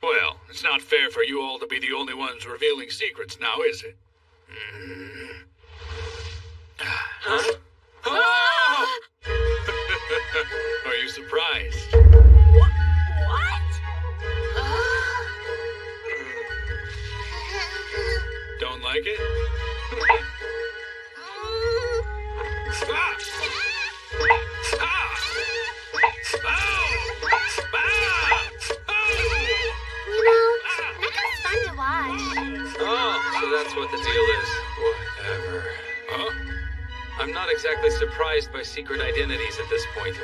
Speaker 9: Well, it's not fair for you all to be the only ones revealing secrets now, is it? Huh? Oh! Are you surprised?
Speaker 15: What?
Speaker 9: Don't like it?
Speaker 2: Fun to watch.
Speaker 1: Oh, so that's what the deal is. Whatever.
Speaker 9: Huh?
Speaker 1: I'm not exactly surprised by secret identities at this point.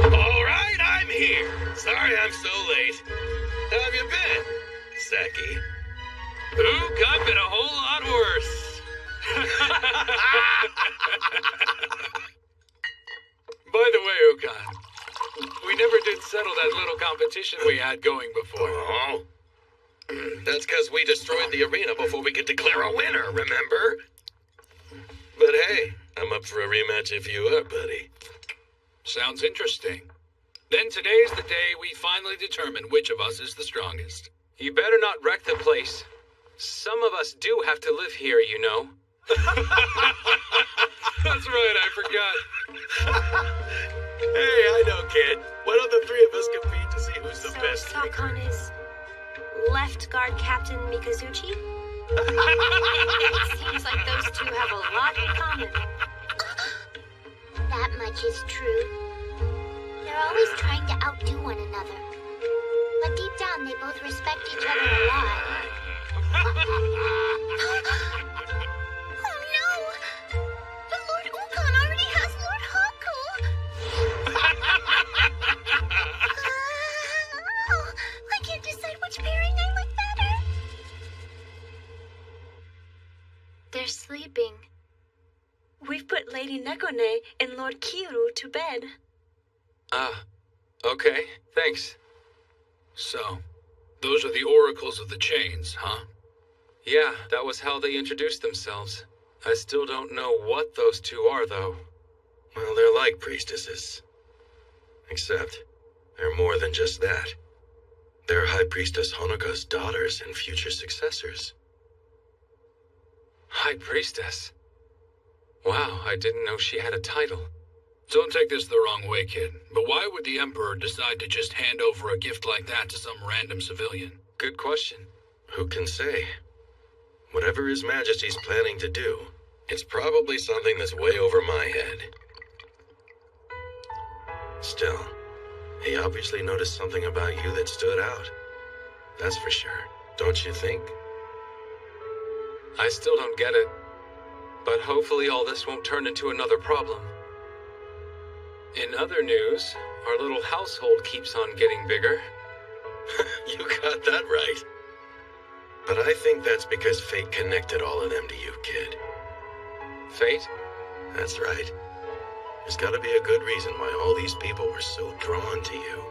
Speaker 4: All right, I'm here. Sorry I'm so late. How have you been, Seki?
Speaker 5: I've been a whole lot worse.
Speaker 9: By the way, Ukon, we never did settle that little competition we had going before.
Speaker 4: Oh. That's because we destroyed the arena before we could declare a winner, remember? But hey, I'm up for a rematch if you are, buddy.
Speaker 9: Sounds interesting. Then today's the day we finally determine which of us is the strongest.
Speaker 1: You better not wreck the place. Some of us do have to live here, you know.
Speaker 9: That's right, I forgot.
Speaker 4: Hey, I know, kid. Why don't the three of us compete to see who's the best?
Speaker 2: Sakon is left guard Captain Mikazuchi?
Speaker 13: It seems like those two have a lot in common.
Speaker 17: That much is true. They're always trying to outdo one another. But deep down, they both respect each other a lot. Oh no! But Lord Ukon already has Lord Haku! I can't decide which pairing I like better.
Speaker 20: They're sleeping. We've put Lady Nekone and Lord Kiru to bed.
Speaker 1: Ah, okay, thanks.
Speaker 9: So, those are the oracles of the chains, huh?
Speaker 1: Yeah, that was how they introduced themselves. I still don't know what those two are, though.
Speaker 4: Well, they're like priestesses. Except, they're more than just that. They're High Priestess Honoka's daughters and future successors.
Speaker 1: High Priestess? Wow, I didn't know she had a title.
Speaker 9: Don't take this the wrong way, kid, but why would the Emperor decide to just hand over a gift like that to some random civilian?
Speaker 1: Good question.
Speaker 4: Who can say? Whatever His Majesty's planning to do, it's probably something that's way over my head. Still, he obviously noticed something about you that stood out. That's for sure, don't you think?
Speaker 1: I still don't get it. But hopefully all this won't turn into another problem. In other news, our little household keeps on getting bigger.
Speaker 4: You got that right. But I think that's because fate connected all of them to you, kid.
Speaker 1: Fate?
Speaker 4: That's right. There's gotta be a good reason why all these people were so drawn to you.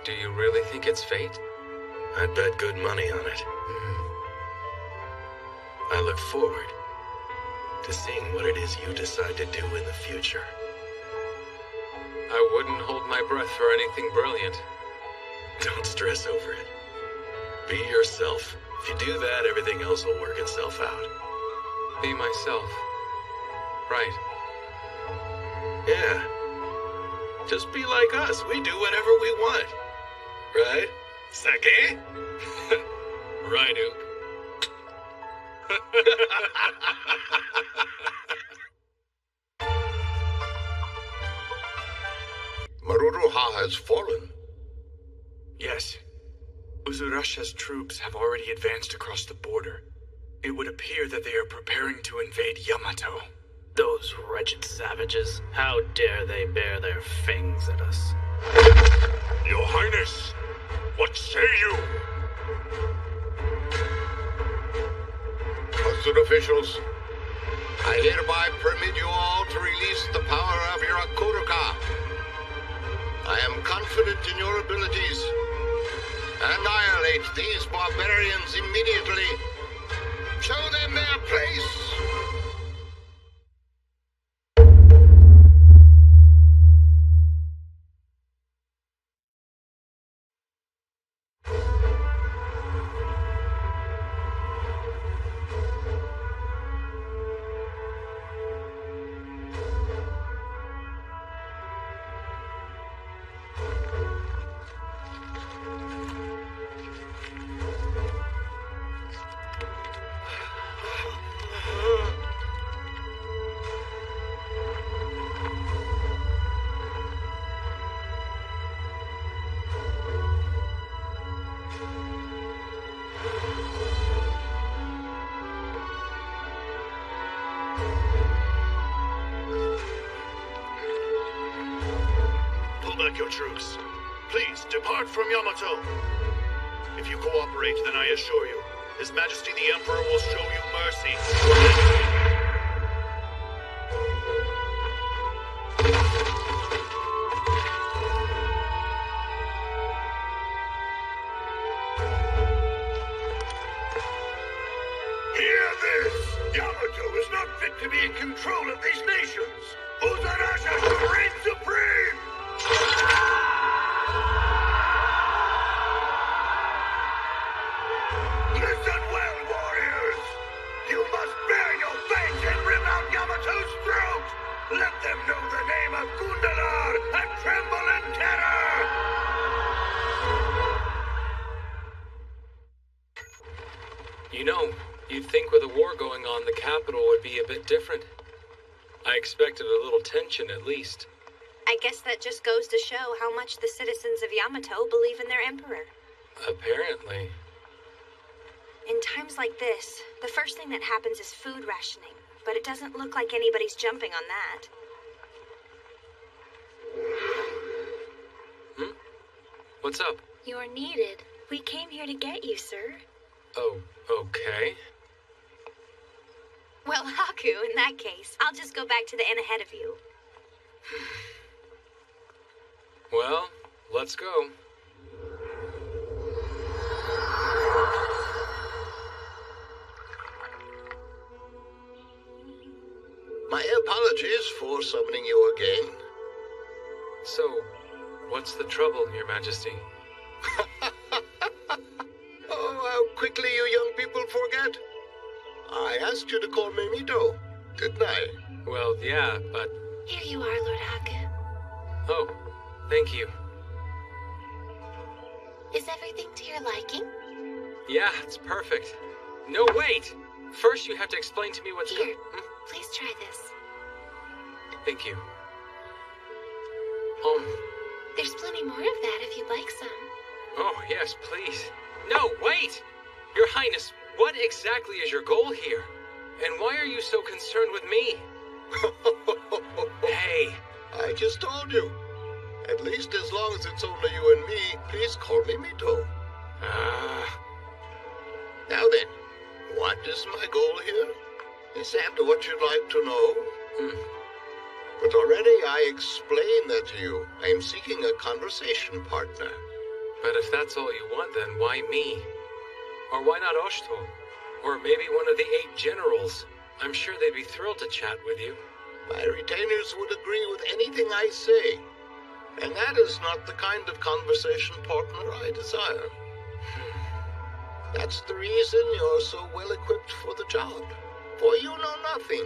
Speaker 1: Do you really think it's fate?
Speaker 4: I'd bet good money on it. I look forward to seeing what it is you decide to do in the future.
Speaker 1: I wouldn't hold my breath for anything brilliant.
Speaker 4: Don't stress over it. Be yourself. If you do that, everything else will work itself out.
Speaker 1: Be myself. Right.
Speaker 4: Yeah. Just be like us. We do whatever we want. Right? Seki?
Speaker 9: Right, Ook.
Speaker 10: Maruruha has fallen.
Speaker 12: Yes. Uzurasha's troops have already advanced across the border. It would appear that they are preparing to invade Yamato.
Speaker 5: Those wretched savages. How dare they bear their fangs at us?
Speaker 10: Your Highness, what say you? Trusted officials, I hereby permit you all to release the power of your Akuruka. I am confident in your abilities. Annihilate these barbarians immediately. Show them their place.
Speaker 21: Your troops. Please, depart from Yamato. If you cooperate, then I assure you, His Majesty the Emperor will show you mercy.
Speaker 10: Hear this! Yamato is not fit to be in control of these nations! Uzarasha should reign supreme! Listen well, warriors! You must bare your fangs and rip out Yamato's throat! Let them know the name of Gundalar and tremble in terror!
Speaker 1: You know, you'd think with a war going on, the capital would be a bit different. I expected a little tension, at least.
Speaker 13: I guess that just goes to show how much the citizens of Yamato believe in their emperor.
Speaker 1: Apparently.
Speaker 13: In times like this, the first thing that happens is food rationing, but it doesn't look like anybody's jumping on that.
Speaker 1: What's up?
Speaker 20: You're needed. We came here to get you, sir.
Speaker 1: Oh, okay.
Speaker 13: Well, Haku, in that case, I'll just go back to the inn ahead of you.
Speaker 1: Well, let's go.
Speaker 10: My apologies for summoning you again.
Speaker 1: So, what's the trouble, Your Majesty?
Speaker 10: Oh, how quickly you young people forget. I asked you to call me Mito, didn't I?
Speaker 1: Well, yeah, but...
Speaker 20: Here you are, Lord Haku.
Speaker 1: Oh, thank you.
Speaker 20: Is everything to your liking?
Speaker 1: Yeah, it's perfect. No, wait! First you have to explain to me what's
Speaker 20: Here, please try this.
Speaker 1: Thank you.
Speaker 20: There's plenty more of that if you'd like some.
Speaker 1: Oh, yes, please. No, wait! Your Highness, what exactly is your goal here? And why are you so concerned with me? Hey!
Speaker 10: I just told you. At least as long as it's only you and me, please call me Mito. Now then, what is my goal here? Is that what you'd like to know? But already I explained that to you. I am seeking a conversation partner.
Speaker 1: But if that's all you want, then why me? Or why not Oshto? Or maybe one of the 8 generals? I'm sure they'd be thrilled to chat with you.
Speaker 10: My retainers would agree with anything I say. And that is not the kind of conversation partner I desire. That's the reason you're so well equipped for the job. For you know nothing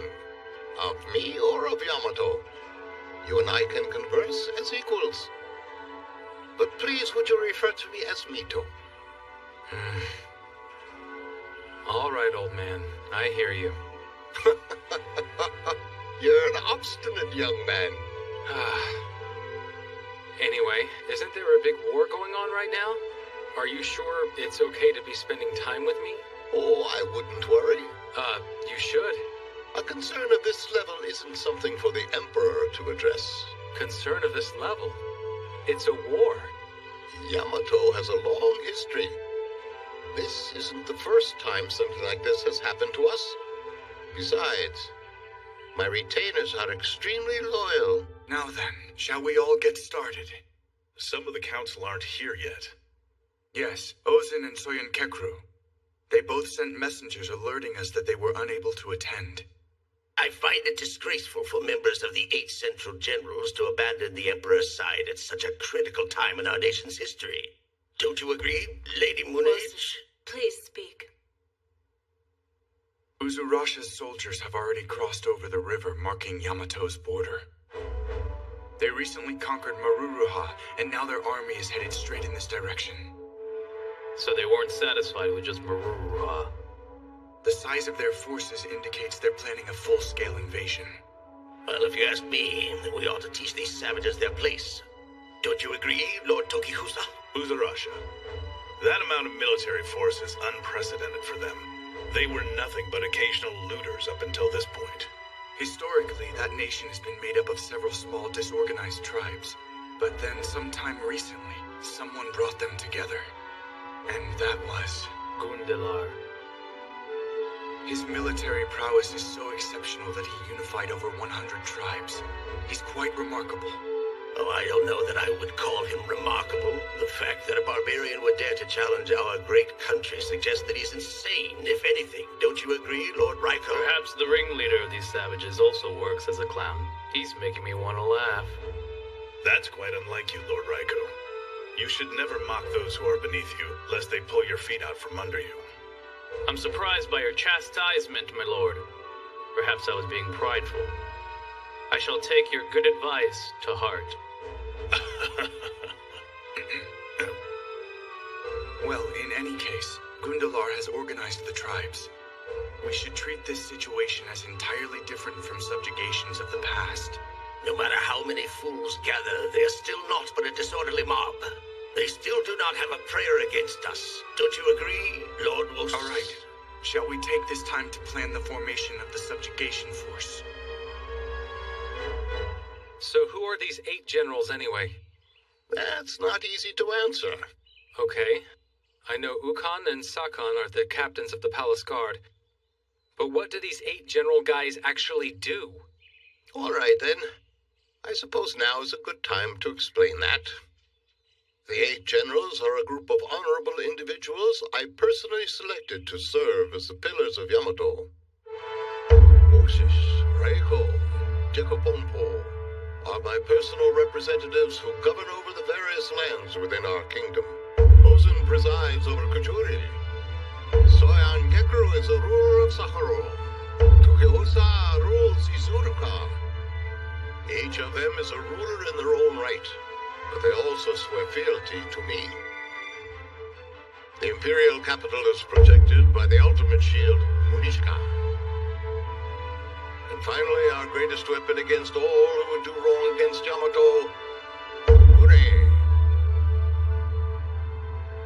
Speaker 10: of me or of Yamato. You and I can converse as equals. But please, would you refer to me as Mito?
Speaker 1: All right, old man. I hear you.
Speaker 10: You're an obstinate young man.
Speaker 1: Anyway, isn't there a big war going on right now? Are you sure it's okay to be spending time with me?
Speaker 10: Oh, I wouldn't worry. concern of this level isn't something for the Emperor to address.
Speaker 1: Concern of this level? It's a war.
Speaker 10: Yamato has a long history. This isn't the first time something like this has happened to us. Besides, my retainers are extremely loyal.
Speaker 12: Now then, shall we all get started?
Speaker 21: Some of the council aren't here yet.
Speaker 12: Yes, Ozin and Soyen Kekru. They both sent messengers alerting us that they were unable to attend.
Speaker 18: I find it disgraceful for members of the 8 Central Generals to abandon the Emperor's side at such a critical time in our nation's history. Don't you agree, Lady Munich?
Speaker 16: Please speak.
Speaker 12: Uzurasha's soldiers have already crossed over the river marking Yamato's border. They recently conquered Maruruha, and now their army is headed straight in this direction.
Speaker 5: So they weren't satisfied with just Maruruha.
Speaker 12: The size of their forces indicates they're planning a full-scale invasion.
Speaker 18: Well, if you ask me, then we ought to teach these savages their place. Don't you agree, Lord Tokihusa?
Speaker 21: Uzurasha. That amount of military force is unprecedented for them. They were nothing but occasional looters up until this point.
Speaker 12: Historically, that nation has been made up of several small, disorganized tribes. But then, sometime recently, someone brought them together. And that was
Speaker 5: Gundelar.
Speaker 12: His military prowess is so exceptional that he unified over 100 tribes. He's quite remarkable.
Speaker 18: Oh, I don't know that I would call him remarkable. The fact that a barbarian would dare to challenge our great country suggests that he's insane, if anything. Don't you agree, Lord Raiko?
Speaker 5: Perhaps the ringleader of these savages also works as a clown. He's making me want to laugh.
Speaker 21: That's quite unlike you, Lord Raiko. You should never mock those who are beneath you, lest they pull your feet out from under you.
Speaker 5: I'm surprised by your chastisement, my lord. Perhaps I was being prideful. I shall take your good advice to heart.
Speaker 12: Well, in any case, Gundelar has organized the tribes. We should treat this situation as entirely different from subjugations of the past.
Speaker 18: No matter how many fools gather, they are still not but a disorderly mob. They still do not have a prayer against us. Don't you agree, Lord Wolf?
Speaker 12: All right. Shall we take this time to plan the formation of the subjugation force?
Speaker 1: So who are these 8 generals anyway?
Speaker 10: That's not easy to answer.
Speaker 1: Okay. I know Ukon and Sakon are the captains of the Palace Guard. But what do these 8 general guys actually do?
Speaker 10: All right, then. I suppose now is a good time to explain that. The 8 generals are a group of honorable individuals I personally selected to serve as the pillars of Yamato. Moses, Reiho, Dekoponpo are my personal representatives who govern over the various lands within our kingdom. Ozin presides over Kujuri. Soyan Gekru is the ruler of Saharo. Tokihusa rules Izuruka. Each of them is a ruler in their own right, but they also swear fealty to me. The imperial capital is protected by the ultimate shield, Munishka. And finally, our greatest weapon against all who would do wrong against Yamato, Ure.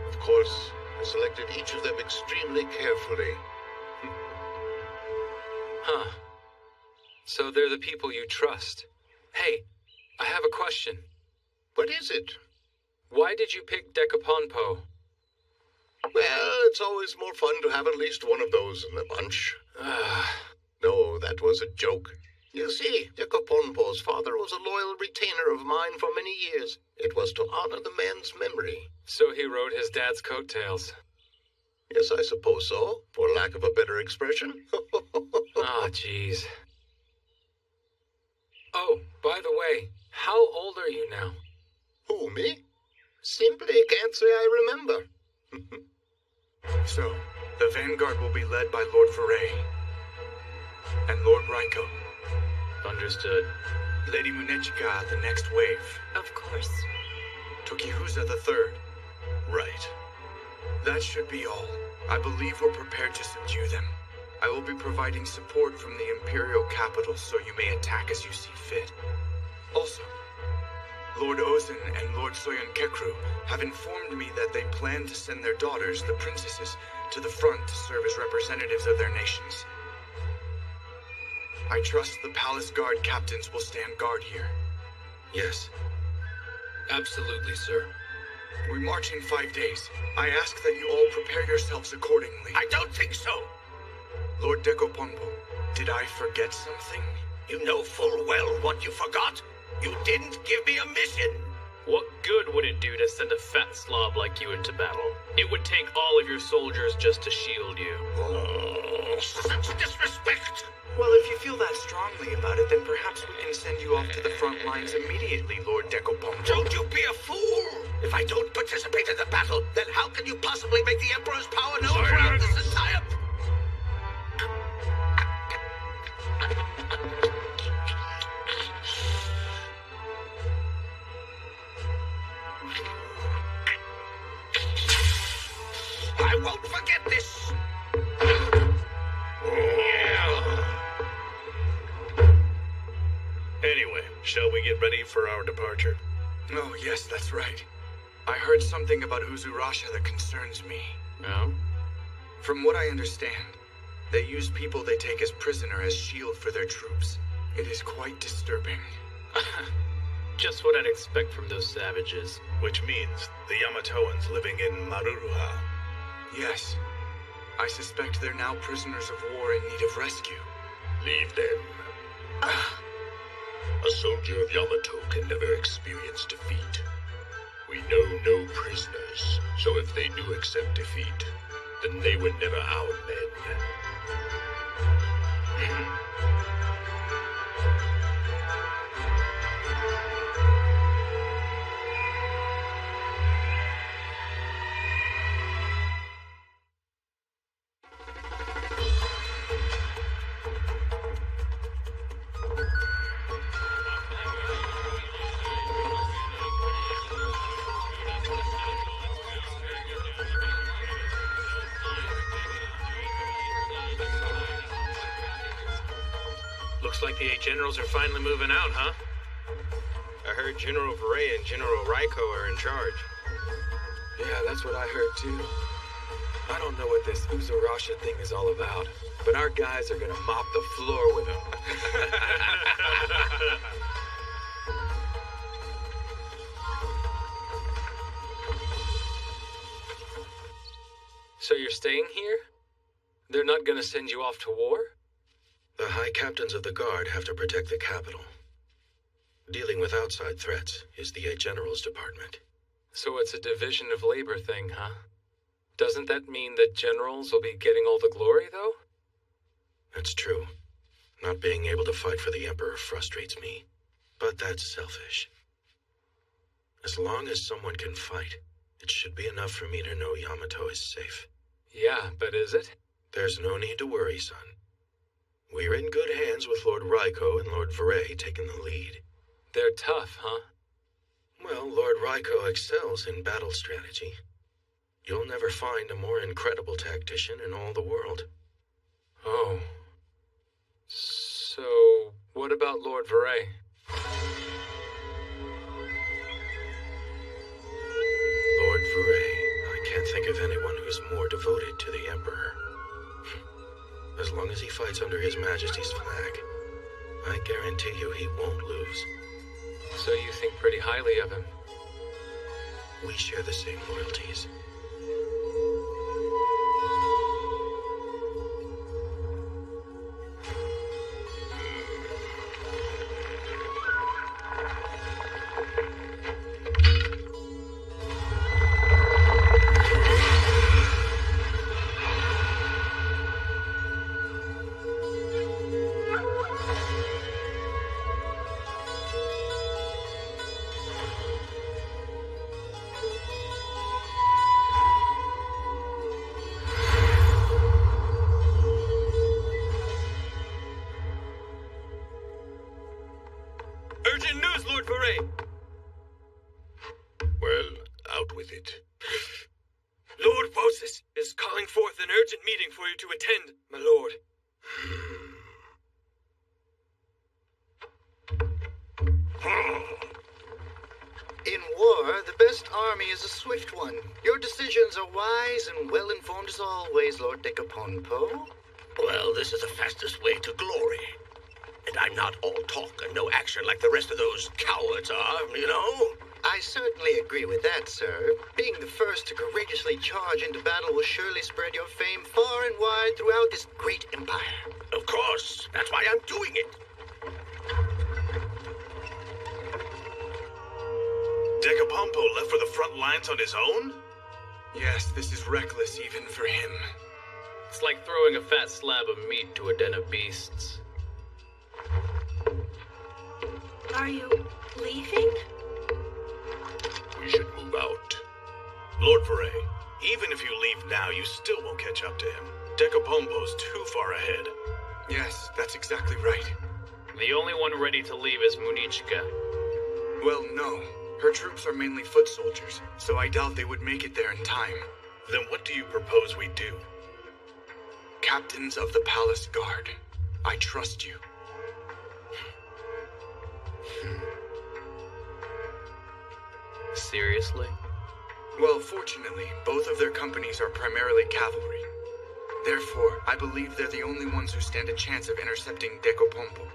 Speaker 10: Of course, I selected each of them extremely carefully.
Speaker 1: Huh. So they're the people you trust. Hey, I have a question.
Speaker 10: What is it?
Speaker 1: Why did you pick Dekoponpo?
Speaker 10: Well, it's always more fun to have at least one of those in the bunch. No, that was a joke. You see, Dekoponpo's father was a loyal retainer of mine for many years. It was to honor the man's memory.
Speaker 1: So he rode his dad's coattails.
Speaker 10: Yes, I suppose so, for lack of a better expression.
Speaker 1: Ah, jeez. Oh, by the way, how old are you now?
Speaker 10: Who, me? Simply can't say I remember.
Speaker 12: So, the vanguard will be led by Lord Foray and Lord Raiko.
Speaker 5: Understood.
Speaker 12: Lady Munechika, the next wave.
Speaker 16: Of course.
Speaker 12: Tokihusa the third.
Speaker 21: Right.
Speaker 12: That should be all. I believe we're prepared to subdue them. I will be providing support from the Imperial capital so you may attack as you see fit. Also, Lord Ozin and Lord Soyen Kekru have informed me that they plan to send their daughters, the princesses, to the front to serve as representatives of their nations. I trust the palace guard captains will stand guard here.
Speaker 4: Yes.
Speaker 6: Absolutely, sir.
Speaker 12: We march in 5 days. I ask that you all prepare yourselves accordingly.
Speaker 18: I don't think so.
Speaker 12: Lord Dekoponpo, did I forget something?
Speaker 18: You know full well what you forgot. You didn't give me a mission.
Speaker 5: What good would it do to send a fat slob like you into battle? It would take all of your soldiers just to shield you.
Speaker 18: Oh, such disrespect.
Speaker 12: Well, if you feel that strongly about it, then perhaps we can send you off to the front lines immediately, Lord Dekoponpo.
Speaker 18: Don't you be a fool! If I don't participate in the battle, then how can you possibly make the Emperor's power known throughout this entire... I won't forget this!
Speaker 21: Anyway, shall we get ready for our departure?
Speaker 12: Oh, yes, that's right. I heard something about Uzurasha that concerns me.
Speaker 5: No?
Speaker 12: From what I understand, they use people they take as prisoner as shield for their troops. It is quite disturbing.
Speaker 5: Just what I'd expect from those savages.
Speaker 21: Which means the Yamatoans living in Maruruha.
Speaker 12: Yes. I suspect they're now prisoners of war in need of rescue.
Speaker 10: Leave them. A soldier of Yamato can never experience defeat. We know no prisoners, so if they do accept defeat, then they were never our men.
Speaker 11: Looks like the 8 generals are finally moving out, huh?
Speaker 7: I heard General Vray and General Raiko are in charge.
Speaker 6: Yeah, that's what I heard too. I don't know what this Uzurasha thing is all about, but our guys are gonna mop the floor with them.
Speaker 1: So you're staying here? They're not gonna send you off to war?
Speaker 4: The high captains of the guard have to protect the capital. Dealing with outside threats is the 8 Generals Department.
Speaker 1: So it's a division of labor thing, huh? Doesn't that mean that generals will be getting all the glory, though?
Speaker 4: That's true. Not being able to fight for the Emperor frustrates me. But that's selfish. As long as someone can fight, it should be enough for me to know Yamato is safe.
Speaker 1: Yeah, but is it?
Speaker 4: There's no need to worry, son. We're in good hands with Lord Raiko and Lord Vray taking the lead.
Speaker 1: They're tough, huh?
Speaker 4: Well, Lord Raiko excels in battle strategy. You'll never find a more incredible tactician in all the world.
Speaker 1: Oh. So, what about Lord Vray?
Speaker 4: Lord Vray, I can't think of anyone who's more devoted to the Emperor. As long as he fights under His Majesty's flag, I guarantee you he won't lose.
Speaker 1: So you think pretty highly of him?
Speaker 4: We share the same loyalties.
Speaker 6: Urgent news, Lord Vray!
Speaker 10: Well, out with it.
Speaker 6: Lord Vosis is calling forth an urgent meeting for you to attend, my lord.
Speaker 19: In war, the best army is a swift one. Your decisions are wise and well-informed as always, Lord Dekoponpo.
Speaker 18: Well, this is the fastest way to glory. I'm not all talk and no action like the rest of those cowards are, you know?
Speaker 19: I certainly agree with that, sir. Being the first to courageously charge into battle will surely spread your fame far and wide throughout this great empire.
Speaker 18: Of course. That's why I'm doing it.
Speaker 21: Decapompo left for the front lines on his own?
Speaker 12: Yes, this is reckless even for him.
Speaker 5: It's like throwing a fat slab of meat to a den of beasts.
Speaker 20: Are you leaving?
Speaker 21: We should move out. Lord Foray, even if you leave now, you still won't catch up to him. Decapompo's too far ahead.
Speaker 12: Yes, that's exactly right.
Speaker 5: The only one ready to leave is Munichka.
Speaker 12: Well, no. Her troops are mainly foot soldiers, so I doubt they would make it there in time.
Speaker 21: Then what do you propose we do?
Speaker 12: Captains of the Palace Guard, I trust you.
Speaker 5: Seriously?
Speaker 12: Well, fortunately, both of their companies are primarily cavalry. Therefore, I believe they're the only ones who stand a chance of intercepting Decapompo.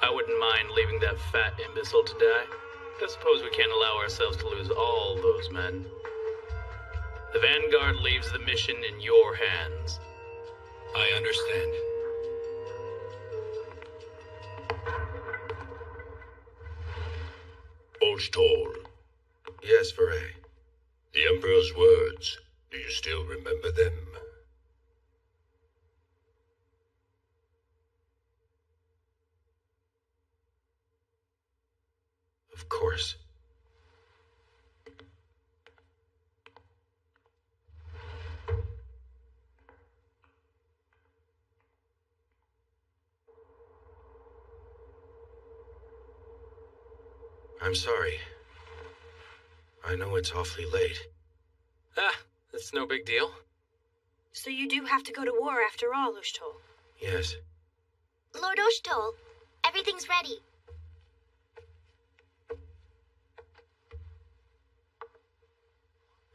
Speaker 5: I wouldn't mind leaving that fat imbecile to die. I suppose we can't allow ourselves to lose all those men. The Vanguard leaves the mission in your hands.
Speaker 6: I understand.
Speaker 4: Oshtol. Yes, Foray. The Emperor's words. Do you still remember them? Of course. I'm sorry. I know it's awfully late.
Speaker 1: Ah, that's no big deal.
Speaker 13: So you do have to go to war after all, Oshtol.
Speaker 4: Yes.
Speaker 17: Lord Oshtol, everything's ready.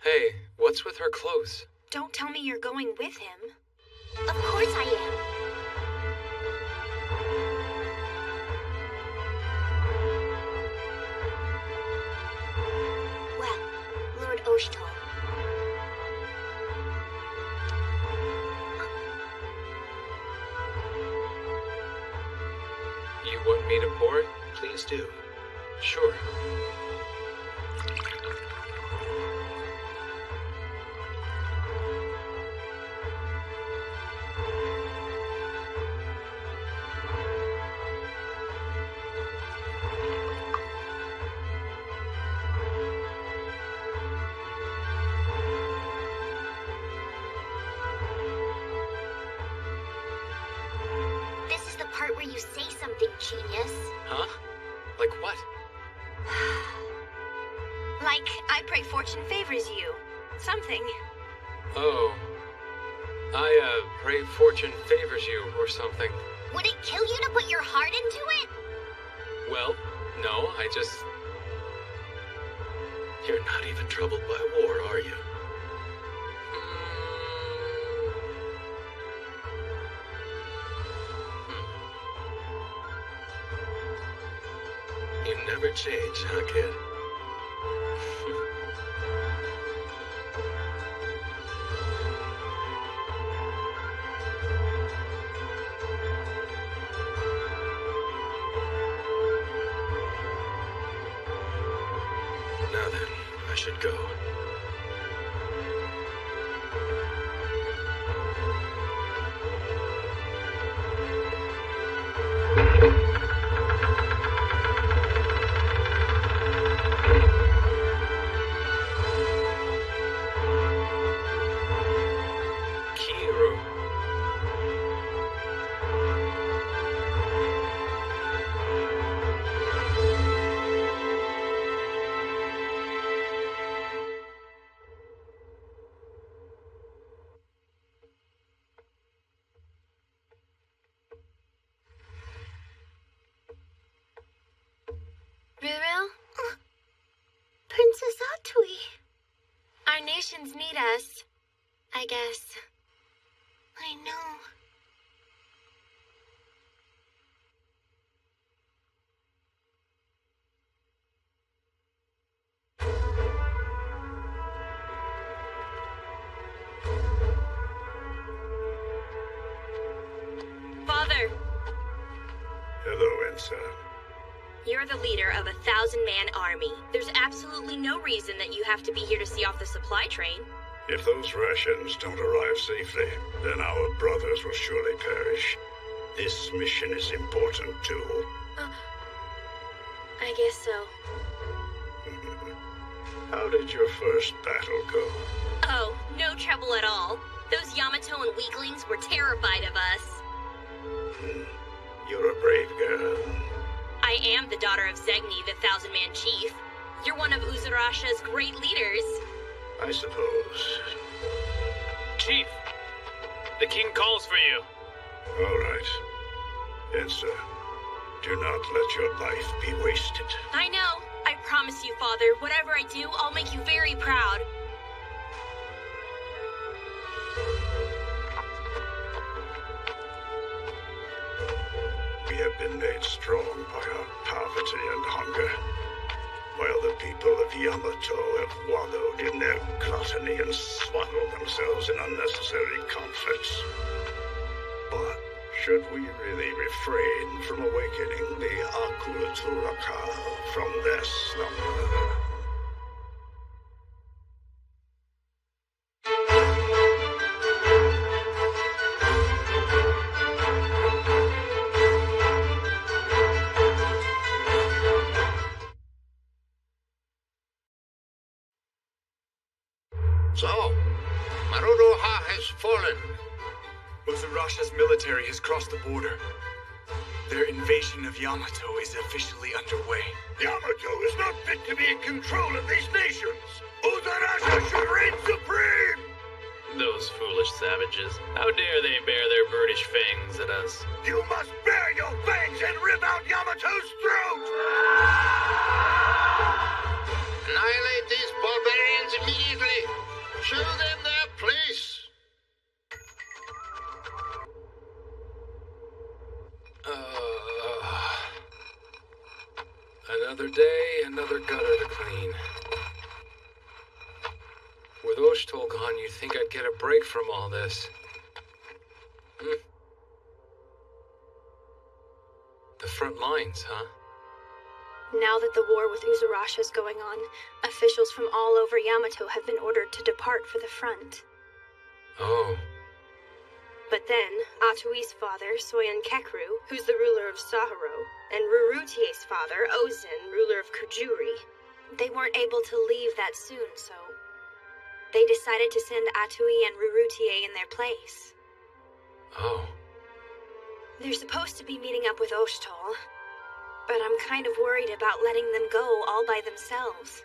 Speaker 1: Hey, what's with her clothes?
Speaker 13: Don't tell me you're going with him.
Speaker 17: Of course I am. Well, Lord Oshtol.
Speaker 1: You want me to pour it?
Speaker 4: Please do.
Speaker 1: Sure.
Speaker 17: This is the part where you say something, genius.
Speaker 1: Huh? Like what?
Speaker 13: Like, I pray fortune favors you. Something.
Speaker 1: Oh. I pray fortune favors you or something.
Speaker 17: Would it kill you to put your heart into it?
Speaker 1: Well, no, I just...
Speaker 4: You're not even troubled by war, are you? You never change, huh, kid? Now then, I should go.
Speaker 1: Kiru.
Speaker 13: Riril? Princess Atui. Our nations need us, I guess. I know.
Speaker 10: sir?
Speaker 13: You're the leader of a 1,000-man army. There's absolutely no reason that you have to be here to see off the supply train.
Speaker 10: If those rations don't arrive safely, then our brothers will surely perish. This mission is important too.
Speaker 13: I guess so.
Speaker 10: How did your first battle go?
Speaker 13: Oh, no trouble at all. Those Yamato and weaklings were terrified of us.
Speaker 10: You're a brave girl.
Speaker 13: I am the daughter of Zegni, the 1,000-man chief. You're one of Uzurasha's great leaders.
Speaker 10: I suppose.
Speaker 5: Chief, the king calls for you.
Speaker 10: All right. Answer. Do not let your life be wasted.
Speaker 13: I know. I promise you, Father, whatever I do, I'll make you very proud.
Speaker 10: We have been made strong by our poverty and hunger, while the people of Yamato have wallowed in their gluttony and swaddled themselves in unnecessary conflicts. But should we really refrain from awakening the Akulaturaka from their slumber?
Speaker 14: So, Maruroha has fallen.
Speaker 12: Uzurasha's military has crossed the border. Their invasion of Yamato is officially underway.
Speaker 21: Yamato is not fit to be in control of these nations. Uzurasha should reign supreme.
Speaker 5: Those foolish savages. How dare they bare their birdish fangs at us?
Speaker 21: You must bare your fangs and rip out Yamato's throat!
Speaker 14: Annihilate these barbarians immediately. Show them their place.
Speaker 1: Another day, another gutter to clean. With Oshtohl gone, you'd think I'd get a break from all this. The front lines, huh?
Speaker 13: Now that the war with Uzurasha is going on, officials from all over Yamato have been ordered to depart for the front.
Speaker 1: Oh.
Speaker 13: But then, Atui's father, Soyen Kekru, who's the ruler of Saharo, and Rurutie's father, Ozin, ruler of Kujuri, they weren't able to leave that soon, so they decided to send Atui and Rurutie in their place.
Speaker 1: Oh.
Speaker 13: They're supposed to be meeting up with Oshtohl, but I'm kind of worried about letting them go all by themselves.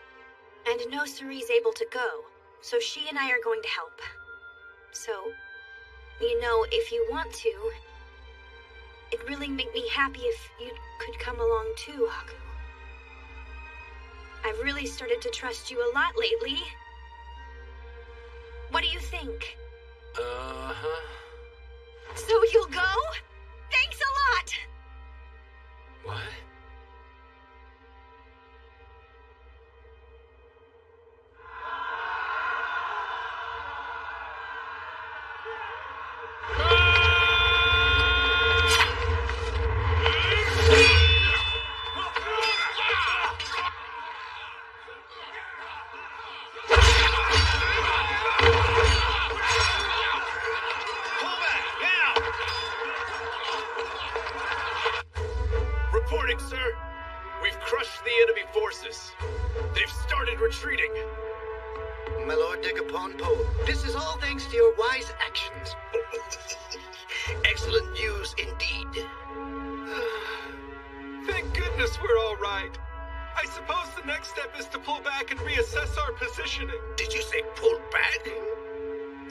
Speaker 13: And Nosuri's able to go, so she and I are going to help. So, you know, if you want to, it'd really make me happy if you could come along too, Haku. I've really started to trust you a lot lately. What do you think?
Speaker 1: Uh-huh.
Speaker 13: So you'll go? Thanks a lot!
Speaker 1: What?
Speaker 21: Reporting, sir. We've crushed the enemy forces. They've started retreating.
Speaker 19: My Lord Decaponpo, this is all thanks to your wise actions.
Speaker 18: Excellent news indeed.
Speaker 7: Thank goodness we're all right. I suppose the next step is to pull back and reassess our positioning.
Speaker 18: Did you say pull back?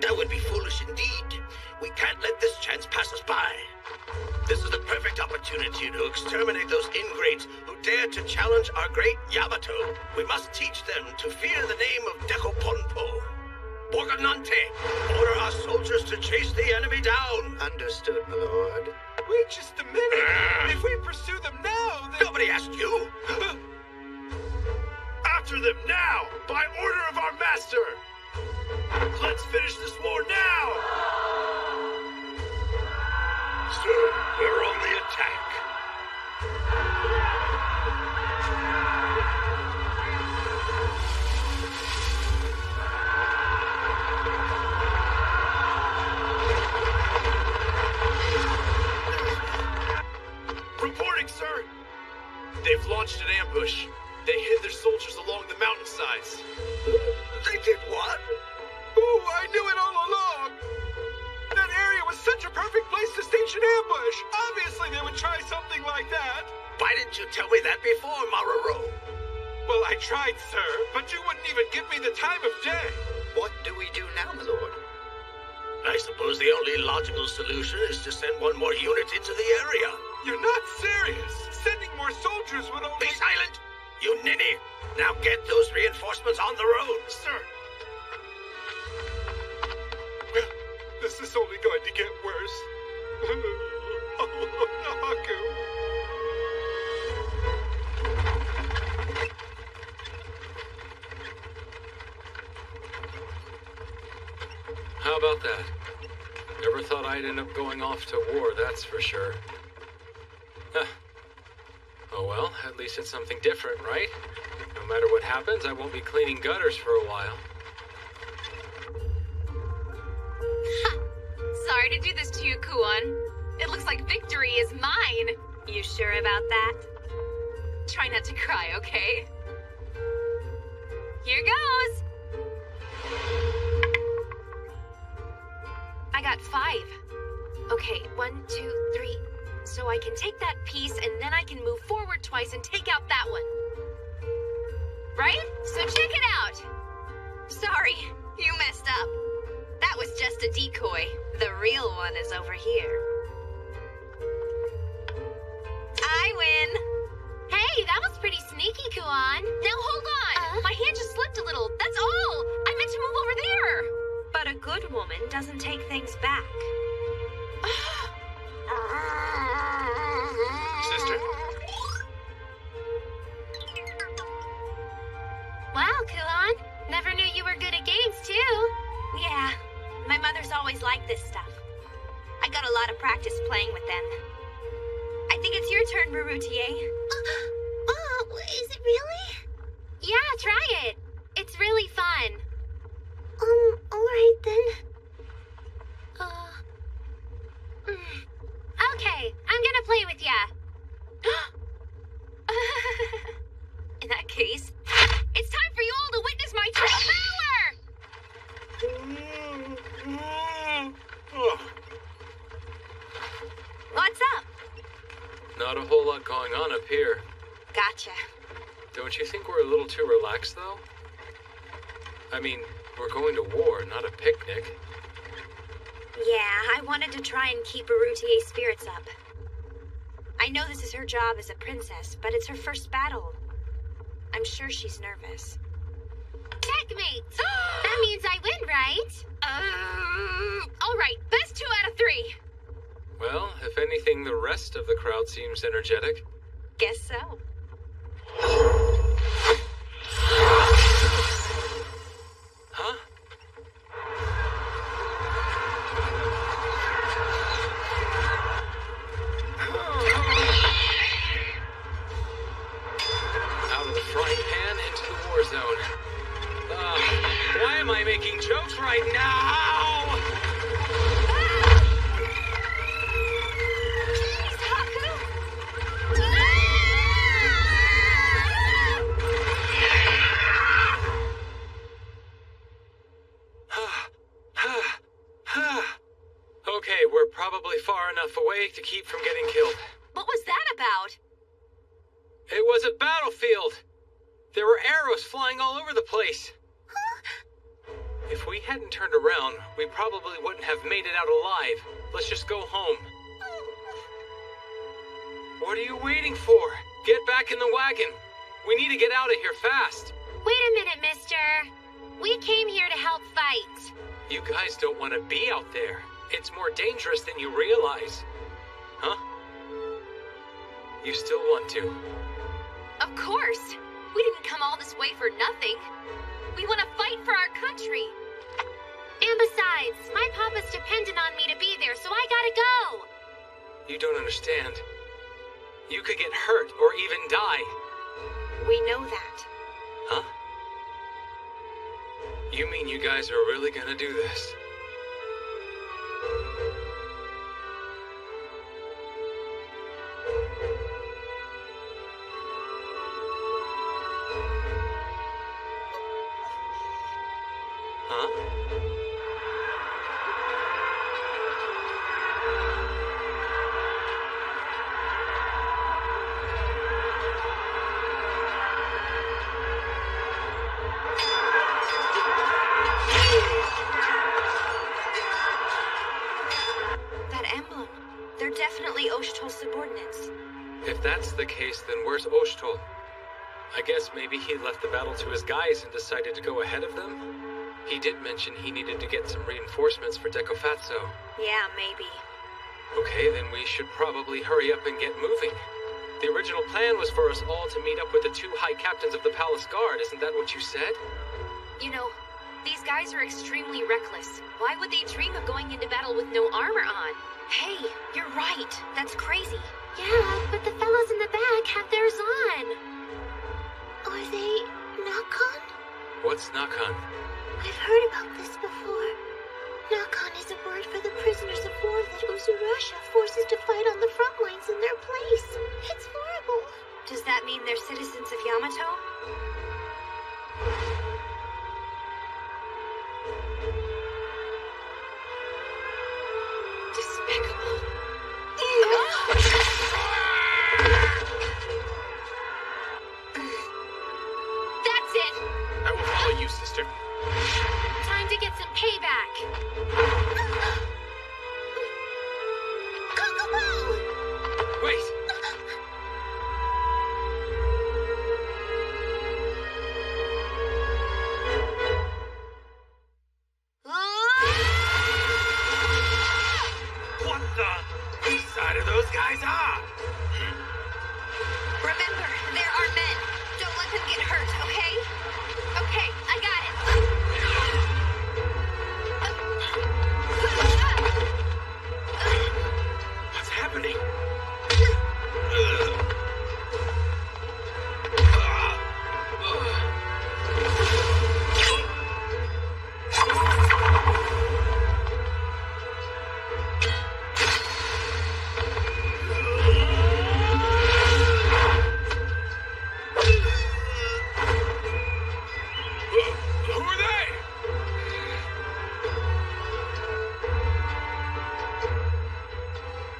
Speaker 18: That would be foolish indeed. We can't let this chance pass us by. This is the perfect opportunity to exterminate those ingrates who dare to challenge our great Yamato. We must teach them to fear the name of Decaponpo. Borgonante, order our soldiers to chase the enemy down.
Speaker 19: Understood, my lord.
Speaker 7: Wait just a minute. If we pursue them now, then...
Speaker 18: Nobody asked you.
Speaker 21: After them now, by order of our master. Let's finish this war now.
Speaker 10: Sir, we're on the attack.
Speaker 7: something like that.
Speaker 18: Why didn't you tell me that before, Maruro?
Speaker 7: Well, I tried, sir, but you wouldn't even give me the time of day.
Speaker 19: What do we do now, my lord?
Speaker 18: I suppose the only logical solution is to send one more unit into the area.
Speaker 7: You're not serious. Sending more soldiers would only...
Speaker 18: Be silent, you ninny. Now get those reinforcements on the road.
Speaker 7: Sir. Well, this is only going to get worse. Oh, Nahaku.
Speaker 1: How about that? Never thought I'd end up going off to war, that's for sure. Huh. Oh well, at least it's something different, right? No matter what happens, I won't be cleaning gutters for a while.
Speaker 8: Sorry to do this to you, Kuon. It looks like victory is mine.
Speaker 13: You sure about that?
Speaker 8: Try not to cry, okay? Here goes!
Speaker 13: I got 5. Okay, 1, 2, 3. So I can take that piece and then I can move forward twice and take out that one.
Speaker 8: Right? So check it out. Sorry, you messed up. That was just a decoy.
Speaker 13: The real one is over here.
Speaker 8: I win. Hey, that was pretty sneaky, Kuon. Now hold on. My hand just slipped a little. That's all. I meant to move over there.
Speaker 13: But a good woman doesn't take things back.
Speaker 11: Sister?
Speaker 2: Wow, Kuon. Never knew you were good at games, too.
Speaker 13: Yeah, my mother's always liked this stuff. I got a lot of practice playing with them. I think it's your turn, Marutier.
Speaker 2: Oh, is it really? Yeah, try it. It's really fun. Alright then. Okay, I'm gonna play with ya.
Speaker 13: In that case,
Speaker 8: it's time for you all to witness my true power!
Speaker 13: What's up?
Speaker 1: Not a whole lot going on up here.
Speaker 13: Gotcha.
Speaker 1: Don't you think we're a little too relaxed, though? I mean, we're going to war, not a picnic.
Speaker 13: Yeah, I wanted to try and keep Arutier's spirits up. I know this is her job as a princess, but it's her first battle. I'm sure she's nervous.
Speaker 2: Checkmate! That means I win, right?
Speaker 8: All right, best 2 out of 3.
Speaker 1: Well, if anything, the rest of the crowd seems energetic.
Speaker 13: Guess so.
Speaker 1: Huh? Out of the frying pan into the war zone. Why am I making jokes right now? Okay, we're probably far enough away to keep from getting killed.
Speaker 8: What was that about?
Speaker 1: It was a battlefield. There were arrows flying all over the place. If we hadn't turned around, we probably wouldn't have made it out alive. Let's just go home. What are you waiting for? Get back in the wagon. We need to get out of here fast.
Speaker 2: Wait a minute, mister. We came here to help fight.
Speaker 1: You guys don't want to be out there. It's more dangerous than you realize. Huh? You still want to?
Speaker 8: Of course. We didn't come all this way for nothing. We want to fight for our country.
Speaker 2: And besides, my papa's dependent on me to be there, so I gotta go.
Speaker 1: You don't understand. You could get hurt or even die.
Speaker 13: We know that.
Speaker 1: Huh? You mean you guys are really gonna do this? Huh?
Speaker 13: definitely Oshtol's subordinates.
Speaker 1: If that's the case, then where's Oshtol? I guess maybe he left the battle to his guys and decided to go ahead of them? He did mention he needed to get some reinforcements for Decofatso.
Speaker 13: Yeah, maybe.
Speaker 1: Okay, then we should probably hurry up and get moving. The original plan was for us all to meet up with the 2 high captains of the Palace Guard, isn't that what you said?
Speaker 15: You know, these guys are extremely reckless. Why would they dream of going into battle with no armor on?
Speaker 13: Hey, you're right. That's crazy.
Speaker 17: Yeah, but the fellows in the back have theirs on. Are they Nakan?
Speaker 1: What's Nakan?
Speaker 17: I've heard about this before. Nakan is a word for the prisoners of war that Uzurasha forces to fight on the front lines in their place. It's horrible.
Speaker 13: Does that mean they're citizens of Yamato?
Speaker 15: Despicable. That's it!
Speaker 11: I will follow you, sister.
Speaker 15: Time to get some payback.
Speaker 1: Wait!
Speaker 7: What the? Whose side are those guys on?
Speaker 13: Remember, there are men. Don't let them get hurt, okay?
Speaker 15: Okay, I got it.
Speaker 7: What's happening? Who are they?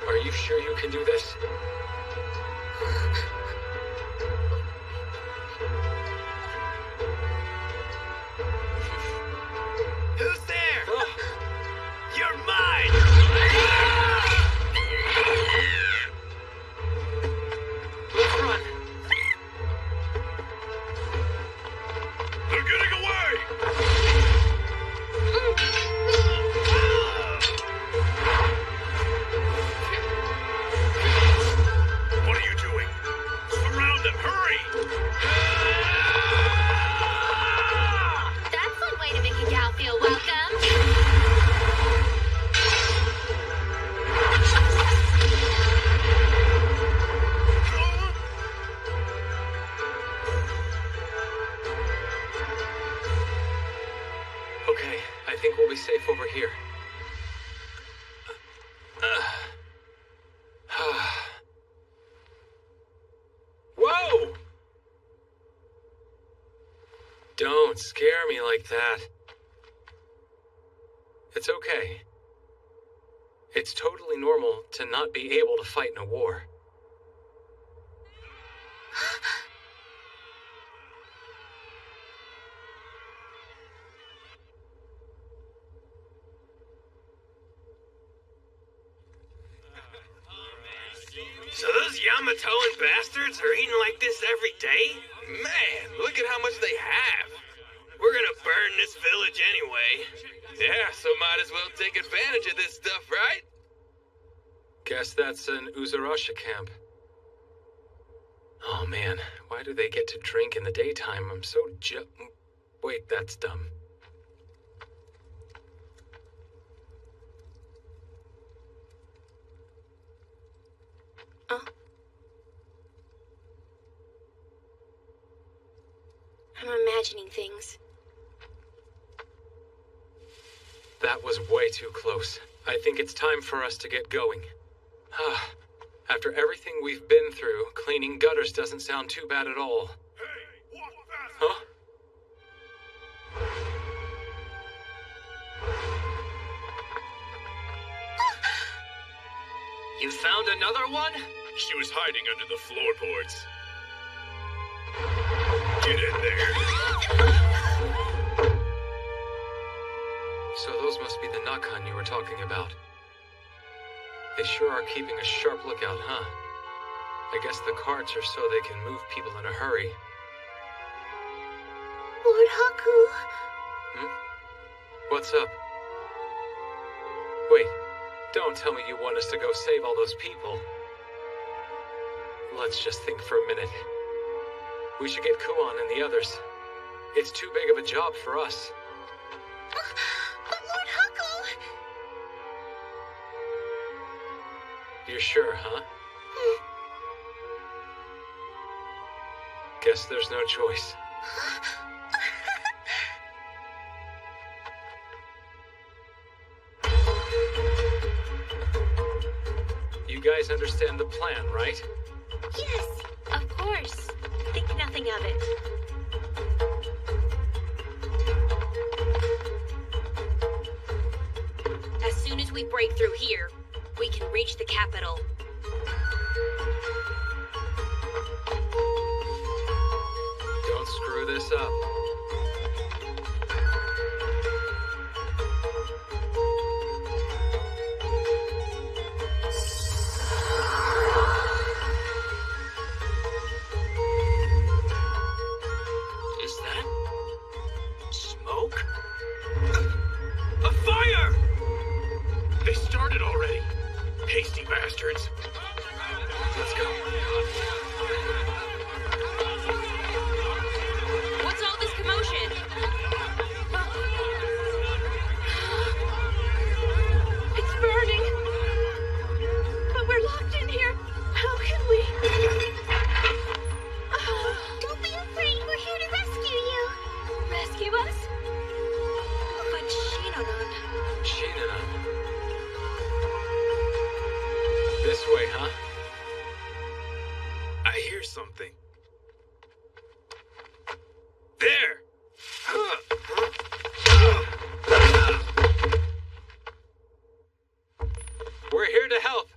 Speaker 1: Are you sure you can do this?
Speaker 7: Who's there? You're mine!
Speaker 1: Let's run!
Speaker 21: They're getting away! What are you doing? Surround them! Hurry!
Speaker 15: That's one way to make a gal feel welcome.
Speaker 1: Okay, I think we'll be safe over here. Whoa! Don't scare me like that. It's okay. It's totally normal to not be able to fight in a war.
Speaker 7: So those Yamatoan bastards are eating like this every day? Man, look at how much they have. We're gonna burn this village anyway. Yeah, so might as well take advantage of this stuff, right?
Speaker 1: Guess that's an Uzurasha camp. Oh man, why do they get to drink in the daytime? I'm so Wait, that's dumb.
Speaker 13: I'm imagining things.
Speaker 1: That was way too close. I think it's time for us to get going. After everything we've been through, cleaning gutters doesn't sound too bad at all. Huh?
Speaker 7: You found another one?
Speaker 21: She was hiding under the floorboards. Get in there.
Speaker 1: So those must be the Nakan you were talking about. They sure are keeping a sharp lookout, huh? I guess the carts are so they can move people in a hurry.
Speaker 17: Lord Haku.
Speaker 1: What's up? Wait, don't tell me you want us to go save all those people. Let's just think for a minute. We should get Kuon and the others. It's too big of a job for us.
Speaker 17: But Lord Haku!
Speaker 1: You're sure, huh? Guess there's no choice. You guys understand the plan, right?
Speaker 20: Yes, of course. Think nothing of it.
Speaker 15: As soon as we break through here, we can reach the capital.
Speaker 1: Don't screw this up.
Speaker 11: Is that smoke? A fire! They started already. Hasty bastards. Let's go.
Speaker 15: What's all this commotion?
Speaker 13: It's burning. But we're locked in here. How can we?
Speaker 17: Don't be afraid. We're here to rescue you.
Speaker 13: Rescue us? But Shinonan.
Speaker 1: Shinonan. This way, huh?
Speaker 6: I hear something. There!
Speaker 1: We're here to help.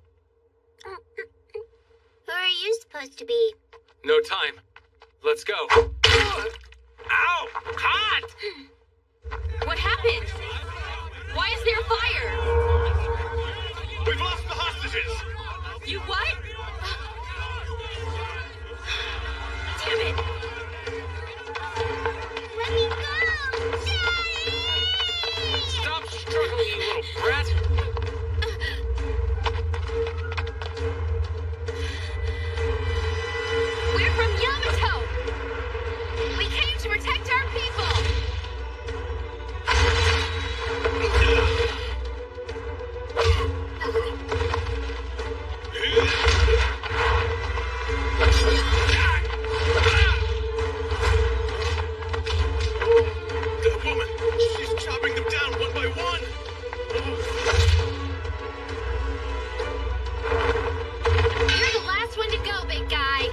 Speaker 17: Who are you supposed to be?
Speaker 1: No time. Let's go.
Speaker 6: Ow! Hot!
Speaker 15: What happened? Why is there fire?
Speaker 21: We've lost the hostages!
Speaker 15: You what? Damn it.
Speaker 17: Let me go! Daddy!
Speaker 1: Stop struggling, you little brat!
Speaker 15: We're from Yamato! We came to protect our people!
Speaker 21: That woman! She's chopping them down one by one!
Speaker 15: You're the last one to go, big guy!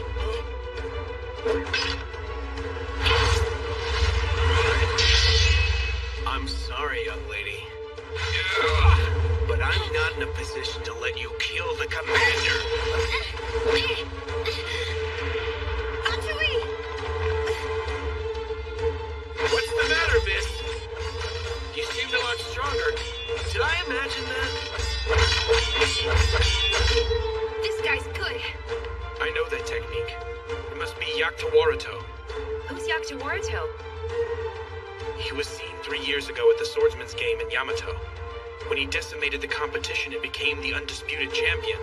Speaker 11: I'm sorry, young lady. But I'm not in a position to let you kill the commander. What's the matter, miss? You seemed a lot stronger. Did I imagine that?
Speaker 15: This guy's good.
Speaker 11: I know that technique. It must be Yakuza Waruto.
Speaker 15: Who's Yakuza Waruto?
Speaker 11: He was seen 3 years ago at the Swordsman's Game in Yamato. When he decimated the competition and became the undisputed champion.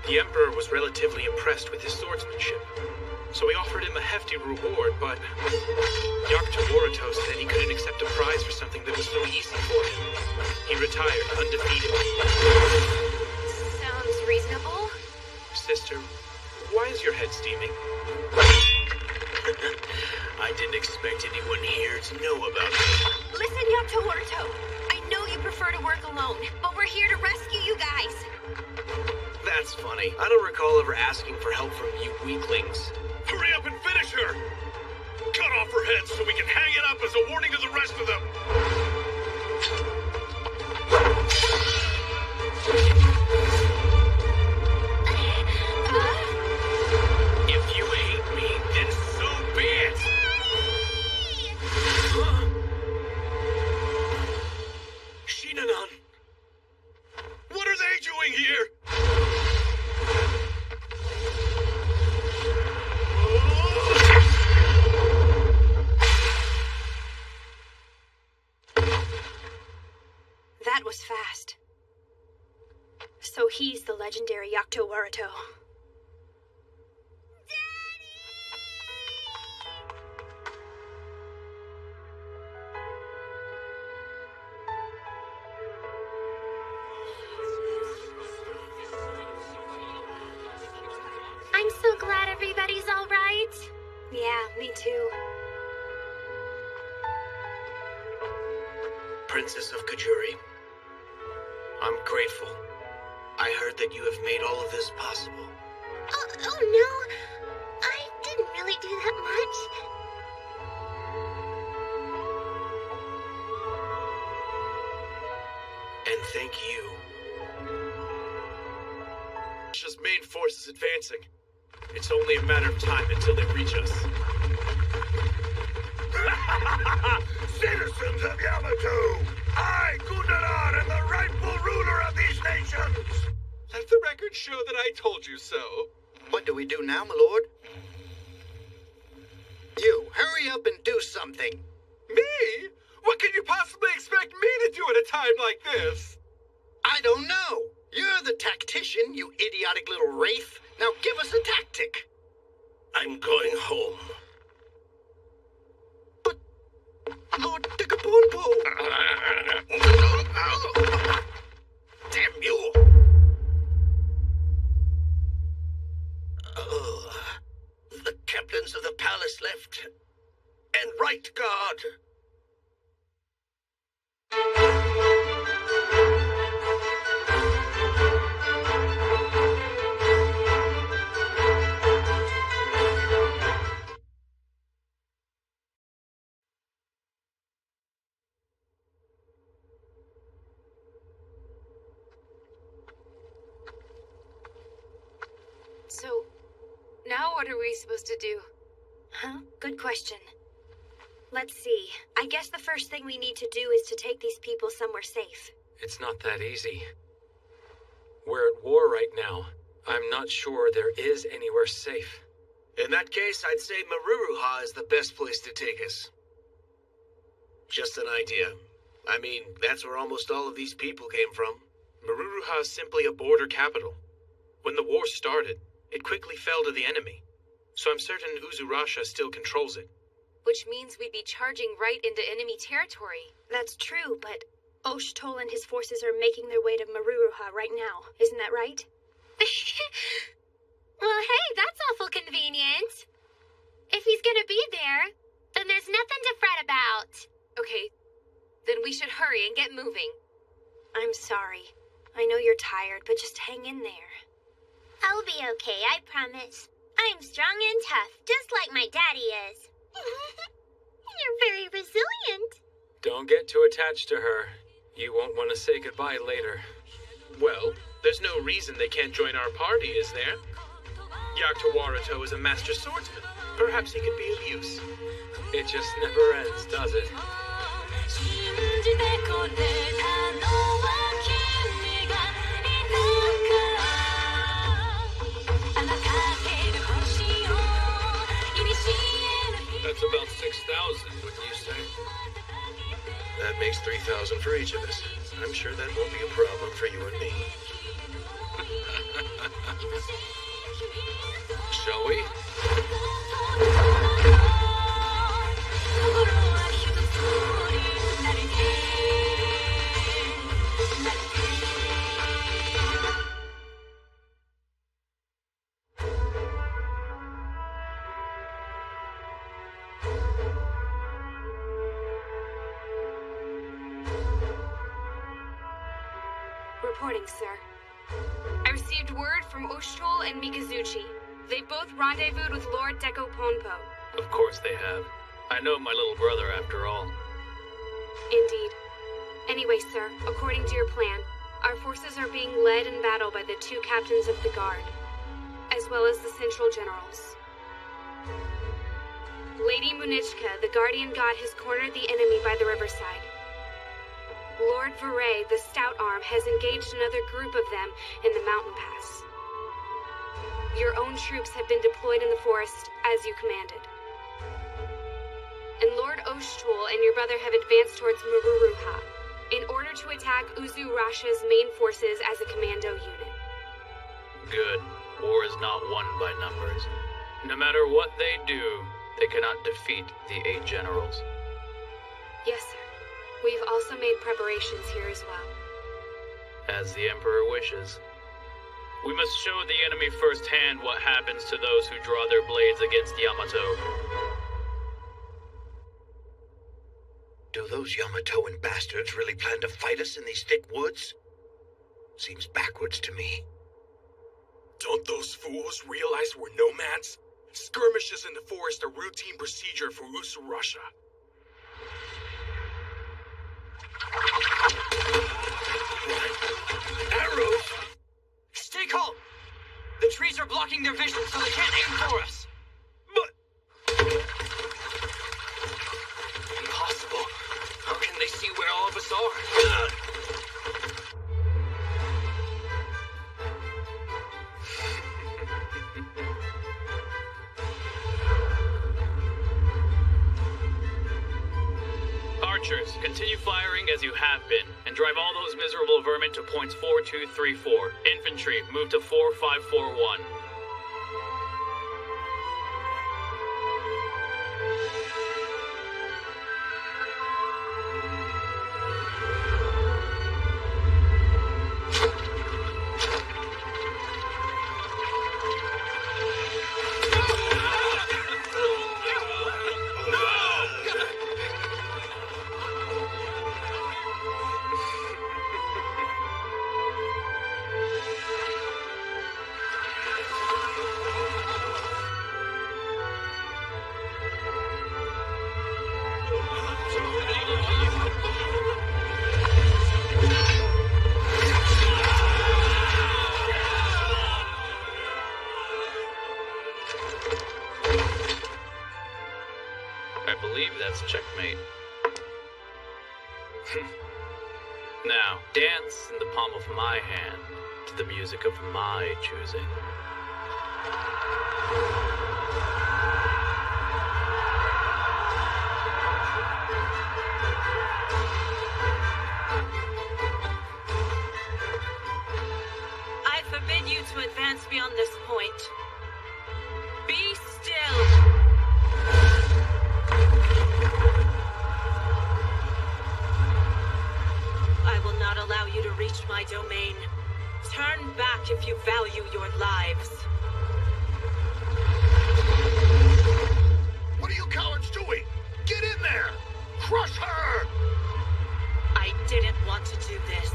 Speaker 11: The Emperor was relatively impressed with his swordsmanship, so he offered him a hefty reward, but Yakuza Waruto said he couldn't accept a prize for something that was so easy for him. He retired undefeated.
Speaker 15: Sounds reasonable.
Speaker 11: Sister, why is your head steaming? I didn't expect anyone here to know about it.
Speaker 13: Listen, Yakuza Waruto. I know you prefer to work alone, but we're here to rescue you guys.
Speaker 11: That's funny. I don't recall ever asking for help from you weaklings. Hurry up and finish her! Cut off her head so we can hang it up as a warning to the rest of them! If you hate me, then so be it! Shinanan! What are they doing
Speaker 21: doing here?
Speaker 13: That was fast. So he's the legendary Yakuto Waruto.
Speaker 2: I'm so glad everybody's all right.
Speaker 13: Yeah, me too.
Speaker 3: Princess of Kajuri, I'm grateful. I heard that you have made all of this possible.
Speaker 2: Oh no, I didn't really do that much.
Speaker 3: And thank you.
Speaker 11: Russia's main force is advancing. It's only a matter of time until they reach us.
Speaker 14: Citizens of Yamato, I, Gunnar, am the rightful ruler of these nations.
Speaker 7: Let the record show that I told you so.
Speaker 19: What do we do now, my lord? You, hurry up and do something.
Speaker 7: Me? What can you possibly expect me to do at a time like this?
Speaker 19: I don't know. You're the tactician, you idiotic little wraith. Now give us a tactic.
Speaker 3: I'm going home.
Speaker 19: Lord Dickapoonpo!
Speaker 3: Damn you! The captains of the palace left. And right guard.
Speaker 13: So, now what are we supposed to do? Huh? Good question. Let's see. I guess the first thing we need to do is to take these people somewhere safe.
Speaker 1: It's not that easy. We're at war right now. I'm not sure there is anywhere safe.
Speaker 3: In that case, I'd say Maruruha is the best place to take us. Just an idea. I mean, that's where almost all of these people came from.
Speaker 11: Maruruha is simply a border capital. When the war started, it quickly fell to the enemy. So I'm certain Uzurasha still controls it.
Speaker 20: Which means we'd be charging right into enemy territory.
Speaker 13: That's true, but Oshtoll and his forces are making their way to Maruruha right now. Isn't that right?
Speaker 2: Well, hey, that's awful convenient. If he's gonna be there, then there's nothing to fret about.
Speaker 20: Okay, then we should hurry and get moving.
Speaker 13: I'm sorry. I know you're tired, but just hang in there.
Speaker 2: I'll be okay, I promise. I'm strong and tough, just like my daddy is. You're very resilient.
Speaker 1: Don't get too attached to her. You won't want to say goodbye later.
Speaker 11: Well, there's no reason they can't join our party, is there? Yakuto Waruto is a master swordsman. Perhaps he could be of use.
Speaker 1: It just never ends, does it?
Speaker 11: That's about 6,000, wouldn't you say?
Speaker 3: That makes 3,000 for each of us. I'm sure that won't be a problem for you and me.
Speaker 1: Shall we?
Speaker 20: Reporting, sir. I received word from Oshtoll and Mikazuchi. They both rendezvoused with Lord Deko Ponpo.
Speaker 5: Of course they have. I know my little brother after all.
Speaker 20: Indeed. Anyway, sir, according to your plan, our forces are being led in battle by the 2 captains of the guard, as well as the central generals. Lady Munichka, the guardian god, has cornered the enemy by the riverside.
Speaker 13: Lord Veray, the Stout Arm, has engaged another group of them in the mountain pass. Your own troops have been deployed in the forest as you commanded. And Lord Oshtul and your brother have advanced towards Mururuha in order to attack Uzu Rasha's main forces as a commando unit.
Speaker 5: Good. War is not won by numbers. No matter what they do, they cannot defeat the 8 generals.
Speaker 13: Yes, sir. We've also made preparations here as well.
Speaker 5: As the Emperor wishes. We must show the enemy firsthand what happens to those who draw their blades against Yamato.
Speaker 18: Do those Yamatoan bastards really plan to fight us in these thick woods? Seems backwards to me.
Speaker 7: Don't those fools realize we're nomads? Skirmishes in the forest are routine procedure for Uzu Rasha.
Speaker 6: Arrows! Stay calm! The trees are blocking their vision, so they can't aim for us. But... Impossible. How can they see where all of us are?
Speaker 5: Archers, continue firing as you have been, and drive all those miserable vermin to points 4234. Infantry, move to 4541. I believe that's checkmate. Now, dance in the palm of my hand to the music of my choosing.
Speaker 16: I forbid you to advance beyond this point. Be still! I will not allow you to reach my domain. Turn back if you value your lives.
Speaker 14: What are you cowards doing? Get in there! Crush her!
Speaker 16: I didn't want to do this.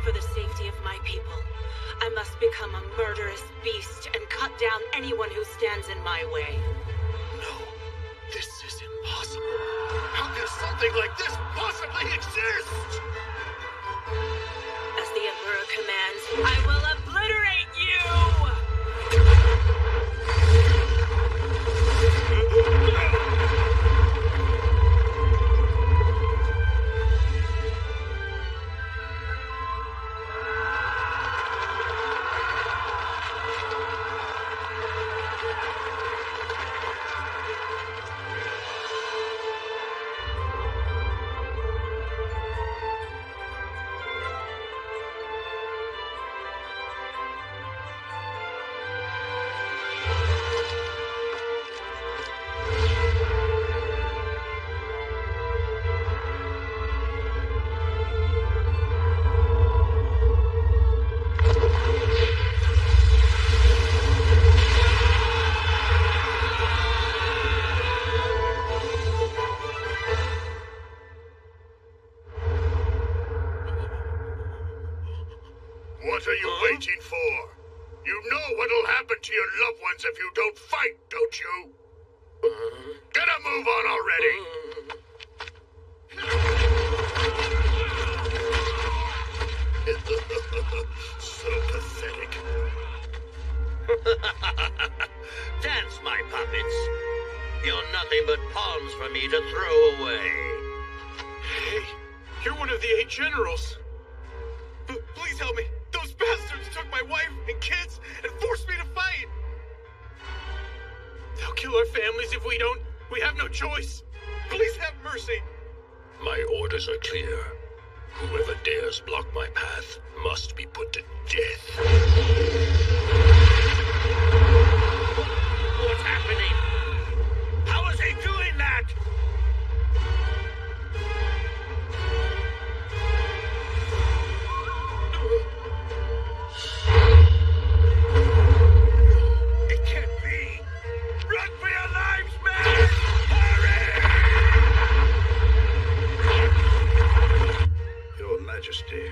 Speaker 16: For the safety of my people, I must become a murderous beast and cut down anyone who stands in my way.
Speaker 14: No, this is impossible. How can something like this possibly exist?
Speaker 16: As the Emperor commands, I will obliterate you!
Speaker 14: What are you waiting for? You know what'll happen to your loved ones if you don't fight, don't you? Get a move on already! So pathetic.
Speaker 18: Dance, my puppets. You're nothing but pawns for me to throw away.
Speaker 11: Hey, you're one of the 8 generals. Please help me. Those bastards took my wife and kids and forced me to fight. They'll kill our families if we don't. We have no choice. Please have mercy.
Speaker 4: My orders are clear. Whoever dares block my path must be put to death.
Speaker 18: What's happening? How is he doing that? It can't be. Run for your lives, man!
Speaker 14: Your Majesty,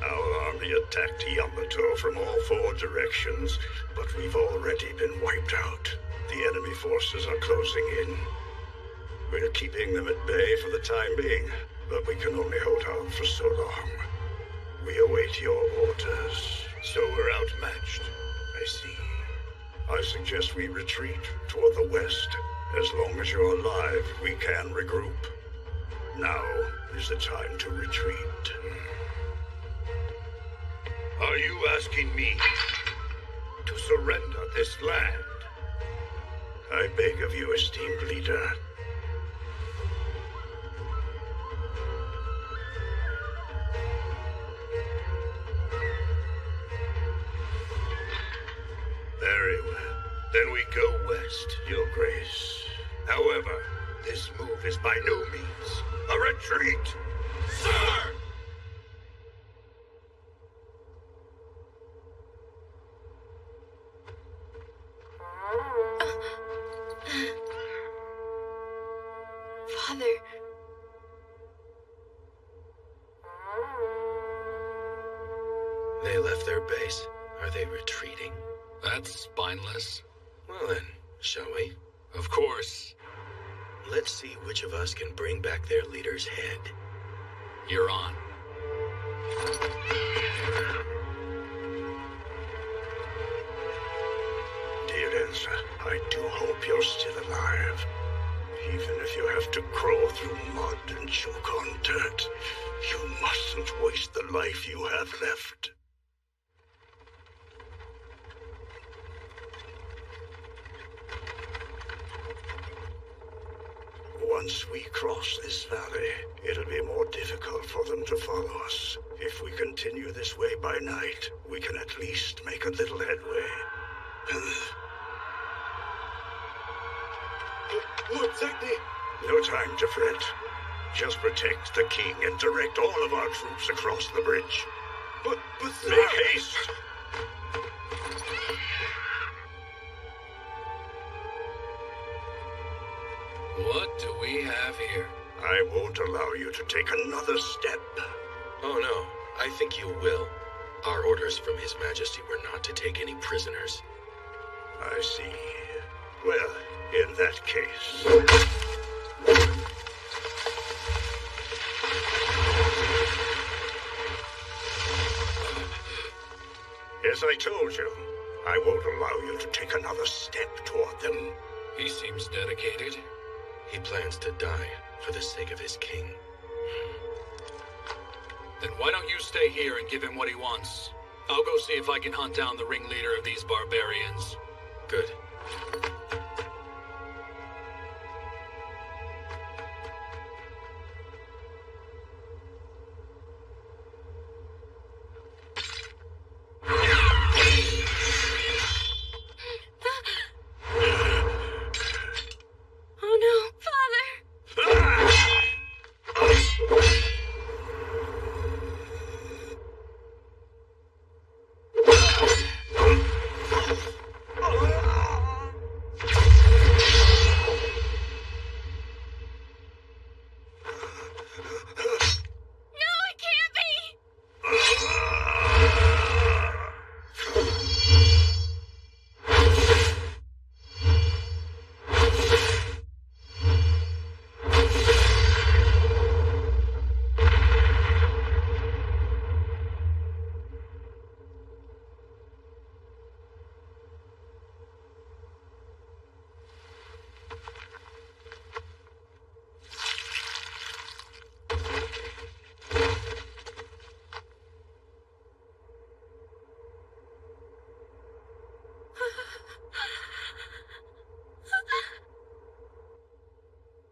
Speaker 14: our army attacked Yamato from all 4 directions, but we've already been wiped out. The enemy forces are closing in. We're keeping them at bay for the time being, but we can only hold out for so long. We await your orders.
Speaker 21: So we're outmatched. I see.
Speaker 14: I suggest we retreat toward the west. As long as you're alive, we can regroup. Now is the time to retreat.
Speaker 21: Are you asking me to surrender this land?
Speaker 14: I beg of you, esteemed leader.
Speaker 21: Very well. Then we go west,
Speaker 14: Your Grace.
Speaker 21: However, this move is by no means a retreat. Sir!
Speaker 13: Father.
Speaker 4: They left their base. Are they retreating?
Speaker 5: That's spineless.
Speaker 4: Well then, shall we?
Speaker 5: Of course.
Speaker 4: Let's see which of us can bring back their leader's head.
Speaker 5: You're on.
Speaker 14: Dear Elsa, I do hope you're still alive. Even if you have to crawl through mud and choke on dirt, you mustn't waste the life you have left. Once we cross this valley, it'll be more difficult for them to follow us. If we continue this way by night, we can at least make a little headway.
Speaker 21: Lord Zegni!
Speaker 14: No time to fret. Just protect the king and direct all of our troops across the bridge.
Speaker 21: But sir...
Speaker 14: Make haste!
Speaker 5: What do we have here?
Speaker 14: I won't allow you to take another step.
Speaker 4: Oh no, I think you will. Our orders from His Majesty were not to take any prisoners.
Speaker 14: I see. Well, in that case... As I told you, I won't allow you to take another step toward them.
Speaker 5: He seems dedicated.
Speaker 4: He plans to die for the sake of his king.
Speaker 5: Then why don't you stay here and give him what he wants? I'll go see if I can hunt down the ringleader of these barbarians.
Speaker 4: Good.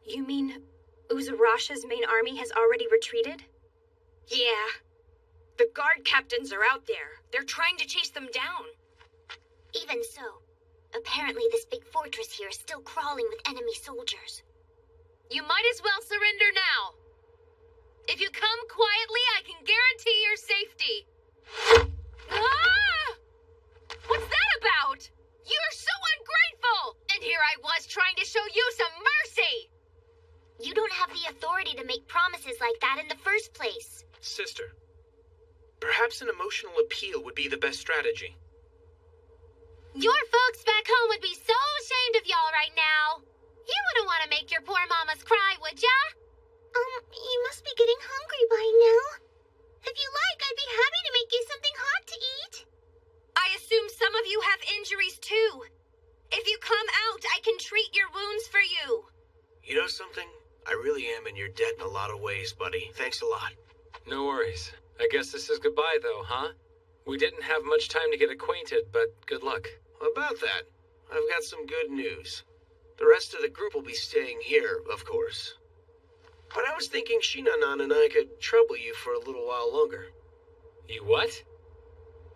Speaker 13: You mean Uzurasha's main army has already retreated?
Speaker 15: Yeah. The guard captains are out there. They're trying to chase them down.
Speaker 17: Even so, apparently this big fortress here is still crawling with enemy soldiers.
Speaker 8: You might as well surrender now. If you come quietly, I can guarantee your safety. Ah! What's that about? You're so ungrateful! And here I was trying to show you some mercy!
Speaker 17: You don't have the authority to make promises like that in the first place.
Speaker 11: Sister, perhaps an emotional appeal would be the best strategy.
Speaker 8: Your folks back home would be so ashamed of y'all right now. You wouldn't want to make your poor mamas cry, would ya?
Speaker 17: You must be getting hungry by now. If you like, I'd be happy to make you something hot to eat.
Speaker 13: I assume some of you have injuries too. If you come out, I can treat your wounds for you.
Speaker 3: You know something? I really am in your debt in a lot of ways, buddy. Thanks a lot.
Speaker 1: No worries. I guess this is goodbye, though, huh? We didn't have much time to get acquainted, but good luck.
Speaker 3: About that, I've got some good news. The rest of the group will be staying here, of course. But I was thinking Shinanan and I could trouble you for a little while longer.
Speaker 1: You what?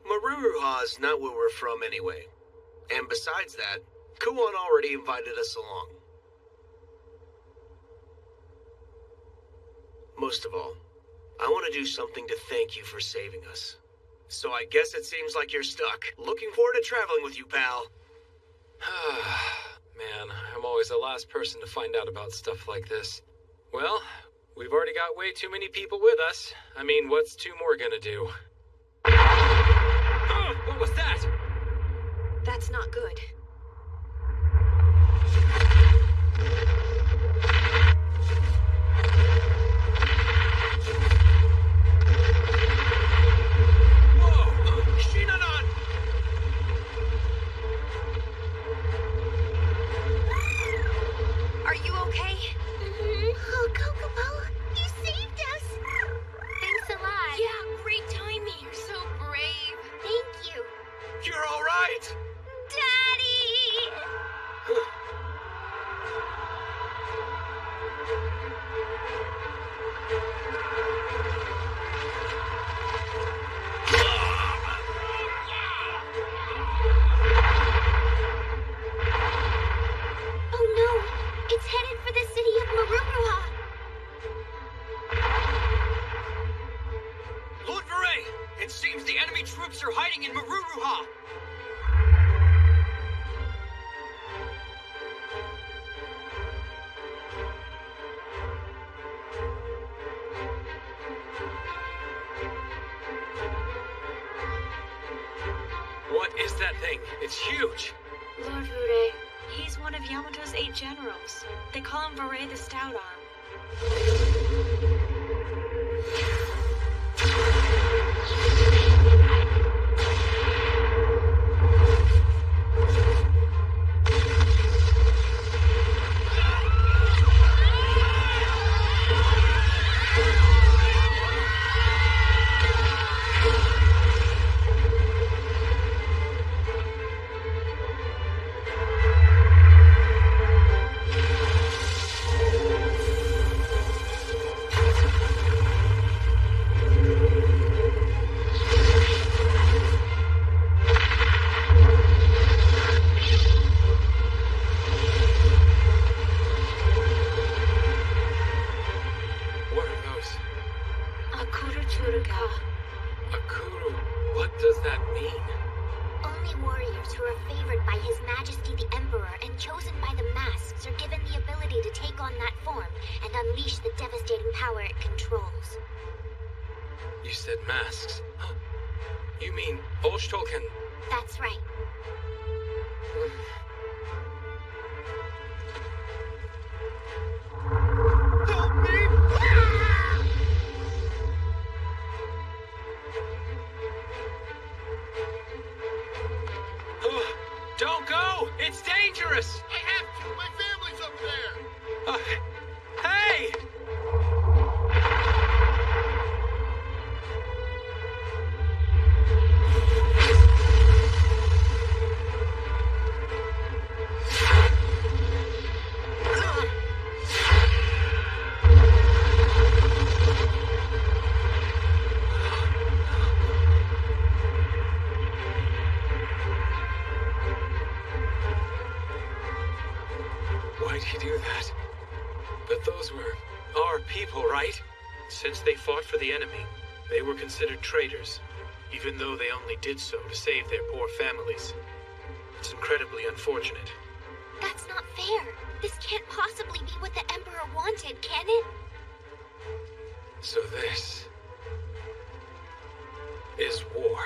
Speaker 3: Maruruha's not where we're from anyway. And besides that, Kuon already invited us along. Most of all, I want to do something to thank you for saving us. So I guess it seems like you're stuck. Looking forward to traveling with you, pal.
Speaker 1: Man, I'm always the last person to find out about stuff like this. Well, we've already got way too many people with us. I mean, what's two more gonna do? Oh, what was that?
Speaker 13: That's not good. Are you okay?
Speaker 17: Oh, Kokobo, you saved us.
Speaker 2: Thanks a lot.
Speaker 15: Yeah, great timing.
Speaker 8: You're so brave.
Speaker 17: Thank you.
Speaker 3: You're all right.
Speaker 17: Daddy! Oh no, it's headed for the city of Maruruha.
Speaker 6: Lord Viray, it seems the enemy troops are hiding in Maruruha.
Speaker 1: What is that thing? It's huge.
Speaker 20: Lord Viray, he's one of Yamato's 8 generals. They call him Viray the Stout Arm.
Speaker 1: What are those?
Speaker 20: Akuru Turuka.
Speaker 1: Akuru. What does that mean?
Speaker 17: Only warriors who are favored by His Majesty the Emperor and chosen by the masks are given the ability to take on that form and unleash the devastating power it controls.
Speaker 1: You said masks. Huh. You mean Oshtolken?
Speaker 17: That's right.
Speaker 1: Don't go! It's dangerous!
Speaker 10: I have to. My family's up there.
Speaker 1: Hey! But those were our people, right?
Speaker 11: Since they fought for the enemy, they were considered traitors, even though they only did so to save their poor families. It's incredibly unfortunate.
Speaker 2: That's not fair. This can't possibly be what the Emperor wanted, can it?
Speaker 1: So this is war.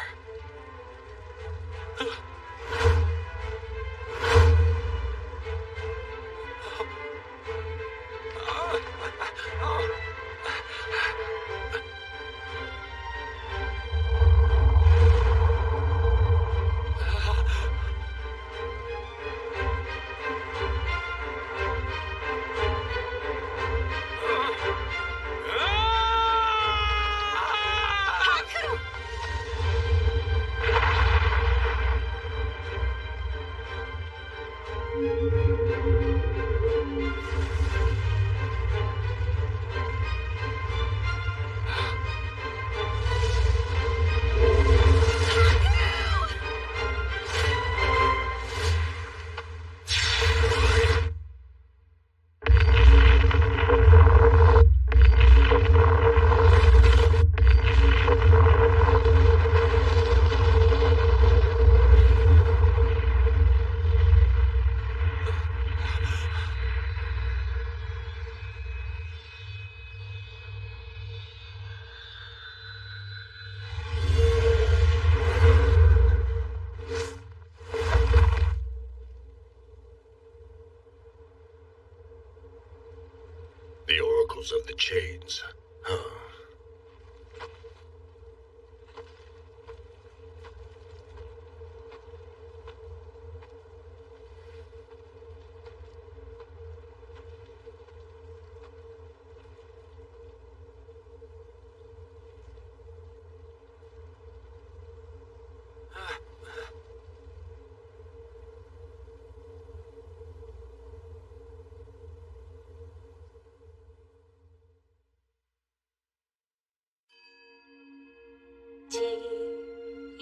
Speaker 10: The oracles of the chains. Huh.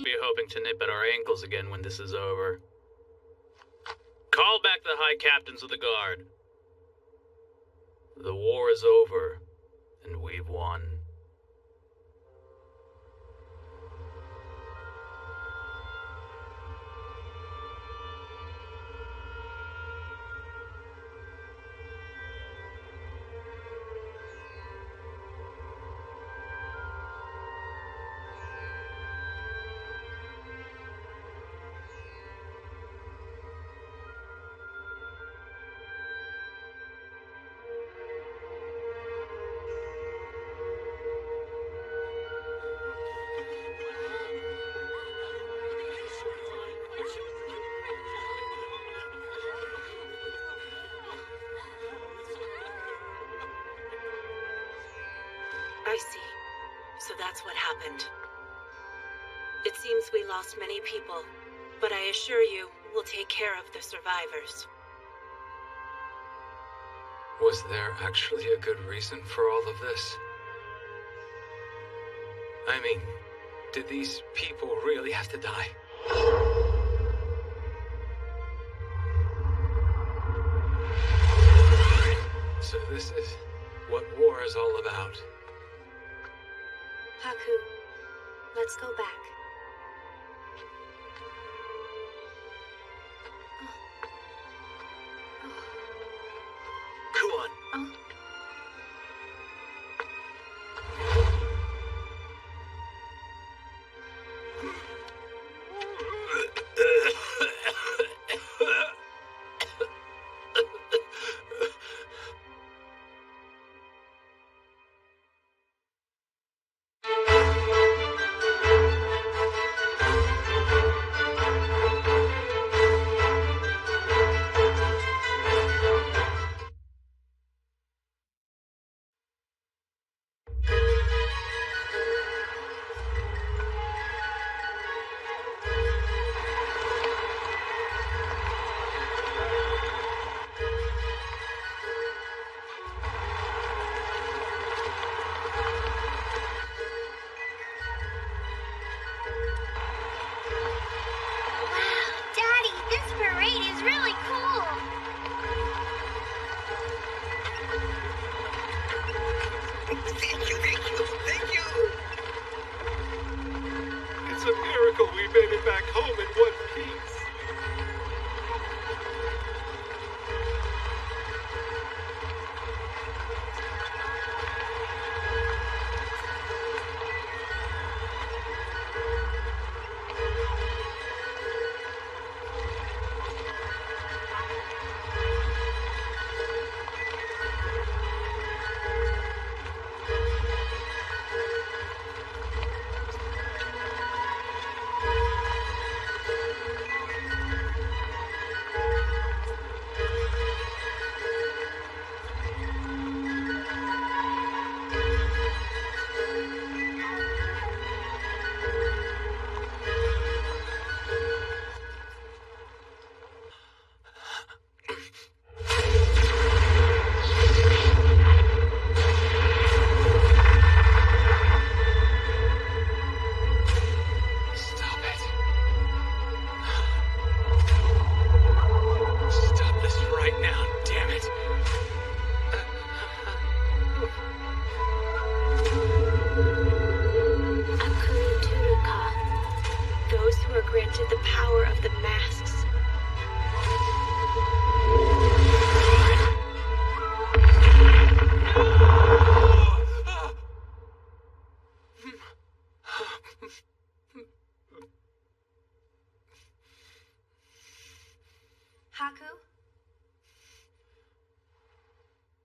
Speaker 5: Be hoping to nip at our ankles again when this is over. Call back the High Captains of the Guard. The war is over, and we've won.
Speaker 16: I see. So that's what happened. It seems we lost many people, but I assure you, we'll take care of the survivors.
Speaker 1: Was there actually a good reason for all of this? I mean, did these people really have to die? So this is what war is all about.
Speaker 2: Haku, let's go back.
Speaker 3: Kuon.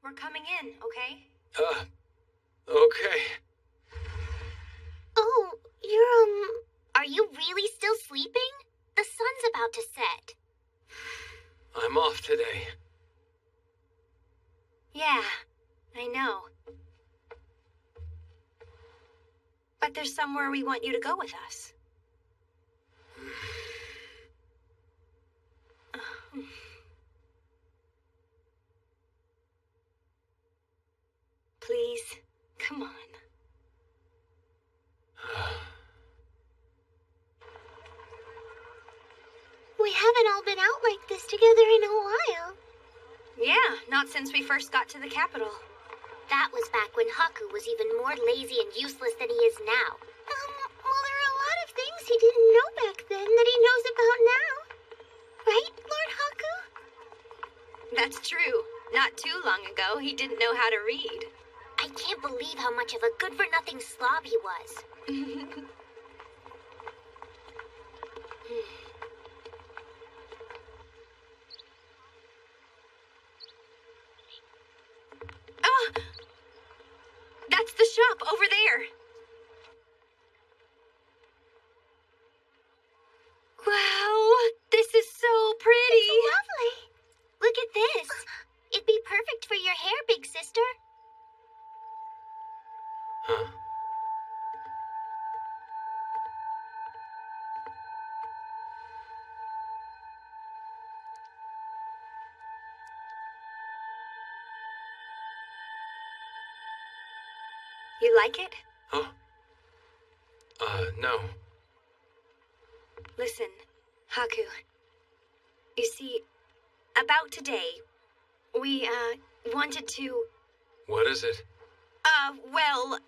Speaker 13: We're coming in, okay?
Speaker 1: Okay.
Speaker 17: Oh, are you really still sleeping? The sun's about to set.
Speaker 1: I'm off today.
Speaker 13: Yeah, I know. But there's somewhere we want you to go with us. Please, come on.
Speaker 17: We haven't all been out like this together in a while.
Speaker 13: Yeah, not since we first got to the capital.
Speaker 17: That was back when Haku was even more lazy and useless than he is now. Well, there are a lot of things he didn't know back then that he knows about now. Right, Lord Haku?
Speaker 13: That's true. Not too long ago, he didn't know how to read.
Speaker 17: I can't believe how much of a good-for-nothing slob he was.
Speaker 13: Oh! That's the shop over there. Wow, this is so pretty.
Speaker 17: It's lovely. Look at this. It'd be perfect for your hair, big sister.
Speaker 1: Huh?
Speaker 13: You like it?
Speaker 1: Huh? No.
Speaker 13: Listen, Haku. You see, about today, we, wanted to...
Speaker 1: What is it?
Speaker 13: Well,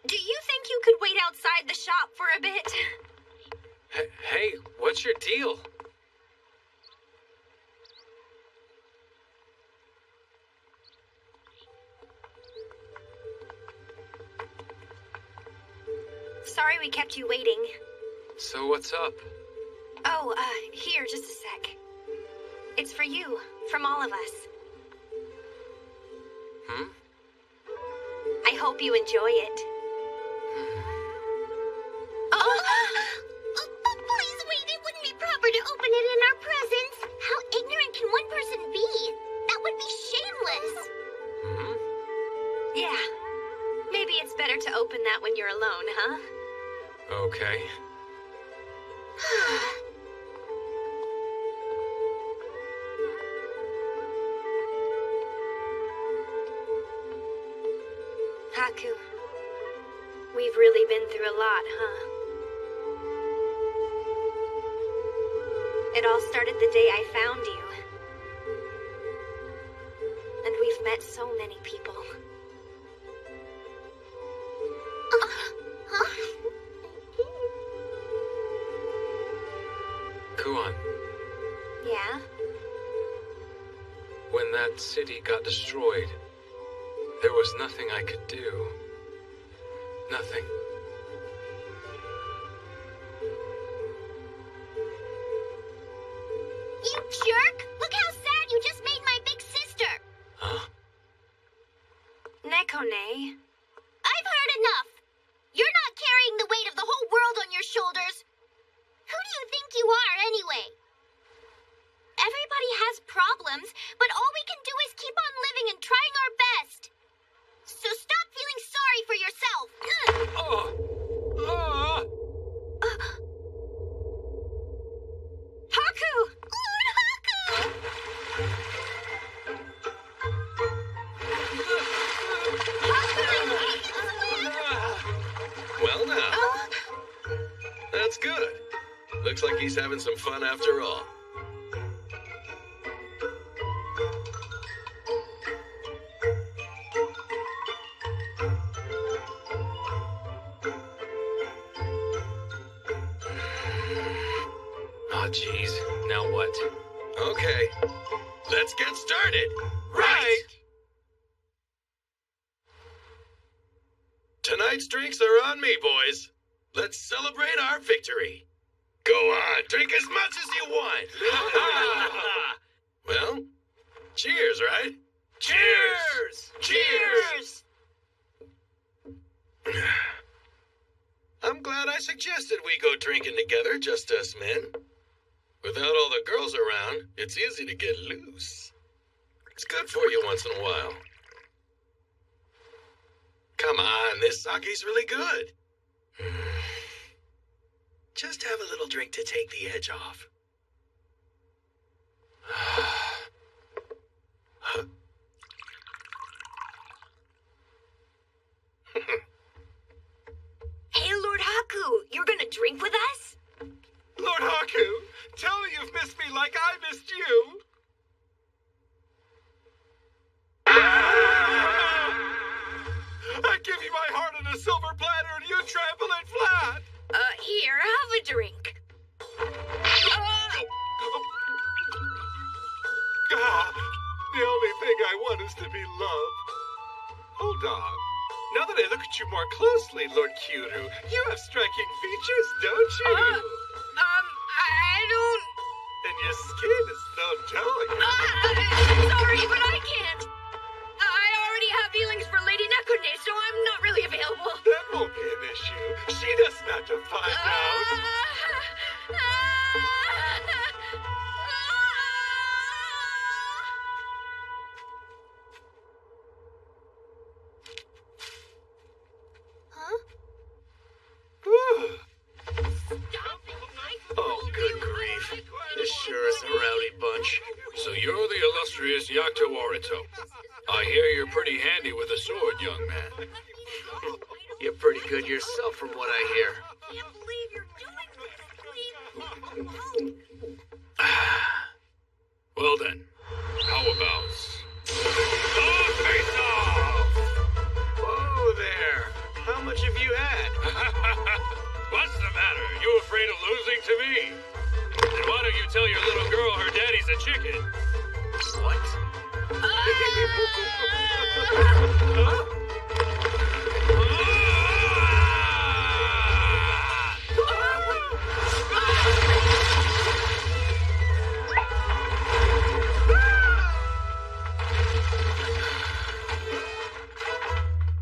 Speaker 13: do you think you could wait outside the shop for a bit?
Speaker 1: Hey, what's your deal?
Speaker 13: Sorry we kept you waiting.
Speaker 1: So what's up?
Speaker 13: Oh, here, just a sec. It's for you, from all of us.
Speaker 1: Hmm?
Speaker 13: I hope you enjoy it.
Speaker 17: Oh, please wait. It wouldn't be proper to open it in our presence. How ignorant can one person be? That would be shameless.
Speaker 1: Hmm?
Speaker 13: Yeah. Maybe it's better to open that when you're alone, huh?
Speaker 1: Okay.
Speaker 13: Haku, we've really been through a lot, huh? It all started the day I found you. And we've met so many people.
Speaker 1: Kuon,
Speaker 13: Yeah?
Speaker 1: when that city got destroyed, there was nothing I could do. Nothing.
Speaker 17: You jerk! Look how sad you just made my big sister!
Speaker 1: Huh?
Speaker 13: Nekone.
Speaker 17: I've heard enough! You're not carrying the weight of the whole world on your shoulders! Who do you think you are, anyway? Everybody has problems, but all we can do is keep on living and trying our best. So stop feeling sorry for yourself.
Speaker 13: Haku!
Speaker 17: Lord Haku!
Speaker 4: Well now. That's good. Looks like he's having some fun after all.
Speaker 1: Oh, jeez. Now what?
Speaker 4: Okay. Let's get started.
Speaker 1: Right!
Speaker 4: Tonight's drinks are on me, boys. Let's celebrate our victory. Go on, drink as much as you want. Well, cheers, right? Cheers! I suggested we go drinking together, just us men. Without all the girls around, it's easy to get loose. It's good for you once in a while. Come on, this sake's really good. Just have a little drink to take the edge off.
Speaker 15: Hey, Lord Haku, you're gonna drink with us?
Speaker 7: Lord Haku, tell me you've missed me like I missed you. I give you my heart on a silver platter and you trample it flat.
Speaker 15: Here, have a drink.
Speaker 7: God, the only thing I want is to be loved. Hold on. Now that I look at you more closely, Lord Kyuru, you have striking features, don't you?
Speaker 15: I don't...
Speaker 7: And your skin is so delicate.
Speaker 15: Sorry, but I can't. I already have feelings for Lady Nekune, so I'm not really available.
Speaker 7: That won't be an issue. She doesn't have to find out.
Speaker 4: Oh, good grief. This sure is a rowdy bunch.
Speaker 6: So you're the illustrious Yakuto Orito. I hear you're pretty handy with a sword, young man.
Speaker 3: You're pretty good yourself from what I hear.
Speaker 6: Well then, how about... face-off!
Speaker 3: Whoa there. How much have you had?
Speaker 6: What's the matter? You afraid of losing to me? Then why don't you tell your little girl her daddy's a chicken?
Speaker 3: What?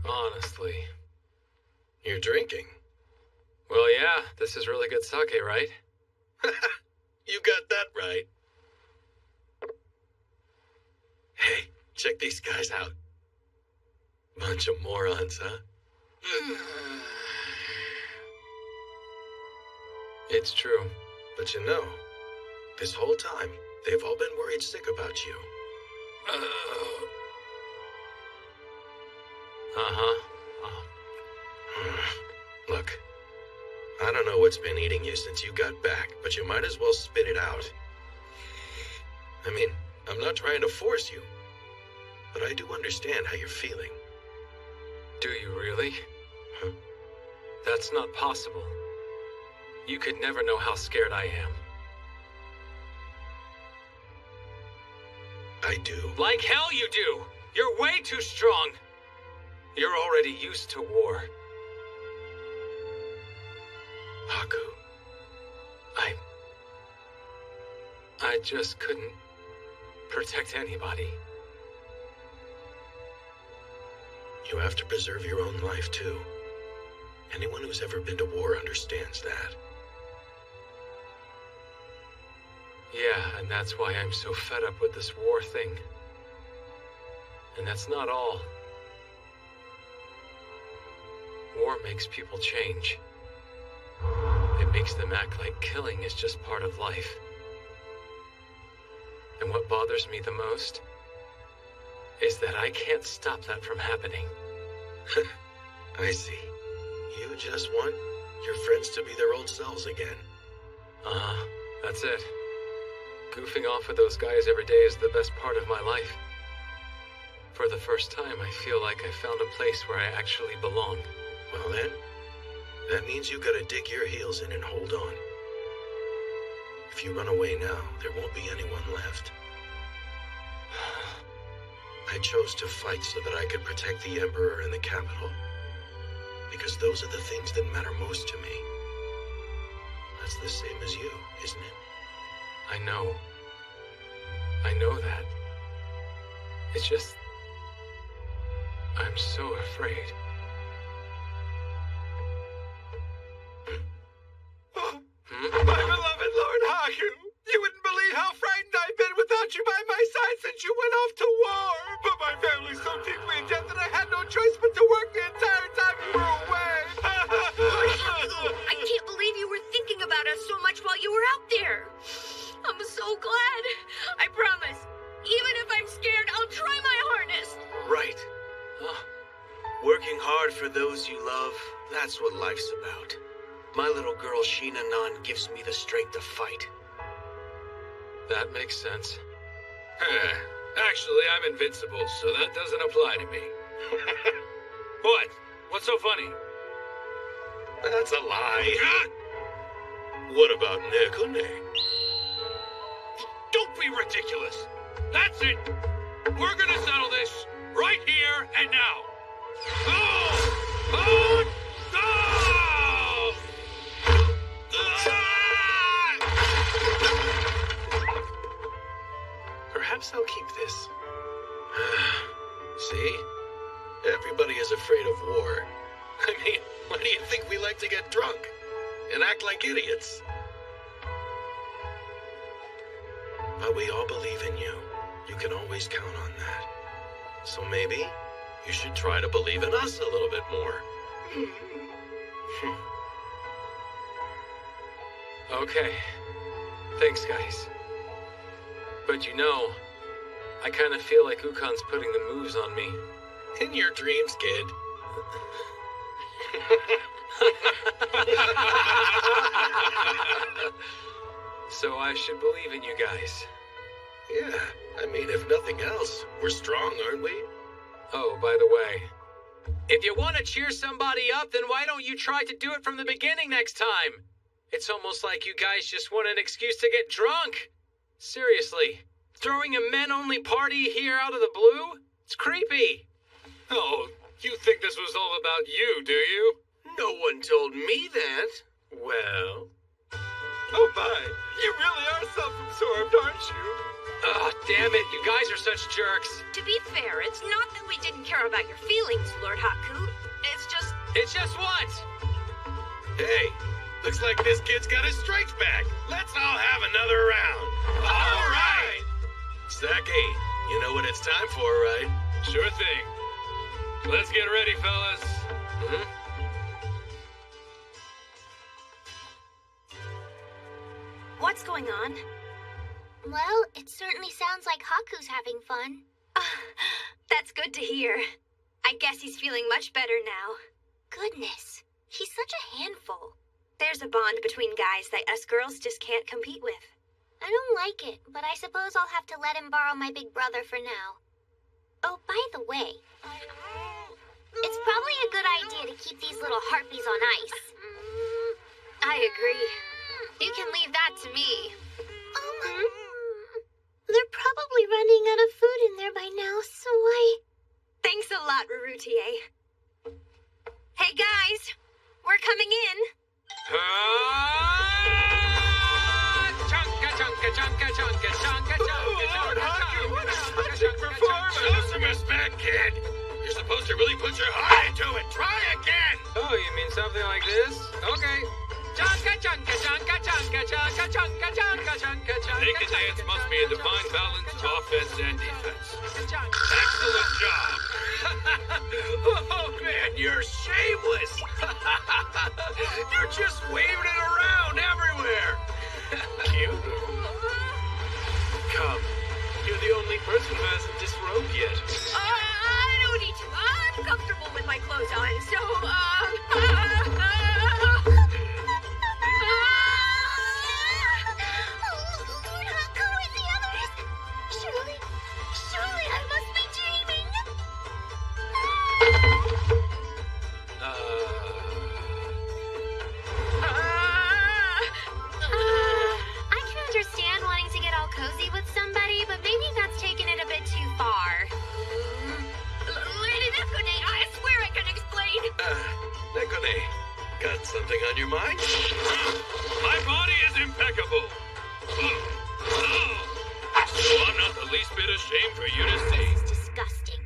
Speaker 1: Honestly.
Speaker 4: You're drinking.
Speaker 1: Well, yeah, this is really good sake, right?
Speaker 4: You got that right. Hey, check these guys out. Bunch of morons, huh?
Speaker 1: It's true.
Speaker 4: But you know, this whole time, they've all been worried sick about you. Look, I don't know what's been eating you since you got back, but you might as well spit it out. I mean, I'm not trying to force you, but I do understand how you're feeling.
Speaker 1: Do you really?
Speaker 4: Huh?
Speaker 1: That's not possible. You could never know how scared I am.
Speaker 4: I do.
Speaker 1: Like hell you do! You're way too strong! You're already used to war. Haku. I just couldn't protect anybody.
Speaker 4: You have to preserve your own life, too. Anyone who's ever been to war understands that.
Speaker 1: Yeah, and that's why I'm so fed up with this war thing. And that's not all. War makes people change. It makes them act like killing is just part of life. And what bothers me the most is that I can't stop that from happening.
Speaker 4: I see. You just want your friends to be their old selves again.
Speaker 1: That's it. Goofing off with those guys every day is the best part of my life. For the first time, I feel like I found a place where I actually belong.
Speaker 4: Well then, that means you gotta dig your heels in and hold on. If you run away now, there won't be anyone left. I chose to fight so that I could protect the Emperor and the capital. Because those are the things that matter most to me. That's the same as you, isn't it?
Speaker 1: I know. I know that. It's just... I'm so afraid.
Speaker 3: hard for those you love, that's what life's about. My little girl Sheena Nan gives me the strength to fight.
Speaker 1: That makes sense.
Speaker 6: Actually, I'm invincible, so that doesn't apply to me. What? What's so funny?
Speaker 4: That's a lie. What about Nekune?
Speaker 6: Don't be ridiculous. That's it. We're gonna settle this right here and now. Oh!
Speaker 1: Perhaps I'll keep this.
Speaker 4: See? Everybody is afraid of war. I mean, why do you think we like to get drunk and act like idiots? But we all believe in you. You can always count on that. So maybe you should try to believe in us a little bit more.
Speaker 1: Okay. Thanks, guys. But you know, I kind of feel like Ukon's putting the moves on me.
Speaker 4: In your dreams, kid.
Speaker 1: So I should believe in you guys.
Speaker 4: Yeah, I mean, if nothing else, we're strong, aren't we?
Speaker 1: Oh, by the way, if you want to cheer somebody up, then why don't you try to do it from the beginning next time? It's almost like you guys just want an excuse to get drunk. Seriously, throwing a men-only party here out of the blue? It's creepy.
Speaker 6: Oh, you think this was all about you, do you?
Speaker 3: No one told me that.
Speaker 6: Well... Oh my, you really are self-absorbed, aren't you?
Speaker 1: Oh, damn it, you guys are such jerks.
Speaker 15: To be fair, it's not that we didn't care about your feelings, Lord Haku. It's just...
Speaker 1: It's just what?
Speaker 4: Hey, looks like this kid's got his stripes back. Let's all have another round.
Speaker 6: All right!
Speaker 4: Saki, you know what it's time for, right?
Speaker 6: Sure thing. Let's get ready, fellas.
Speaker 13: What's going on?
Speaker 17: Well, it certainly sounds like Haku's having fun.
Speaker 13: That's good to hear. I guess he's feeling much better now.
Speaker 17: Goodness, he's such a handful.
Speaker 13: There's a bond between guys that us girls just can't compete with.
Speaker 17: I don't like it, but I suppose I'll have to let him borrow my big brother for now. Oh, by the way, it's probably a good idea to keep these little harpies on ice.
Speaker 13: I agree. You can leave that to me.
Speaker 17: They're probably running out of food in there by now, so
Speaker 13: Thanks a lot, Rurutier. Hey, guys. We're coming in.
Speaker 1: Chunka, chunka, chunka, chunka, chunka, chunka,
Speaker 4: Lord Haku, what a splendid performance! Show some respect, kid. You're supposed to really put your heart into it. Try again.
Speaker 1: Oh, you mean something like this? Okay. Chunka, chunka, chunka, chunka, chunka, chunka, chunka, chunka, chunka.
Speaker 6: Naked dance must be a divine balance of offense and defense.
Speaker 4: Excellent job. Oh, man, you're shameless. You're just waving it around everywhere.
Speaker 1: Cute. Come. You're the only person who hasn't disrobed yet.
Speaker 15: I don't need to. I'm comfortable with my clothes on, so,
Speaker 17: Lord Haku and the others! Surely I must be dreaming!
Speaker 2: I can understand wanting to get all cozy with somebody, but maybe that's taking it a bit too far.
Speaker 15: Lady Nekune, I swear I can explain.
Speaker 4: Nekune, got something on your mind?
Speaker 6: My body is impeccable. So I'm not the least bit ashamed for you to see.
Speaker 17: It's disgusting.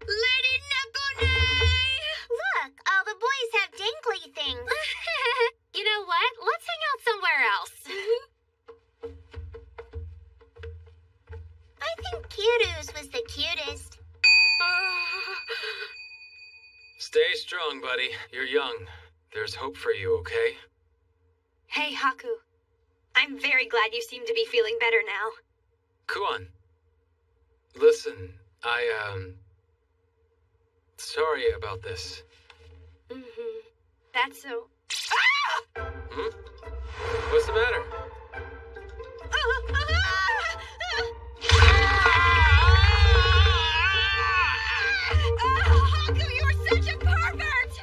Speaker 15: Lady Nekune!
Speaker 17: Look, all the boys have dangly things.
Speaker 2: You know what? Let's hang out somewhere else.
Speaker 17: I think Kiru's was the cutest.
Speaker 1: Stay strong, buddy. You're young. There's hope for you, okay?
Speaker 13: Hey, Haku. I'm very glad you seem to be feeling better now.
Speaker 1: Kuon. Listen, Sorry about this.
Speaker 13: That's so...
Speaker 1: Hmm? What's the matter?
Speaker 13: Haku, you're such a pervert!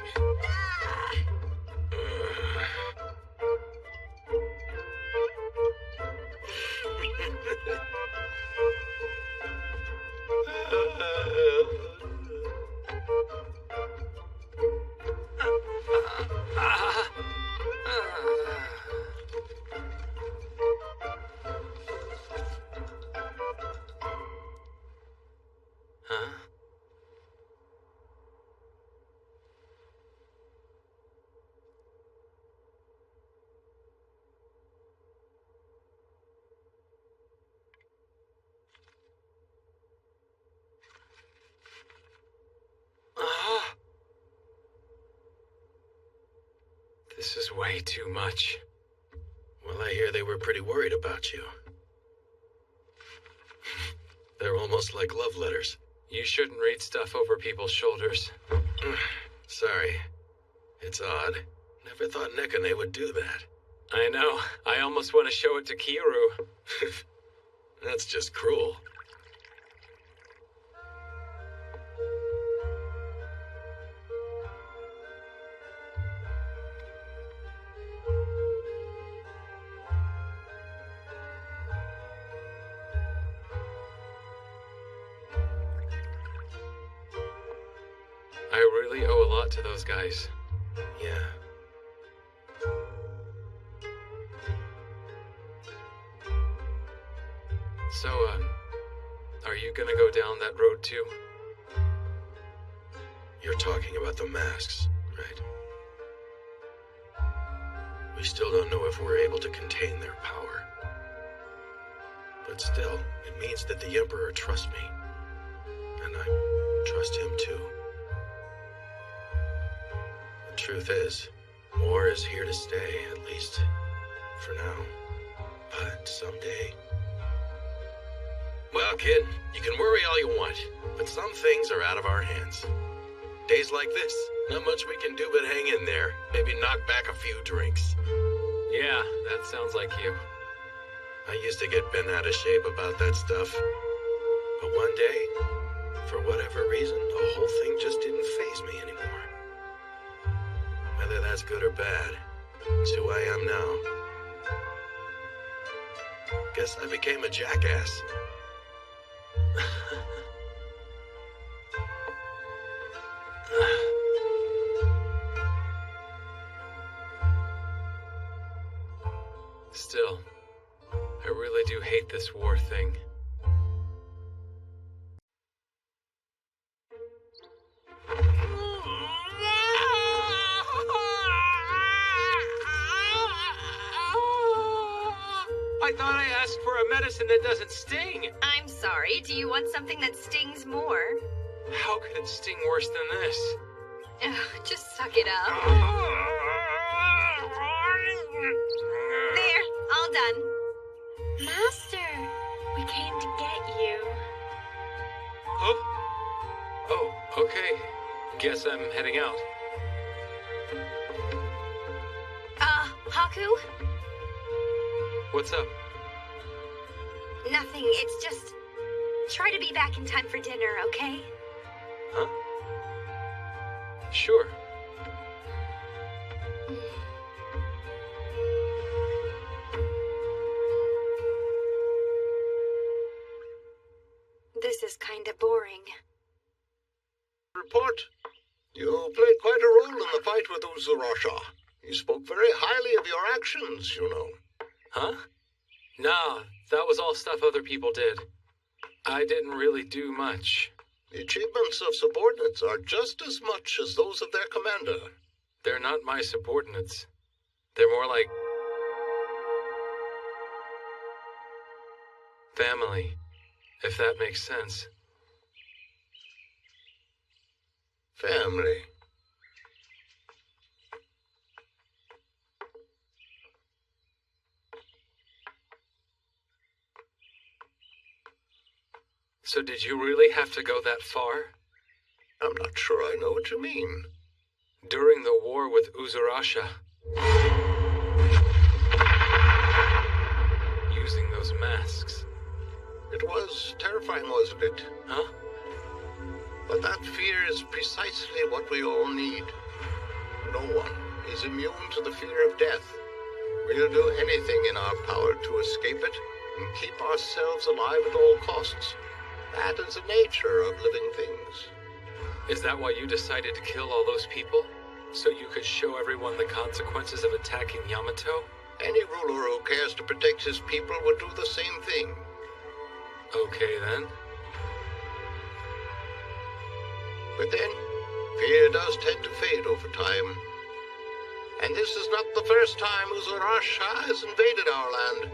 Speaker 1: Huh? This is way too much.
Speaker 4: Well, I hear they were pretty worried about you. They're almost like love letters.
Speaker 1: You shouldn't read stuff over people's shoulders.
Speaker 4: Sorry. It's odd. Never thought Nekane would do that.
Speaker 1: I know. I almost want to show it to Kiru.
Speaker 4: That's just cruel.
Speaker 1: I really owe a lot to those guys.
Speaker 4: Yeah.
Speaker 1: So, are you gonna go down that road too?
Speaker 4: You're talking about the masks, right? We still don't know if we're able to contain their power. But still, it means that the Emperor trusts me. And I trust him too. The truth is, war is here to stay, at least for now. But someday... Well, kid, you can worry all you want, but some things are out of our hands. Days like this, not much we can do but hang in there. Maybe knock back a few drinks.
Speaker 1: Yeah, that sounds like you.
Speaker 4: I used to get bent out of shape about that stuff. But one day, for whatever reason, the whole thing just didn't faze me anymore. Whether that's good or bad, it's who I am now. Guess I became a jackass.
Speaker 1: Still, I really do hate this war thing. I thought I asked for a medicine that doesn't sting.
Speaker 13: I'm sorry, do you want something that stings more?
Speaker 1: How could it sting worse than this?
Speaker 13: Ugh, just suck it up. There, all done.
Speaker 20: Master, we came to get you.
Speaker 1: Oh, okay. Guess I'm heading out.
Speaker 13: Haku?
Speaker 1: What's up?
Speaker 13: Nothing, it's just... Try to be back in time for dinner, okay?
Speaker 1: Huh? Sure.
Speaker 13: This is kinda boring.
Speaker 10: Report. You played quite a role in the fight with Uzurasha. He spoke very highly of your actions, you know.
Speaker 1: Huh? Nah, that was all stuff other people did. I didn't really do much.
Speaker 10: The achievements of subordinates are just as much as those of their commander.
Speaker 1: They're not my subordinates. They're more like... family, if that makes sense.
Speaker 10: Family.
Speaker 1: So did you really have to go that far?
Speaker 10: I'm not sure I know what you mean.
Speaker 1: During the war with Uzurasha. Using those masks.
Speaker 10: It was terrifying, wasn't it?
Speaker 1: Huh?
Speaker 10: But that fear is precisely what we all need. No one is immune to the fear of death. We'll do anything in our power to escape it and keep ourselves alive at all costs. That is the nature of living things.
Speaker 1: Is that why you decided to kill all those people? So you could show everyone the consequences of attacking Yamato?
Speaker 10: Any ruler who cares to protect his people would do the same thing.
Speaker 1: Okay, then.
Speaker 10: But then, fear does tend to fade over time. And this is not the first time Uzurasha has invaded our land.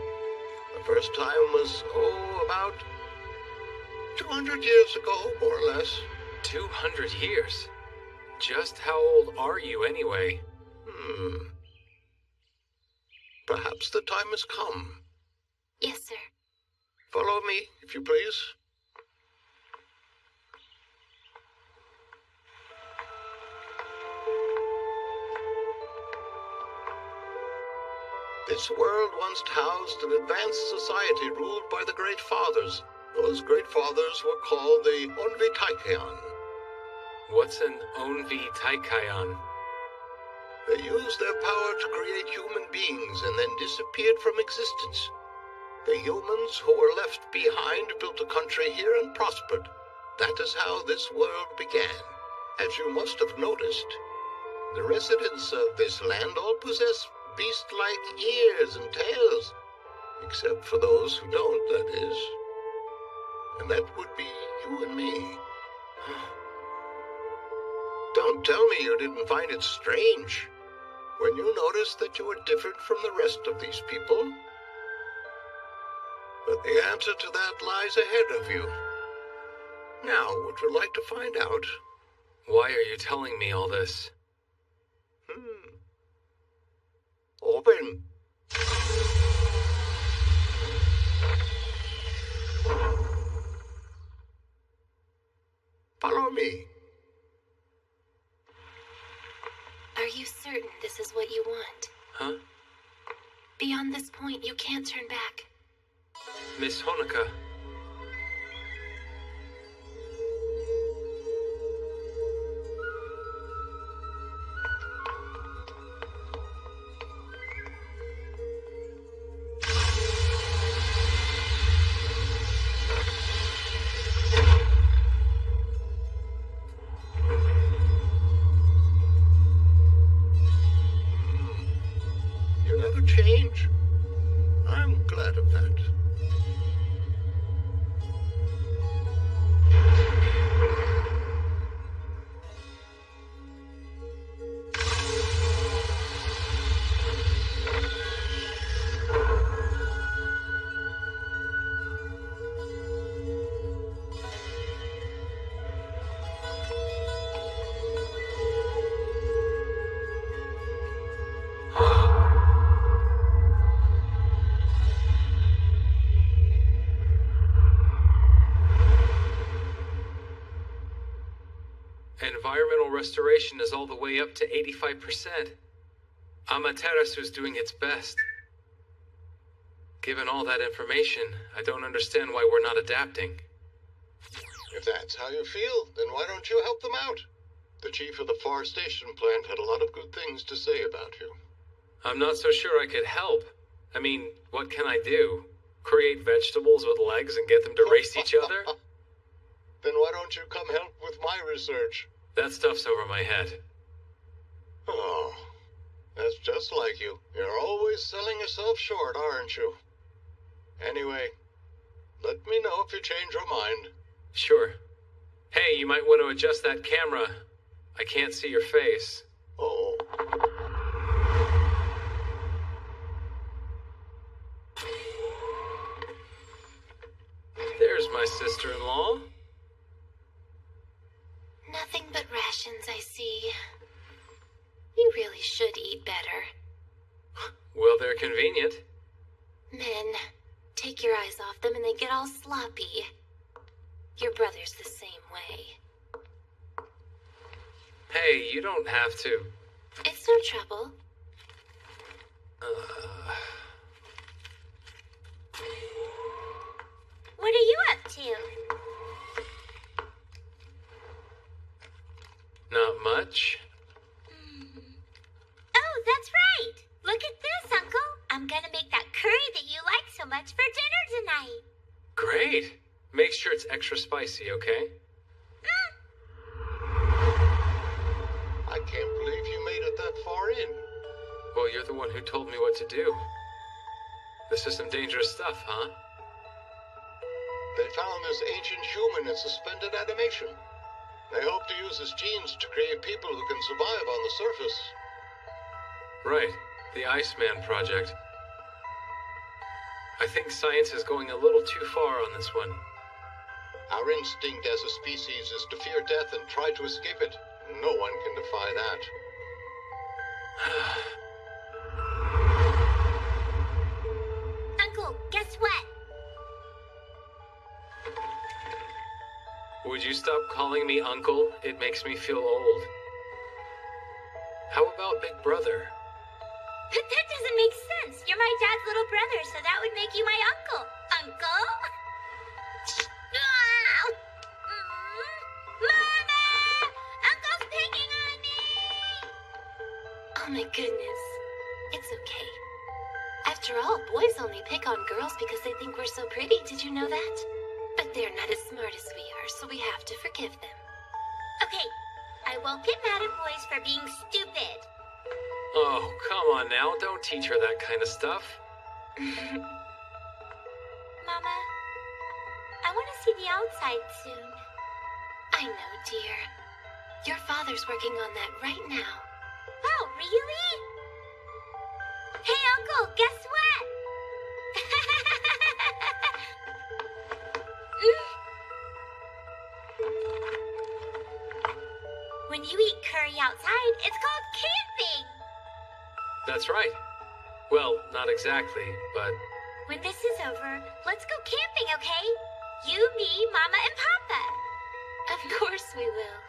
Speaker 10: The first time was, about 200 years ago, more or less.
Speaker 1: 200 years? Just how old are you, anyway?
Speaker 10: Perhaps the time has come.
Speaker 2: Yes, sir.
Speaker 10: Follow me, if you please. This world once housed an advanced society ruled by the Great Fathers. Those Great Fathers were called the Onvi Taikayan.
Speaker 1: What's an Onvi Taikayan?
Speaker 10: They used their power to create human beings and then disappeared from existence. The humans who were left behind built a country here and prospered. That is how this world began. As you must have noticed, the residents of this land all possess beast-like ears and tails, except for those who don't, that is. And that would be you and me. Don't tell me you didn't find it strange when you noticed that you were different from the rest of these people. But the answer to that lies ahead of you. Now, would you like to find out?
Speaker 1: Why are you telling me all this?
Speaker 10: Open. Follow me.
Speaker 2: Are you certain this is what you want?
Speaker 1: Huh?
Speaker 2: Beyond this point, you can't turn back.
Speaker 1: Miss Honoka.
Speaker 10: You never change. I'm glad of that.
Speaker 1: Environmental restoration is all the way up to 85%. Amaterasu's doing its best. Given all that information, I don't understand why we're not adapting.
Speaker 10: If that's how you feel, then why don't you help them out? The chief of the forestation plant had a lot of good things to say about you.
Speaker 1: I'm not so sure I could help. I mean, what can I do? Create vegetables with legs and get them to race each other?
Speaker 10: Then why don't you come help with my research?
Speaker 1: That stuff's over my head.
Speaker 10: Oh, that's just like you. You're always selling yourself short, aren't you? Anyway, let me know if you change your mind.
Speaker 1: Sure. Hey, you might want to adjust that camera. I can't see your face.
Speaker 10: Oh.
Speaker 1: There's my sister-in-law.
Speaker 2: Nothing but rations, I see. You really should eat better.
Speaker 1: Well, they're convenient.
Speaker 2: Men, take your eyes off them and they get all sloppy.
Speaker 20: Your brother's the same way.
Speaker 1: Hey, you don't have to.
Speaker 20: It's no trouble.
Speaker 17: What are you up to?
Speaker 1: Not much.
Speaker 17: Oh, that's right. Look at this, Uncle. I'm gonna make that curry that you like so much for dinner tonight.
Speaker 1: Great. Make sure it's extra spicy, okay?
Speaker 10: I can't believe you made it that far in.
Speaker 1: Well, you're the one who told me what to do. This is some dangerous stuff, huh?
Speaker 10: They found this ancient human in suspended animation. They hope to use his genes to create people who can survive on the surface.
Speaker 1: Right. The Iceman Project. I think science is going a little too far on this one.
Speaker 10: Our instinct as a species is to fear death and try to escape it. No one can defy that.
Speaker 17: Uncle, guess what?
Speaker 1: Would you stop calling me Uncle? It makes me feel old. How about Big Brother?
Speaker 17: That doesn't make sense. You're my dad's little brother, so that would make you my uncle. Uncle? Mama! Uncle's picking on me!
Speaker 20: Oh my goodness. It's okay. After all, boys only pick on girls because they think we're so pretty. Did you know that? But they're not as smart as we are, so we have to forgive them.
Speaker 17: Okay, I won't get mad at boys for being stupid.
Speaker 1: Oh, come on now. Don't teach her that kind of stuff.
Speaker 17: Mama, I want to see the outside soon.
Speaker 20: I know, dear. Your father's working on that right now.
Speaker 17: Oh, really? Hey, Uncle, guess what? When you eat curry outside, it's called camping.
Speaker 1: That's right. Well, not exactly, but...
Speaker 17: When this is over, let's go camping, okay? You, me, Mama, and Papa.
Speaker 20: Of course we will.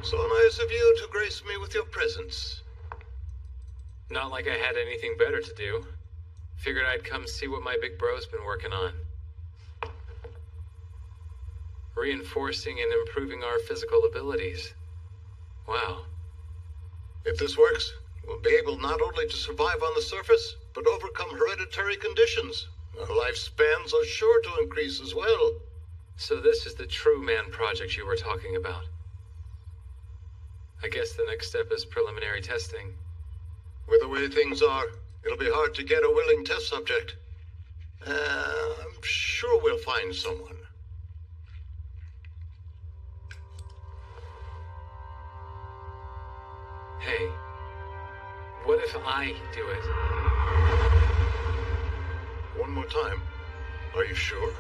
Speaker 10: So nice of you to grace me with your presence.
Speaker 1: Not like I had anything better to do. Figured I'd come see what my big bro's been working on. Reinforcing and improving our physical abilities. Wow.
Speaker 10: If this works, we'll be able not only to survive on the surface, but overcome hereditary conditions. Our lifespans are sure to increase as well.
Speaker 1: So this is the True Man project you were talking about. I guess the next step is preliminary testing.
Speaker 10: With the way things are, it'll be hard to get a willing test subject. I'm sure we'll find someone.
Speaker 1: Hey, what if I do it?
Speaker 10: One more time. Are you sure?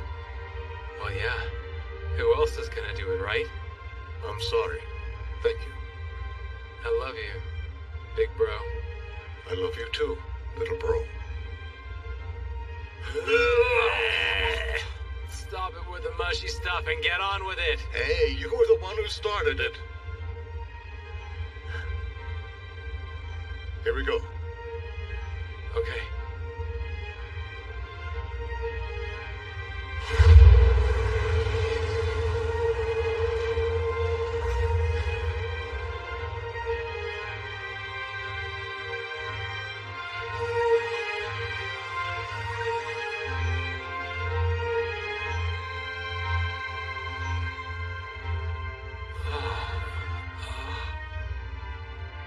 Speaker 1: Well, yeah. Who else is gonna do it, right?
Speaker 10: I'm sorry. Thank you.
Speaker 1: I love you, big bro.
Speaker 10: I love you too, little bro.
Speaker 1: Stop it with the mushy stuff and get on with it.
Speaker 10: Hey, you were the one who started it. Here we go.
Speaker 1: Okay.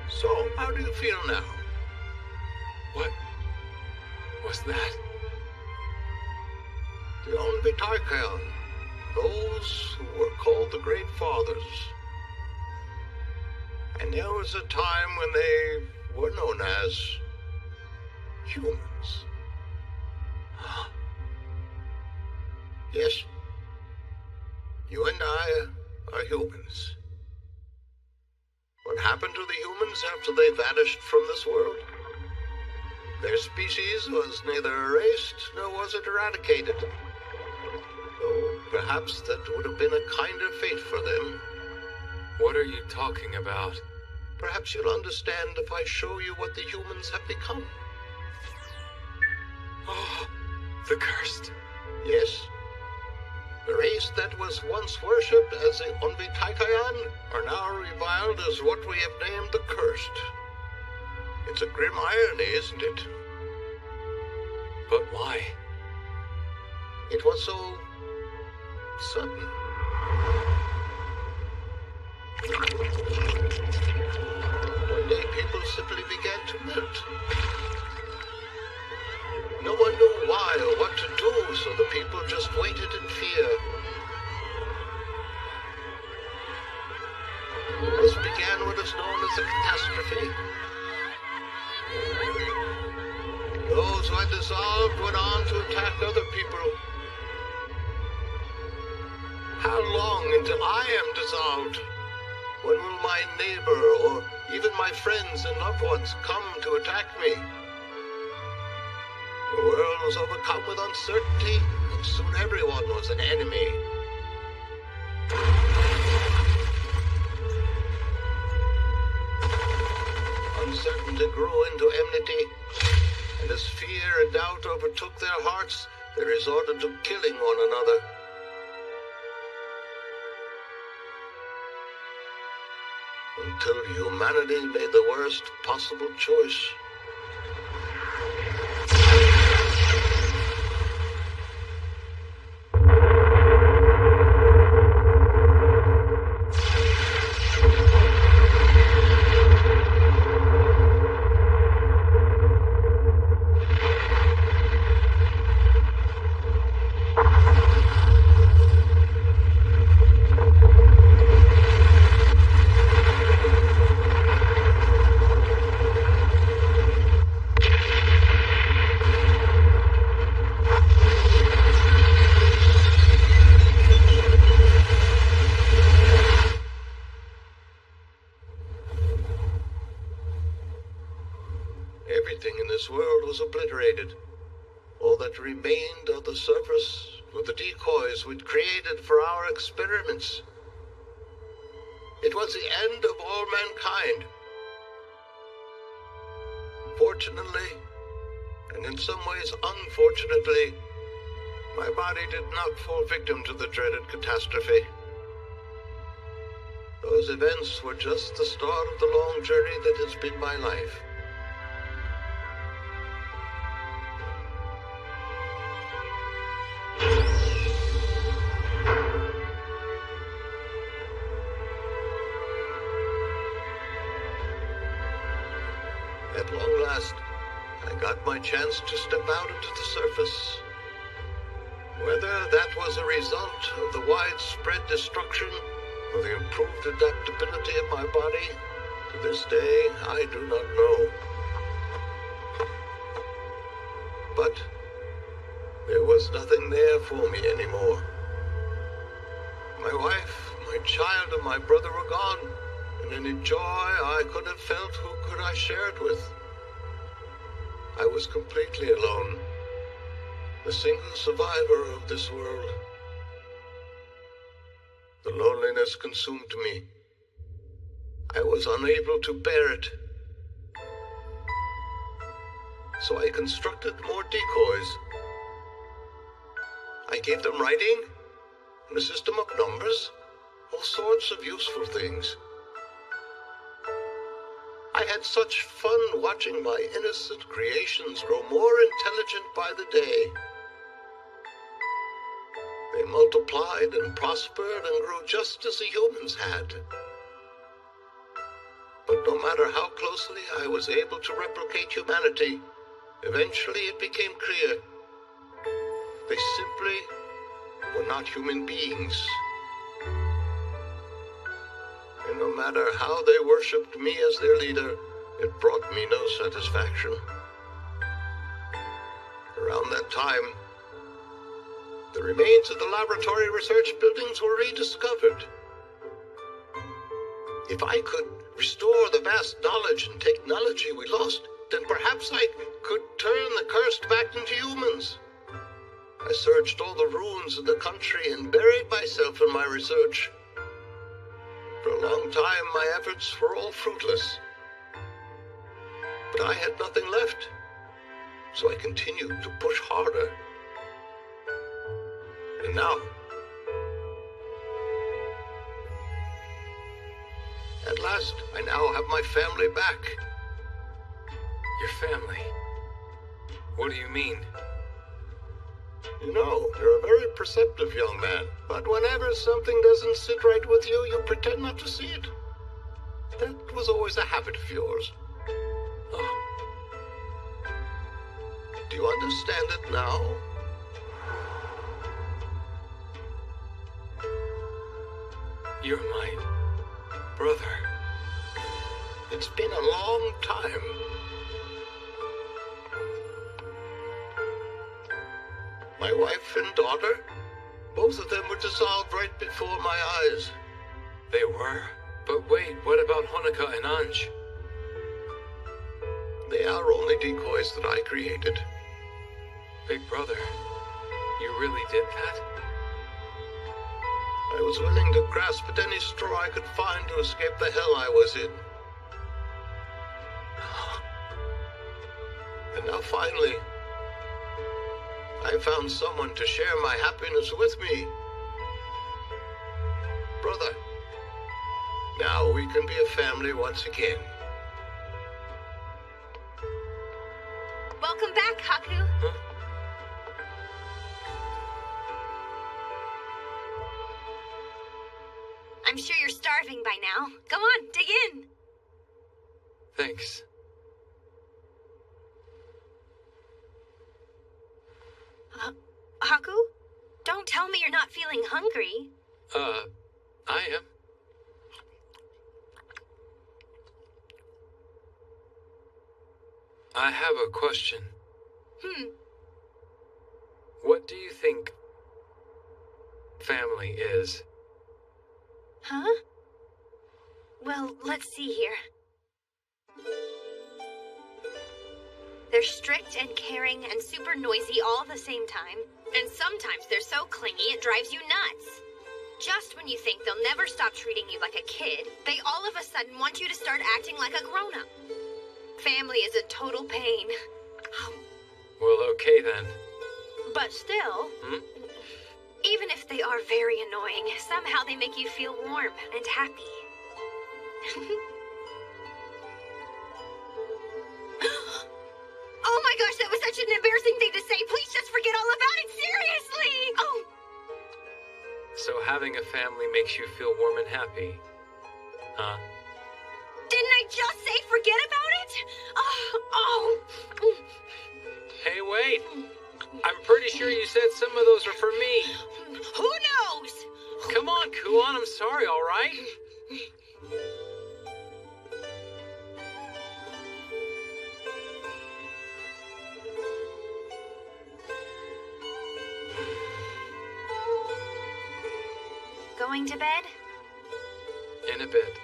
Speaker 10: So, how do you feel now?
Speaker 1: What was that?
Speaker 10: The only Tarkhan, those who were called the Great Fathers. And there was a time when they were known as humans. Yes, you and I are humans. What happened to the humans after they vanished from this world? Their species was neither erased nor was it eradicated. Though perhaps that would have been a kinder fate for them.
Speaker 1: What are you talking about?
Speaker 10: Perhaps you'll understand if I show you what the humans have become.
Speaker 1: Oh, the cursed.
Speaker 10: Yes. The race that was once worshipped as the Onvitaikayan are now reviled as what we have named the cursed. It's a grim irony, isn't it?
Speaker 1: But why?
Speaker 10: It was so sudden. One day people simply began to melt. No one knew why or what to do, so the people just waited in fear. This began what is known as a catastrophe. Those who had dissolved went on to attack other people. How long until I am dissolved? When will my neighbor or even my friends and loved ones come to attack me? The world was overcome with uncertainty, and soon everyone was an enemy. Uncertainty grew into enmity, and as fear and doubt overtook their hearts, they resorted to killing one another. Until humanity made the worst possible choice. Everything in this world was obliterated. All that remained on the surface were the decoys we'd created for our experiments. It was the end of all mankind. Fortunately, and in some ways unfortunately, my body did not fall victim to the dreaded catastrophe. Those events were just the start of the long journey that has been my life. At long last, I got my chance to step out into the surface. Whether that was a result of the widespread destruction or the improved adaptability of my body, to this day I do not know. But there was nothing there for me anymore. My wife, my child, and my brother were gone, and any joy I could have felt, who could I share it with? I was completely alone, the single survivor of this world. The loneliness consumed me. I was unable to bear it. So I constructed more decoys. I gave them writing and a system of numbers, all sorts of useful things. I had such fun watching my innocent creations grow more intelligent by the day. They multiplied and prospered and grew just as the humans had. But no matter how closely I was able to replicate humanity, eventually it became clear they simply were not human beings. And no matter how they worshipped me as their leader, it brought me no satisfaction. Around that time, the remains of the laboratory research buildings were rediscovered. If I could restore the vast knowledge and technology we lost, then perhaps I could turn the cursed back into humans. I searched all the ruins of the country and buried myself in my research. For a long time, my efforts were all fruitless. But I had nothing left, so I continued to push harder. And now, at last, I now have my family back.
Speaker 1: Your family? What do you mean?
Speaker 10: You know, you're a very perceptive young man, but whenever something doesn't sit right with you, you pretend not to see it. That was always a habit of yours. Oh. Do you understand it now?
Speaker 1: You're my brother.
Speaker 10: It's been a long time. My wife and daughter, both of them were dissolved right before my eyes.
Speaker 1: They were? But wait, what about Honoka and Anj?
Speaker 10: They are only decoys that I created.
Speaker 1: Big brother, you really did that?
Speaker 10: I was willing to grasp at any straw I could find to escape the hell I was in. And now finally, I found someone to share my happiness with me. Brother, now we can be a family once again.
Speaker 13: Welcome back, Haku.
Speaker 1: Huh?
Speaker 13: I'm sure you're starving by now. Go on, dig in.
Speaker 1: Thanks.
Speaker 13: Haku? Don't tell me you're not feeling hungry.
Speaker 1: I am. I have a question. What do you think family is?
Speaker 13: Huh? Well, let's see here. They're strict and caring and super noisy all at the same time. And sometimes they're so clingy it drives you nuts. Just when you think they'll never stop treating you like a kid, they all of a sudden want you to start acting like a grown-up. Family is a total pain.
Speaker 1: Well, okay then.
Speaker 13: But still, even if they are very annoying, somehow they make you feel warm and happy. Oh my gosh, that was such an embarrassing thing to say. Please just forget all about it, seriously! Oh!
Speaker 1: So having a family makes you feel warm and happy, huh?
Speaker 13: Didn't I just say forget about it?
Speaker 1: Hey, wait! I'm pretty sure you said some of those are for me.
Speaker 13: Who knows?
Speaker 1: Come on, Kuon, I'm sorry, all right?
Speaker 13: Going to bed?
Speaker 1: In a bit.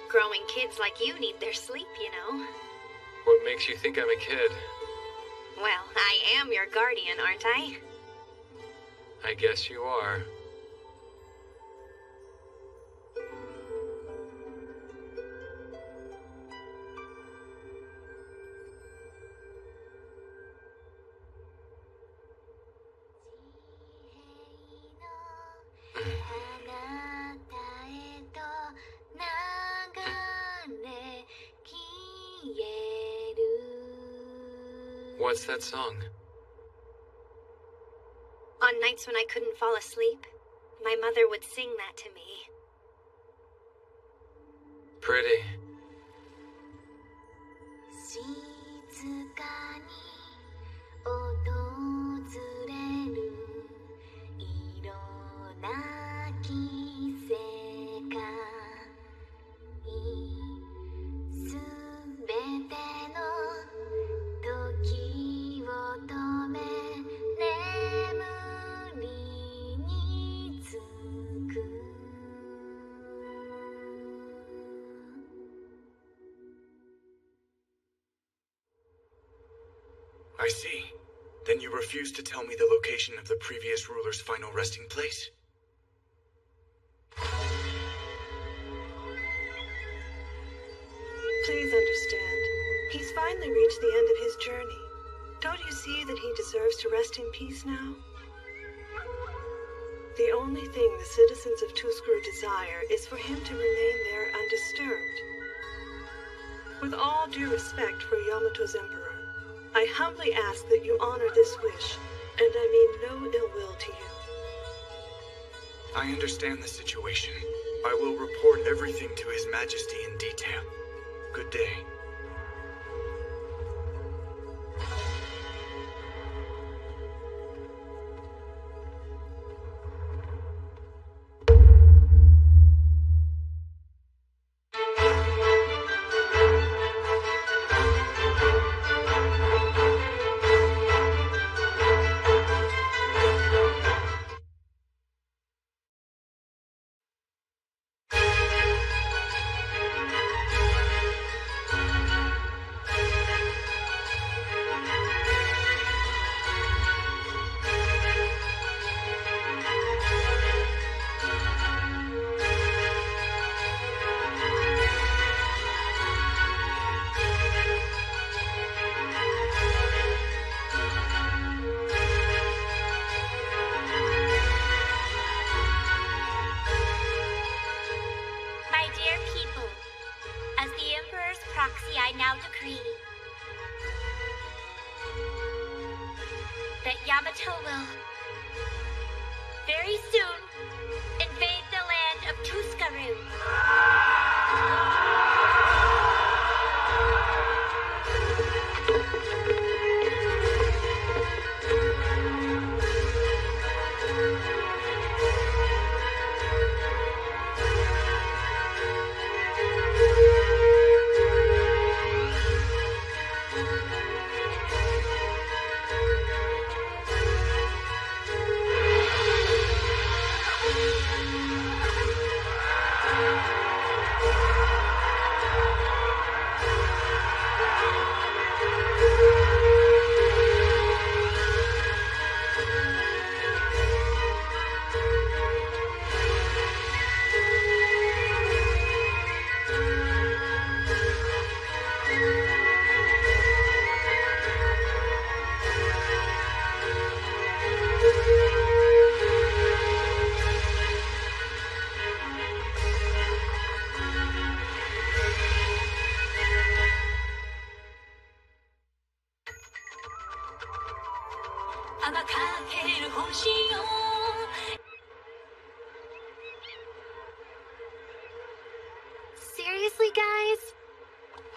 Speaker 13: Growing kids like you need their sleep, you know.
Speaker 1: What makes you think I'm a kid?
Speaker 13: Well, I am your guardian, aren't I?
Speaker 1: I guess you are. What's that song?
Speaker 13: On nights when I couldn't fall asleep, my mother would sing that to me.
Speaker 1: Pretty.
Speaker 12: I see. Then you refuse to tell me the location of the previous ruler's final resting place?
Speaker 9: Please understand. He's finally reached the end of his journey. Don't you see that he deserves to rest in peace now? The only thing the citizens of Tuscru desire is for him to remain there undisturbed. With all due respect for Yamato's emperor, I humbly ask that you honor this wish, and I mean no ill will to you.
Speaker 12: I understand the situation. I will report everything to His Majesty in detail. Good day.
Speaker 17: I now decree that Yamato will very soon invade the land of Tuscru.
Speaker 2: Seriously, guys?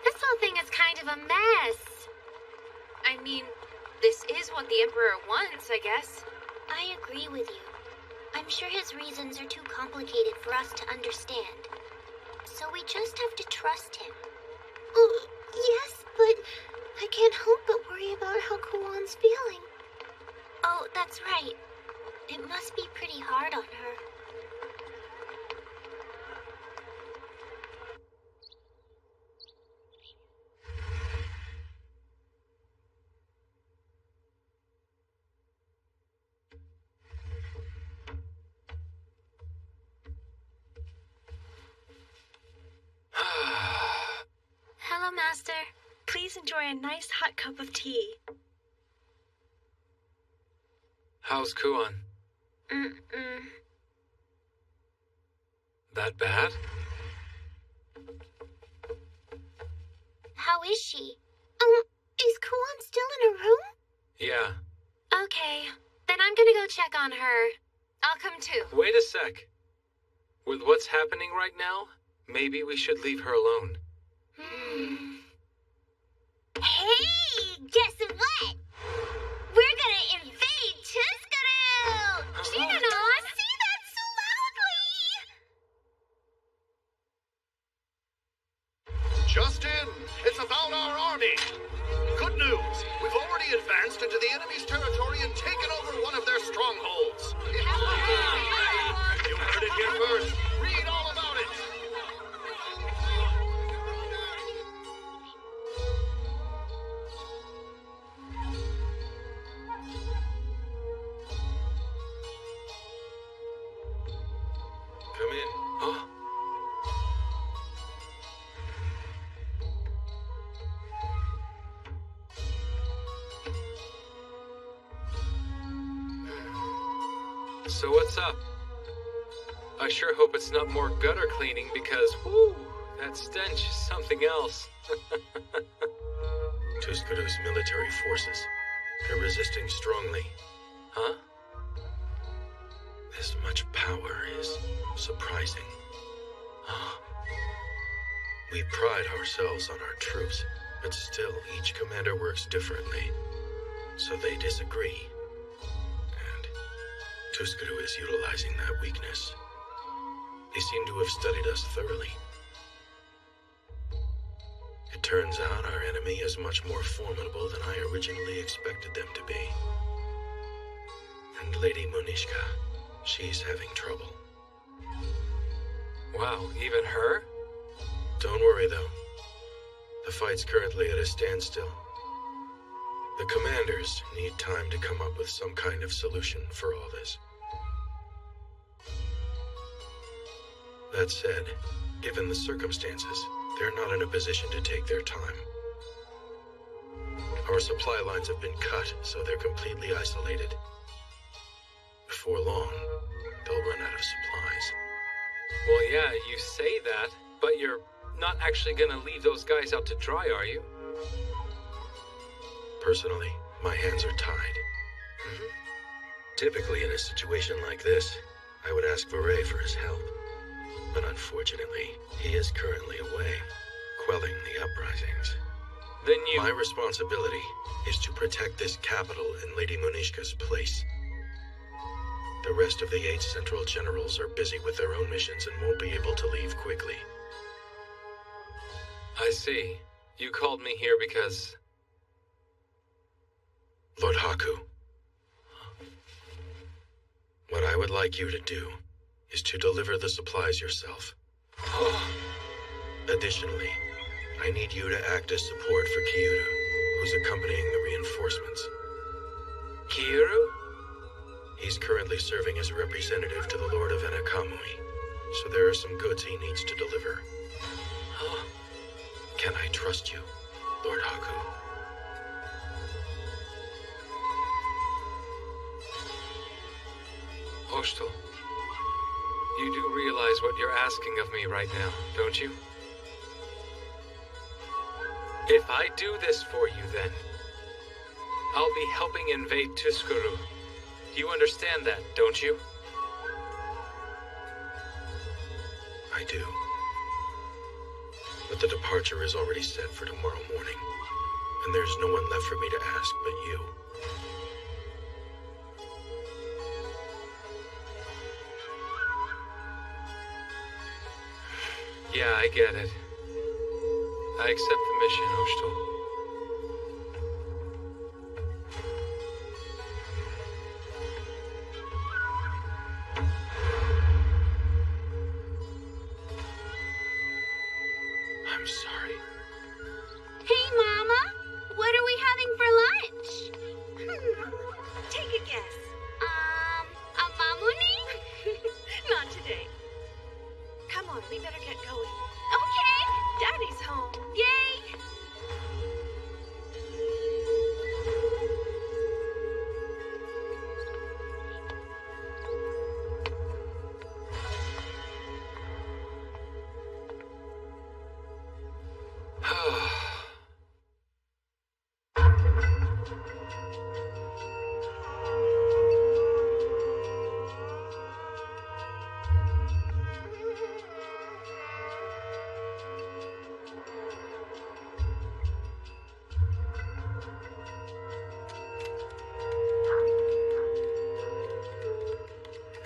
Speaker 2: This whole thing is kind of a mess. I mean, this is what the Emperor wants, I guess.
Speaker 17: I agree with you. I'm sure his reasons are too complicated for us to understand. So we just have to trust him. Oh, yes, but I can't help but worry about how Kuwan's feeling. Oh, that's right. It must be pretty hard on her.
Speaker 2: Hello, Master.
Speaker 9: Please enjoy a nice hot cup of tea.
Speaker 1: How's Kuwan? That bad?
Speaker 17: How is she? Is Kuwan still in her room?
Speaker 1: Yeah.
Speaker 2: Okay, then I'm gonna go check on her. I'll come too.
Speaker 1: Wait a sec. With what's happening right now, maybe we should leave her alone.
Speaker 17: Hey, guess what? We're gonna invade Tuscru! Shinano, say that so loudly!
Speaker 21: Just in! It's about our army! Good news! We've already advanced into the enemy's territory and taken over one of their strongholds. You heard it here first. Read all about it!
Speaker 1: So what's up? I sure hope it's not more gutter cleaning because, whoo, that stench is something else.
Speaker 4: Tuscaru's military forces. They're resisting strongly.
Speaker 1: Huh?
Speaker 4: This much power is surprising. We pride ourselves on our troops, but still each commander works differently. So they disagree. And Tuscaru is utilizing that weakness. They seem to have studied us thoroughly. It turns out our enemy is much more formidable than I originally expected them to be. And Lady Monishka, she's having trouble.
Speaker 1: Wow, even her?
Speaker 4: Don't worry, though. The fight's currently at a standstill. The commanders need time to come up with some kind of solution for all this. That said, given the circumstances, they're not in a position to take their time. Our supply lines have been cut, so they're completely isolated. Before long, they'll run out of supplies.
Speaker 1: Well, yeah, you say that, but you're not actually gonna leave those guys out to dry, are you?
Speaker 4: Personally, my hands are tied. Typically, in a situation like this, I would ask Veray for his help. But unfortunately, he is currently away, quelling the uprisings.
Speaker 1: Then
Speaker 4: My responsibility is to protect this capital in Lady Monishka's place. The rest of the 8 central generals are busy with their own missions and won't be able to leave quickly.
Speaker 1: I see. You called me here because...
Speaker 4: Lord Haku, what I would like you to do is to deliver the supplies yourself. Additionally, I need you to act as support for Kyuru, who's accompanying the reinforcements.
Speaker 1: Kyuru?
Speaker 4: He's currently serving as representative to the Lord of Enakamui, so there are some goods he needs to deliver. Can I trust you, Lord Haku?
Speaker 1: Oshtel, you do realize what you're asking of me right now, don't you? If I do this for you, then I'll be helping invade Tuscaru. You understand that, don't you?
Speaker 4: I do. But the departure is already set for tomorrow morning, and there's no one left for me to ask but you.
Speaker 1: Yeah, I get it. I accept the mission, Oshtel.
Speaker 4: I'm sorry.
Speaker 13: Hey, Mama! What are we having for lunch?
Speaker 9: Take a guess.
Speaker 13: A mamuni?
Speaker 9: Not today. Come on, we better get going.
Speaker 13: Okay!
Speaker 9: Daddy's home.
Speaker 13: Yay!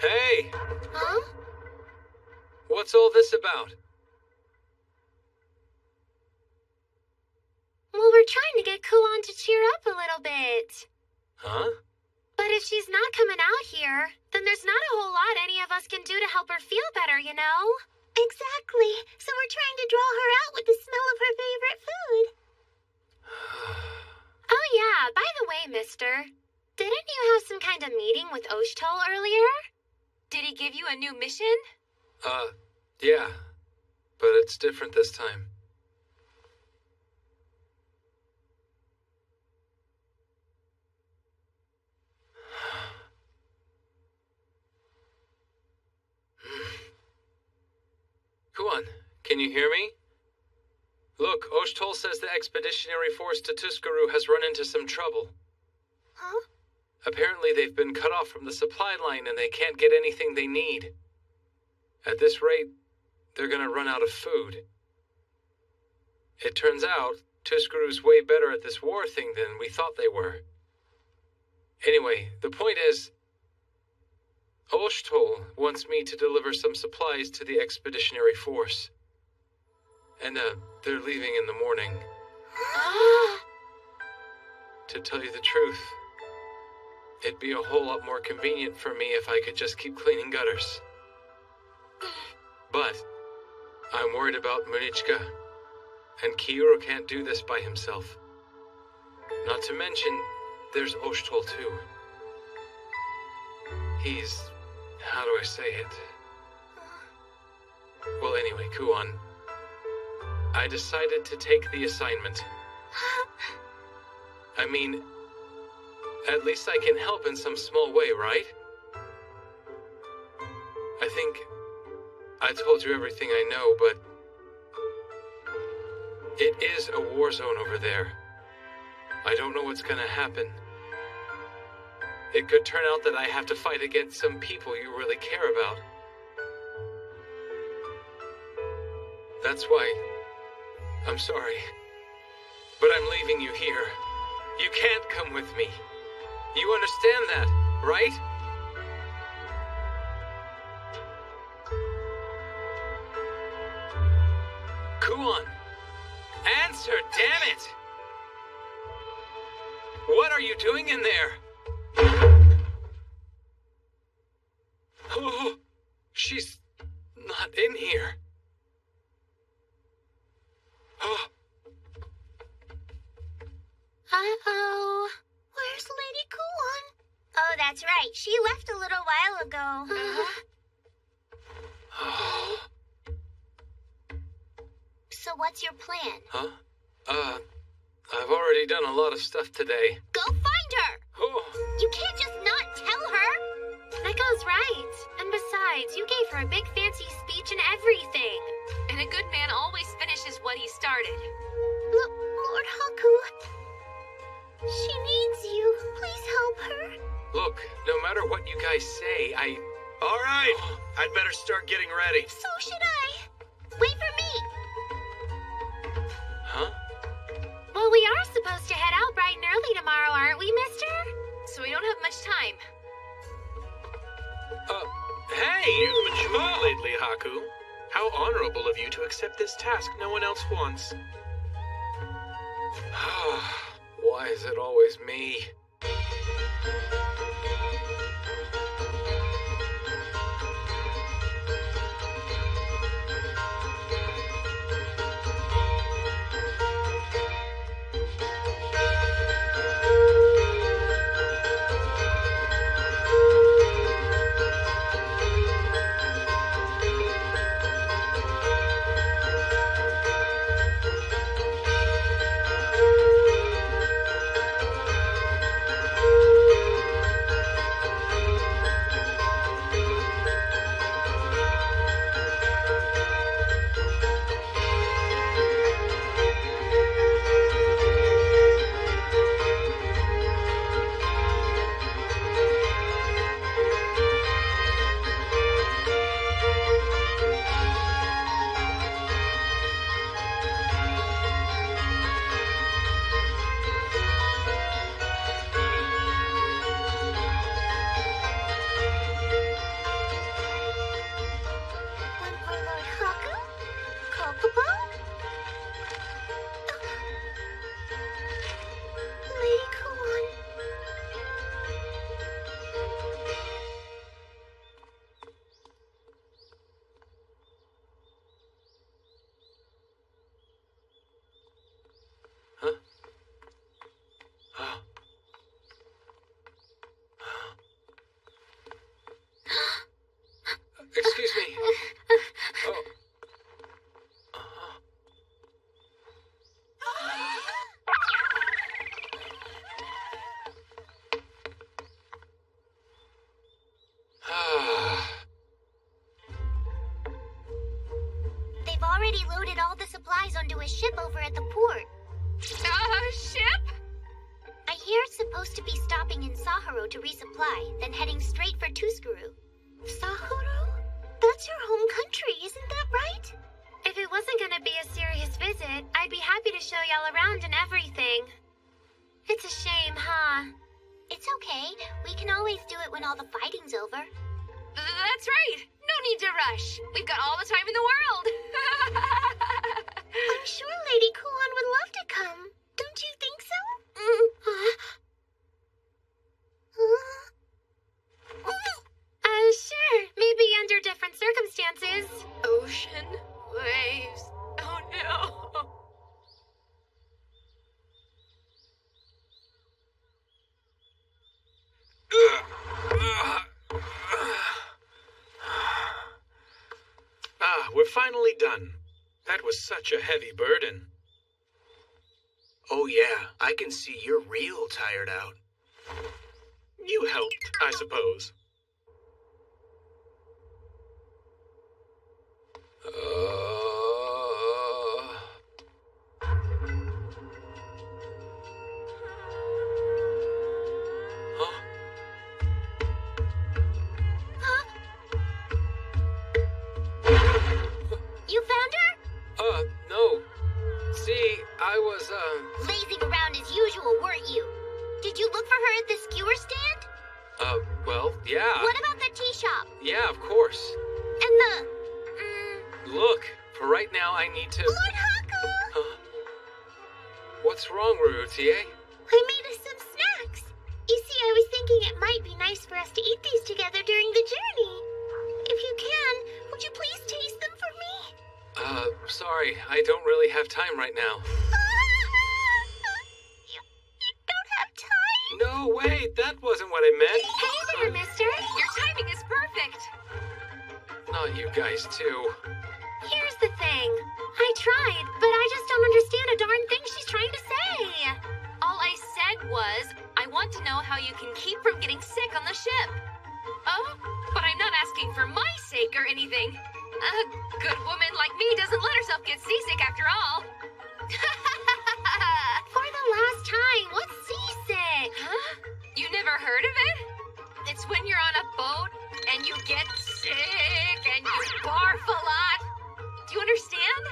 Speaker 1: Hey!
Speaker 13: Huh?
Speaker 1: What's all this about?
Speaker 13: Well, we're trying to get Kuon to cheer up a little bit.
Speaker 1: Huh?
Speaker 13: But if she's not coming out here, then there's not a whole lot any of us can do to help her feel better, you know?
Speaker 17: Exactly. So we're trying to draw her out with the smell of her favorite food.
Speaker 13: Oh yeah, by the way, mister, didn't you have some kind of meeting with Oshtel earlier? Did he give you a new mission?
Speaker 1: Yeah. But it's different this time. Can you hear me? Look, Oshtol says the expeditionary force to Tuskaru has run into some trouble.
Speaker 2: Huh?
Speaker 1: Apparently they've been cut off from the supply line and they can't get anything they need. At this rate, they're gonna run out of food. It turns out, Tuskaru's way better at this war thing than we thought they were. Anyway, the point is, Oshtol wants me to deliver some supplies to the expeditionary force. And, they're leaving in the morning. To tell you the truth, it'd be a whole lot more convenient for me if I could just keep cleaning gutters. But I'm worried about Munichka, and Kiuro can't do this by himself. Not to mention, there's Oshtol too. He's... how do I say it? Well, anyway, Kuon, I decided to take the assignment. I mean, at least I can help in some small way, right? I think I told you everything I know, but it is a war zone over there. I don't know what's gonna happen. It could turn out that I have to fight against some people you really care about. That's why I'm sorry, but I'm leaving you here. You can't come with me. You understand that, right? Kuon, answer, damn it! What are you doing in there? Oh, she's not in here. Oh.
Speaker 2: Uh-oh. Where's Lady Kuon? Oh, that's right. She left a little while ago. So what's your plan?
Speaker 1: Huh? I've already done a lot of stuff today.
Speaker 2: Go find her!
Speaker 1: Oh.
Speaker 2: You can't just not tell her!
Speaker 13: Neko's right. And besides, you gave her a big fancy speech and everything.
Speaker 8: And a good man always finishes what he started.
Speaker 2: Lord Haku. She needs you. Please help her.
Speaker 1: Look, no matter what you guys say,
Speaker 3: All right, I'd better start getting ready.
Speaker 2: So should I. Wait for me.
Speaker 1: Huh?
Speaker 13: Well, we are supposed to head out bright and early tomorrow, aren't we, mister?
Speaker 8: So we don't have much time.
Speaker 1: Hey!
Speaker 11: You've matured lately, Haku. How honorable of you to accept this task no one else wants.
Speaker 1: Why is it always me?
Speaker 17: a ship over at the port.
Speaker 8: Ship?
Speaker 17: I hear it's supposed to be stopping in Sahara to resupply, then heading straight for Tuskuru. Sahara? That's your home country, isn't that right?
Speaker 2: If it wasn't gonna be a serious visit, I'd be happy to show y'all around and everything. It's a shame, huh?
Speaker 17: It's okay. We can always do it when all the fighting's over.
Speaker 8: That's right. No need to rush. We've got all the time in the world.
Speaker 17: I'm sure Lady Kuan would love to come. Don't you think so?
Speaker 2: Sure. Maybe under different circumstances.
Speaker 8: Ocean waves. Oh no.
Speaker 1: We're finally done. That was such a heavy burden.
Speaker 3: Oh yeah, I can see you're real tired out.
Speaker 1: You helped, I suppose.
Speaker 17: You found her?
Speaker 1: No. See, I was,
Speaker 17: Lazing around as usual, weren't you? Did you look for her at the skewer stand?
Speaker 1: well, yeah.
Speaker 17: What about the tea shop?
Speaker 1: Yeah, of course.
Speaker 17: And the...
Speaker 1: Look, for right now, I need to...
Speaker 17: Lord Haku!
Speaker 1: Huh? What's wrong, Rutie?
Speaker 17: I made us some snacks. You see, I was thinking it might be nice for us to eat these together during the journey. If you can, would you please taste them for me?
Speaker 1: Sorry, I don't really have time right now.
Speaker 17: You don't have time?
Speaker 1: No, wait, that wasn't what I meant.
Speaker 2: Hey there, mister.
Speaker 8: Your timing is perfect.
Speaker 1: Not you guys, too.
Speaker 2: Here's the thing. I tried, but I just don't understand a darn thing she's trying to say.
Speaker 8: All I said was, I want to know how you can keep from getting sick on the ship. Oh, but I'm not asking for my sake or anything. A good woman like me doesn't let herself get seasick after all.
Speaker 2: For the last time, what's seasick?
Speaker 8: Huh? You never heard of it? It's when you're on a boat and you get sick and you barf a lot. Do you understand?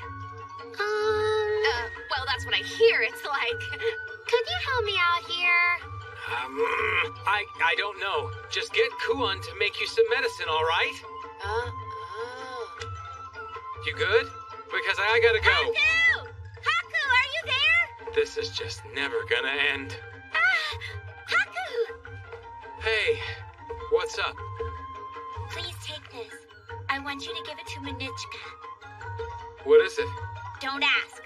Speaker 8: Well, that's what I hear it's like.
Speaker 2: Could you help me out here?
Speaker 1: I don't know. Just get Kuan to make you some medicine, all right? You good? Because I gotta go.
Speaker 17: Haku! Haku, are you there?
Speaker 1: This is just never gonna end.
Speaker 17: Haku!
Speaker 1: Hey, what's up?
Speaker 17: Please take this. I want you to give it to Manichka.
Speaker 1: What is it?
Speaker 17: Don't ask.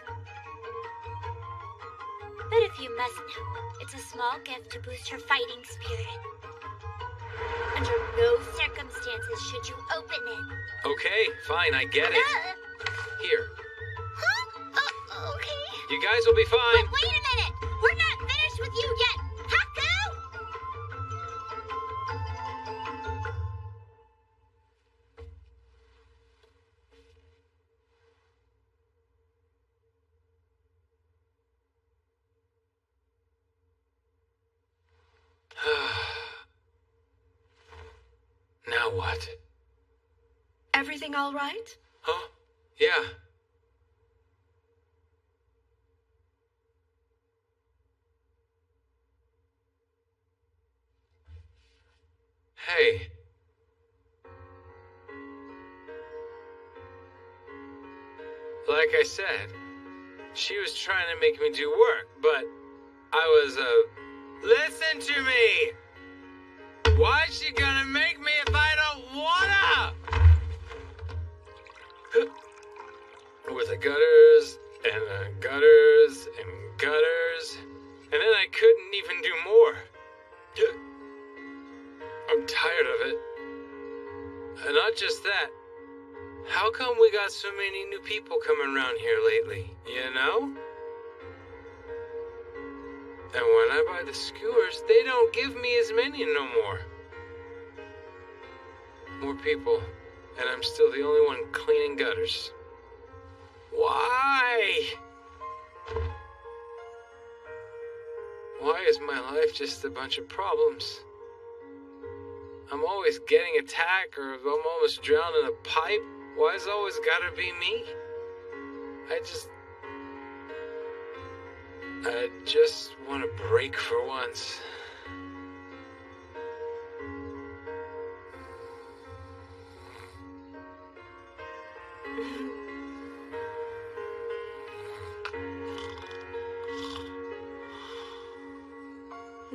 Speaker 17: But if you must know, it's a small gift to boost her fighting spirit. Under no circumstances should you open it.
Speaker 1: Okay, fine, I get it. Here.
Speaker 17: Huh? Okay.
Speaker 1: You guys will be fine.
Speaker 17: But wait a minute! We're not finished with you yet! Haku!
Speaker 1: Now what?
Speaker 9: Everything all right?
Speaker 1: Huh? Yeah. Hey. Like I said, she was trying to make me do work, but I was, listen to me! Why's she gonna make me if I don't wanna? With the gutters, and gutters, and gutters, and then I couldn't even do more. I'm tired of it. And not just that, how come we got so many new people coming around here lately, you know? And when I buy the skewers, they don't give me as many no more. More people, and I'm still the only one cleaning gutters. Why? Why is my life just a bunch of problems? I'm always getting attacked, or I'm almost drowned in a pipe. Why's it always gotta be me? I just want a break for once.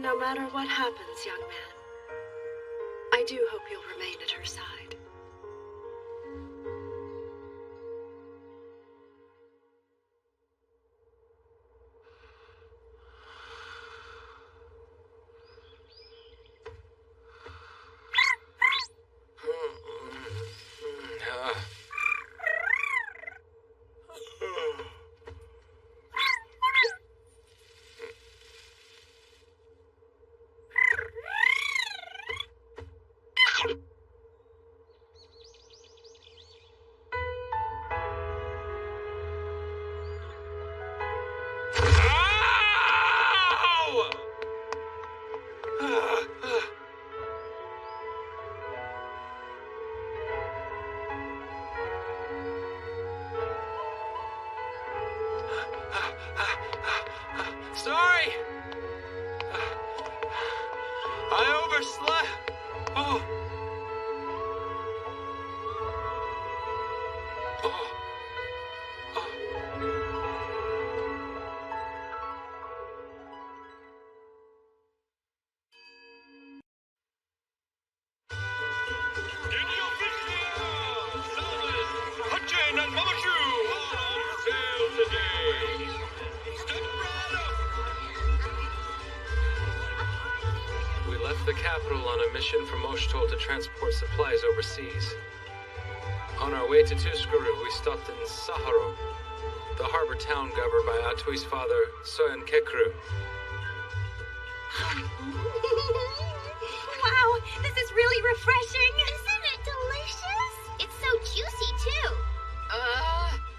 Speaker 9: No matter what happens, young man, I do hope you'll remain at her side.
Speaker 1: Sorry! I overslept. Oh. We left the capital on a mission from Oshtol to transport supplies overseas. On our way to Tuskuru, we stopped in Saharo, the harbor town governed by Atui's father, Soyan Kekru.
Speaker 2: Wow, this is really refreshing. Isn't it delicious? It's so juicy, too.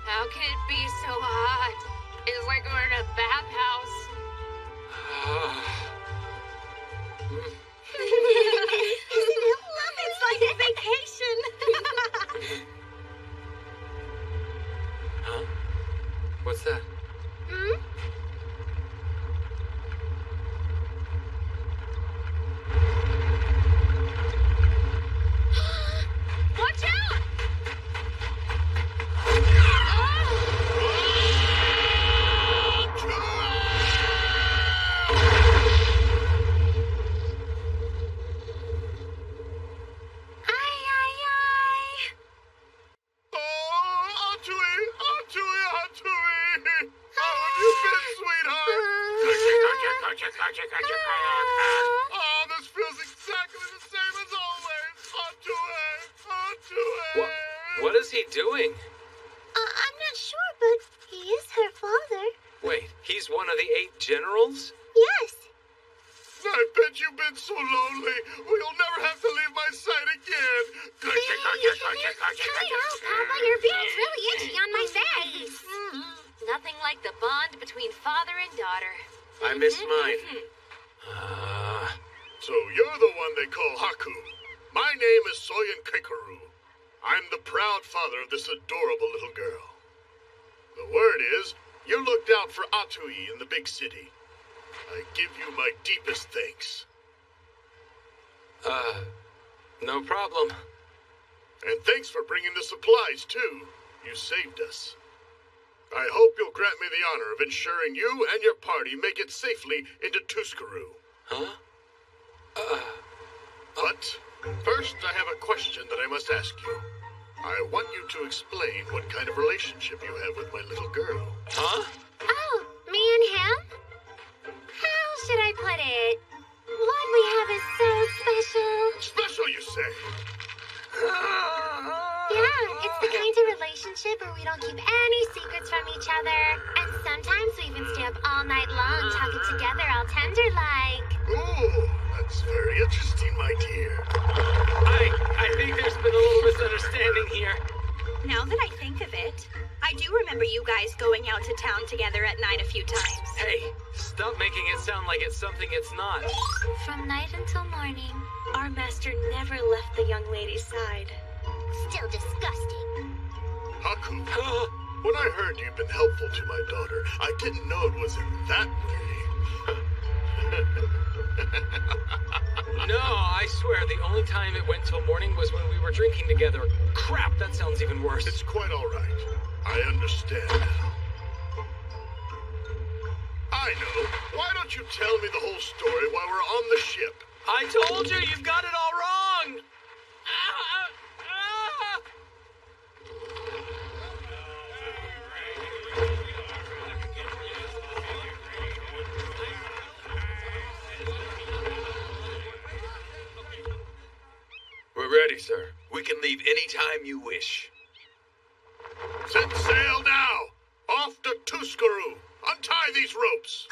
Speaker 8: How can it be so hot? It's like we're in a bathhouse.
Speaker 2: Isn't it lovely? It's like a vacation.
Speaker 1: Huh? What's that?
Speaker 2: Hmm?
Speaker 8: Watch out!
Speaker 21: Oh, this feels exactly the same as always.
Speaker 1: What is he doing?
Speaker 2: I'm not sure, but he is her father.
Speaker 1: Wait, he's one of the 8 generals?
Speaker 2: Yes.
Speaker 21: I bet you've been so lonely. We'll never have to leave my sight again.
Speaker 2: Papa, your beard's really itchy on my face.
Speaker 8: Nothing like the bond between father and daughter.
Speaker 3: I miss mine.
Speaker 21: So you're the one they call Haku. My name is Soyan Kekaru. I'm the proud father of this adorable little girl. The word is, you looked out for Atui in the big city. I give you my deepest thanks.
Speaker 1: No problem.
Speaker 21: And thanks for bringing the supplies, too. You saved us. I hope you'll grant me the honor of ensuring you and your party make it safely into Tuskuru.
Speaker 1: Huh?
Speaker 21: But first, I have a question that I must ask you. I want you to explain what kind of relationship you have with my little girl.
Speaker 1: Huh?
Speaker 2: Oh, me and him? How should I put it? What we have is so special.
Speaker 21: Special, you say?
Speaker 2: Yeah, it's the kind of relationship where we don't keep any secrets from each other. And sometimes we even stay up all night long talking together all tender-like.
Speaker 21: Ooh, that's very interesting, my dear.
Speaker 1: I think there's been a little misunderstanding here.
Speaker 13: Now that I think of it, I do remember you guys going out to town together at night a few times.
Speaker 1: Hey, stop making it sound like it's something it's not.
Speaker 20: From night until morning, our master never left the young lady's side.
Speaker 17: Still disgusting.
Speaker 21: Haku, when I heard you'd been helpful to my daughter, I didn't know it was in that way.
Speaker 1: No, I swear, the only time it went till morning was when we were drinking together. Crap, that sounds even worse.
Speaker 21: It's quite all right. I understand now. I know. Why don't you tell me the whole story while we're on the ship?
Speaker 1: I told you, you've got it all wrong!
Speaker 4: We're ready, sir. We can leave any time you wish.
Speaker 21: Set sail now! Off to Tuscaroo! Untie these ropes!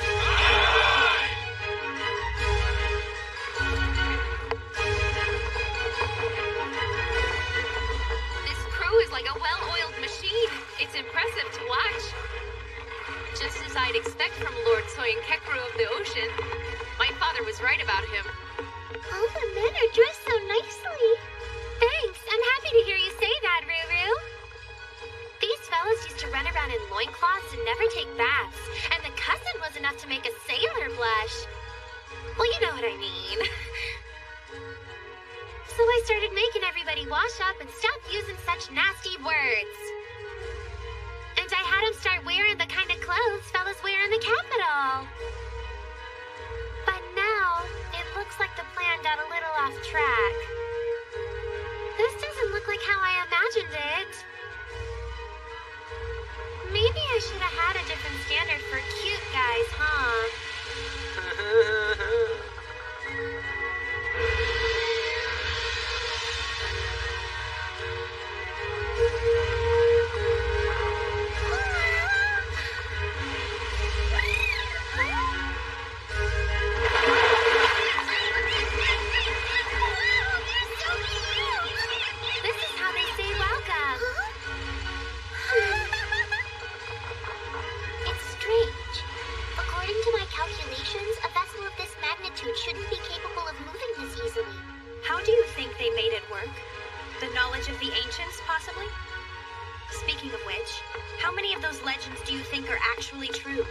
Speaker 8: This crew is like a well-oiled machine. It's impressive to watch. Just as I'd expect from Lord Soyenkekru of the ocean. My father was right about him.
Speaker 2: All the men are dressed so nicely. Thanks. I'm happy to hear you say that, Ruru. These fellas used to run around in loincloths and never take baths, and the cousin was enough to make a sailor blush. Well, you know what I mean. So I started making everybody wash up and stop using such nasty words. And I had them start wearing the kind of clothes fellas wear in the capital. But now, it looks like the plan got a little off track. This doesn't look like how I imagined it. Maybe I should have had a different standard for cute guys, huh? This is how they say welcome. It's strange. According to my calculations, a vessel of this magnitude shouldn't be capable of moving this easily.
Speaker 13: How do you think they made it work? The knowledge of the ancients, possibly? Speaking of which, how many of those legends do you think are actually true?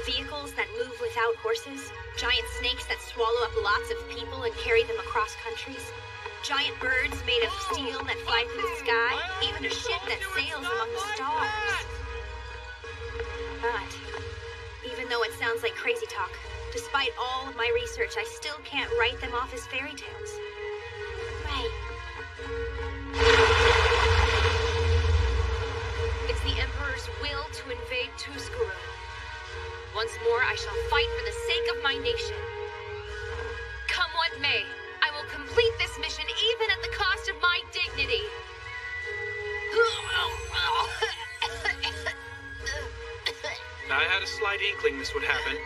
Speaker 13: Vehicles that move without horses? Giant snakes that swallow up lots of people and carry them across countries? Giant birds made of steel that fly through the sky? Even a ship that sails among the stars? But, even though it sounds like crazy talk, despite all of my research, I still can't write them off as fairy tales.
Speaker 2: Right.
Speaker 8: It's the Emperor's will to invade Tuscaroo. Once more, I shall fight for the sake of my nation. Come what may, I will complete this mission even at the cost of my dignity.
Speaker 11: I had a slight inkling this would happen.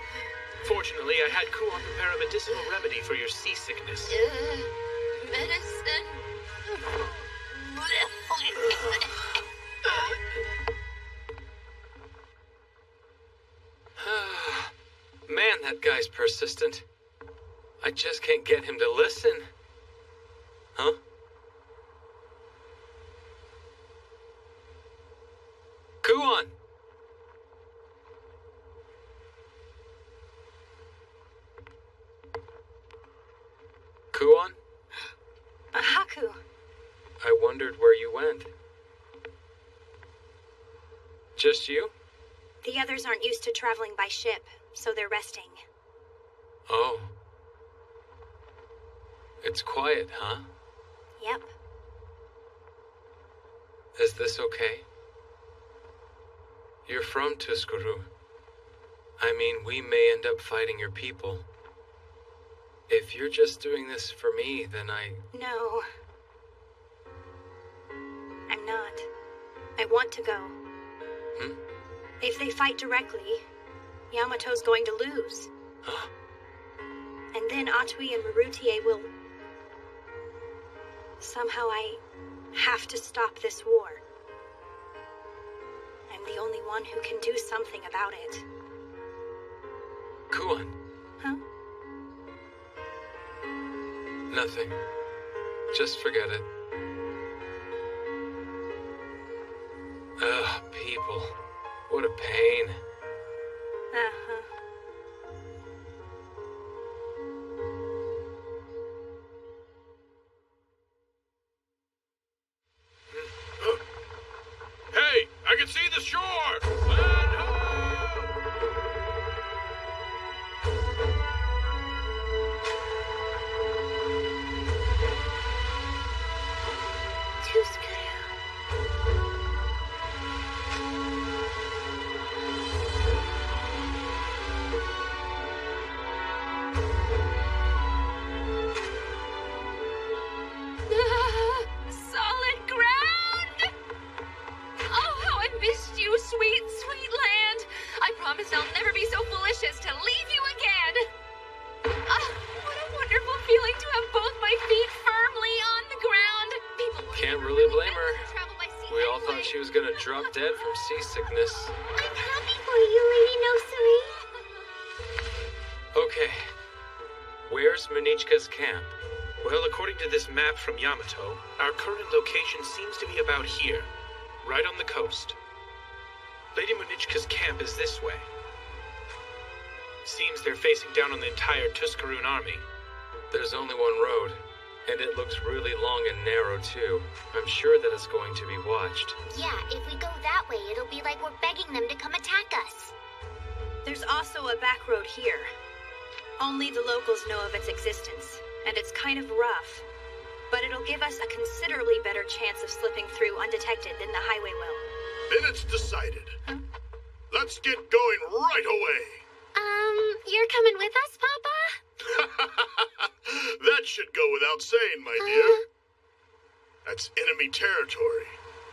Speaker 11: Fortunately, I had Kuon prepare a medicinal remedy for your seasickness.
Speaker 8: Medicine.
Speaker 1: Man, that guy's persistent. I just can't get him to listen. Huh? Kuon! Kuon?
Speaker 13: Haku.
Speaker 1: I wondered where you went. Just you?
Speaker 13: The others aren't used to traveling by ship, so they're resting.
Speaker 1: Oh. It's quiet, huh?
Speaker 13: Yep.
Speaker 1: Is this okay? You're from Tuscaroo. I mean, we may end up fighting your people. If you're just doing this for me, then
Speaker 13: No. I'm not. I want to go.
Speaker 1: Hmm?
Speaker 13: If they fight directly, Yamato's going to lose. And then Atwi and Marutier will... Somehow have to stop this war. I'm the only one who can do something about it.
Speaker 1: Kuon.
Speaker 13: Huh?
Speaker 1: Nothing. Just forget it. Ugh, people. What a pain.
Speaker 13: Uh-huh.
Speaker 21: Hey, I can see the shore!
Speaker 8: Solid ground! Oh, how I missed you, sweet, sweet land! I promise I'll never be so foolish as to leave you again! Ah, what a wonderful feeling to have both my feet firmly on the ground! People
Speaker 1: Can't really blame her. We all thought she was gonna drop dead from seasickness.
Speaker 17: I'm happy for you, Lady Nosuri.
Speaker 1: Okay. Where's Manichka's camp?
Speaker 11: Well, according to this map from Yamato, our current location seems to be about here, right on the coast. Lady Munichka's camp is this way. Seems they're facing down on the entire Tuscaroon army.
Speaker 1: There's only one road, and it looks really long and narrow too. I'm sure that it's going to be watched.
Speaker 17: Yeah, if we go that way, it'll be like we're begging them to come attack us.
Speaker 13: There's also a back road here. Only the locals know of its existence, and it's kind of rough. But it'll give us a considerably better chance of slipping through undetected than the highway will.
Speaker 21: Then it's decided. Let's get going right away.
Speaker 17: You're coming with us, Papa?
Speaker 21: That should go without saying, my dear. That's enemy territory,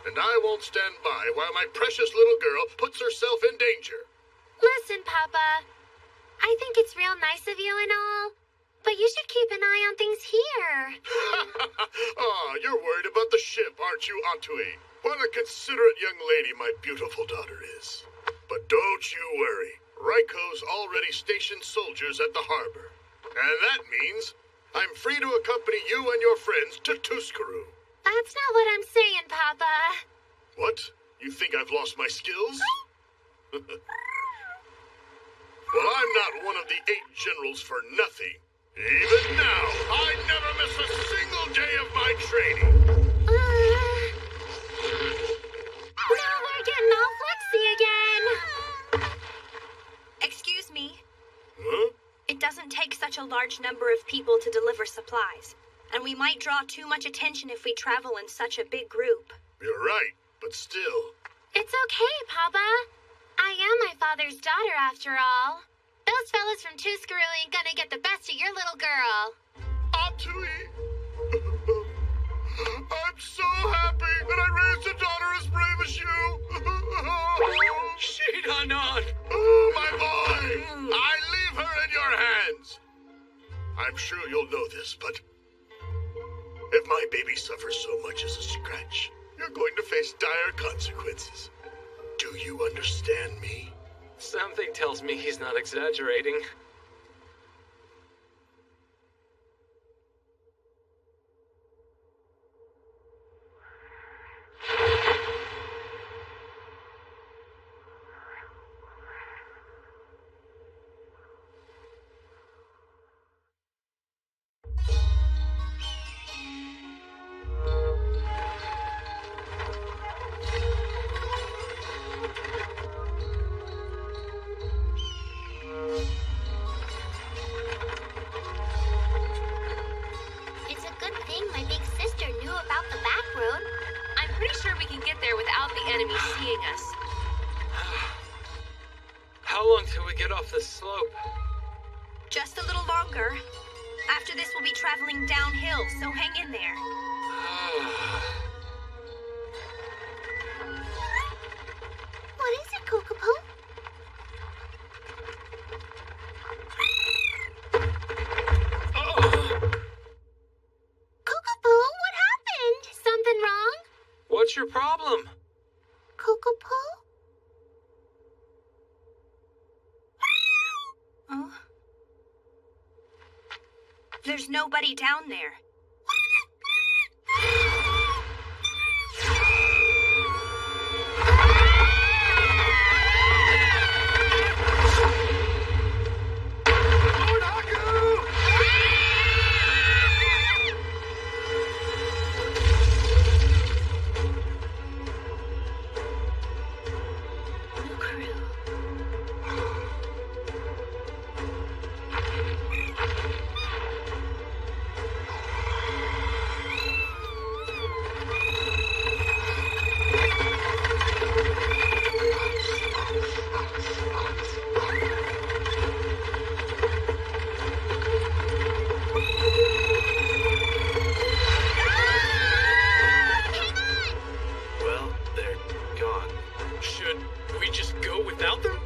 Speaker 21: and I won't stand by while my precious little girl puts herself in danger.
Speaker 17: Listen, Papa. I think it's real nice of you and all, but you should keep an eye on things here.
Speaker 21: Ah, you're worried about the ship, aren't you, Antui? What a considerate young lady my beautiful daughter is. But don't you worry. Raiko's already stationed soldiers at the harbor. And that means I'm free to accompany you and your friends to Tuscaroo.
Speaker 17: That's not what I'm saying, Papa.
Speaker 21: What? You think I've lost my skills? Well, I'm not one of the 8 generals for nothing. Even now, I never miss a single day of my training.
Speaker 17: Now we're getting all flexy again.
Speaker 13: Excuse me.
Speaker 21: Huh?
Speaker 13: It doesn't take such a large number of people to deliver supplies, and we might draw too much attention if we travel in such a big group.
Speaker 21: You're right, but still.
Speaker 17: It's okay, Papa. I am my father's daughter, after all. Those fellas from Tuscaroo ain't gonna get the best of your little girl.
Speaker 21: Antui! I'm so happy that I raised a daughter as brave as you!
Speaker 1: Shidanon!
Speaker 21: Oh, my boy! I leave her in your hands! I'm sure you'll know this, but if my baby suffers so much as a scratch, you're going to face dire consequences. Do you understand me?
Speaker 1: Something tells me he's not exaggerating.
Speaker 17: It's a good thing my big sister knew about the back road.
Speaker 8: I'm pretty sure we can get there without the enemy seeing us.
Speaker 1: How long till we get off this slope?
Speaker 13: Just a little longer. After this, we'll be traveling downhill, so hang in there.
Speaker 17: What is it, Kokopo? Kokopo, what happened? Something wrong?
Speaker 13: There's nobody down there.
Speaker 11: Well, they're gone. Should we just go without them?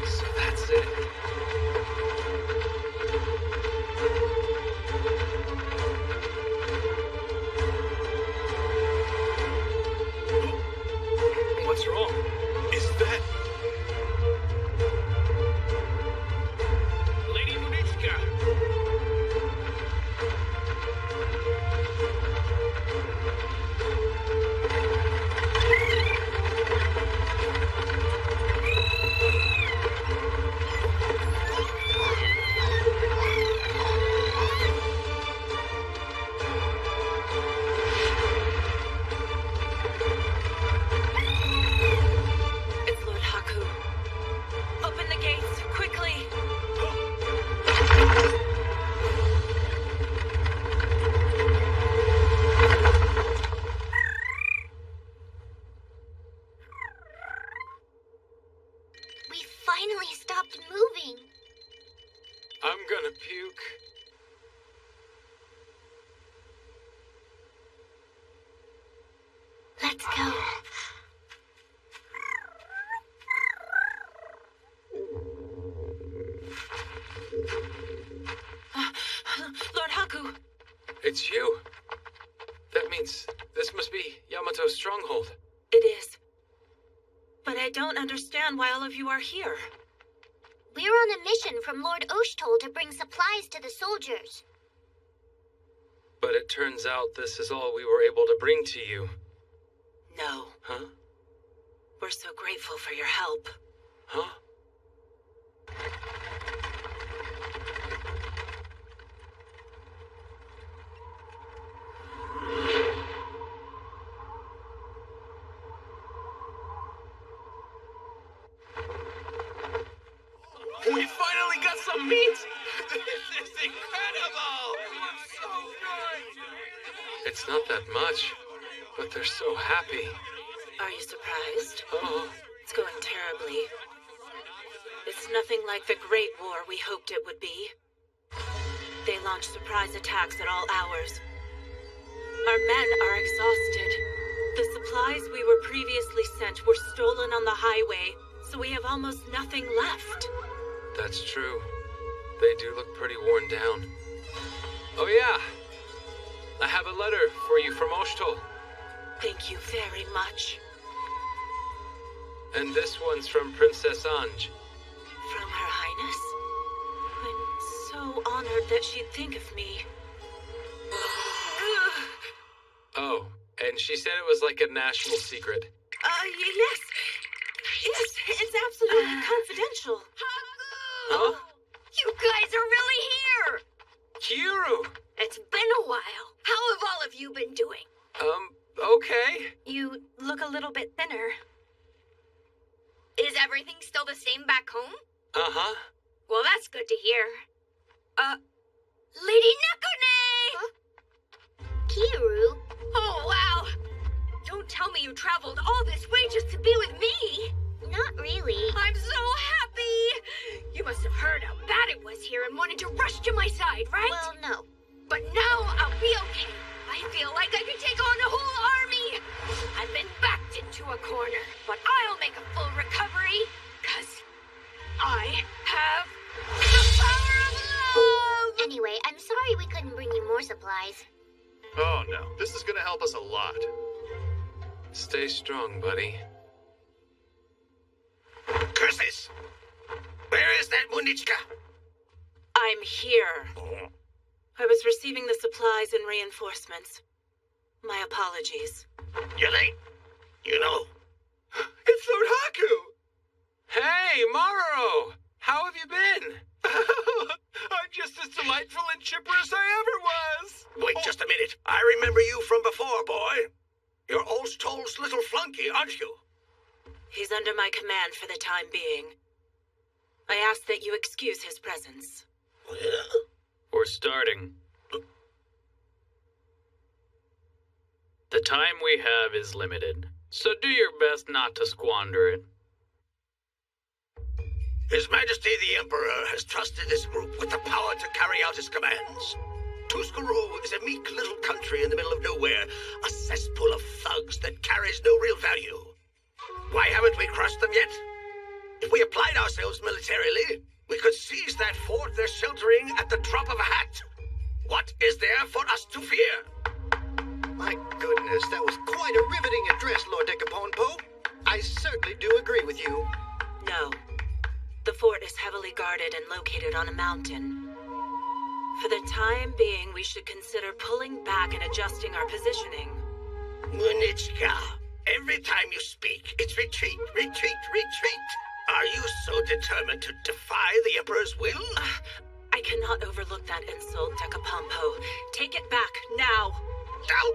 Speaker 1: So that's it.
Speaker 11: What's wrong? Is that Lady Lunitska?
Speaker 16: It's Lord Haku. Open the gates, quickly!
Speaker 17: We finally stopped moving.
Speaker 1: I'm gonna puke.
Speaker 17: Let's go.
Speaker 16: Lord Haku!
Speaker 1: It's you. That means this must be Yamato's stronghold.
Speaker 16: It is. But I don't understand why all of you are here.
Speaker 17: We're on a mission from Lord Oshtol to bring supplies to the soldiers.
Speaker 1: But it turns out this is all we were able to bring to you.
Speaker 16: No.
Speaker 1: Huh?
Speaker 16: We're so grateful for your help.
Speaker 1: Huh?
Speaker 11: We finally got some meat! This is incredible! So good!
Speaker 1: It's not that much, but they're so happy.
Speaker 16: Are you surprised?
Speaker 1: Oh,
Speaker 16: It's going terribly. It's nothing like the Great War we hoped it would be. They launch surprise attacks at all hours. Our men are exhausted. The supplies we were previously sent were stolen on the highway, so we have almost nothing left.
Speaker 1: that's true. They do look pretty worn down. Oh yeah, I have a letter for you from Oshtol.
Speaker 16: Thank you very much.
Speaker 1: And this one's from Princess Anj.
Speaker 16: From Her Highness? I'm so honored that she'd think of me.
Speaker 1: Oh, and she said it was like a national secret.
Speaker 16: Yes. Yes, it's absolutely confidential.
Speaker 1: Huh?
Speaker 15: You guys are really here!
Speaker 1: Kiru!
Speaker 15: It's been a while. How have all of you been doing?
Speaker 1: Okay.
Speaker 13: You look a little bit thinner.
Speaker 15: Is everything still the same back home?
Speaker 1: Uh-huh.
Speaker 15: Well, that's good to hear. Lady Nekone!
Speaker 17: Huh? Kiru?
Speaker 15: Oh, wow! Don't tell me you traveled all this way just to be with me!
Speaker 17: Not really.
Speaker 15: I'm so happy! You must have heard how bad it was here and wanted to rush to my side, right?
Speaker 17: Well, no.
Speaker 15: But now I'll be okay. I feel like I can take on a whole army! I've been backed into a corner, but I'll make a full recovery, 'cause I have the power of love!
Speaker 17: Anyway, I'm sorry we couldn't bring you more supplies.
Speaker 21: Oh no, this is gonna help us a lot.
Speaker 1: Stay strong, buddy.
Speaker 18: Boys, where is that Munichka?
Speaker 16: I'm here. I was receiving the supplies and reinforcements. My apologies.
Speaker 18: You're late. You know.
Speaker 7: It's Lord Haku! Hey, Maru! How have you been? I'm just as delightful and chipper as I ever was!
Speaker 18: Wait just a minute. I remember you from before, boy. You're Olstol's little flunky, aren't you?
Speaker 16: He's under my command for the time being. I ask that you excuse his presence.
Speaker 5: We're starting. The time we have is limited, so do your best not to squander it.
Speaker 18: His Majesty the Emperor has trusted this group with the power to carry out his commands. Tuscaroo is a meek little country in the middle of nowhere, a cesspool of thugs that carries no real value. Why haven't we crushed them yet? If we applied ourselves militarily, we could seize that fort they're sheltering at the drop of a hat. What is there for us to fear?
Speaker 21: My goodness, that was quite a riveting address, Lord Decaponpo. I certainly do agree with you.
Speaker 16: No. The fort is heavily guarded and located on a mountain. For the time being, we should consider pulling back and adjusting our positioning.
Speaker 18: Munichka, every time you speak, it's retreat, retreat, retreat. Are you so determined to defy the Emperor's will?
Speaker 16: I cannot overlook that insult, Decapompo. Take it back, now!
Speaker 18: How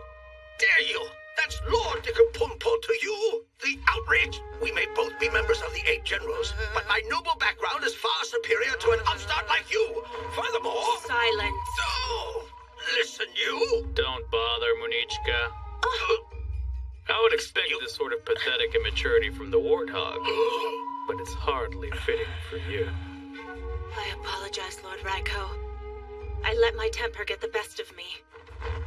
Speaker 18: dare you! That's Lord Decapompo to you! The outrage! We may both be members of the 8 generals, but my noble background is far superior to an upstart like you! Furthermore...
Speaker 16: Silence!
Speaker 18: No! Listen, you!
Speaker 5: Don't bother, Munichka. I would expect this sort of pathetic immaturity from the Warthog, but it's hardly fitting for you.
Speaker 16: I apologize, Lord Raiko. I let my temper get the best of me.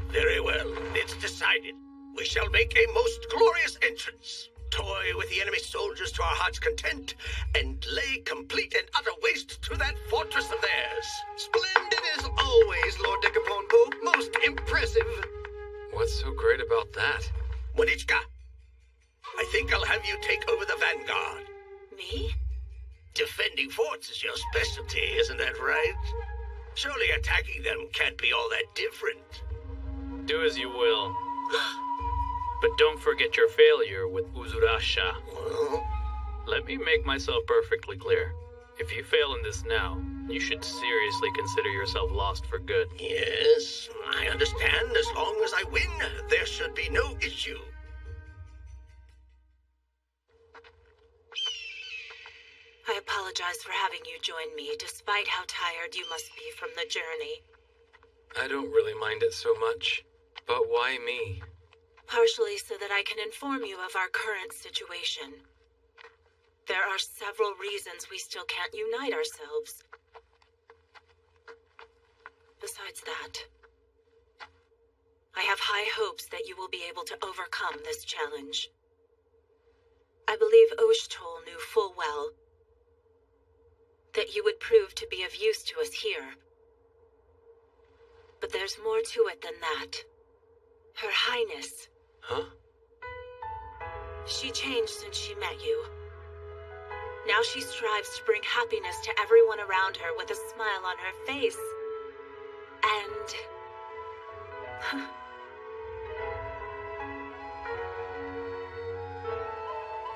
Speaker 18: Very well. It's decided. We shall make a most glorious entrance, toy with the enemy soldiers to our heart's content, and lay complete and utter waste to that fortress of theirs.
Speaker 21: Splendid as always, Lord Decaponpo. Most impressive.
Speaker 1: What's so great about that?
Speaker 18: Munichka, I think I'll have you take over the vanguard.
Speaker 16: Me?
Speaker 18: Defending forts is your specialty, isn't that right? Surely attacking them can't be all that different.
Speaker 5: Do as you will. But don't forget your failure with Uzurasha. Let me make myself perfectly clear. If you fail in this now, you should seriously consider yourself lost for good.
Speaker 18: Yes, I understand. As long as I win, there should be no issue.
Speaker 16: I apologize for having you join me, despite how tired you must be from the journey.
Speaker 1: I don't really mind it so much. But why me?
Speaker 16: Partially so that I can inform you of our current situation. There are several reasons we still can't unite ourselves. Besides that, I have high hopes that you will be able to overcome this challenge. I believe Oshtol knew full well that you would prove to be of use to us here. But there's more to it than that. Her Highness.
Speaker 1: Huh?
Speaker 16: She changed since she met you. Now she strives to bring happiness to everyone around her with a smile on her face. And...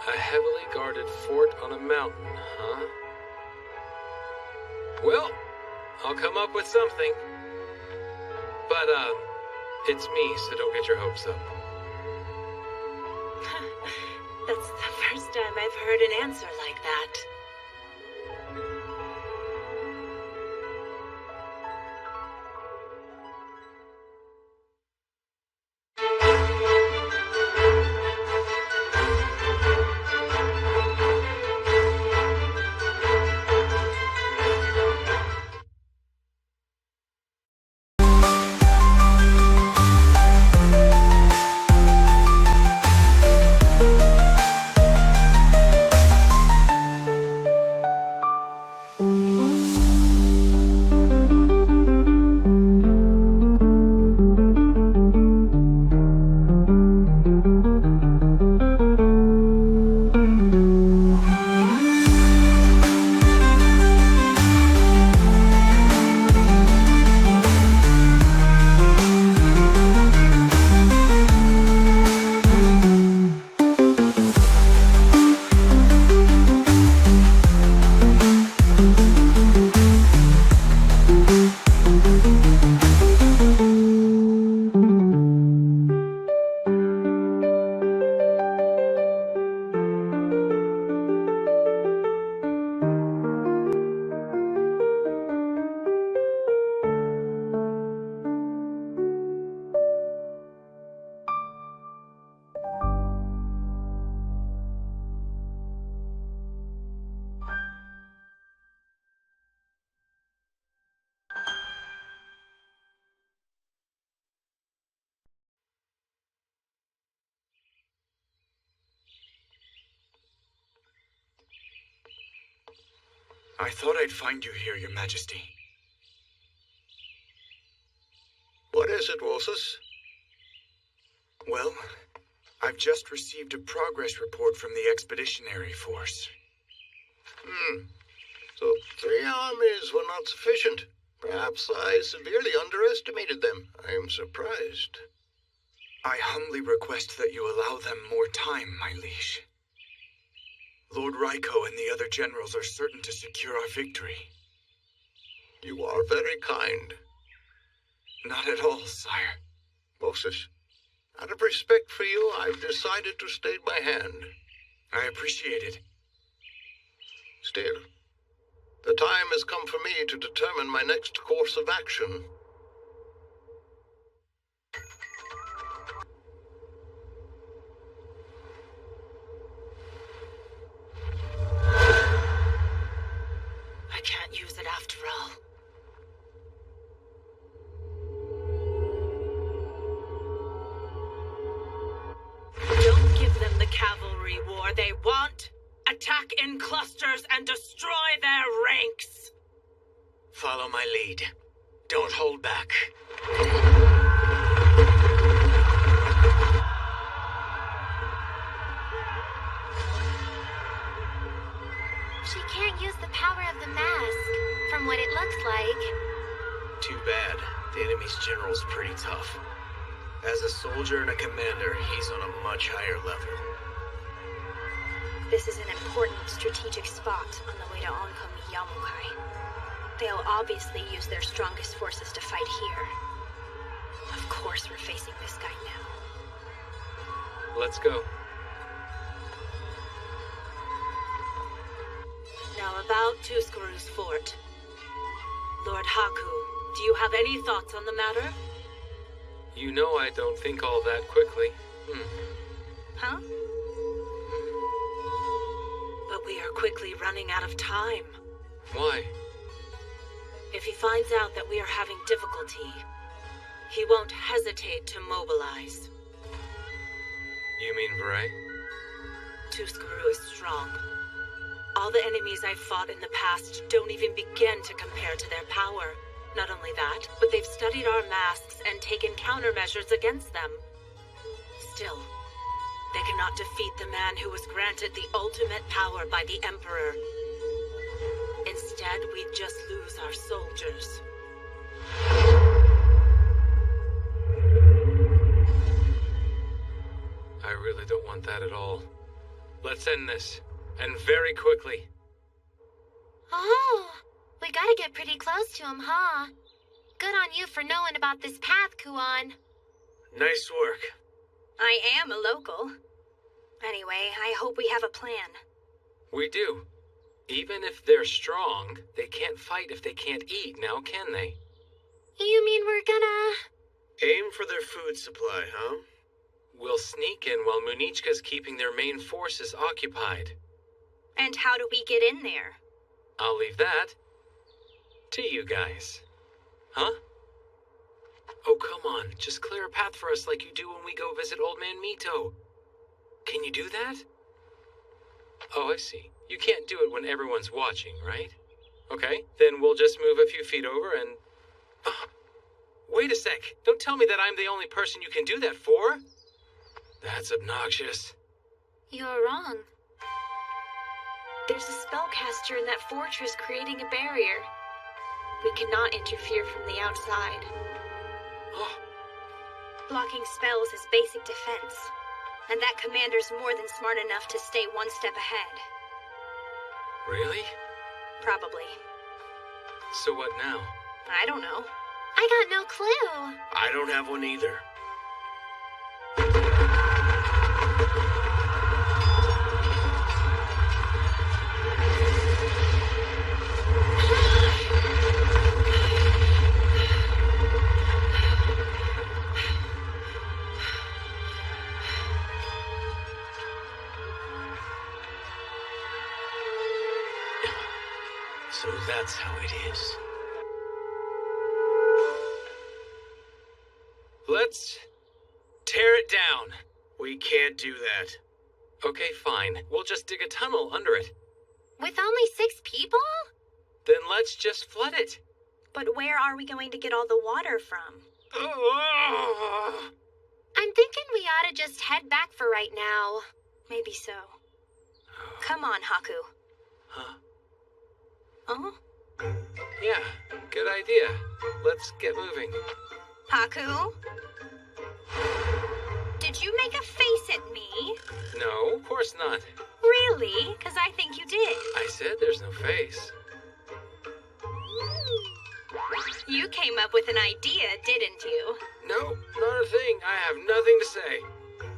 Speaker 1: a heavily guarded fort on a mountain, huh? Well, I'll come up with something. But, it's me, so don't get your hopes up.
Speaker 16: That's the first time I've heard an answer like that.
Speaker 12: I thought I'd find you here, Your Majesty.
Speaker 10: What is it, Wolsus?
Speaker 12: Well, I've just received a progress report from the Expeditionary Force.
Speaker 10: So 3 armies were not sufficient. Perhaps I severely underestimated them. I am surprised.
Speaker 12: I humbly request that you allow them more time, my liege. Lord Raiko and the other generals are certain to secure our victory.
Speaker 10: You are very kind.
Speaker 12: Not at all, sire.
Speaker 10: Moses, out of respect for you, I've decided to stay my hand.
Speaker 12: I appreciate it.
Speaker 10: Still, the time has come for me to determine my next course of action.
Speaker 16: I can't use it after all. Don't give them the cavalry war they want. Attack in clusters and destroy their ranks.
Speaker 3: Follow my lead. Don't hold back.
Speaker 2: She can't use the power of the mask, from what it looks like.
Speaker 3: Too bad. The enemy's general's pretty tough. As a soldier and a commander, he's on a much higher level.
Speaker 20: This is an important strategic spot on the way to Onkomi Yamukai. They'll obviously use their strongest forces to fight here. Of course we're facing this guy now.
Speaker 1: Let's go.
Speaker 16: Now about Tuscaru's fort. Lord Haku, do you have any thoughts on the matter?
Speaker 1: You know I don't think all that quickly.
Speaker 20: Huh?
Speaker 16: But we are quickly running out of time.
Speaker 1: Why?
Speaker 16: If he finds out that we are having difficulty, he won't hesitate to mobilize.
Speaker 1: You mean Bray?
Speaker 16: Tuscaru is strong. All the enemies I've fought in the past don't even begin to compare to their power. Not only that, but they've studied our masks and taken countermeasures against them. Still, they cannot defeat the man who was granted the ultimate power by the Emperor. Instead, we'd just lose our soldiers.
Speaker 1: I really don't want that at all. Let's end this. And very quickly.
Speaker 2: Oh, we gotta get pretty close to him, huh? Good on you for knowing about this path, Kuon.
Speaker 3: Nice work.
Speaker 20: I am a local. Anyway, I hope we have a plan.
Speaker 1: We do. Even if they're strong, they can't fight if they can't eat, now can they?
Speaker 2: You mean we're gonna...
Speaker 3: Aim for their food supply, huh?
Speaker 1: We'll sneak in while Munichka's keeping their main forces occupied.
Speaker 20: And how do we get in there?
Speaker 1: I'll leave that to you guys. Huh? Oh, come on. Just clear a path for us like you do when we go visit Old Man Mito. Can you do that? Oh, I see. You can't do it when everyone's watching, right? Okay, then we'll just move a few feet over and... Oh, wait a sec. Don't tell me that I'm the only person you can do that for. That's obnoxious.
Speaker 20: You're wrong. There's a spellcaster in that fortress creating a barrier. We cannot interfere from the outside.
Speaker 1: Oh.
Speaker 20: Blocking spells is basic defense, and that commander's more than smart enough to stay one step ahead.
Speaker 1: Really?
Speaker 20: Probably.
Speaker 1: So what now?
Speaker 20: I don't know.
Speaker 2: I got no clue.
Speaker 3: I don't have one either. So that's how it is.
Speaker 1: Let's tear it down.
Speaker 3: We can't do that.
Speaker 1: Okay, fine. We'll just dig a tunnel under it.
Speaker 2: With only 6 people?
Speaker 1: Then let's just flood it.
Speaker 13: But where are we going to get all the water from?
Speaker 2: I'm thinking we ought to just head back for right now.
Speaker 13: Maybe so. Come on, Haku.
Speaker 1: Huh?
Speaker 13: Uh-huh.
Speaker 1: Yeah, good idea. Let's get moving.
Speaker 13: Haku? Did you make a face at me?
Speaker 1: No, of course not.
Speaker 13: Really? Because I think you did.
Speaker 1: I said there's no face.
Speaker 13: You came up with an idea, didn't you?
Speaker 1: No, not a thing. I have nothing to say.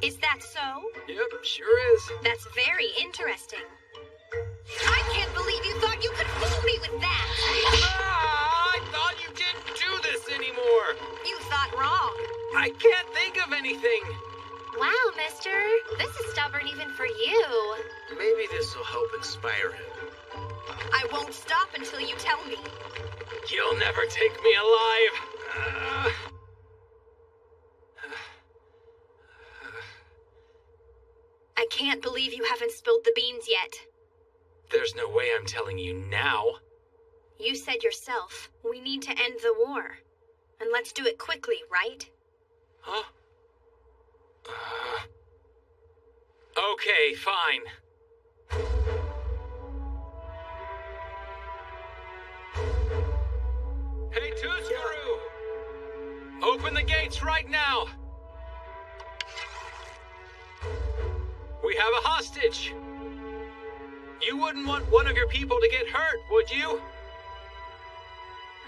Speaker 13: Is that so?
Speaker 1: Yep, sure is.
Speaker 13: That's very interesting. I can't believe you thought you could fool me with that!
Speaker 1: I thought you didn't do this anymore!
Speaker 13: You thought wrong.
Speaker 1: I can't think of anything!
Speaker 2: Wow, mister. This is stubborn even for you.
Speaker 3: Maybe this will help inspire him.
Speaker 13: I won't stop until you tell me.
Speaker 1: You'll never take me alive!
Speaker 13: I can't believe you haven't spilled the beans yet.
Speaker 1: There's no way I'm telling you now.
Speaker 13: You said yourself, we need to end the war. And let's do it quickly, right?
Speaker 1: Huh? Okay, fine. Hey, Tooskaru! Open the gates right now! We have a hostage! You wouldn't want one of your people to get hurt, would you?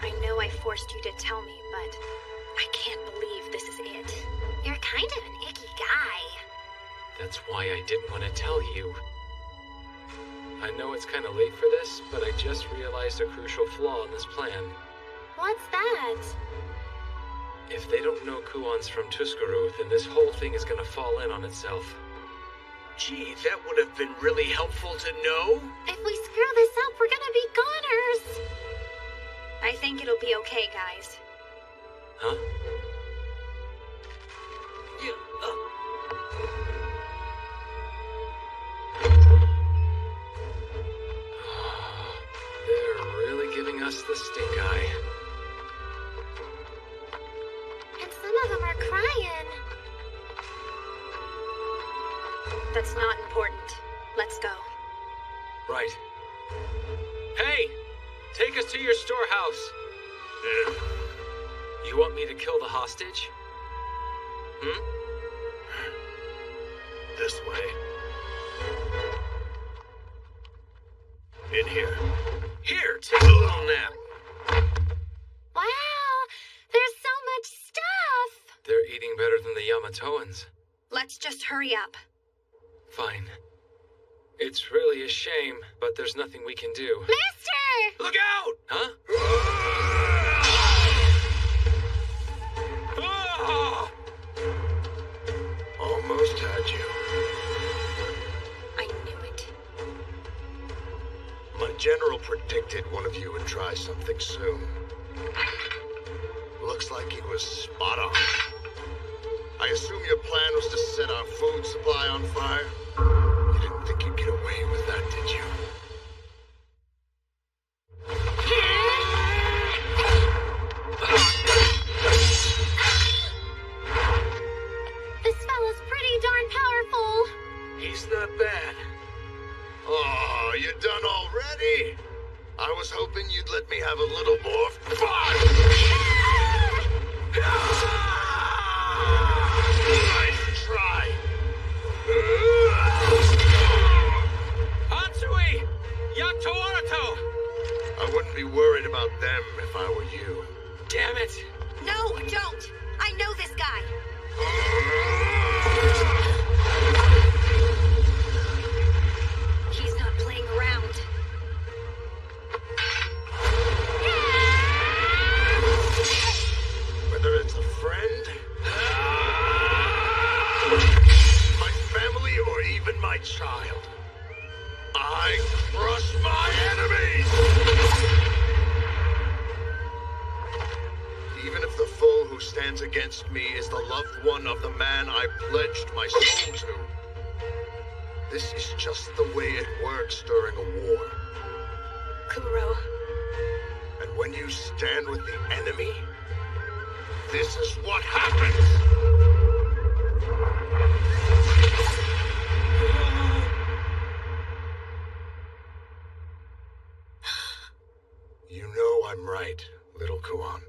Speaker 13: I know I forced you to tell me, but I can't believe this is it.
Speaker 2: You're kind of an icky guy.
Speaker 1: That's why I didn't want to tell you. I know it's kind of late for this, but I just realized a crucial flaw in this plan.
Speaker 2: What's that?
Speaker 1: If they don't know Kuon's from Tooskaru, then this whole thing is gonna fall in on itself.
Speaker 3: Gee, that would have been really helpful to know.
Speaker 2: If we screw this up, we're gonna be goners.
Speaker 13: I think it'll be okay, guys.
Speaker 1: Huh?
Speaker 3: Yeah,
Speaker 1: They're really giving us the stink eye.
Speaker 2: And some of them are crying.
Speaker 13: That's not important. Let's go.
Speaker 1: Right. Hey! Take us to your storehouse. You want me to kill the hostage?
Speaker 3: This way. In here. Here, take a little nap.
Speaker 2: Wow, there's so much stuff.
Speaker 1: They're eating better than the Yamatoans.
Speaker 13: Let's just hurry up.
Speaker 1: Fine. It's really a shame, but there's nothing we can do.
Speaker 2: Mister!
Speaker 3: Look out!
Speaker 1: Huh?
Speaker 10: Almost had you.
Speaker 13: I knew it.
Speaker 10: My general predicted one of you would try something soon. Looks like he was spot on. I assume your plan was to set our food supply on fire? You didn't think you'd get away with that, did you?
Speaker 2: This fella's pretty darn powerful.
Speaker 3: He's not bad.
Speaker 10: Oh, you done already? I was hoping you'd let me have a little more fun! Nice try!
Speaker 1: Hatsui! Yato Arato!
Speaker 10: I wouldn't be worried about them if I were you.
Speaker 1: Damn it!
Speaker 13: No, don't! I know this guy! He's not playing around.
Speaker 10: Whether it's a friend, my family, or even my child, I crush my enemies! Even if the foe who stands against me is the loved one of the man I pledged my soul to, this is just the way it works during a war.
Speaker 13: Kuro,
Speaker 10: And when you stand with the enemy, this is what happens! You know I'm right, little Kuan.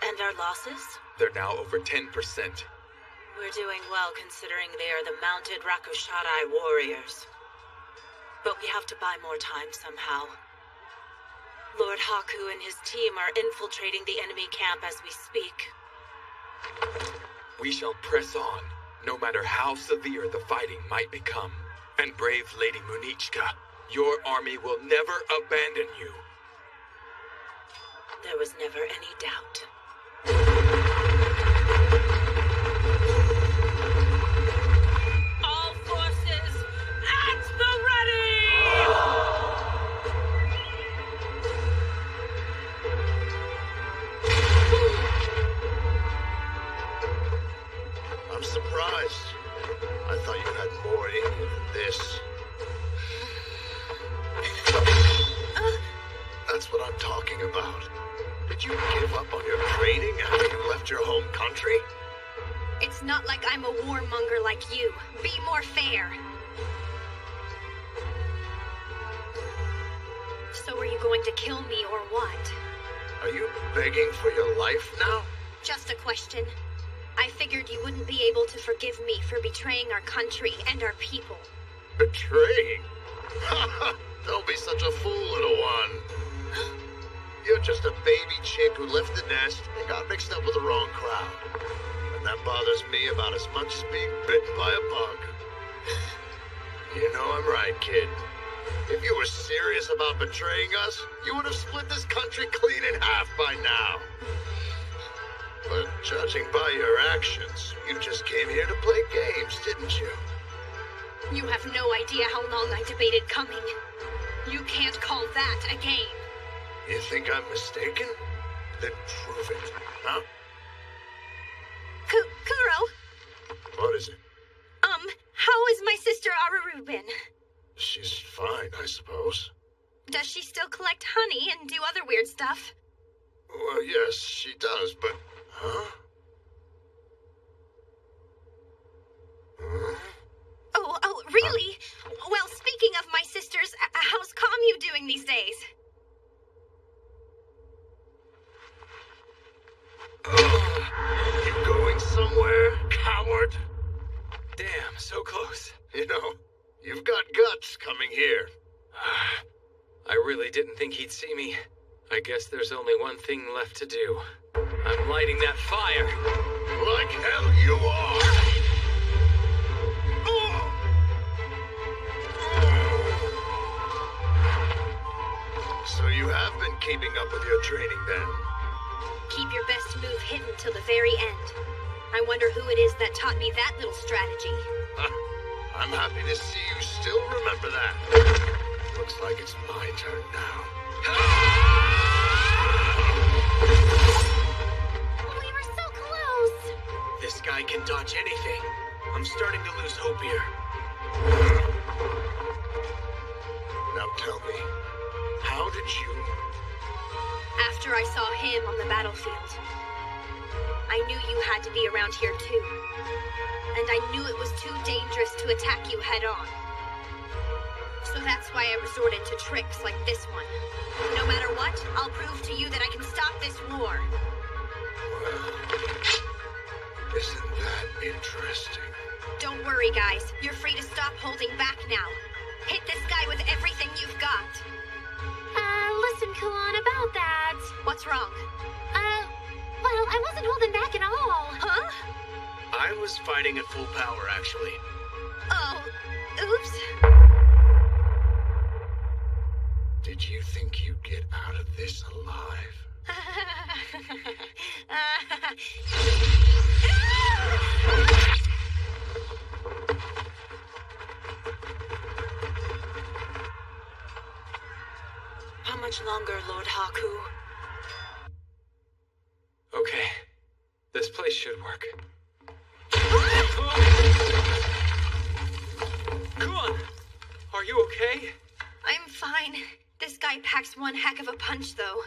Speaker 16: And our losses?
Speaker 7: They're now over 10%.
Speaker 16: We're doing well considering they are the mounted Rakushadai warriors. But we have to buy more time somehow. Lord Haku and his team are infiltrating the enemy camp as we speak.
Speaker 7: We shall press on, no matter how severe the fighting might become. And brave Lady Munichka, your army will never abandon you.
Speaker 16: There was never any doubt. All forces, at the ready!
Speaker 10: I'm surprised. I thought you had more in you than this. That's what I'm talking about. Did you give up on your training after you left your home country?
Speaker 13: It's not like I'm a warmonger like you. Be more fair. So are you going to kill me or what?
Speaker 10: Are you begging for your life now?
Speaker 13: Just a question. I figured you wouldn't be able to forgive me for betraying our country and our people.
Speaker 10: Betraying? Don't be such a fool, little one. You're just a baby chick who left the nest and got mixed up with the wrong crowd. And that bothers me about as much as being bitten by a bug. You know I'm right, kid. If you were serious about betraying us, you would have split this country clean in half by now. But judging by your actions, you just came here to play games, didn't you?
Speaker 13: You have no idea how long I debated coming. You can't call that a game.
Speaker 10: You think I'm mistaken? Then prove it, huh?
Speaker 13: Kuro?
Speaker 10: What is it?
Speaker 13: How is my sister Aruru been?
Speaker 10: She's fine, I suppose.
Speaker 13: Does she still collect honey and do other weird stuff?
Speaker 10: Well, yes, she does, but... Huh?
Speaker 13: Oh, really? Well, speaking of my sisters, how's Kamyu doing these days?
Speaker 10: You going somewhere, coward?
Speaker 1: Damn, so close.
Speaker 10: You know, you've got guts coming here.
Speaker 1: I really didn't think he'd see me. I guess there's only one thing left to do. I'm lighting that fire.
Speaker 10: Like hell you are! So you have been keeping up with your training then?
Speaker 13: Keep your best move hidden till the very end. I wonder who it is that taught me that little strategy.
Speaker 10: I'm happy to see you still remember that. Looks like it's my turn now.
Speaker 17: We were so close.
Speaker 3: This guy can dodge anything. I'm starting to lose hope here.
Speaker 10: Now tell me, how did you...
Speaker 13: After I saw him on the battlefield, I knew you had to be around here too. And I knew it was too dangerous to attack you head on. So that's why I resorted to tricks like this one. No matter what, I'll prove to you that I can stop this war.
Speaker 10: Well, isn't that interesting?
Speaker 13: Don't worry, guys. You're free to stop holding back now. Hit this guy with everything you've got.
Speaker 17: Listen, Kuan, about that.
Speaker 13: What's wrong?
Speaker 17: Well, I wasn't holding back at all.
Speaker 13: Huh?
Speaker 3: I was fighting at full power, actually.
Speaker 13: Oh, oops.
Speaker 10: Did you think you'd get out of this alive?
Speaker 16: How much longer, Lord Haku?
Speaker 1: Okay. place should work. Kuon! Are you okay?
Speaker 13: I'm fine. This guy packs one heck of a punch, though.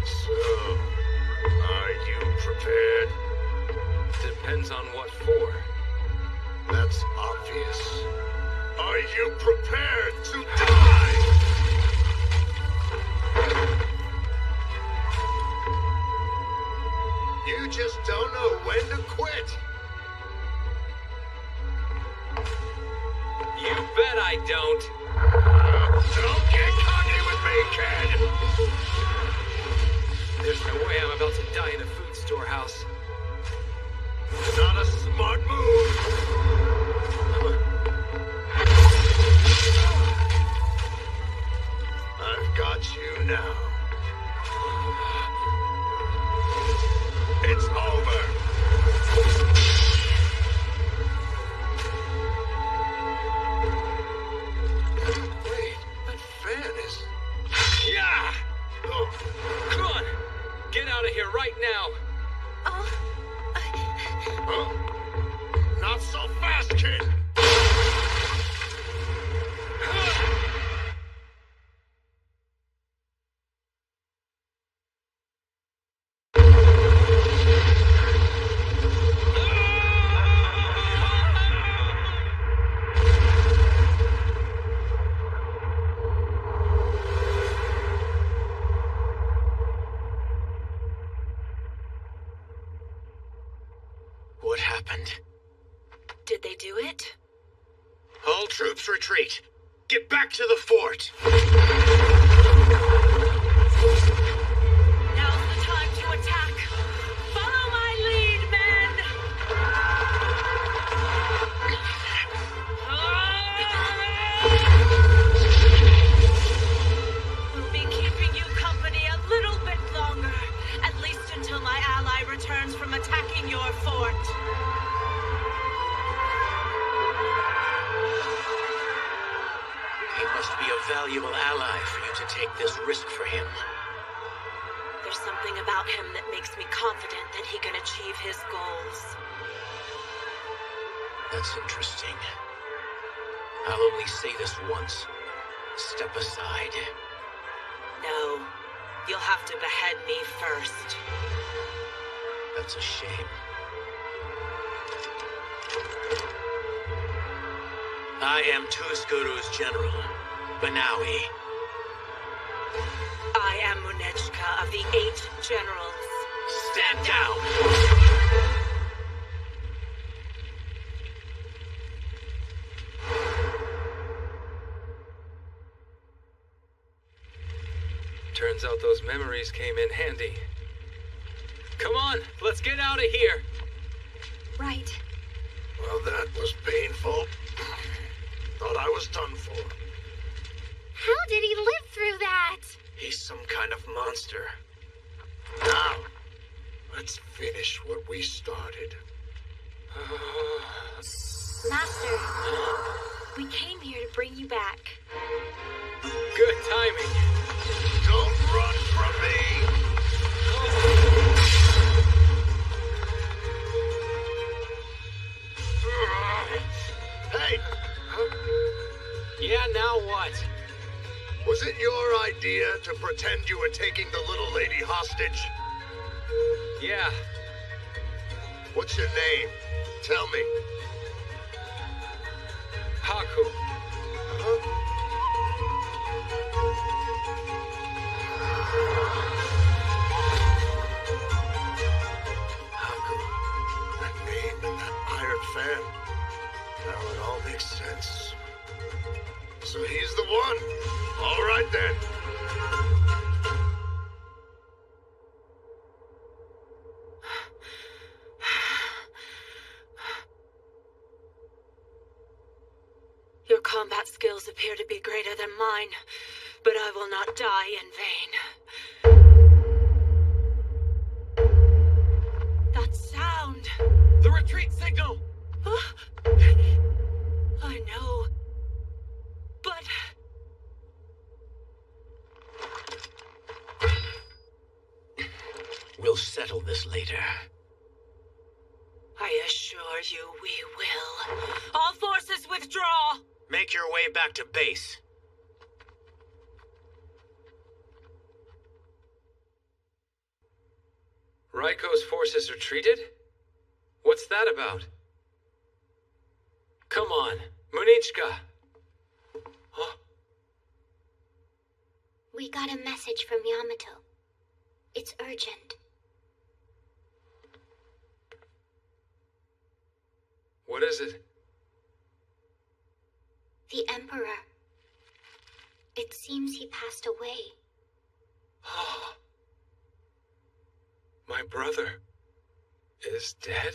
Speaker 14: So, are you prepared?
Speaker 1: Depends on what for.
Speaker 14: That's obvious. Are you prepared to die? You just don't know when to quit.
Speaker 1: You bet I don't.
Speaker 14: Don't get cocky with me, kid.
Speaker 1: There's no way I'm about to die in a food storehouse.
Speaker 14: Not a smart move. I've got you now. It's over.
Speaker 3: Wait, but Fan is...
Speaker 1: Yeah!
Speaker 3: Oh.
Speaker 1: Come on! Get out of here right now!
Speaker 14: Not so fast, kid.
Speaker 3: What happened?
Speaker 16: Did they do it?
Speaker 3: All troops retreat. Get back to the fort.
Speaker 16: Now's the time to attack. Follow my lead, men! We'll be keeping you company a little bit longer. At least until my ally returns from attacking your fort.
Speaker 3: He must be a valuable ally for you to take this risk for him.
Speaker 16: There's something about him that makes me confident that he can achieve his goals.
Speaker 3: That's interesting. I'll only say this once. Step aside.
Speaker 16: No, you'll have to behead me first.
Speaker 3: That's a shame. I am Tuzguru's general, Banawi.
Speaker 16: I am Munechka of the 8 Generals.
Speaker 3: Stand down!
Speaker 1: Turns out those memories came in handy. Come on, let's get out of here!
Speaker 13: Right.
Speaker 14: Well, that was painful. Thought I was done for.
Speaker 2: How did he live through that?
Speaker 3: He's some kind of monster.
Speaker 14: Now, let's finish what we started.
Speaker 20: Master, we came here to bring you back.
Speaker 1: Good timing.
Speaker 14: Don't run from me! Hey!
Speaker 1: Yeah, now what?
Speaker 14: Was it your idea to pretend you were taking the little lady hostage?
Speaker 1: Yeah.
Speaker 14: What's your name? Tell me.
Speaker 1: Haku.
Speaker 14: Haku. That name and that iron fan. Now it all makes sense. So he's the one. All right then.
Speaker 16: Your combat skills appear to be greater than mine, but I will not die in vain. That sound!
Speaker 1: The retreat signal!
Speaker 16: I know. But...
Speaker 18: We'll settle this later.
Speaker 16: I assure you we will. All forces withdraw!
Speaker 3: Make your way back to base.
Speaker 1: Raiko's forces retreated? What's that about? Come on, Munichka! Huh?
Speaker 17: We got a message from Yamato. It's urgent.
Speaker 1: What is it?
Speaker 17: The Emperor. It seems he passed away.
Speaker 1: My brother is dead?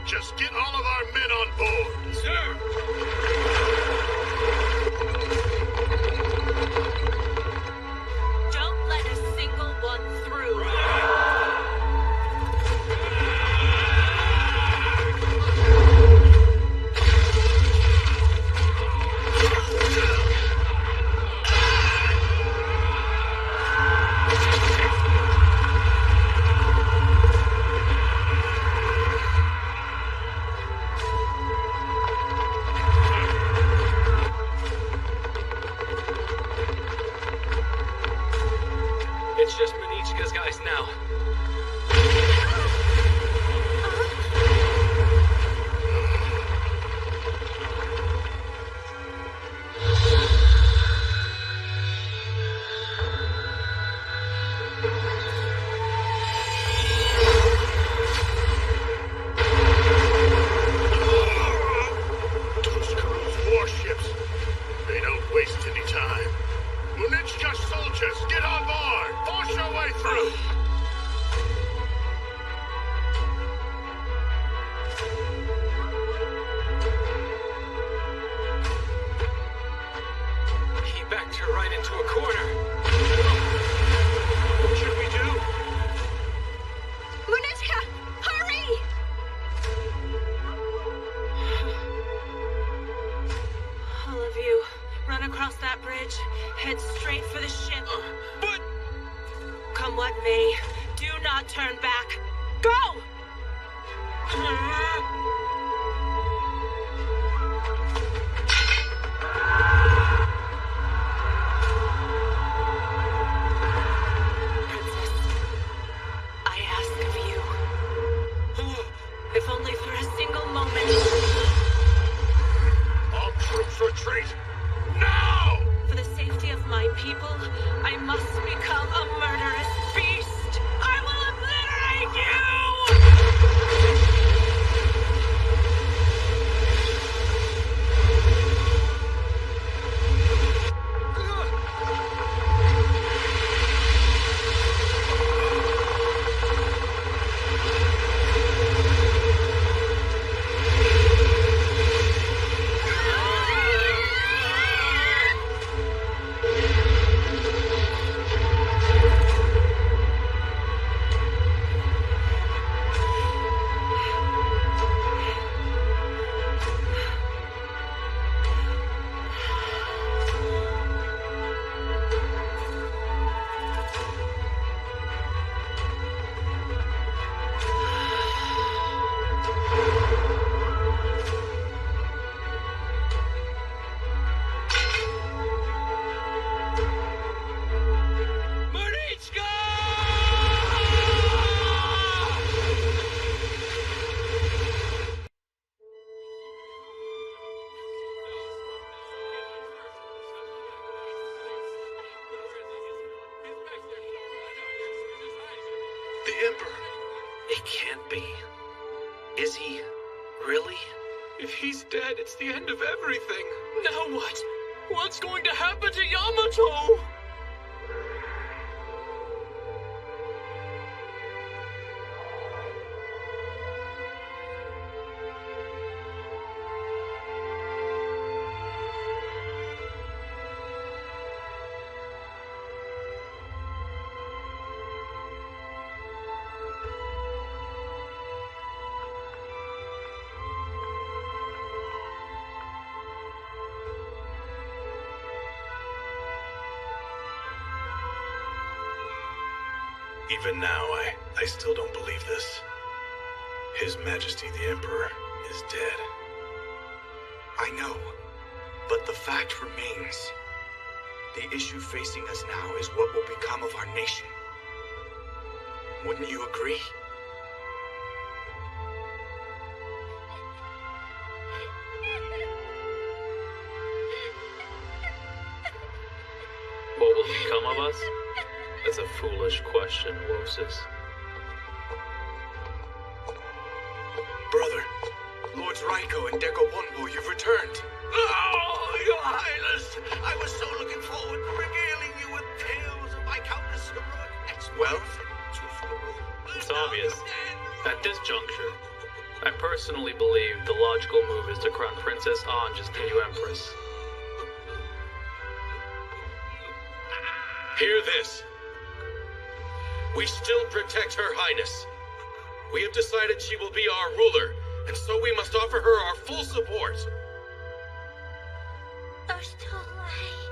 Speaker 21: Just get all of our men on board. Sir!
Speaker 16: Don't let a single one through.
Speaker 1: It's just Munichka's guys now.
Speaker 21: Those crew's warships. They don't waste any time. Munichka soldiers, get on board! Force your way through!
Speaker 1: He backed her right into a corner.
Speaker 21: What should we do?
Speaker 13: Munichka, hurry!
Speaker 16: All of you, run across that bridge. Head straight for the ship.
Speaker 1: But...
Speaker 16: Come what may, do not turn back. Go! Princess, I ask of you, if only for a single moment.
Speaker 21: All troops retreat! Now!
Speaker 16: For the safety of my people, I must become a murderous beast! I will obliterate you!
Speaker 21: The Emperor.
Speaker 1: It can't be. Is he really?
Speaker 5: If he's dead, it's the end of everything. Now what? What's going to happen to Yamato?
Speaker 4: Even now, I still don't believe this. His Majesty the Emperor is dead.
Speaker 12: I know, but the fact remains. The issue facing us now is what will become of our nation. Wouldn't you agree?
Speaker 5: What will become of us? That's a foolish question, Wosis.
Speaker 12: Brother, Lords Raiko and Deco Bunbo, you've returned.
Speaker 18: Oh, Your Highness! I was so looking forward to regaling you with tales of my countless heroic exploits.
Speaker 5: Well, it's obvious. At this juncture, I personally believe the logical move is to crown Princess Anj as the new Empress.
Speaker 4: Hear this. We still protect Her Highness. We have decided she will be our ruler, and so we must offer her our full support.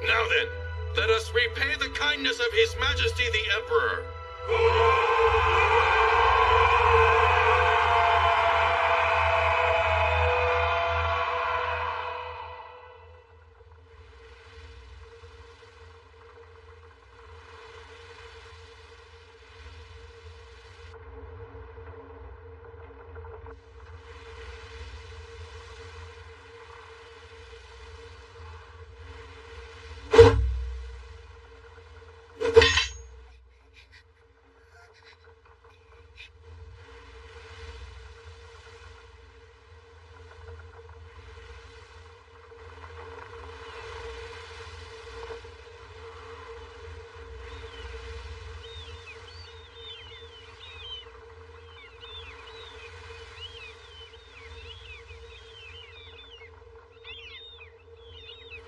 Speaker 4: Now then, let us repay the kindness of His Majesty the Emperor.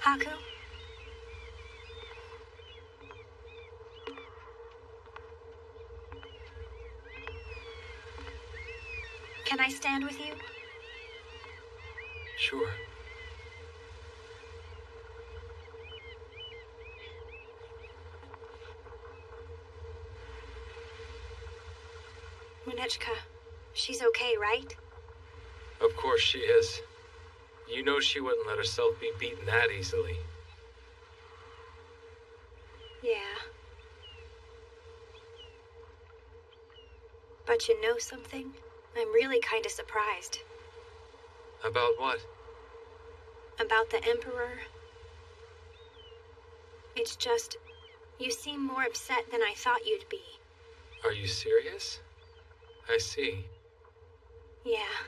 Speaker 13: Haku? Can I stand with you?
Speaker 1: Sure.
Speaker 13: Munechka, she's okay, right?
Speaker 1: Of course she is. You know she wouldn't let herself be beaten that easily.
Speaker 13: Yeah. But you know something? I'm really kind of surprised.
Speaker 1: About what?
Speaker 13: About the Emperor. It's just, you seem more upset than I thought you'd be.
Speaker 1: Are you serious? I see.
Speaker 13: Yeah.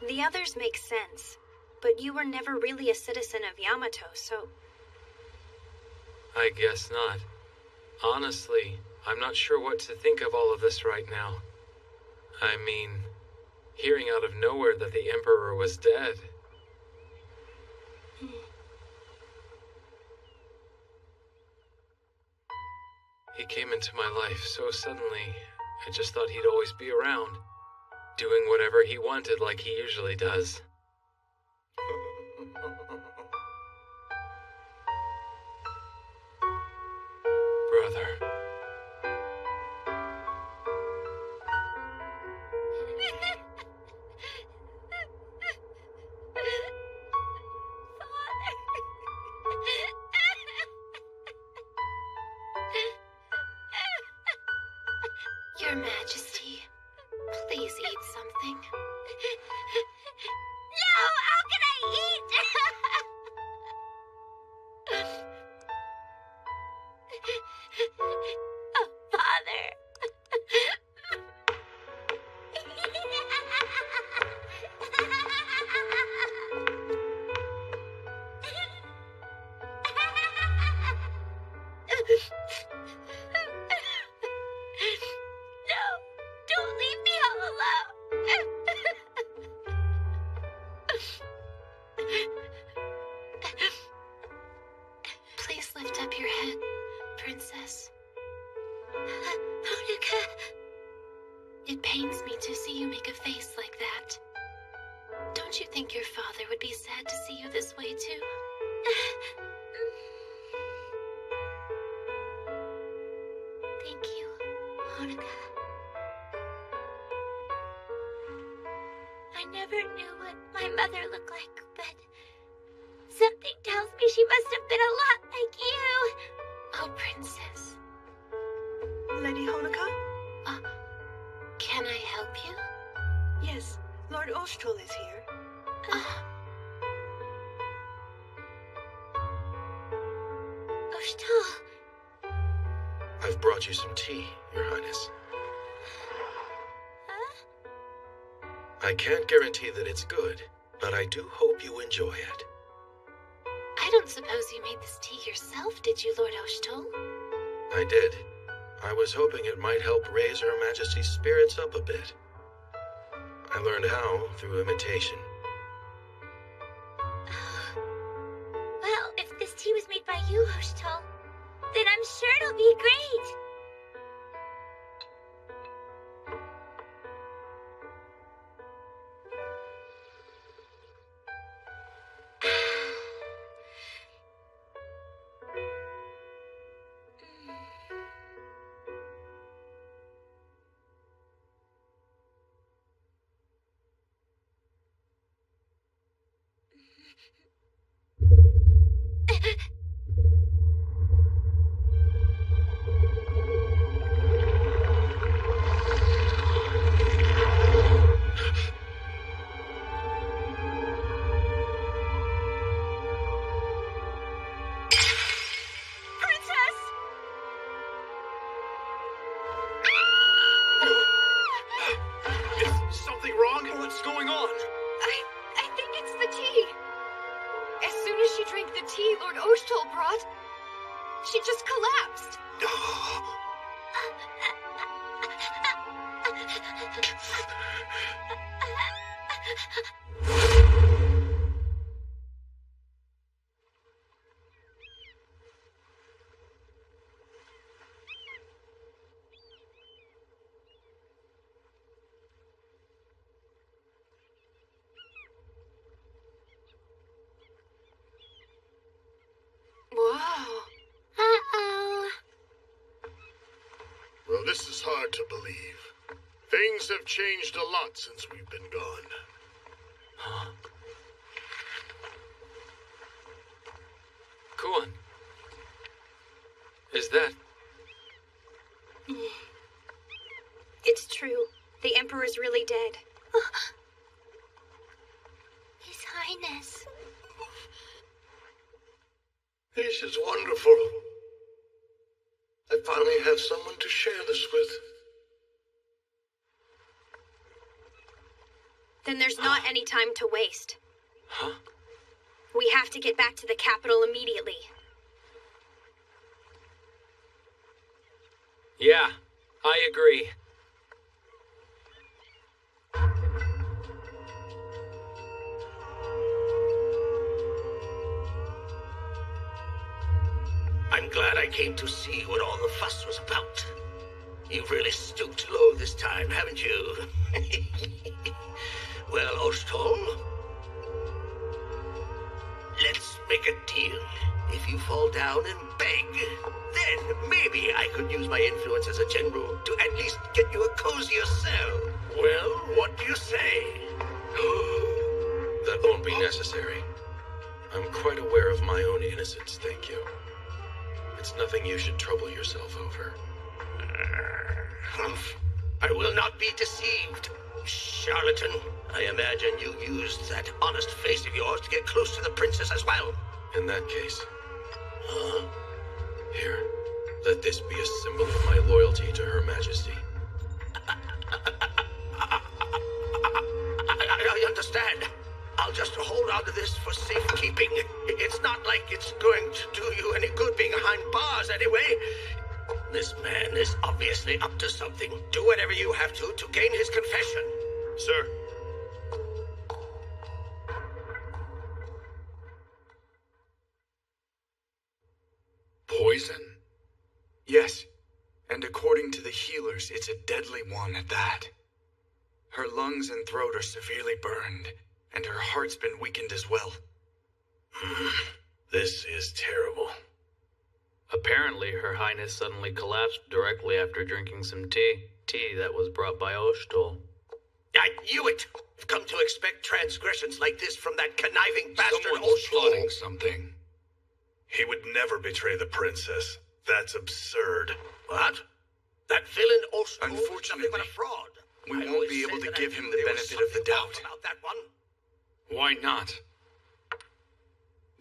Speaker 13: The others make sense, but you were never really a citizen of Yamato, so...
Speaker 1: I guess not. Honestly, I'm not sure what to think of all of this right now. I mean, hearing out of nowhere that the Emperor was dead. He came into my life so suddenly, I just thought he'd always be around, doing whatever he wanted like he usually does. Brother.
Speaker 2: Your Majesty, please eat something.
Speaker 17: No! How can I eat? Oh, Father. No! Don't leave me all alone!
Speaker 2: Please lift up your head, Princess.
Speaker 17: Monica.
Speaker 2: It pains me to see you make a face like that. Don't you think your father would be sad to see you this way, too?
Speaker 17: Thank you, Honoka. I never knew what my mother looked like, but something tells me she must have been a lot like you.
Speaker 20: Oh, Princess.
Speaker 9: Lady Honoka?
Speaker 20: Can I help you?
Speaker 9: Yes, Lord Oshtol is here.
Speaker 17: Oshtol.
Speaker 4: I've brought you some tea, Your Highness. I can't guarantee that it's good, but I do hope you enjoy it.
Speaker 20: I don't suppose you made this tea yourself, did you, Lord Oshtol?
Speaker 4: I did. I was hoping it might help raise Her Majesty's spirits up a bit. I learned how through imitation.
Speaker 17: Well, if this tea was made by you, Oshtol, then I'm sure it'll be great.
Speaker 13: She just collapsed.
Speaker 9: Whoa.
Speaker 17: Uh-oh.
Speaker 10: Well, this is hard to believe. Things have changed a lot since we've been gone.
Speaker 1: Huh? Kuan. Is that...
Speaker 13: It's true. The Emperor's really dead.
Speaker 17: His Highness.
Speaker 10: This is wonderful. I finally have someone to share this with.
Speaker 13: Then there's not any time to waste.
Speaker 1: Huh?
Speaker 13: We have to get back to the capital immediately.
Speaker 1: Yeah, I agree.
Speaker 18: I'm glad I came to see what all the fuss was about. You've really stooped low this time, haven't you? Well, Oshtol, let's make a deal. If you fall down and beg, then maybe I could use my influence as a general to at least get you a cozier cell. Well, what do you say?
Speaker 4: That won't be necessary. I'm quite aware of my own innocence, thank you. It's nothing you should trouble yourself over.
Speaker 18: I will not be deceived, charlatan. I imagine you used that honest face of yours to get close to the princess as well.
Speaker 4: In that case... Here, let this be a symbol of my loyalty to Her Majesty.
Speaker 18: I understand. I'll just hold on to this for safekeeping. It's not like it's going to do you any good being behind bars anyway. This man is obviously up to something. Do whatever you have to gain his confession.
Speaker 12: Sir. Poison? Yes. And according to the healers, it's a deadly one at that. Her lungs and throat are severely burned, and her heart's been weakened as well.
Speaker 4: This is terrible.
Speaker 5: Apparently, Her Highness suddenly collapsed directly after drinking some tea that was brought by Oshtol.
Speaker 18: I knew it! I've come to expect transgressions like this from that conniving bastard
Speaker 14: Someone's
Speaker 18: Oshtol.
Speaker 14: plotting something. He would never betray the princess. That's absurd.
Speaker 18: What? That villain Oshtol is
Speaker 12: Unfortunately,
Speaker 18: nothing but a fraud.
Speaker 12: we
Speaker 18: I
Speaker 12: won't
Speaker 18: always
Speaker 12: be able
Speaker 18: said
Speaker 12: to
Speaker 18: that I
Speaker 12: give
Speaker 18: knew
Speaker 12: him the
Speaker 18: there was
Speaker 12: benefit of the
Speaker 18: something wrong
Speaker 12: doubt.
Speaker 18: about that one.
Speaker 12: Why not?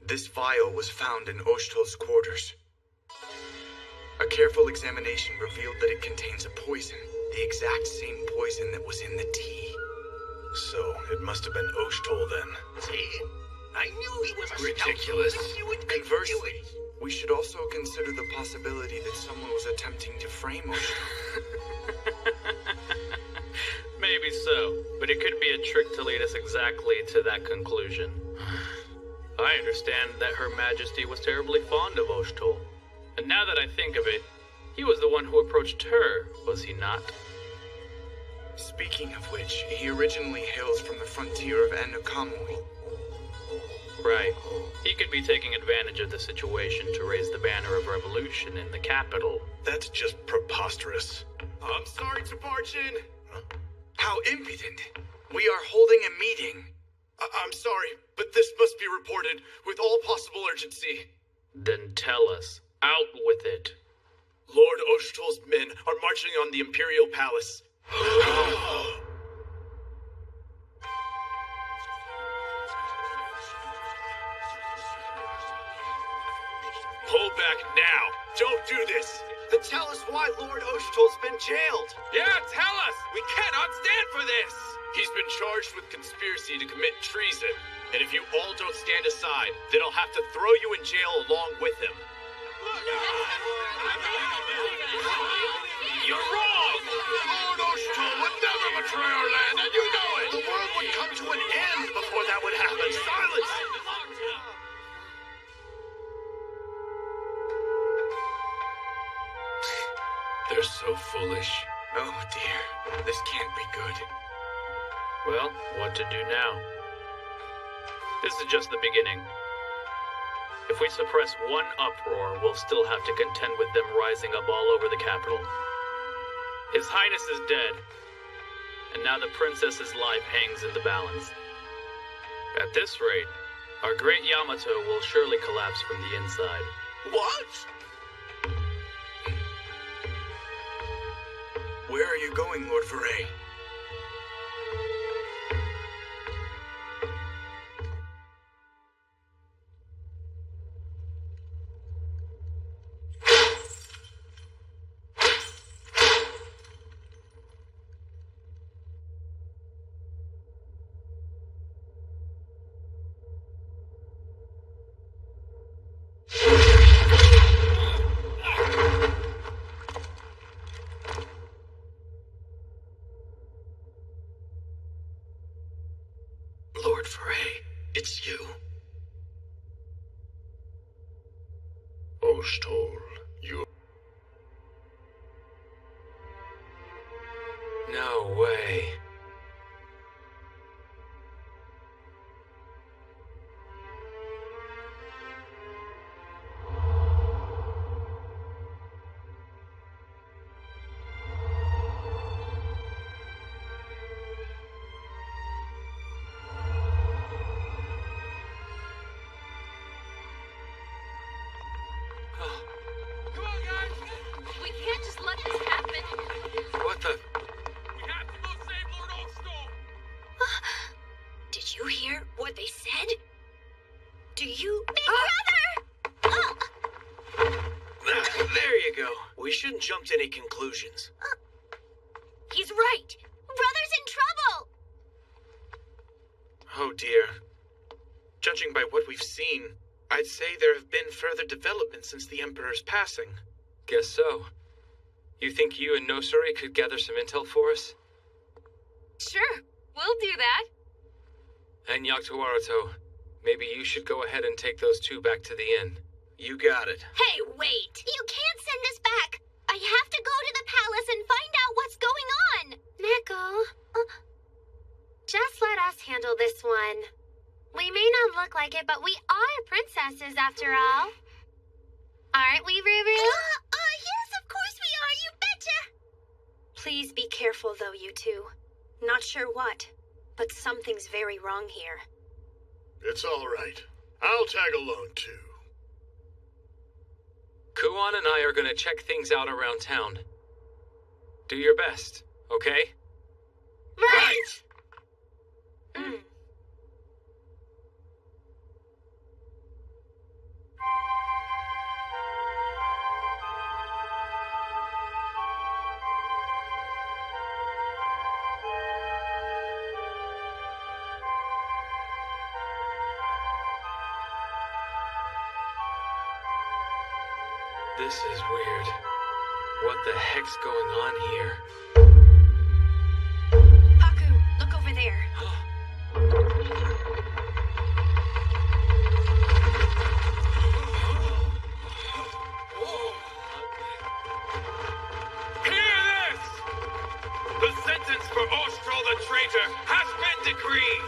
Speaker 12: This vial was found in Oshtol's quarters. A careful examination revealed that it contains a poison, the exact same poison that was in the tea.
Speaker 14: So, it must have been Oshtol then.
Speaker 18: See? I knew he was a
Speaker 14: Ridiculous.
Speaker 18: scoundrel. I knew it.
Speaker 12: Conversely, we should also consider the possibility that someone was attempting to frame Oshtol.
Speaker 5: Maybe so, but it could be a trick to lead us exactly to that conclusion. I understand that Her Majesty was terribly fond of Oshtol. And now that I think of it, he was the one who approached her, was he not?
Speaker 12: Speaking of which, he originally hails from the frontier of Anukamui.
Speaker 5: Right. He could be taking advantage of the situation to raise the banner of revolution in the capital.
Speaker 14: That's just preposterous.
Speaker 12: I'm sorry to barge in. How impudent. We are holding a meeting.
Speaker 11: I'm sorry, but this must be reported with all possible urgency.
Speaker 5: Then tell us. Out with it.
Speaker 11: Lord Oshtol's men are marching on the Imperial Palace. Pull back now. Don't do this.
Speaker 3: Then tell us why Lord Oshtol's been jailed.
Speaker 11: Yeah, tell us. We cannot stand for this. He's been charged with conspiracy to commit treason. And if you all don't stand aside, then I'll have to throw you in jail along with him. You're wrong!
Speaker 21: Lord Oshtol would never betray our land, and you know it! The world would come to an end before that would happen. Silence!
Speaker 1: They're so foolish.
Speaker 12: Oh dear, this can't be good.
Speaker 5: Well, what to do now? This is just the beginning. If we suppress one uproar, we'll still have to contend with them rising up all over the capital. His Highness is dead, and now the princess's life hangs in the balance. At this rate, our great Yamato will surely collapse from the inside.
Speaker 18: What?
Speaker 12: Where are you going, Lord Veray?
Speaker 18: Lord Veray, it's you.
Speaker 14: Oshtol, you...
Speaker 1: No way.
Speaker 8: We can't just let this happen.
Speaker 1: What the?
Speaker 15: Did you hear what they said? Do you...
Speaker 2: Big brother!
Speaker 3: There you go. We shouldn't jump to any conclusions.
Speaker 15: He's right.
Speaker 2: Brother's in trouble!
Speaker 11: Oh dear. Judging by what we've seen, I'd say there have been further developments since the Emperor's passing.
Speaker 1: Guess so. You think you and Nosuri could gather some intel for us?
Speaker 8: Sure, we'll do that.
Speaker 1: And Yakuto Aruto, maybe you should go ahead and take those two back to the inn.
Speaker 3: You got it.
Speaker 2: Hey, wait! You can't send us back! I have to go to the palace and find out what's going on! Neko, just let us handle this one. We may not look like it, but we are princesses after all.
Speaker 13: Aren't we, Ruru?
Speaker 2: Yes, of course we are, you betcha!
Speaker 13: Please be careful, though, you two. Not sure what, but something's very wrong here.
Speaker 10: It's all right. I'll tag along, too.
Speaker 1: Kuon and I are gonna check things out around town. Do your best, okay?
Speaker 2: Right!
Speaker 1: This is weird. What the heck's going on here?
Speaker 13: Haku, look over there.
Speaker 7: Hear this! The sentence for Ostral the traitor has been decreed!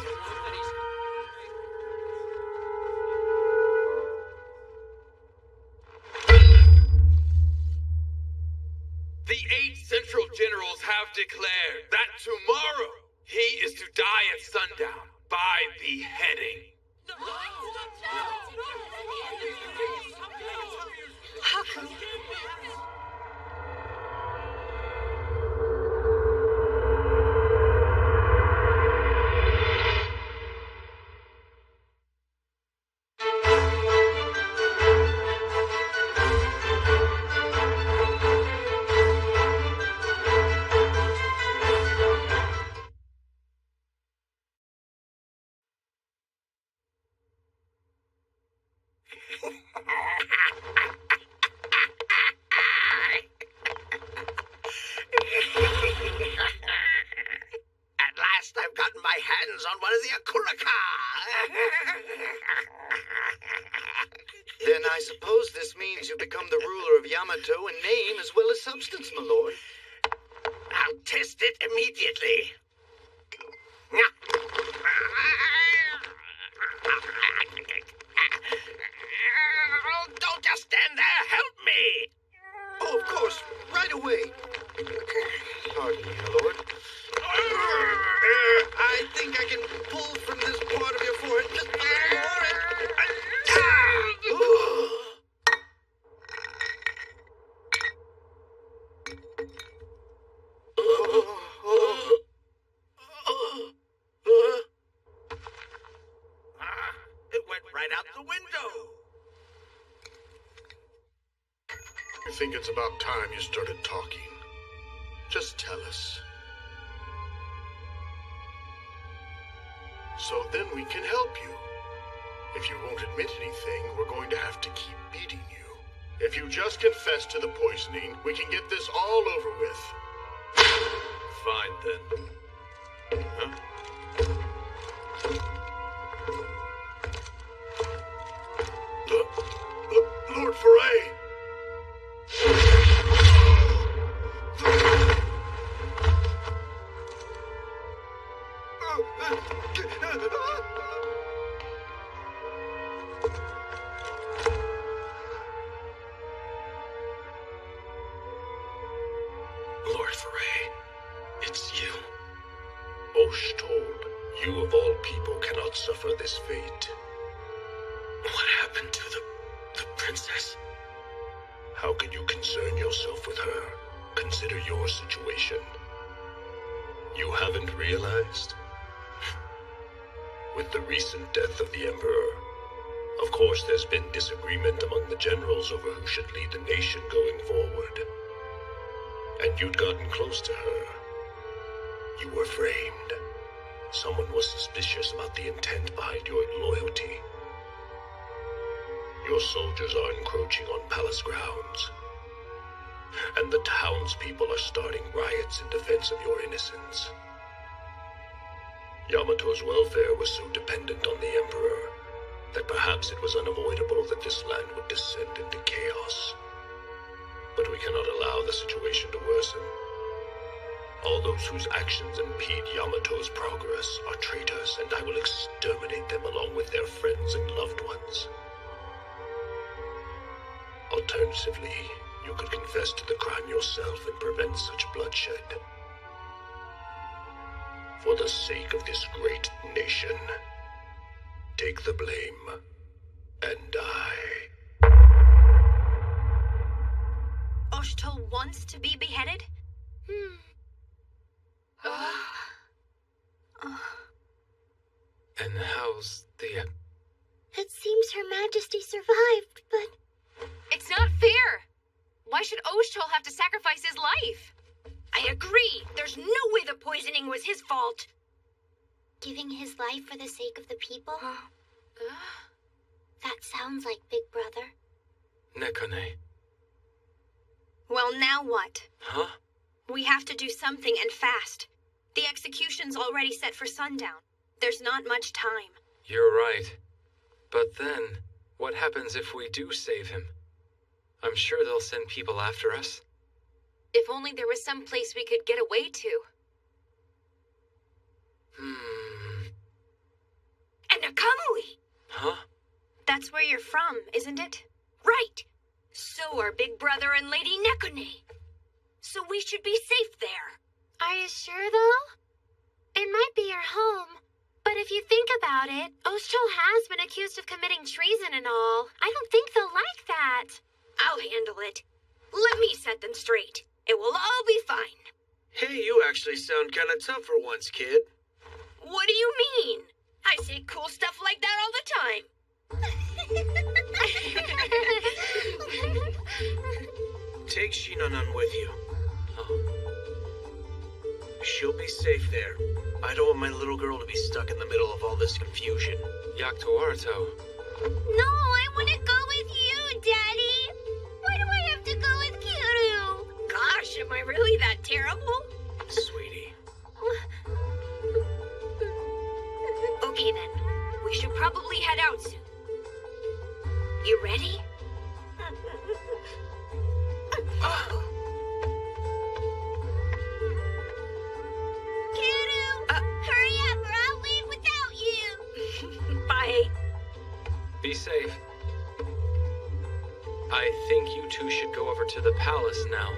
Speaker 7: The 8 Central Generals have declared that tomorrow he is to die at sundown by beheading.
Speaker 13: Haku.
Speaker 18: At last I've gotten my hands on one of the Akuraka!
Speaker 12: Then I suppose this means you become the ruler of Yamato in name as well as substance, my lord.
Speaker 18: I'll test it immediately. Don't just stand there, help me!
Speaker 12: Oh, of course, right away. Pardon me, my lord. I think I can pull from this part of your forehead just a little more
Speaker 18: It went right out the window.
Speaker 10: I think it's about time you started talking. Just tell us. So then we can help you. If you won't admit anything, we're going to have to keep beating you. If you just confess to the poisoning, we can get this all over with.
Speaker 7: Fine then. Huh?
Speaker 10: Lord Foray!
Speaker 4: Lord Foray, it's you. Oshtol, you of all people cannot suffer this fate. What happened to the princess?
Speaker 10: How can you concern yourself with her? Consider your situation. You haven't realized? With the recent death of the Emperor, of course there's been disagreement among the generals over who should lead the nation going forward. And you'd gotten close to her. You were framed. Someone was suspicious about the intent behind your loyalty. Your soldiers are encroaching on palace grounds. And the townspeople are starting riots in defense of your innocence. Yamato's welfare was so dependent on the Emperor that perhaps it was unavoidable that this land would descend into chaos. But we cannot allow the situation to worsen. All those whose actions impede Yamato's progress are traitors, and I will exterminate them along with their friends and loved ones. I'll Alternatively, you could confess to the crime yourself and prevent such bloodshed. For the sake of this great nation, take the blame and die.
Speaker 13: Oshtul wants to be beheaded?
Speaker 1: And how's the...
Speaker 2: It seems Her Majesty survived, but...
Speaker 8: It's not fair! Why should Oshtul have to sacrifice his life?
Speaker 15: I agree. There's no way the poisoning was his fault.
Speaker 2: Giving his life for the sake of the people? That sounds like Big Brother.
Speaker 1: Nekone.
Speaker 13: Well, now what?
Speaker 1: Huh?
Speaker 13: We have to do something, and fast. The execution's already set for sundown. There's not much time.
Speaker 1: You're right. But then, what happens if we do save him? I'm sure they'll send people after us.
Speaker 8: If only there was some place we could get away to.
Speaker 15: And Akamui!
Speaker 1: Huh?
Speaker 13: That's where you're from, isn't it?
Speaker 15: Right! So are Big Brother and Lady Nekone. So we should be safe there.
Speaker 2: Are you sure, though? It might be your home. But if you think about it, Oshtul has been accused of committing treason and all. I don't think they'll like that.
Speaker 15: I'll handle it. Let me set them straight. It will all be fine.
Speaker 3: Hey, you actually sound kind of tough for once, kid.
Speaker 15: What do you mean? I say cool stuff like that all the time.
Speaker 3: Take Shinanan with you. She'll be safe there. I don't want my little girl to be stuck in the middle of all this confusion.
Speaker 1: Yaktuarto.
Speaker 2: No, I want to go with you, Daddy. Why do I have to go with Kiru?
Speaker 15: Gosh, am I really that terrible?
Speaker 3: Sweetie.
Speaker 15: Okay then, we should probably head out soon. You ready?
Speaker 2: Hurry up or I'll leave without you.
Speaker 15: Bye.
Speaker 1: Be safe. I think you two should go over to the palace now.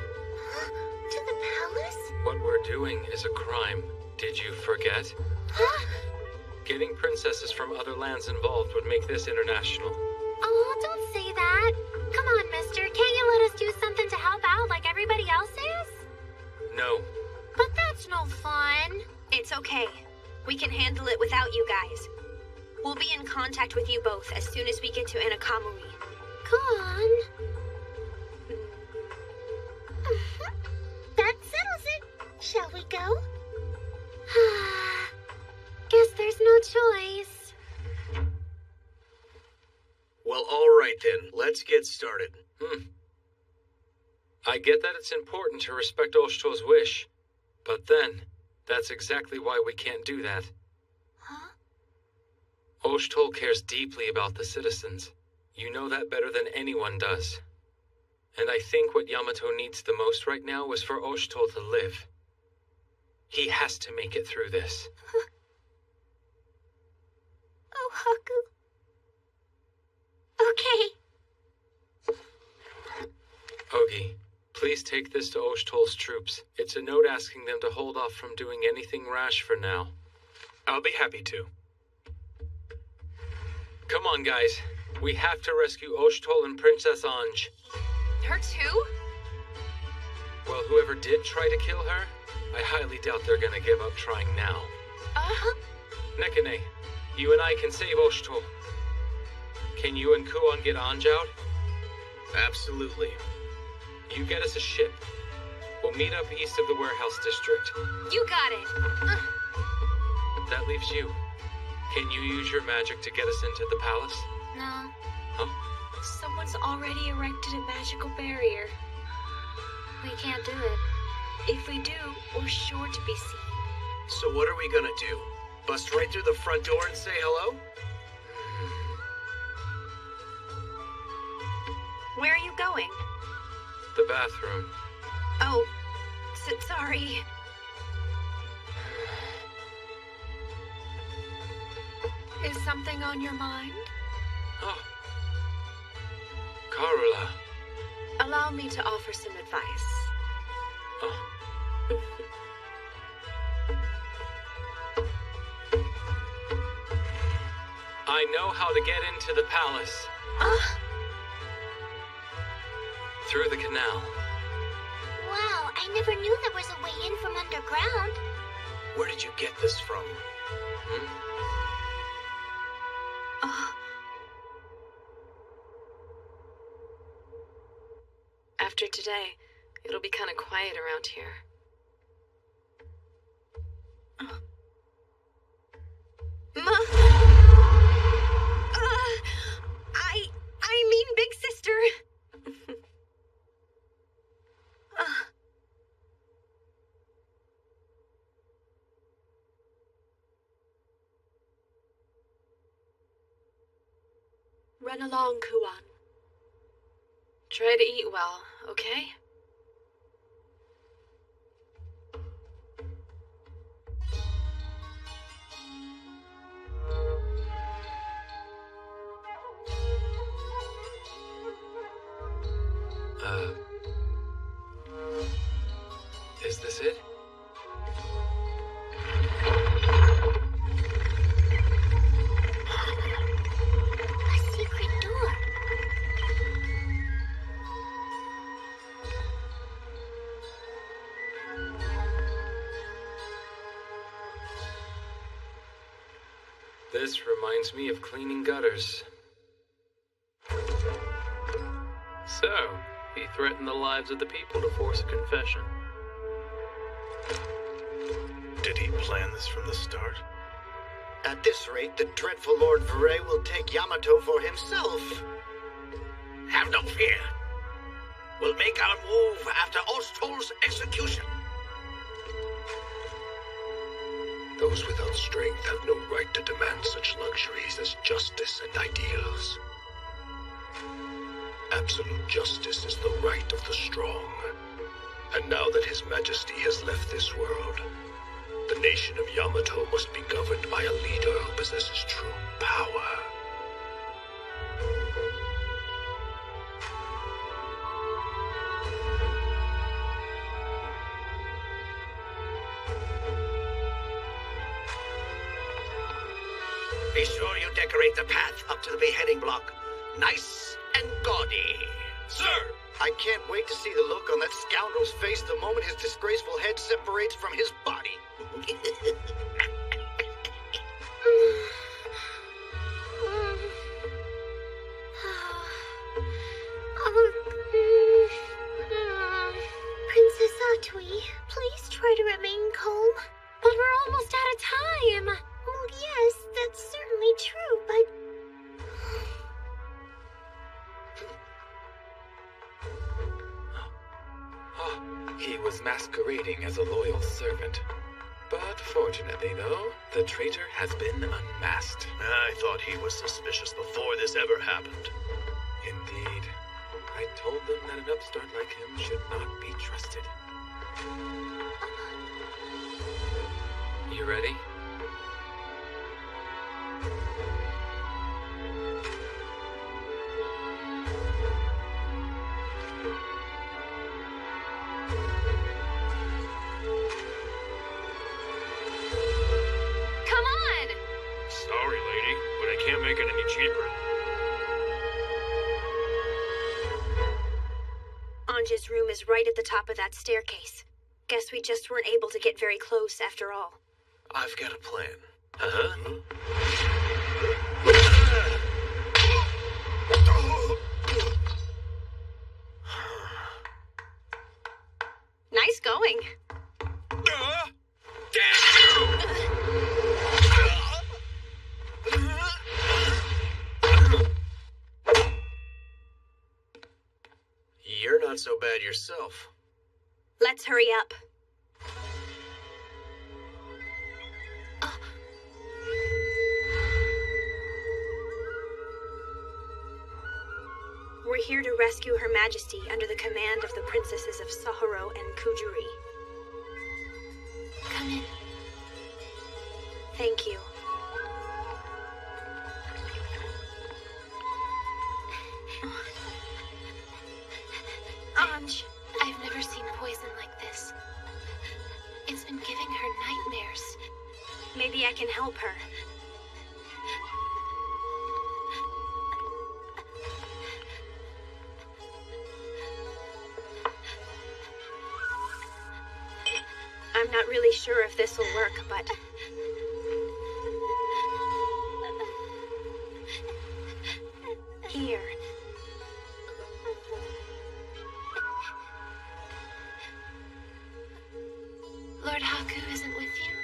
Speaker 2: To the palace?
Speaker 1: What we're doing is a crime. Did you forget?
Speaker 2: Huh?
Speaker 1: Getting princesses from other lands involved would make this international.
Speaker 2: Oh, don't say that. Come on, mister. Can't you let us do something to help out like everybody else is?
Speaker 1: No.
Speaker 2: But that's no fun.
Speaker 13: It's okay. We can handle it without you guys. We'll be in contact with you both as soon as we get to Anakamuri.
Speaker 2: Go on. That settles it. Shall we go? Guess there's no choice.
Speaker 3: Well, all right then. Let's get started.
Speaker 1: I get that it's important to respect Oshtul's wish, but then, that's exactly why we can't do that.
Speaker 2: Huh?
Speaker 1: Oshtul cares deeply about the citizens. You know that better than anyone does. And I think what Yamato needs the most right now is for Oshtul to live. He has to make it through this.
Speaker 2: Oh, Haku. Okay.
Speaker 1: Ogi, please take this to Oshtul's troops. It's a note asking them to hold off from doing anything rash for now.
Speaker 11: I'll be happy to.
Speaker 1: Come on, guys. We have to rescue Oshtul and Princess Anj.
Speaker 8: Her too?
Speaker 1: Well, whoever did try to kill her, I highly doubt they're gonna give up trying now. Nekone, you and I can save Oshtul. Can you and Kuon get Anj out?
Speaker 3: Absolutely.
Speaker 1: You get us a ship. We'll meet up east of the warehouse district.
Speaker 8: You got it.
Speaker 1: That leaves you. Can you use your magic to get us into the palace?
Speaker 2: No.
Speaker 1: Huh?
Speaker 20: Someone's already erected a magical barrier.
Speaker 2: We can't do it.
Speaker 20: If we do, we're sure to be seen.
Speaker 3: So what are we gonna do? Bust right through the front door and say hello?
Speaker 13: Where are you going?
Speaker 1: The bathroom.
Speaker 13: Oh, sorry.
Speaker 20: Is something on your mind?
Speaker 1: Oh. Karula.
Speaker 9: Allow me to offer some advice.
Speaker 1: I know how to get into the palace. Through the canal.
Speaker 17: Wow, I never knew there was a way in from underground.
Speaker 3: Where did you get this from?
Speaker 9: After today, it'll be kind of quiet around here.
Speaker 13: Ma! I mean Big Sister.
Speaker 9: Run along, Kuan. Try to eat well, okay?
Speaker 1: Is this it?
Speaker 17: A secret door.
Speaker 1: This reminds me of cleaning gutters.
Speaker 5: So, he threatened the lives of the people to force a confession.
Speaker 11: Did he plan this from the start?
Speaker 19: At this rate, the dreadful Lord Viray will take Yamato for himself.
Speaker 18: Have no fear. We'll make our move after Osthol's execution.
Speaker 10: Those without strength have no right to demand such luxuries as justice and ideals. Absolute justice is the right of the strong. And now that His Majesty has left this world, the nation of Yamato must be governed by a leader who possesses true power.
Speaker 18: Be sure you decorate the path up to the beheading block. Nice and gaudy.
Speaker 19: Sir! I can't wait to see the look on that scoundrel's face the moment his disgraceful head separates from his body.
Speaker 17: Princess Atui, please try to remain calm. But we're almost out of time. Well, yes, that's certainly true, but...
Speaker 1: He was masquerading as a loyal servant. But fortunately, though, the traitor has been unmasked.
Speaker 11: I thought he was suspicious before this ever happened.
Speaker 1: Indeed. I told them that an upstart like him should not be trusted. You ready?
Speaker 13: Come on!
Speaker 6: Sorry, lady, but I can't make it any cheaper.
Speaker 13: Anja's room is right at the top of that staircase. Guess we just weren't able to get very close after all.
Speaker 3: I've got a plan.
Speaker 13: Nice going.
Speaker 3: You're not so bad yourself.
Speaker 13: Let's hurry up. We're here to rescue Her Majesty under the command of the princesses of Sahara and Kujuri. Come in. Thank you. Maybe I can help her. I'm not really sure if this will work, but... Here.
Speaker 2: Lord Haku isn't with you?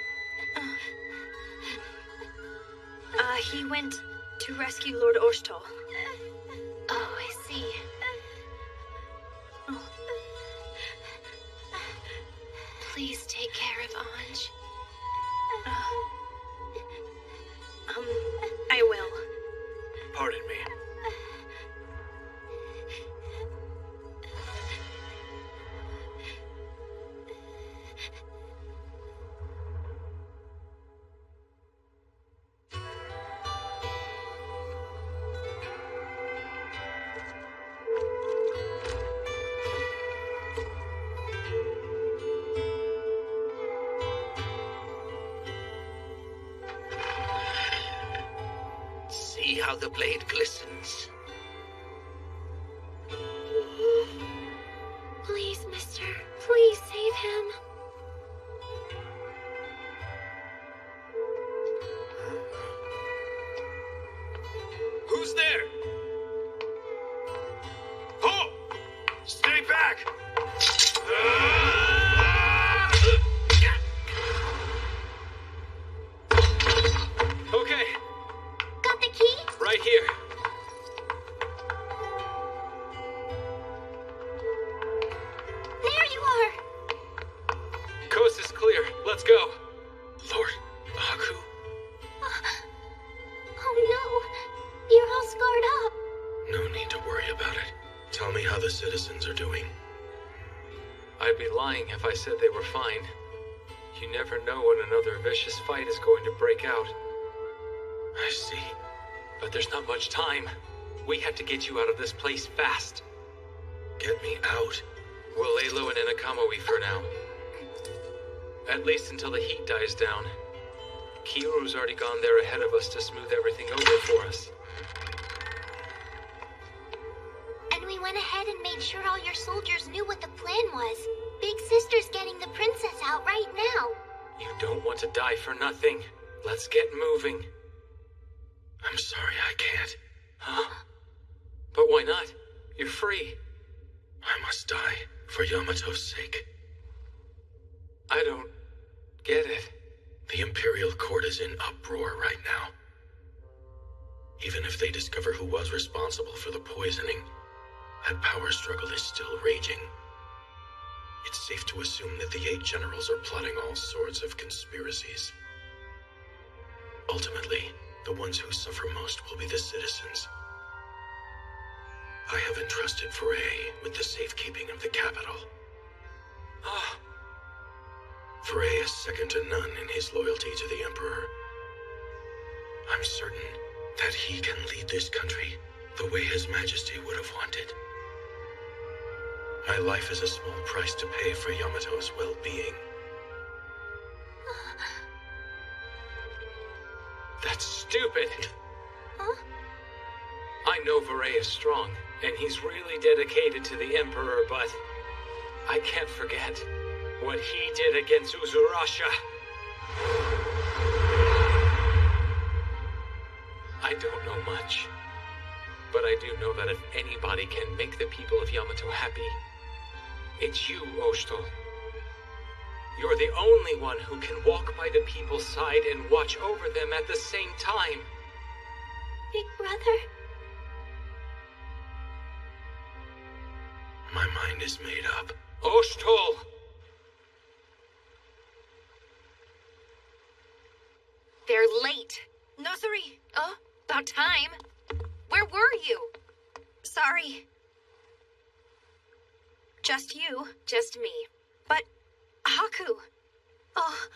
Speaker 13: He went to rescue Lord Oshtol.
Speaker 2: Oh, I see. Please take care of Anj.
Speaker 13: I will.
Speaker 11: Pardon me.
Speaker 18: See how the blade glistens.
Speaker 2: Please, mister. Please save him.
Speaker 11: Who's there? Oh! Stay back! Okay,
Speaker 17: Got the key?
Speaker 11: right here.
Speaker 17: There you are!
Speaker 1: Coast is clear. Let's go.
Speaker 4: Lord Haku?
Speaker 17: Oh no! You're all scarred up.
Speaker 4: No need to worry about it. Tell me how the citizens are doing.
Speaker 1: I'd be lying if I said they were fine. You never know when another vicious fight is going to break out.
Speaker 4: I see.
Speaker 1: But there's not much time. We have to get you out of this place fast.
Speaker 4: Get me out.
Speaker 1: We'll lay low in Inakamoe for now. At least until the heat dies down. Kiru's already gone there ahead of us to smooth everything over for us.
Speaker 17: And we went ahead and made sure all your soldiers knew what the plan was. Big Sister's getting the princess out right now.
Speaker 1: You don't want to die for nothing. Let's get moving.
Speaker 4: I'm sorry, I can't.
Speaker 1: Huh? But why not? You're free.
Speaker 4: I must die for Yamato's sake.
Speaker 1: I don't get it.
Speaker 4: The Imperial Court is in uproar right now. Even if they discover who was responsible for the poisoning, that power struggle is still raging. It's safe to assume that the 8 generals are plotting all sorts of conspiracies. Ultimately, the ones who suffer most will be the citizens. I have entrusted Foray with the safekeeping of the capital.
Speaker 1: Ah.
Speaker 4: Foray is second to none in his loyalty to the Emperor. I'm certain that he can lead this country the way His Majesty would have wanted. My life is a small price to pay for Yamato's well-being.
Speaker 1: That's stupid.
Speaker 17: Huh?
Speaker 1: I know Foray is strong, and he's really dedicated to the Emperor, but I can't forget what he did against Uzurasha. I don't know much, but I do know that if anybody can make the people of Yamato happy, it's you, Oshtol. You're the only one who can walk by the people's side and watch over them at the same time.
Speaker 17: Big brother?
Speaker 4: My mind is made up.
Speaker 1: Oshtol!
Speaker 13: They're late. Nozuri. Oh, about time. Where were you? Sorry. Just you. Just me. But, Haku. Oh.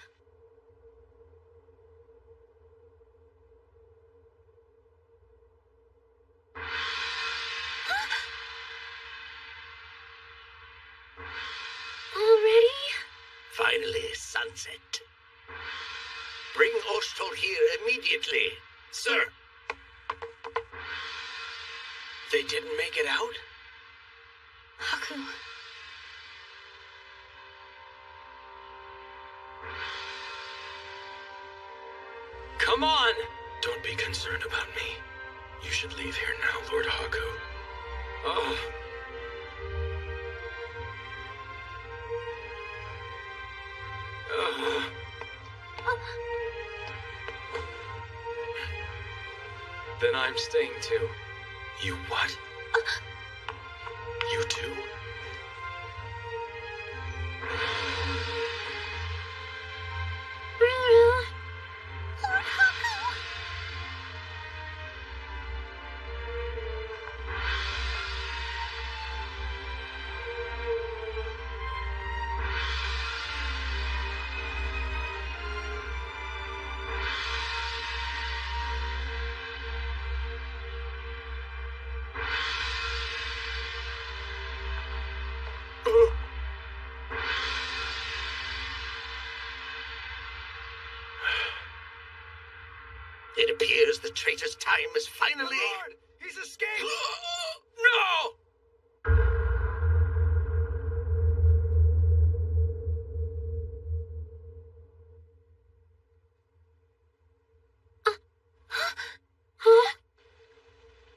Speaker 17: Already?
Speaker 18: Finally, sunset. Bring Ostol here immediately.
Speaker 3: Sir. They didn't make it out?
Speaker 13: Haku.
Speaker 1: Come on!
Speaker 4: Don't be concerned about me. You should leave here now, Lord Haku.
Speaker 1: Oh. Then I'm staying too.
Speaker 4: You what? You too?
Speaker 17: Ruru. Lord Haku.
Speaker 18: It appears the traitor's time is finally...
Speaker 3: Lord, he's escaped!
Speaker 18: No!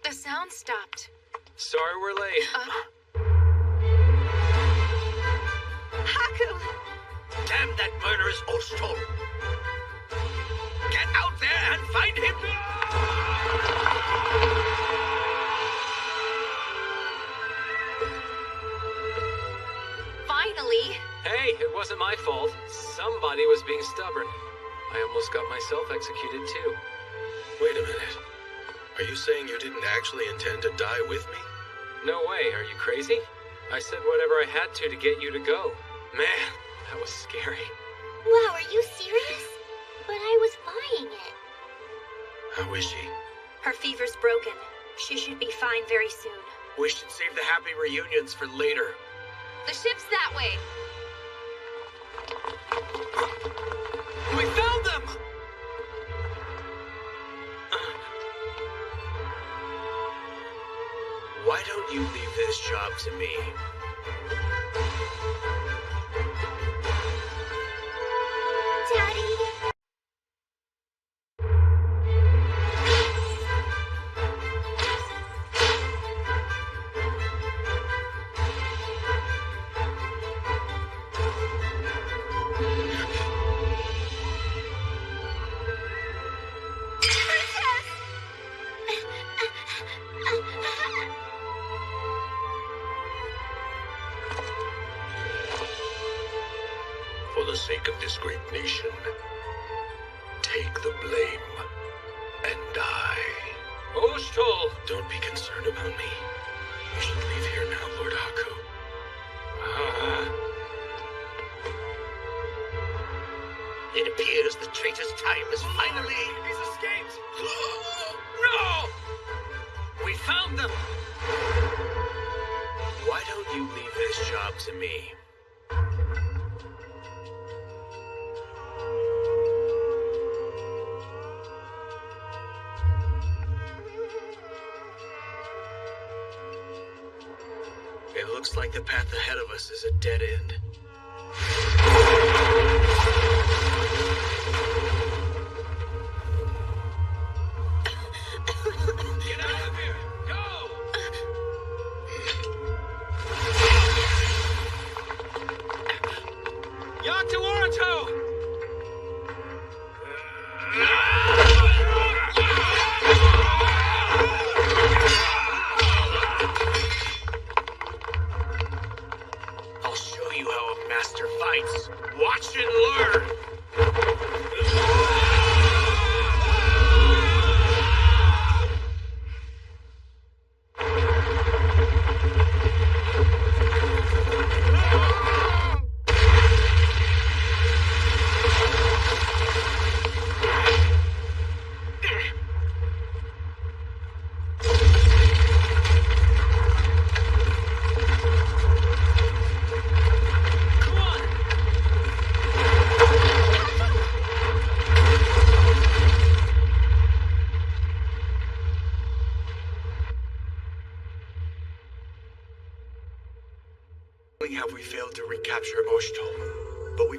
Speaker 13: The sound stopped.
Speaker 1: Sorry we're late.
Speaker 13: Haku!
Speaker 18: Damn that murderous Ostol! Get out there and find him!
Speaker 13: Finally!
Speaker 1: Hey, it wasn't my fault. Somebody was being stubborn. I almost got myself executed too.
Speaker 4: Wait a minute. Are you saying you didn't actually intend to die with me?
Speaker 1: No way, are you crazy? I said whatever I had to get you to go. Man, that was scary.
Speaker 17: Wow, are you serious? But I was buying it.
Speaker 4: How is she?
Speaker 13: Her fever's broken. She should be fine very soon.
Speaker 3: We should save the happy reunions for later.
Speaker 8: The ship's that way.
Speaker 3: We found them! Why don't you leave this job to me?
Speaker 17: Daddy.
Speaker 10: For the sake of this great nation, take the blame and die.
Speaker 1: Ostol!
Speaker 4: Don't be concerned about me. You should leave here now, Lord Haku.
Speaker 18: It appears the traitor's time is finally...
Speaker 3: He's escaped!
Speaker 18: No!
Speaker 3: We found them! Why don't you leave this job to me? It looks like the path ahead of us is a dead end.
Speaker 18: Get out of here! Go!
Speaker 3: Yato Orato! I'll show you how a master fights. Watch and learn!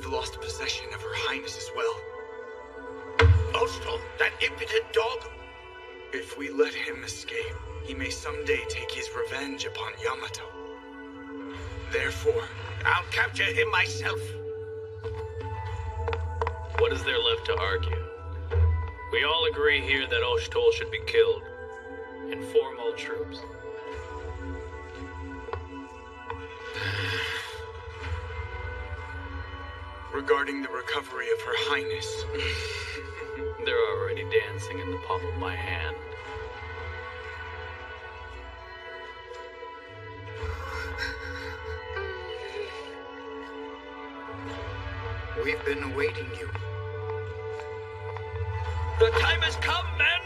Speaker 12: we've lost possession of Her Highness as well.
Speaker 14: Ostal, that impudent dog!
Speaker 12: If we let him escape, he may someday take his revenge upon Yamato. Therefore,
Speaker 18: I'll capture him myself.
Speaker 5: What is there left to argue? We all agree here that Oshtol should be killed. Inform all troops.
Speaker 12: regarding the recovery of Her Highness.
Speaker 5: They're already dancing in the palm of my hand.
Speaker 19: We've been awaiting you.
Speaker 18: The time has come, men!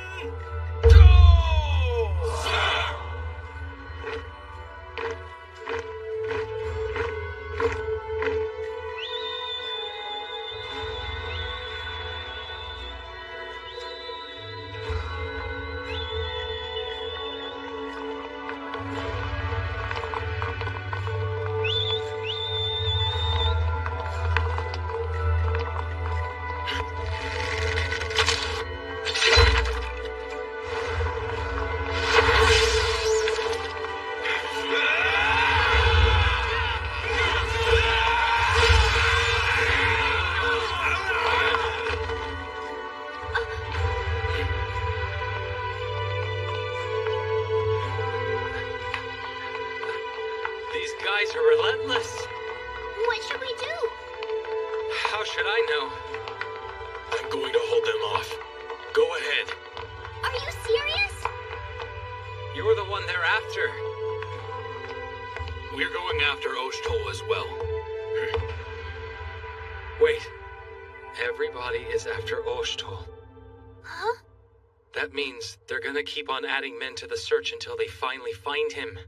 Speaker 1: Keep on adding men to the search until they finally find him.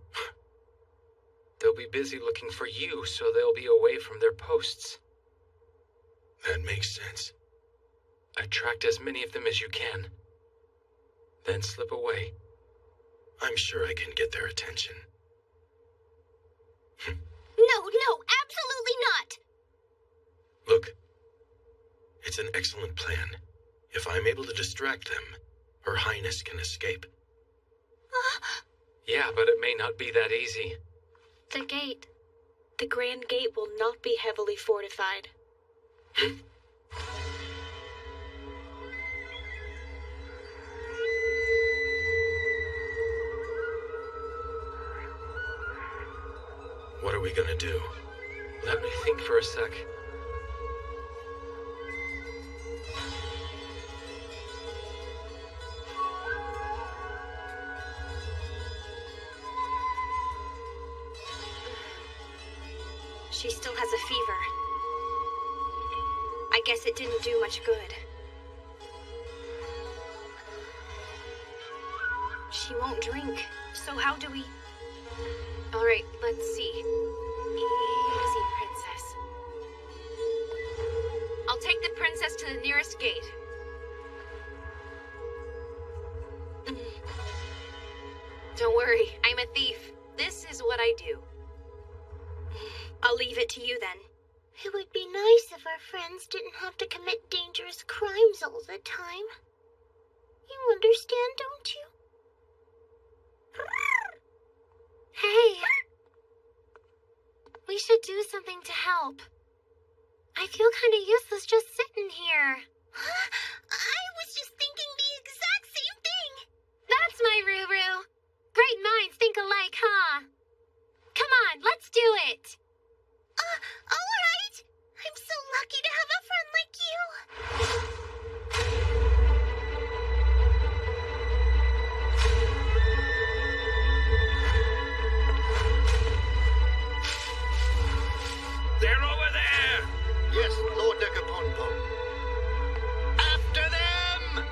Speaker 1: They'll be busy looking for you, so they'll be away from their posts.
Speaker 4: That makes sense.
Speaker 1: Attract as many of them as you can. Then slip away.
Speaker 4: I'm sure I can get their attention.
Speaker 2: No, absolutely not!
Speaker 4: Look, it's an excellent plan. If I'm able to distract them, Her Highness can escape.
Speaker 1: Yeah, but it may not be that easy.
Speaker 20: The gate. The Grand Gate will not be heavily fortified.
Speaker 4: What are we gonna do?
Speaker 1: Let me think for a sec.
Speaker 13: She still has a fever. I guess it didn't do much good. She won't drink, so how do we... Alright, let's see. Easy, princess. I'll take the princess to the nearest gate. Don't worry, I'm a thief. This is what I do. I'll leave it to you then.
Speaker 17: It would be nice if our friends didn't have to commit dangerous crimes all the time. You understand, don't you?
Speaker 2: Hey! We should do something to help. I feel kind of useless just sitting here.
Speaker 17: I was just thinking the exact same thing!
Speaker 2: That's my Ruru. Great minds think alike, huh? Come on, let's do it!
Speaker 17: All right. I'm so lucky to have a friend like you.
Speaker 18: They're over there!
Speaker 19: Yes, Lord Decaponpo.
Speaker 18: After them!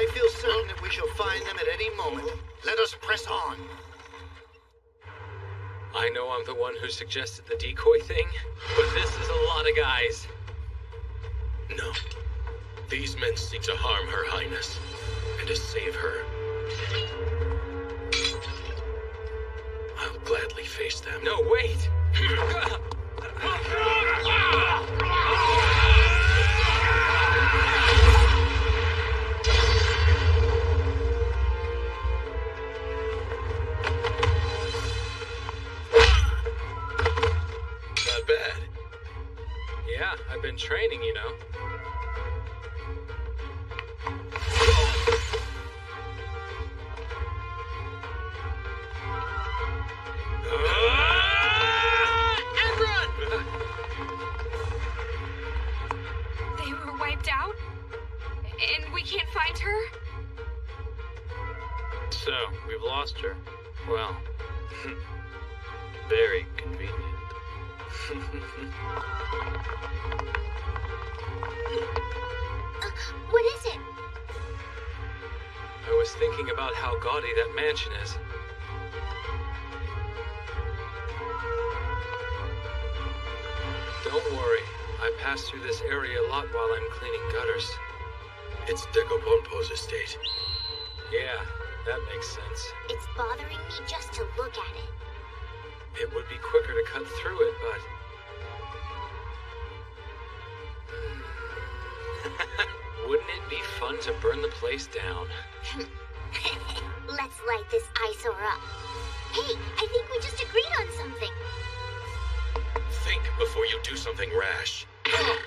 Speaker 19: I feel certain that we shall find them at any moment. Let us press on.
Speaker 1: I know I'm the one who suggested the decoy thing, but this is a lot of guys.
Speaker 4: No. These men seek to harm Her Highness, and to save her. I'll gladly face them.
Speaker 1: No, wait!
Speaker 4: Not bad.
Speaker 1: Yeah, I've been training, you know.
Speaker 13: They were wiped out? And we can't find her?
Speaker 5: So, we've lost her. Well, very convenient.
Speaker 17: What is it?
Speaker 1: I was thinking about how gaudy that mansion is. Don't worry, I pass through this area a lot while I'm cleaning gutters.
Speaker 4: It's Decopompo's estate.
Speaker 1: Yeah, that makes sense.
Speaker 17: It's bothering me just to look at it.
Speaker 1: It would be quicker to cut through it, but... Wouldn't it be fun to burn the place down?
Speaker 17: Let's light this eyesore up. Hey, I think we just agreed on something.
Speaker 4: Think before you do something rash.
Speaker 1: Huh?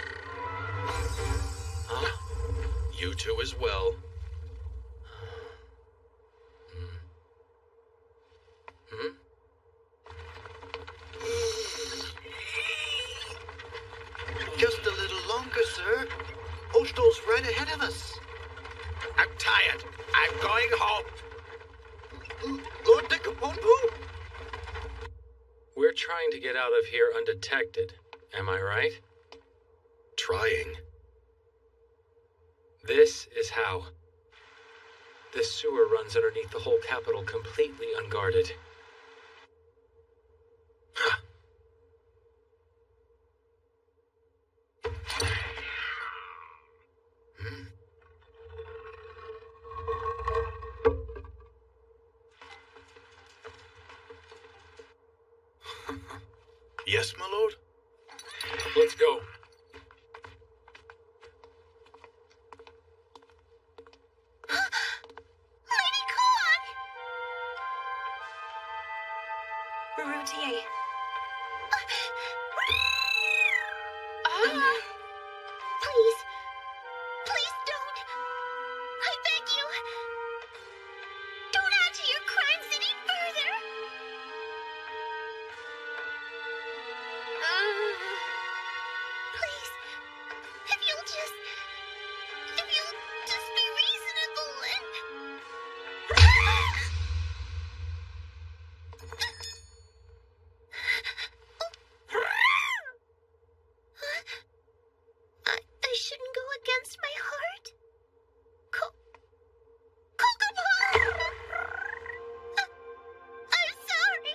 Speaker 4: You two as well.
Speaker 1: Hmm?
Speaker 19: Just a little longer, sir. Ostal's right ahead of us.
Speaker 18: I'm tired. I'm going home.
Speaker 19: Lord Decopompo?
Speaker 1: We're trying to get out of here undetected, am I right?
Speaker 4: Trying.
Speaker 1: This is how. This sewer runs underneath the whole capital completely unguarded.
Speaker 4: Huh. Yes, my lord?
Speaker 1: Let's go.
Speaker 17: Lady Kuan!
Speaker 13: Marutier.
Speaker 17: Please. Please don't. I beg you. Don't add to your crimes any further. Please. If you'll just be reasonable and... I shouldn't go against my heart. Kokopo! I'm sorry.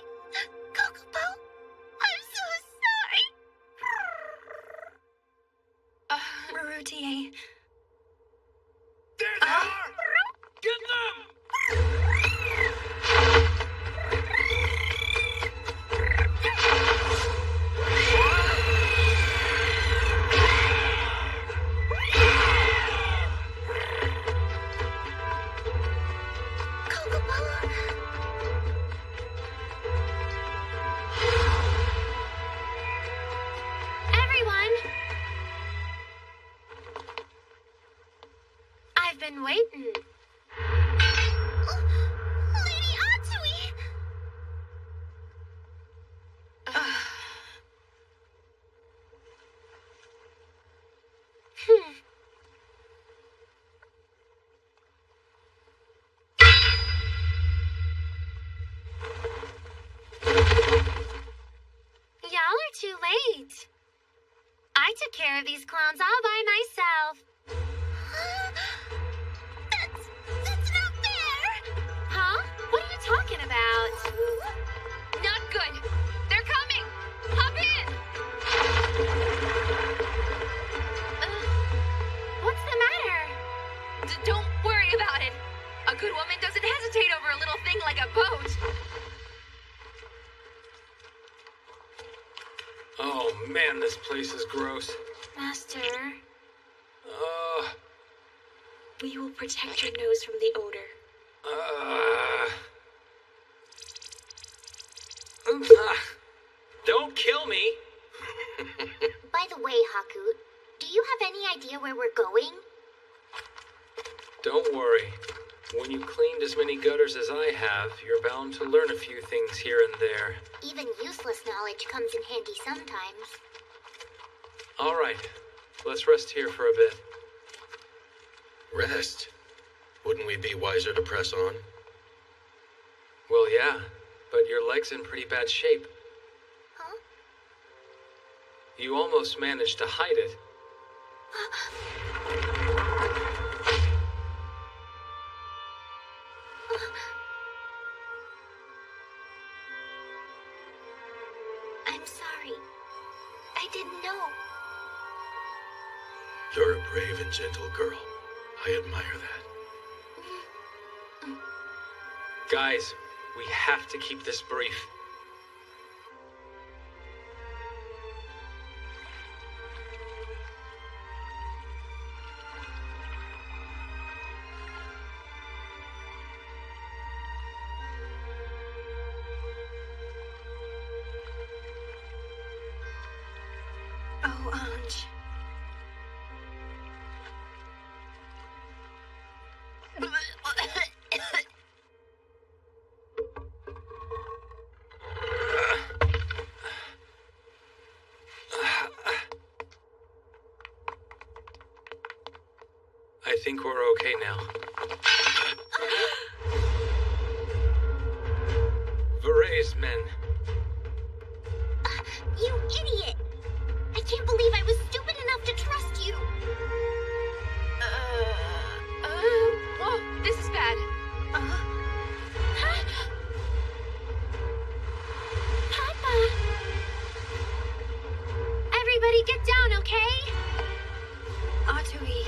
Speaker 17: Kokopo, I'm so sorry.
Speaker 13: Marutier.
Speaker 7: There they are! Get them!
Speaker 13: Everyone! I've been waiting.
Speaker 17: Lady Atsui!
Speaker 13: Y'all are too late. I took care of these clowns all by myself.
Speaker 8: about. Not good. They're coming. Hop in.
Speaker 2: What's the matter?
Speaker 8: Don't worry about it. A good woman doesn't hesitate over a little thing like a boat.
Speaker 5: Oh man, this place is gross.
Speaker 20: Master, we will protect your nose from the odor.
Speaker 5: Don't kill me.
Speaker 17: By the way, Haku, do you have any idea where we're going?
Speaker 1: Don't worry. When you cleaned as many gutters as I have, you're bound to learn a few things here and there.
Speaker 17: Even useless knowledge comes in handy sometimes.
Speaker 1: All right. Let's rest here for a bit.
Speaker 4: Rest? Wouldn't we be wiser to press on?
Speaker 1: Well, yeah, but your leg's in pretty bad shape.
Speaker 17: Huh?
Speaker 1: You almost managed to hide it.
Speaker 17: I'm sorry. I didn't know.
Speaker 4: You're a brave and gentle girl. I admire that.
Speaker 1: Guys, we have to keep this brief.
Speaker 20: Oh, Anj.
Speaker 1: I think we're okay now. Varese men.
Speaker 17: You idiot! I can't believe I was stupid enough to trust you!
Speaker 8: Whoa, this is bad.
Speaker 17: Papa!
Speaker 2: Everybody get down, okay?
Speaker 20: Atui.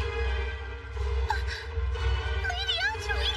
Speaker 17: Lady Atui!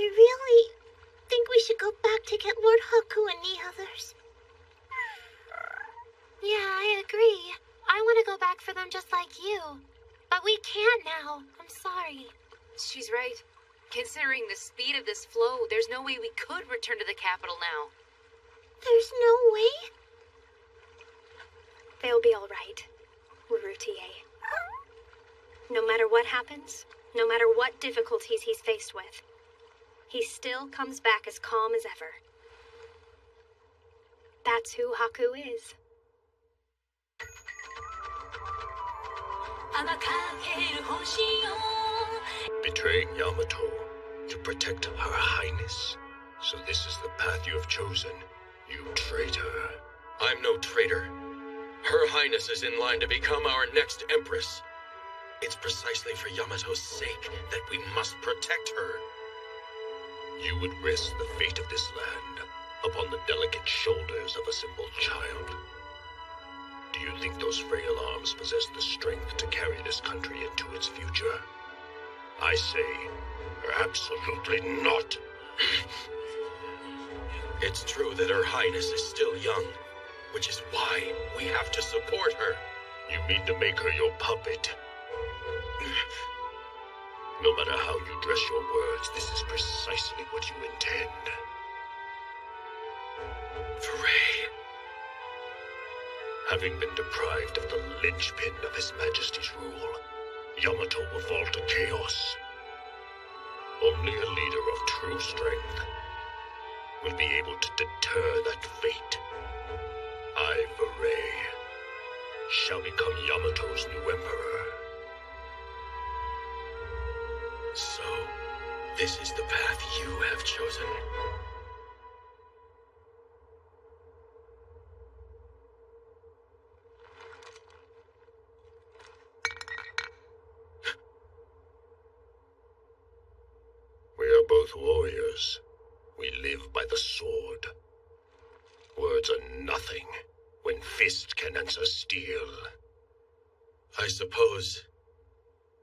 Speaker 17: really think we should go back to get Lord Haku and the others.
Speaker 20: Yeah, I agree. I want to go back for them just like you. But we can't now. I'm sorry.
Speaker 16: She's right. Considering the speed of this flow, there's no way we could return to the capital now.
Speaker 17: There's no way?
Speaker 2: They'll be all right, Urutier. No matter what happens, no matter what difficulties he's faced with, he still comes back as calm as ever. That's who Haku is.
Speaker 4: Betraying Yamato to protect Her Highness. So this is the path you have chosen, you traitor.
Speaker 1: I'm no traitor. Her Highness is in line to become our next Empress. It's precisely for Yamato's sake that we must protect her.
Speaker 4: You would risk the fate of this land upon the delicate shoulders of a simple child. Do you think those frail arms possess the strength to carry this country into its future? I say, absolutely not.
Speaker 1: It's true that Her Highness is still young, which is why we have to support her.
Speaker 4: You mean to make her your puppet? No matter how you dress your words, this is precisely what you intend.
Speaker 1: Frey.
Speaker 4: Having been deprived of the linchpin of His Majesty's rule, Yamato will fall to chaos. Only a leader of true strength will be able to deter that fate. I, Frey, shall become Yamato's new emperor.
Speaker 1: So, this is the path you have chosen.
Speaker 4: We are both warriors. We live by the sword. Words are nothing when fist can answer steel.
Speaker 1: I suppose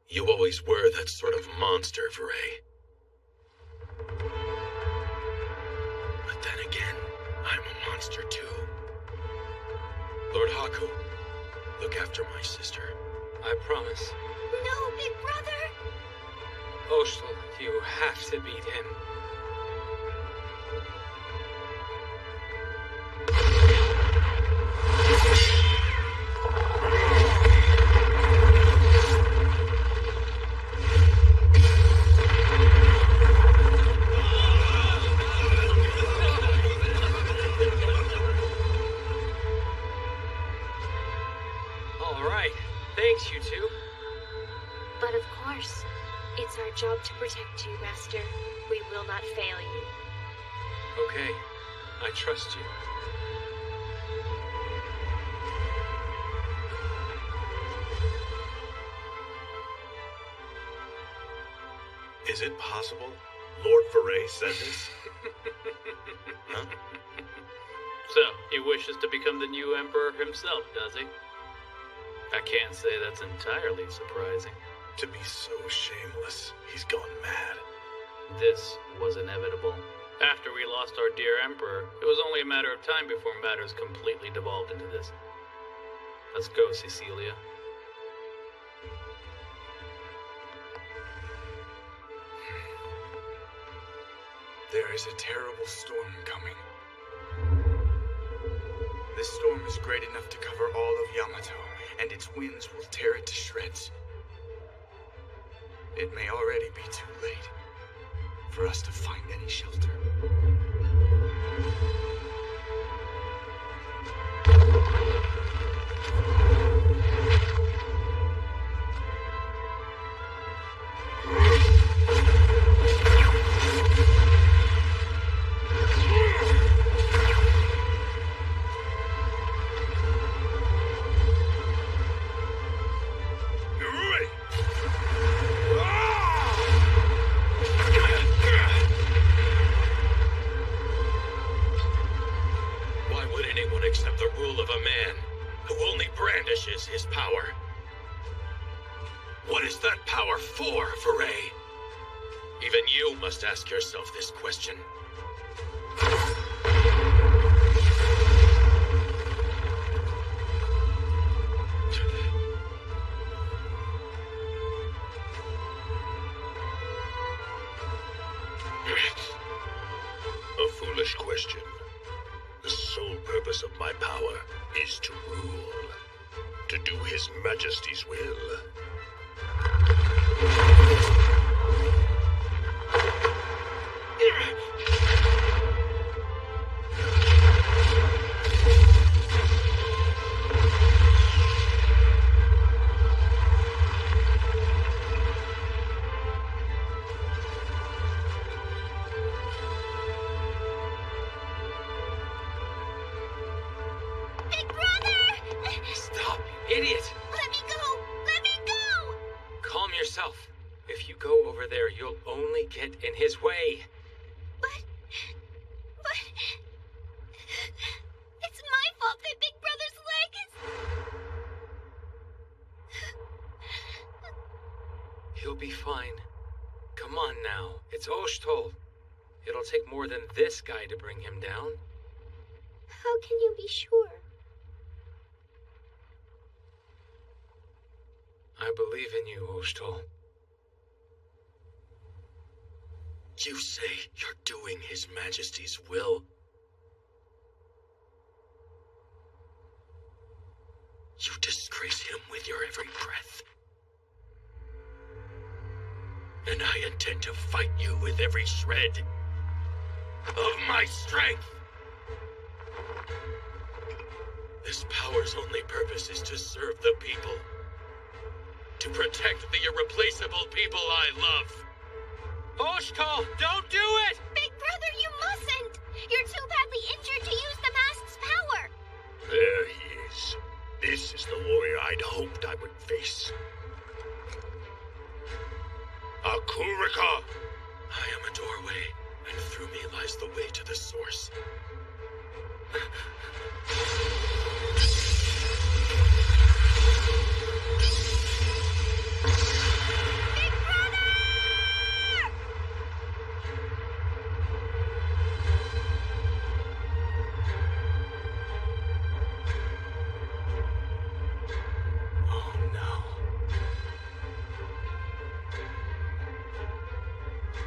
Speaker 1: you always were that sort of monster, Frey. But then again, I'm a monster too. Lord Haku, look after my sister. I promise.
Speaker 17: No, big brother!
Speaker 11: Oshel, you have to beat him.
Speaker 5: All right. Thanks, you two.
Speaker 20: But of course, it's our job to protect you, Master. We will not fail you.
Speaker 11: Okay, I trust you.
Speaker 12: Is it possible Lord Frey said this?
Speaker 1: Huh?
Speaker 5: So, he wishes to become the new emperor himself, does he? I can't say that's entirely surprising.
Speaker 12: To be so shameless, he's gone mad.
Speaker 5: This was inevitable. After we lost our dear emperor, it was only a matter of time before matters completely devolved into this. Let's go, Cecilia.
Speaker 12: There is a terrible storm coming. This storm is great enough to cover all of Yamato, and its winds will tear it to shreds. It may already be too late for us to find any shelter.
Speaker 4: You must ask yourself this question. A foolish question. The sole purpose of my power is to rule, to do His Majesty's will.
Speaker 1: Stop, idiot!
Speaker 17: Let me go! Let me go!
Speaker 1: Calm yourself. If you go over there, you'll only get in his way.
Speaker 17: But... It's my fault that Big Brother's leg is...
Speaker 1: He'll be fine. Come on now. It's Oshtol. It'll take more than this guy to bring him down.
Speaker 17: How can you be sure?
Speaker 1: I believe in you, Oshtol.
Speaker 4: You say you're doing His Majesty's will? You disgrace him with your every breath. And I intend to fight you with every shred of my strength. This power's only purpose is to serve the people. To protect the irreplaceable people I love.
Speaker 1: Oshtol, don't do it!
Speaker 17: Big Brother, you mustn't! You're too badly injured to use the mask's power!
Speaker 4: There he is. This is the warrior I'd hoped I would face. Akurika! I am a doorway, and through me lies the way to the source.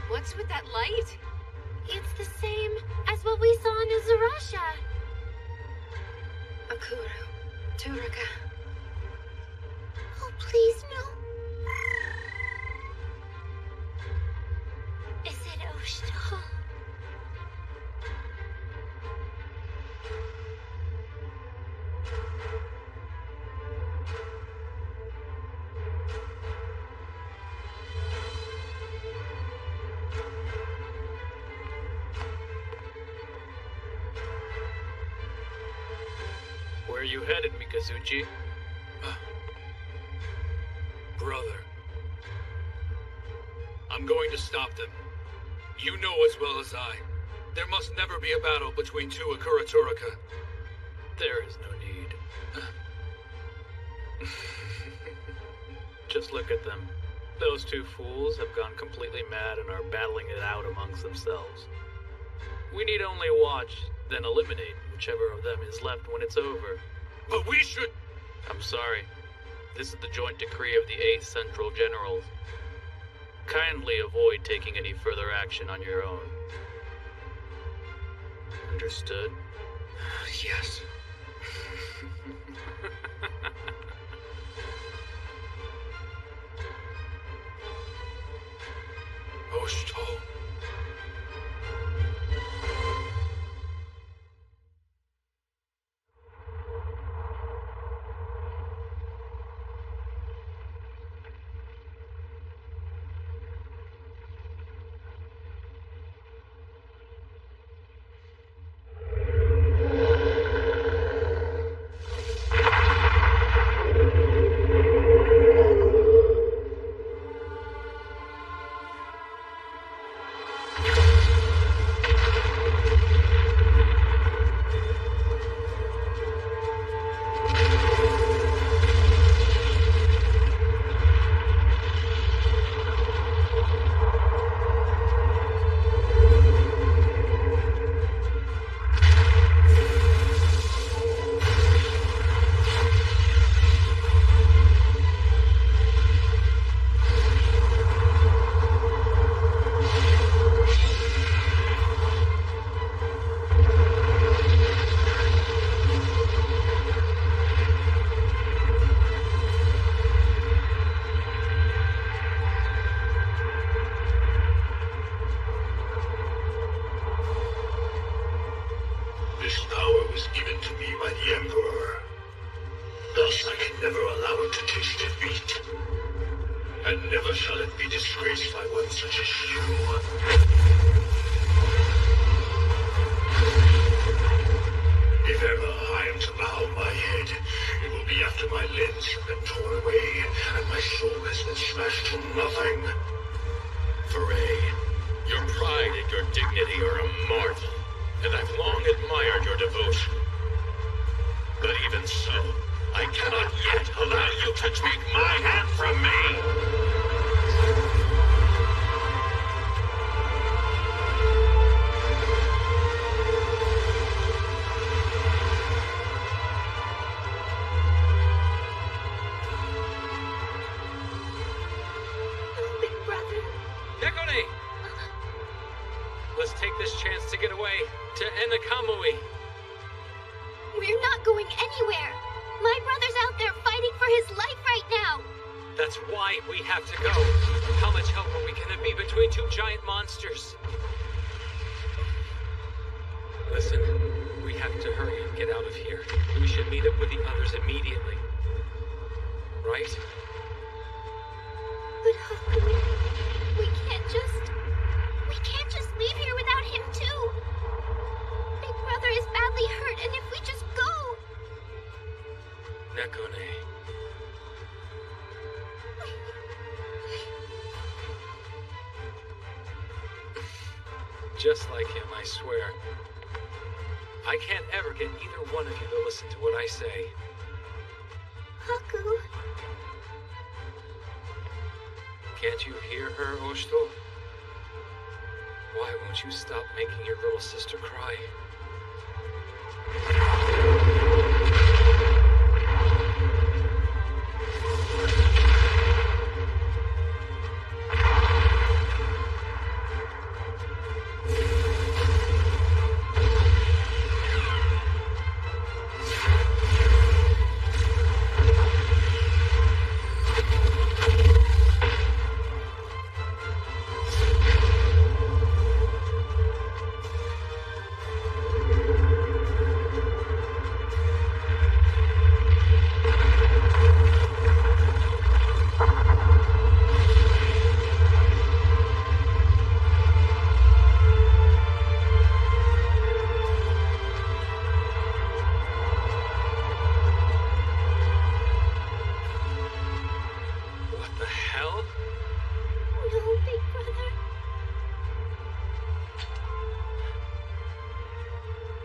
Speaker 16: What's with that light?
Speaker 2: It's the same as what we saw in Uzurasha.
Speaker 13: Akuru. Turaka.
Speaker 17: Oh, please, no. Is it Oshtol?
Speaker 5: Where are you headed, Mikazuchi?
Speaker 6: Brother. I'm going to stop them. You know as well as I. There must never be a battle between two Akura Turaka.
Speaker 5: There is no need. Just look at them. Those two fools have gone completely mad and are battling it out amongst themselves. We need only watch, then eliminate whichever of them is left when it's over.
Speaker 6: But we should...
Speaker 5: I'm sorry. This is the joint decree of the 8th Central Generals. Kindly avoid taking any further action on your own. Understood?
Speaker 6: Yes. Oshtol.
Speaker 14: and never shall it be disgraced by one such as you. If ever I am to bow my head, it will be after my limbs have been torn away and my soul has been smashed to nothing.
Speaker 4: Foray, your pride and your dignity are a marvel, and I've long admired your devotion. But even so, I cannot yet allow you to take my hand from me!
Speaker 1: Nekone! Let's take this chance to get away to Enakamui.
Speaker 2: We're not going anywhere. My brother's out there fighting for his life right now.
Speaker 1: That's why we have to go. How much help are we gonna be between two giant monsters? Listen, we have to hurry and get out of here. We should meet up with the others immediately. Right?
Speaker 2: But Haku, we can't just leave here without him too. Big brother is badly hurt, and if we just go...
Speaker 1: Nekone. Just like him, I swear. I can't ever get either one of you to listen to what I say.
Speaker 2: Haku...
Speaker 1: Can't you hear her, Oshito? Why won't you stop making your little sister cry?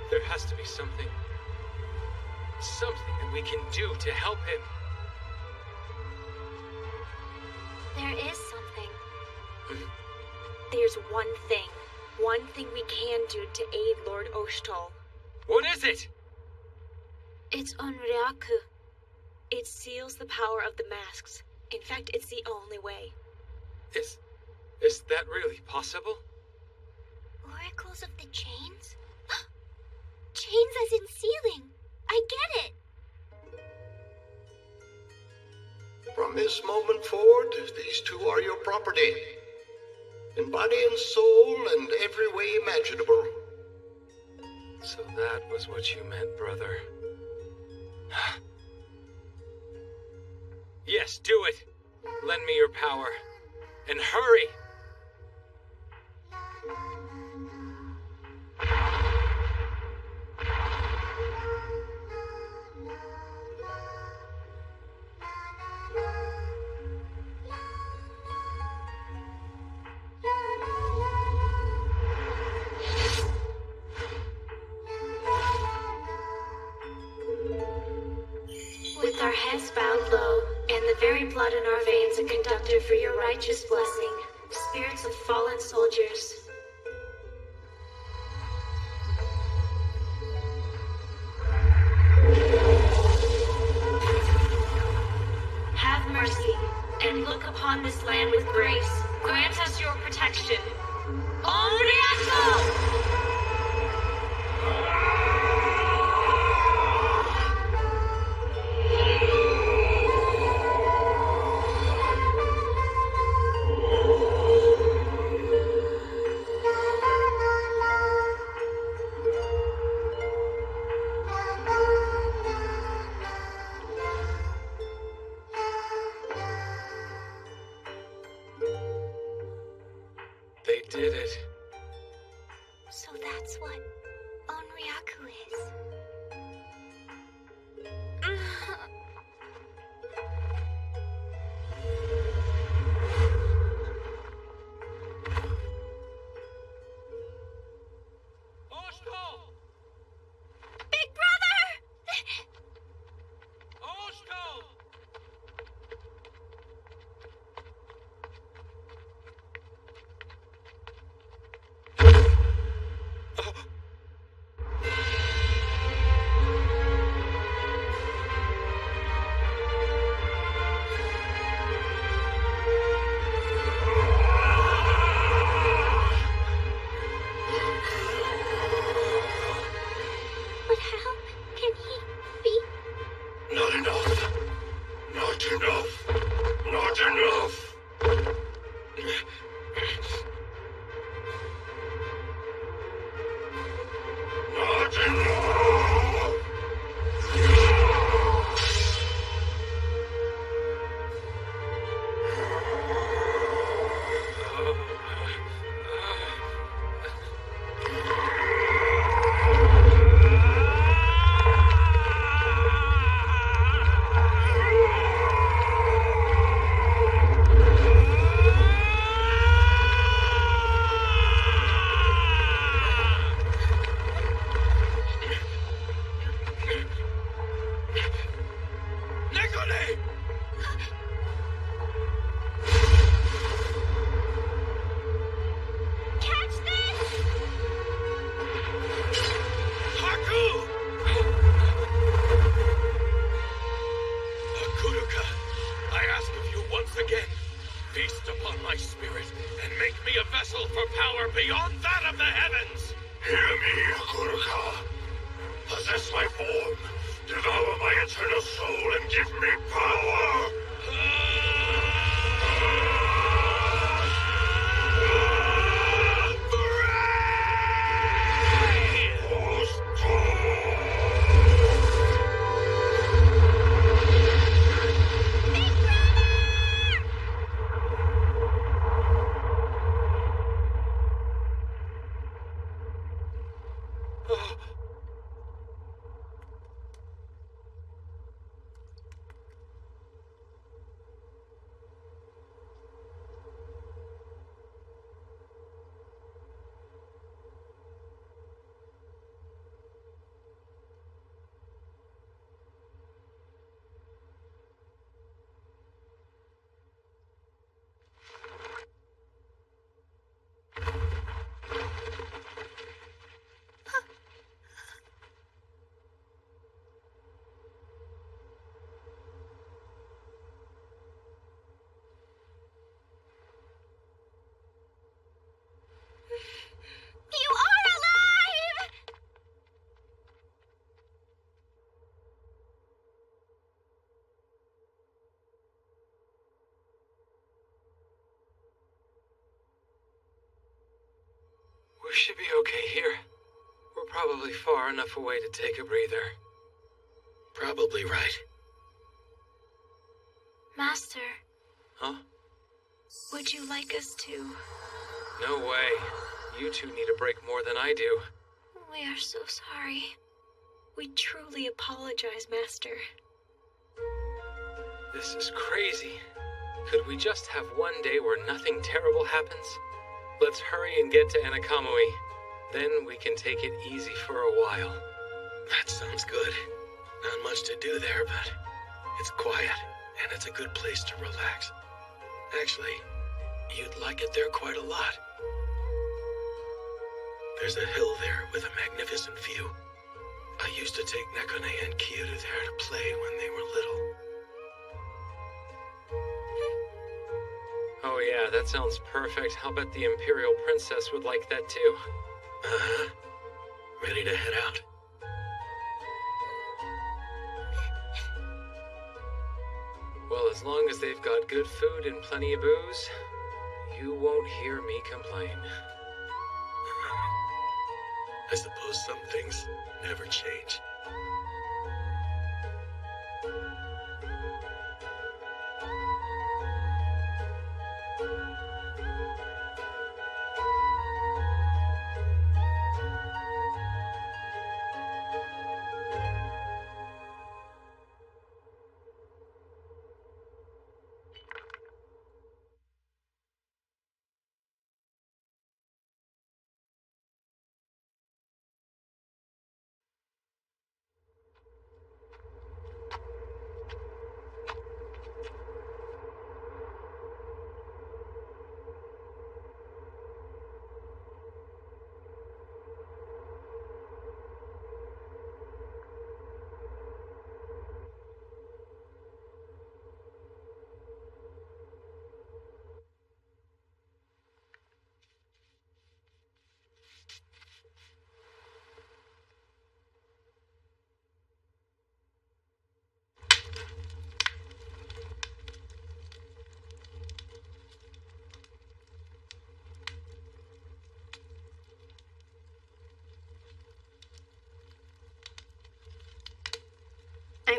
Speaker 1: There has to be something that we can do to help him.
Speaker 20: There is something. There's one thing we can do to aid Lord Oshito.
Speaker 1: What is it?
Speaker 20: It's Onryaku. It seals the power of the masks. In fact, it's the only way.
Speaker 1: Is that really possible?
Speaker 2: Oracles of the chains? Chains as in sealing. I get it.
Speaker 10: From this moment forward, these two are your property. In body and soul and every way imaginable.
Speaker 1: So that was what you meant, brother. Yes, do it. Lend me your power. And hurry!
Speaker 20: With our heads bowed low, and the very blood in our veins a conductor for your righteous blessing, spirits of fallen soldiers. Have mercy, and look upon this land with grace. Grant us your protection. Onryaku!
Speaker 17: So that's what Onryaku is.
Speaker 13: Big brother!
Speaker 17: But how can he be?
Speaker 14: Not enough. Not enough. Not enough. Not enough. Nekone!
Speaker 13: Catch this!
Speaker 14: Haku! Akuruka, I ask of you once again, feast upon my spirit and make me a vessel for power beyond that of the heavens! Hear me, Akuruka. Possess my form, devour my eternal soul, and give me power!
Speaker 13: You are alive!
Speaker 1: We should be okay here. We're probably far enough away to take a breather.
Speaker 4: Probably right.
Speaker 20: Master,
Speaker 1: Huh?
Speaker 20: would you like us to?
Speaker 1: No way. You two need a break more than I do.
Speaker 20: We are so sorry. We truly apologize, Master.
Speaker 1: This is crazy. Could we just have one day where nothing terrible happens? Let's hurry and get to Anakamui. Then we can take it easy for a while.
Speaker 4: That sounds good. Not much to do there, but it's quiet, and it's a good place to relax. Actually, you'd like it there quite a lot. There's a hill there with a magnificent view. I used to take Nekone and Kyoto there to play when they were little.
Speaker 1: Oh yeah, that sounds perfect. I'll bet the Imperial Princess would like that too.
Speaker 4: Uh-huh. Ready to head out?
Speaker 1: Well, as long as they've got good food and plenty of booze, you won't hear me complain.
Speaker 4: I suppose some things never change.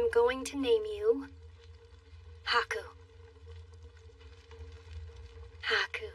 Speaker 13: I'm going to name you Haku. Haku.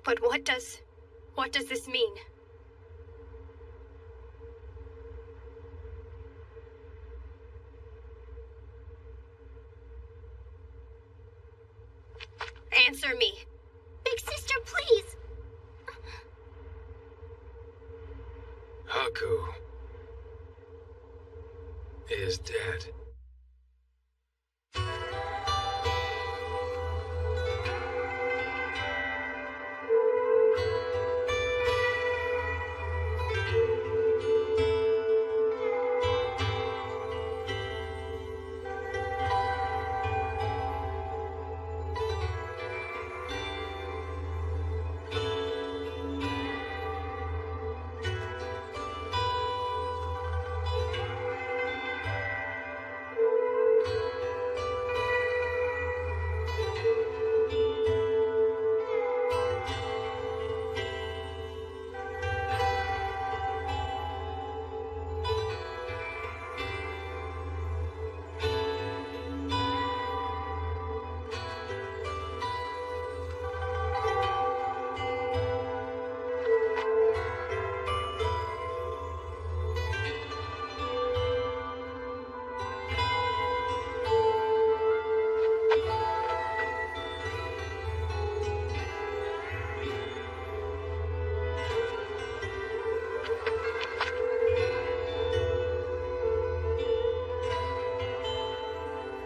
Speaker 13: But what does this mean? Answer me.
Speaker 17: Big sister, please.
Speaker 4: Haku is dead.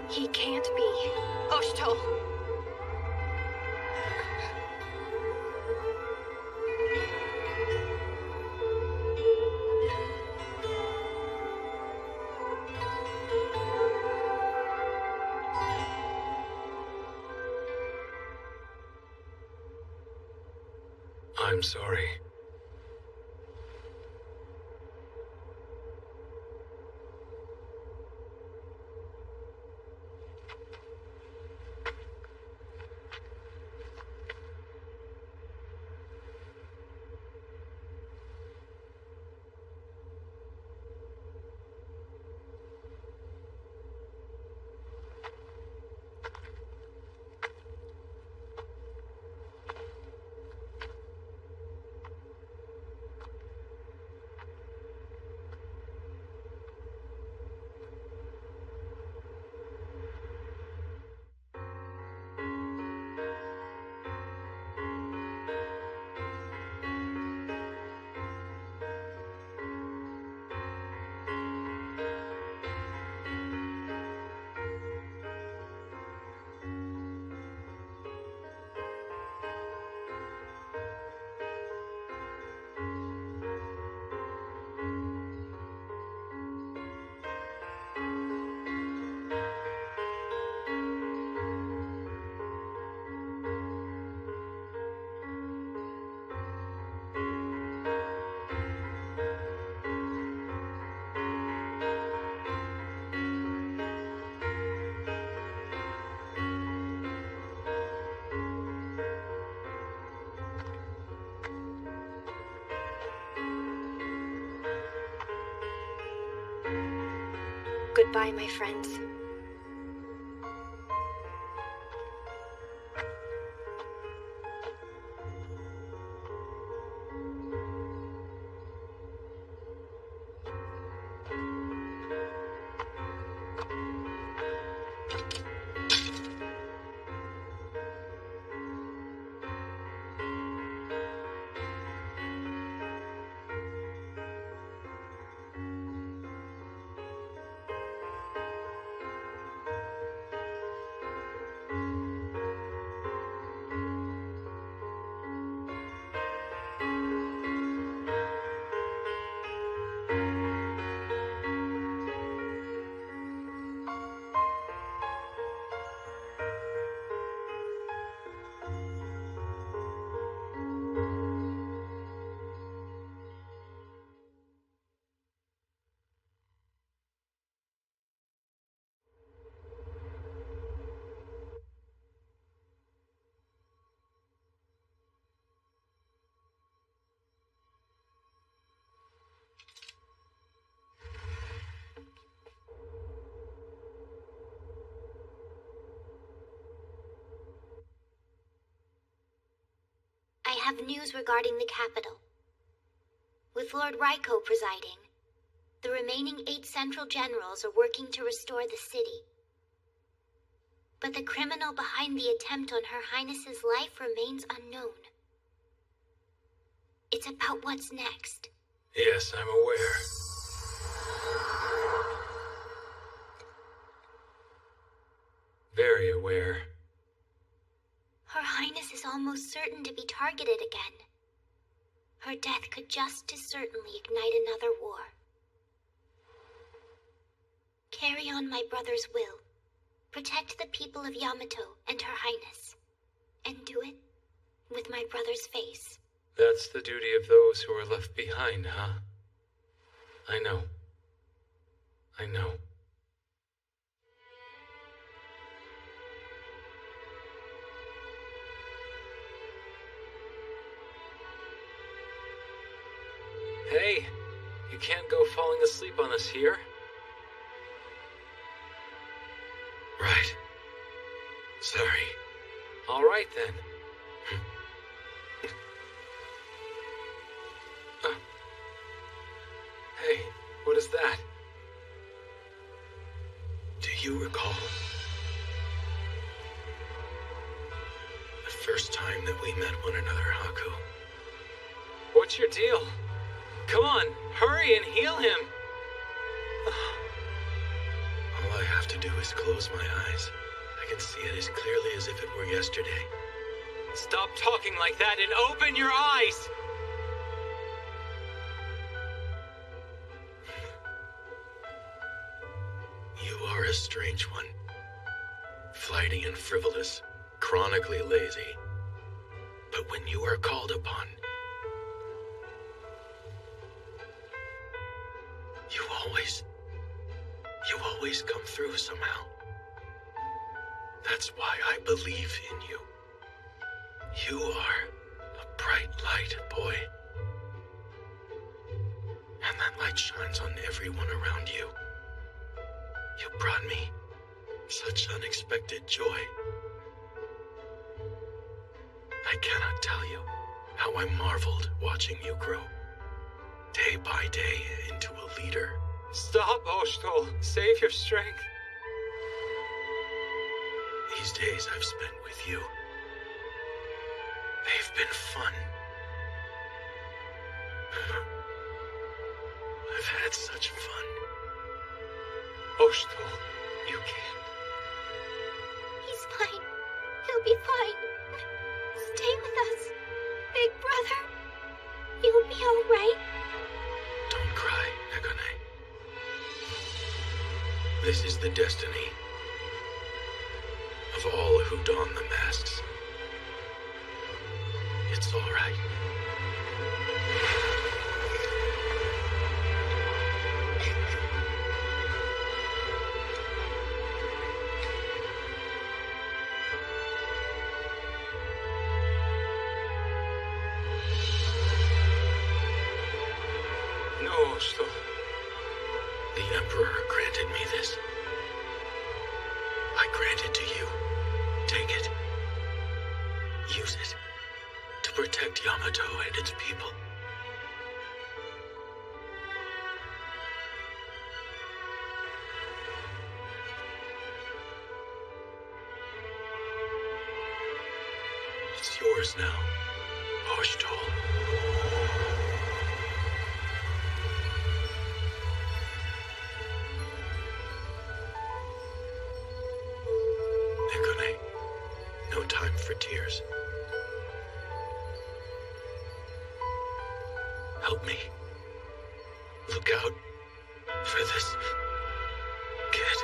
Speaker 13: He can't be. Oshto.
Speaker 1: I'm sorry.
Speaker 13: Goodbye, my friends.
Speaker 17: I have news regarding the capital. With Lord Raiko presiding, the remaining 8 Central Generals are working to restore the city. But the criminal behind the attempt on Her Highness's life remains unknown. It's about what's next.
Speaker 1: Yes, I'm aware. Very aware.
Speaker 17: Her Highness is almost certain to be targeted again. Her death could just as certainly ignite another war. Carry on my brother's will. Protect the people of Yamato and Her Highness. And do it with my brother's face.
Speaker 1: That's the duty of those who are left behind, huh? I know. I know. Hey, you can't go falling asleep on us here.
Speaker 4: Right. Sorry.
Speaker 1: All right, then. Hey, what is that?
Speaker 4: Do you recall the first time that we met one another, Haku?
Speaker 1: What's your deal? Come on, hurry and heal him.
Speaker 4: All I have to do is close my eyes. I can see it as clearly as if it were yesterday.
Speaker 1: Stop talking like that and open your eyes!
Speaker 4: You are a strange one. Flighty and frivolous, chronically lazy. But when you are called upon, always come through somehow. That's why I believe in you. You are a bright light, boy. And that light shines on everyone around you. You brought me such unexpected joy. I cannot tell you how I marveled watching you grow, day by day, into a leader.
Speaker 1: Stop, Oshtol. Save your strength.
Speaker 4: These days I've spent with you, they've been fun. I've had such fun.
Speaker 1: Oshtol, you can't.
Speaker 17: He's fine. He'll be fine. Stay with us, big brother. You'll be all right.
Speaker 4: Don't cry, Nekone. This is the destiny of all who don the masks. It's all right.
Speaker 1: No, Oshtol.
Speaker 4: The Emperor granted me this. I grant it to you. Take it. Use it to protect Yamato and its people. It's yours now, Oshtol. Nekone, no time for tears. Help me. Look out for this kid.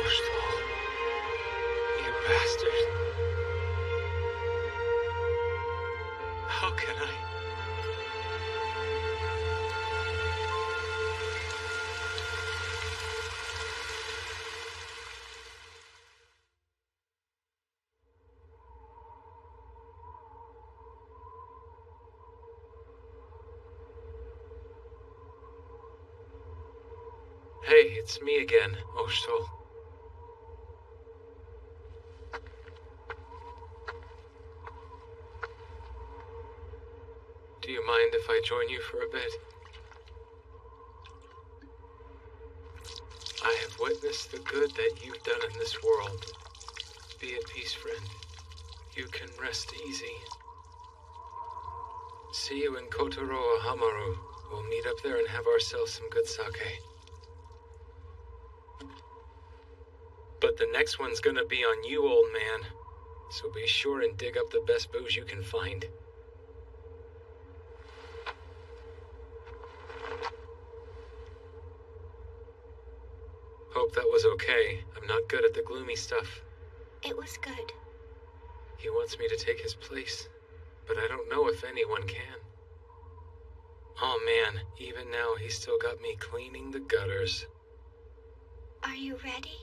Speaker 1: Oshtol. You bastard. How can I? Hey, it's me again, Oshtol. Do you mind if I join you for a bit? I have witnessed the good that you've done in this world. Be at peace, friend. You can rest easy. See you in Kotaro Hamaru. We'll meet up there and have ourselves some good sake. But the next one's gonna be on you, old man. So be sure and dig up the best booze you can find. Hope that was okay. I'm not good at the gloomy stuff.
Speaker 17: It was good.
Speaker 1: He wants me to take his place, but I don't know if anyone can. Oh man, even now he's still got me cleaning the gutters.
Speaker 17: Are you ready?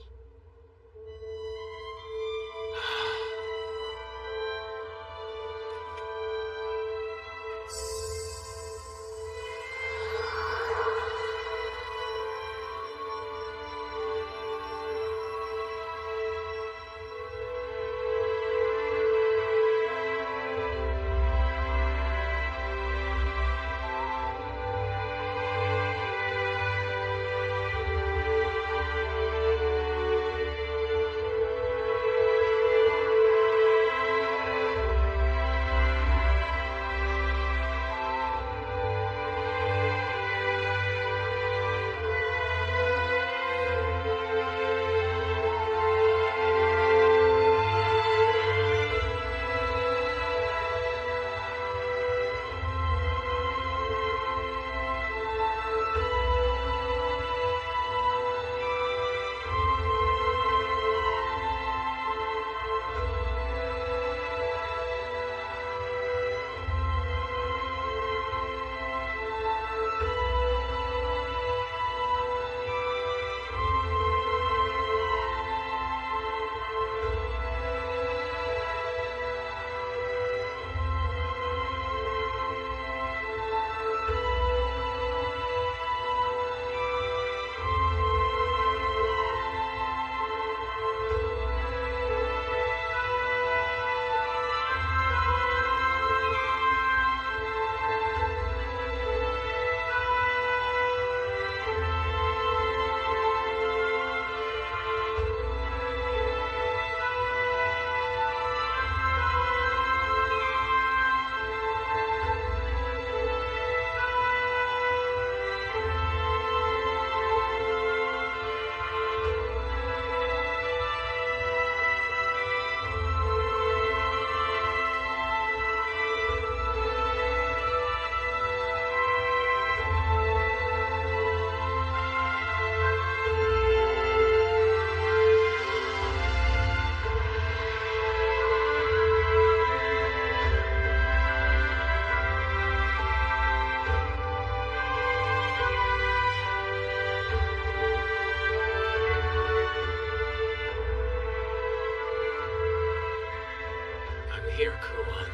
Speaker 1: here, Kuon.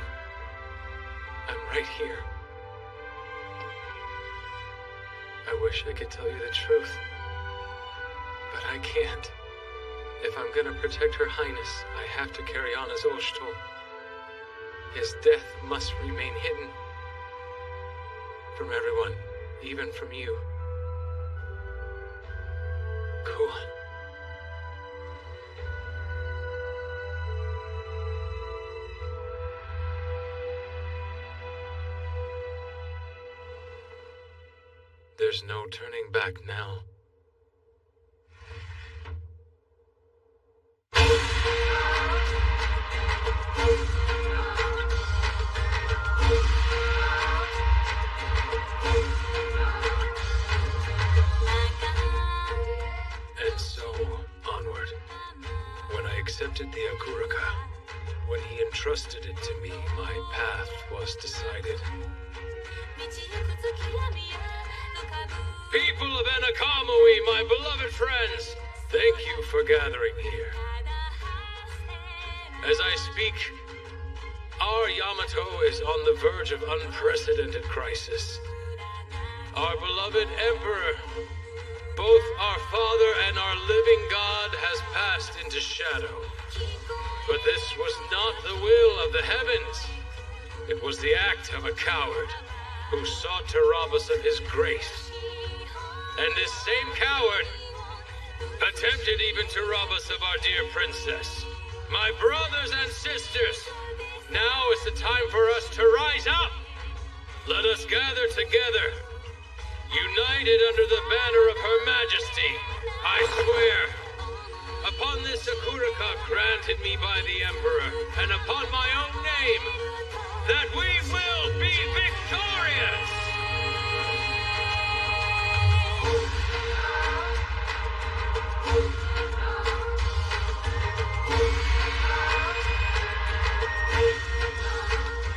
Speaker 1: I'm right here. I wish I could tell you the truth, but I can't. If I'm gonna protect Her Highness, I have to carry on as Oshto. His death must remain hidden. From everyone, even from you. Kuon. There's no turning back now. And so, onward. When I accepted the Akuraka, when he entrusted it to me, my path was decided. People of Anakamui, my beloved friends, thank you for gathering here. As I speak, our Yamato is on the verge of unprecedented crisis. Our beloved Emperor, both our Father and our living God, has passed into shadow. But this was not the will of the heavens. It was the act of a coward who sought to rob us of his grace. And this same coward attempted even to rob us of our dear princess. My brothers and sisters, now is the time for us to rise up. Let us gather together, united under the banner of Her Majesty. I swear, upon this Akuraka granted me by the Emperor, and upon my own name, that we will be victorious!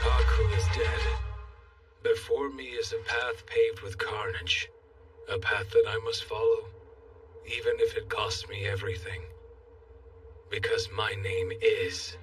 Speaker 1: Haku is dead. Before me is a path paved with carnage. A path that I must follow, even if it costs me everything. Because my name is...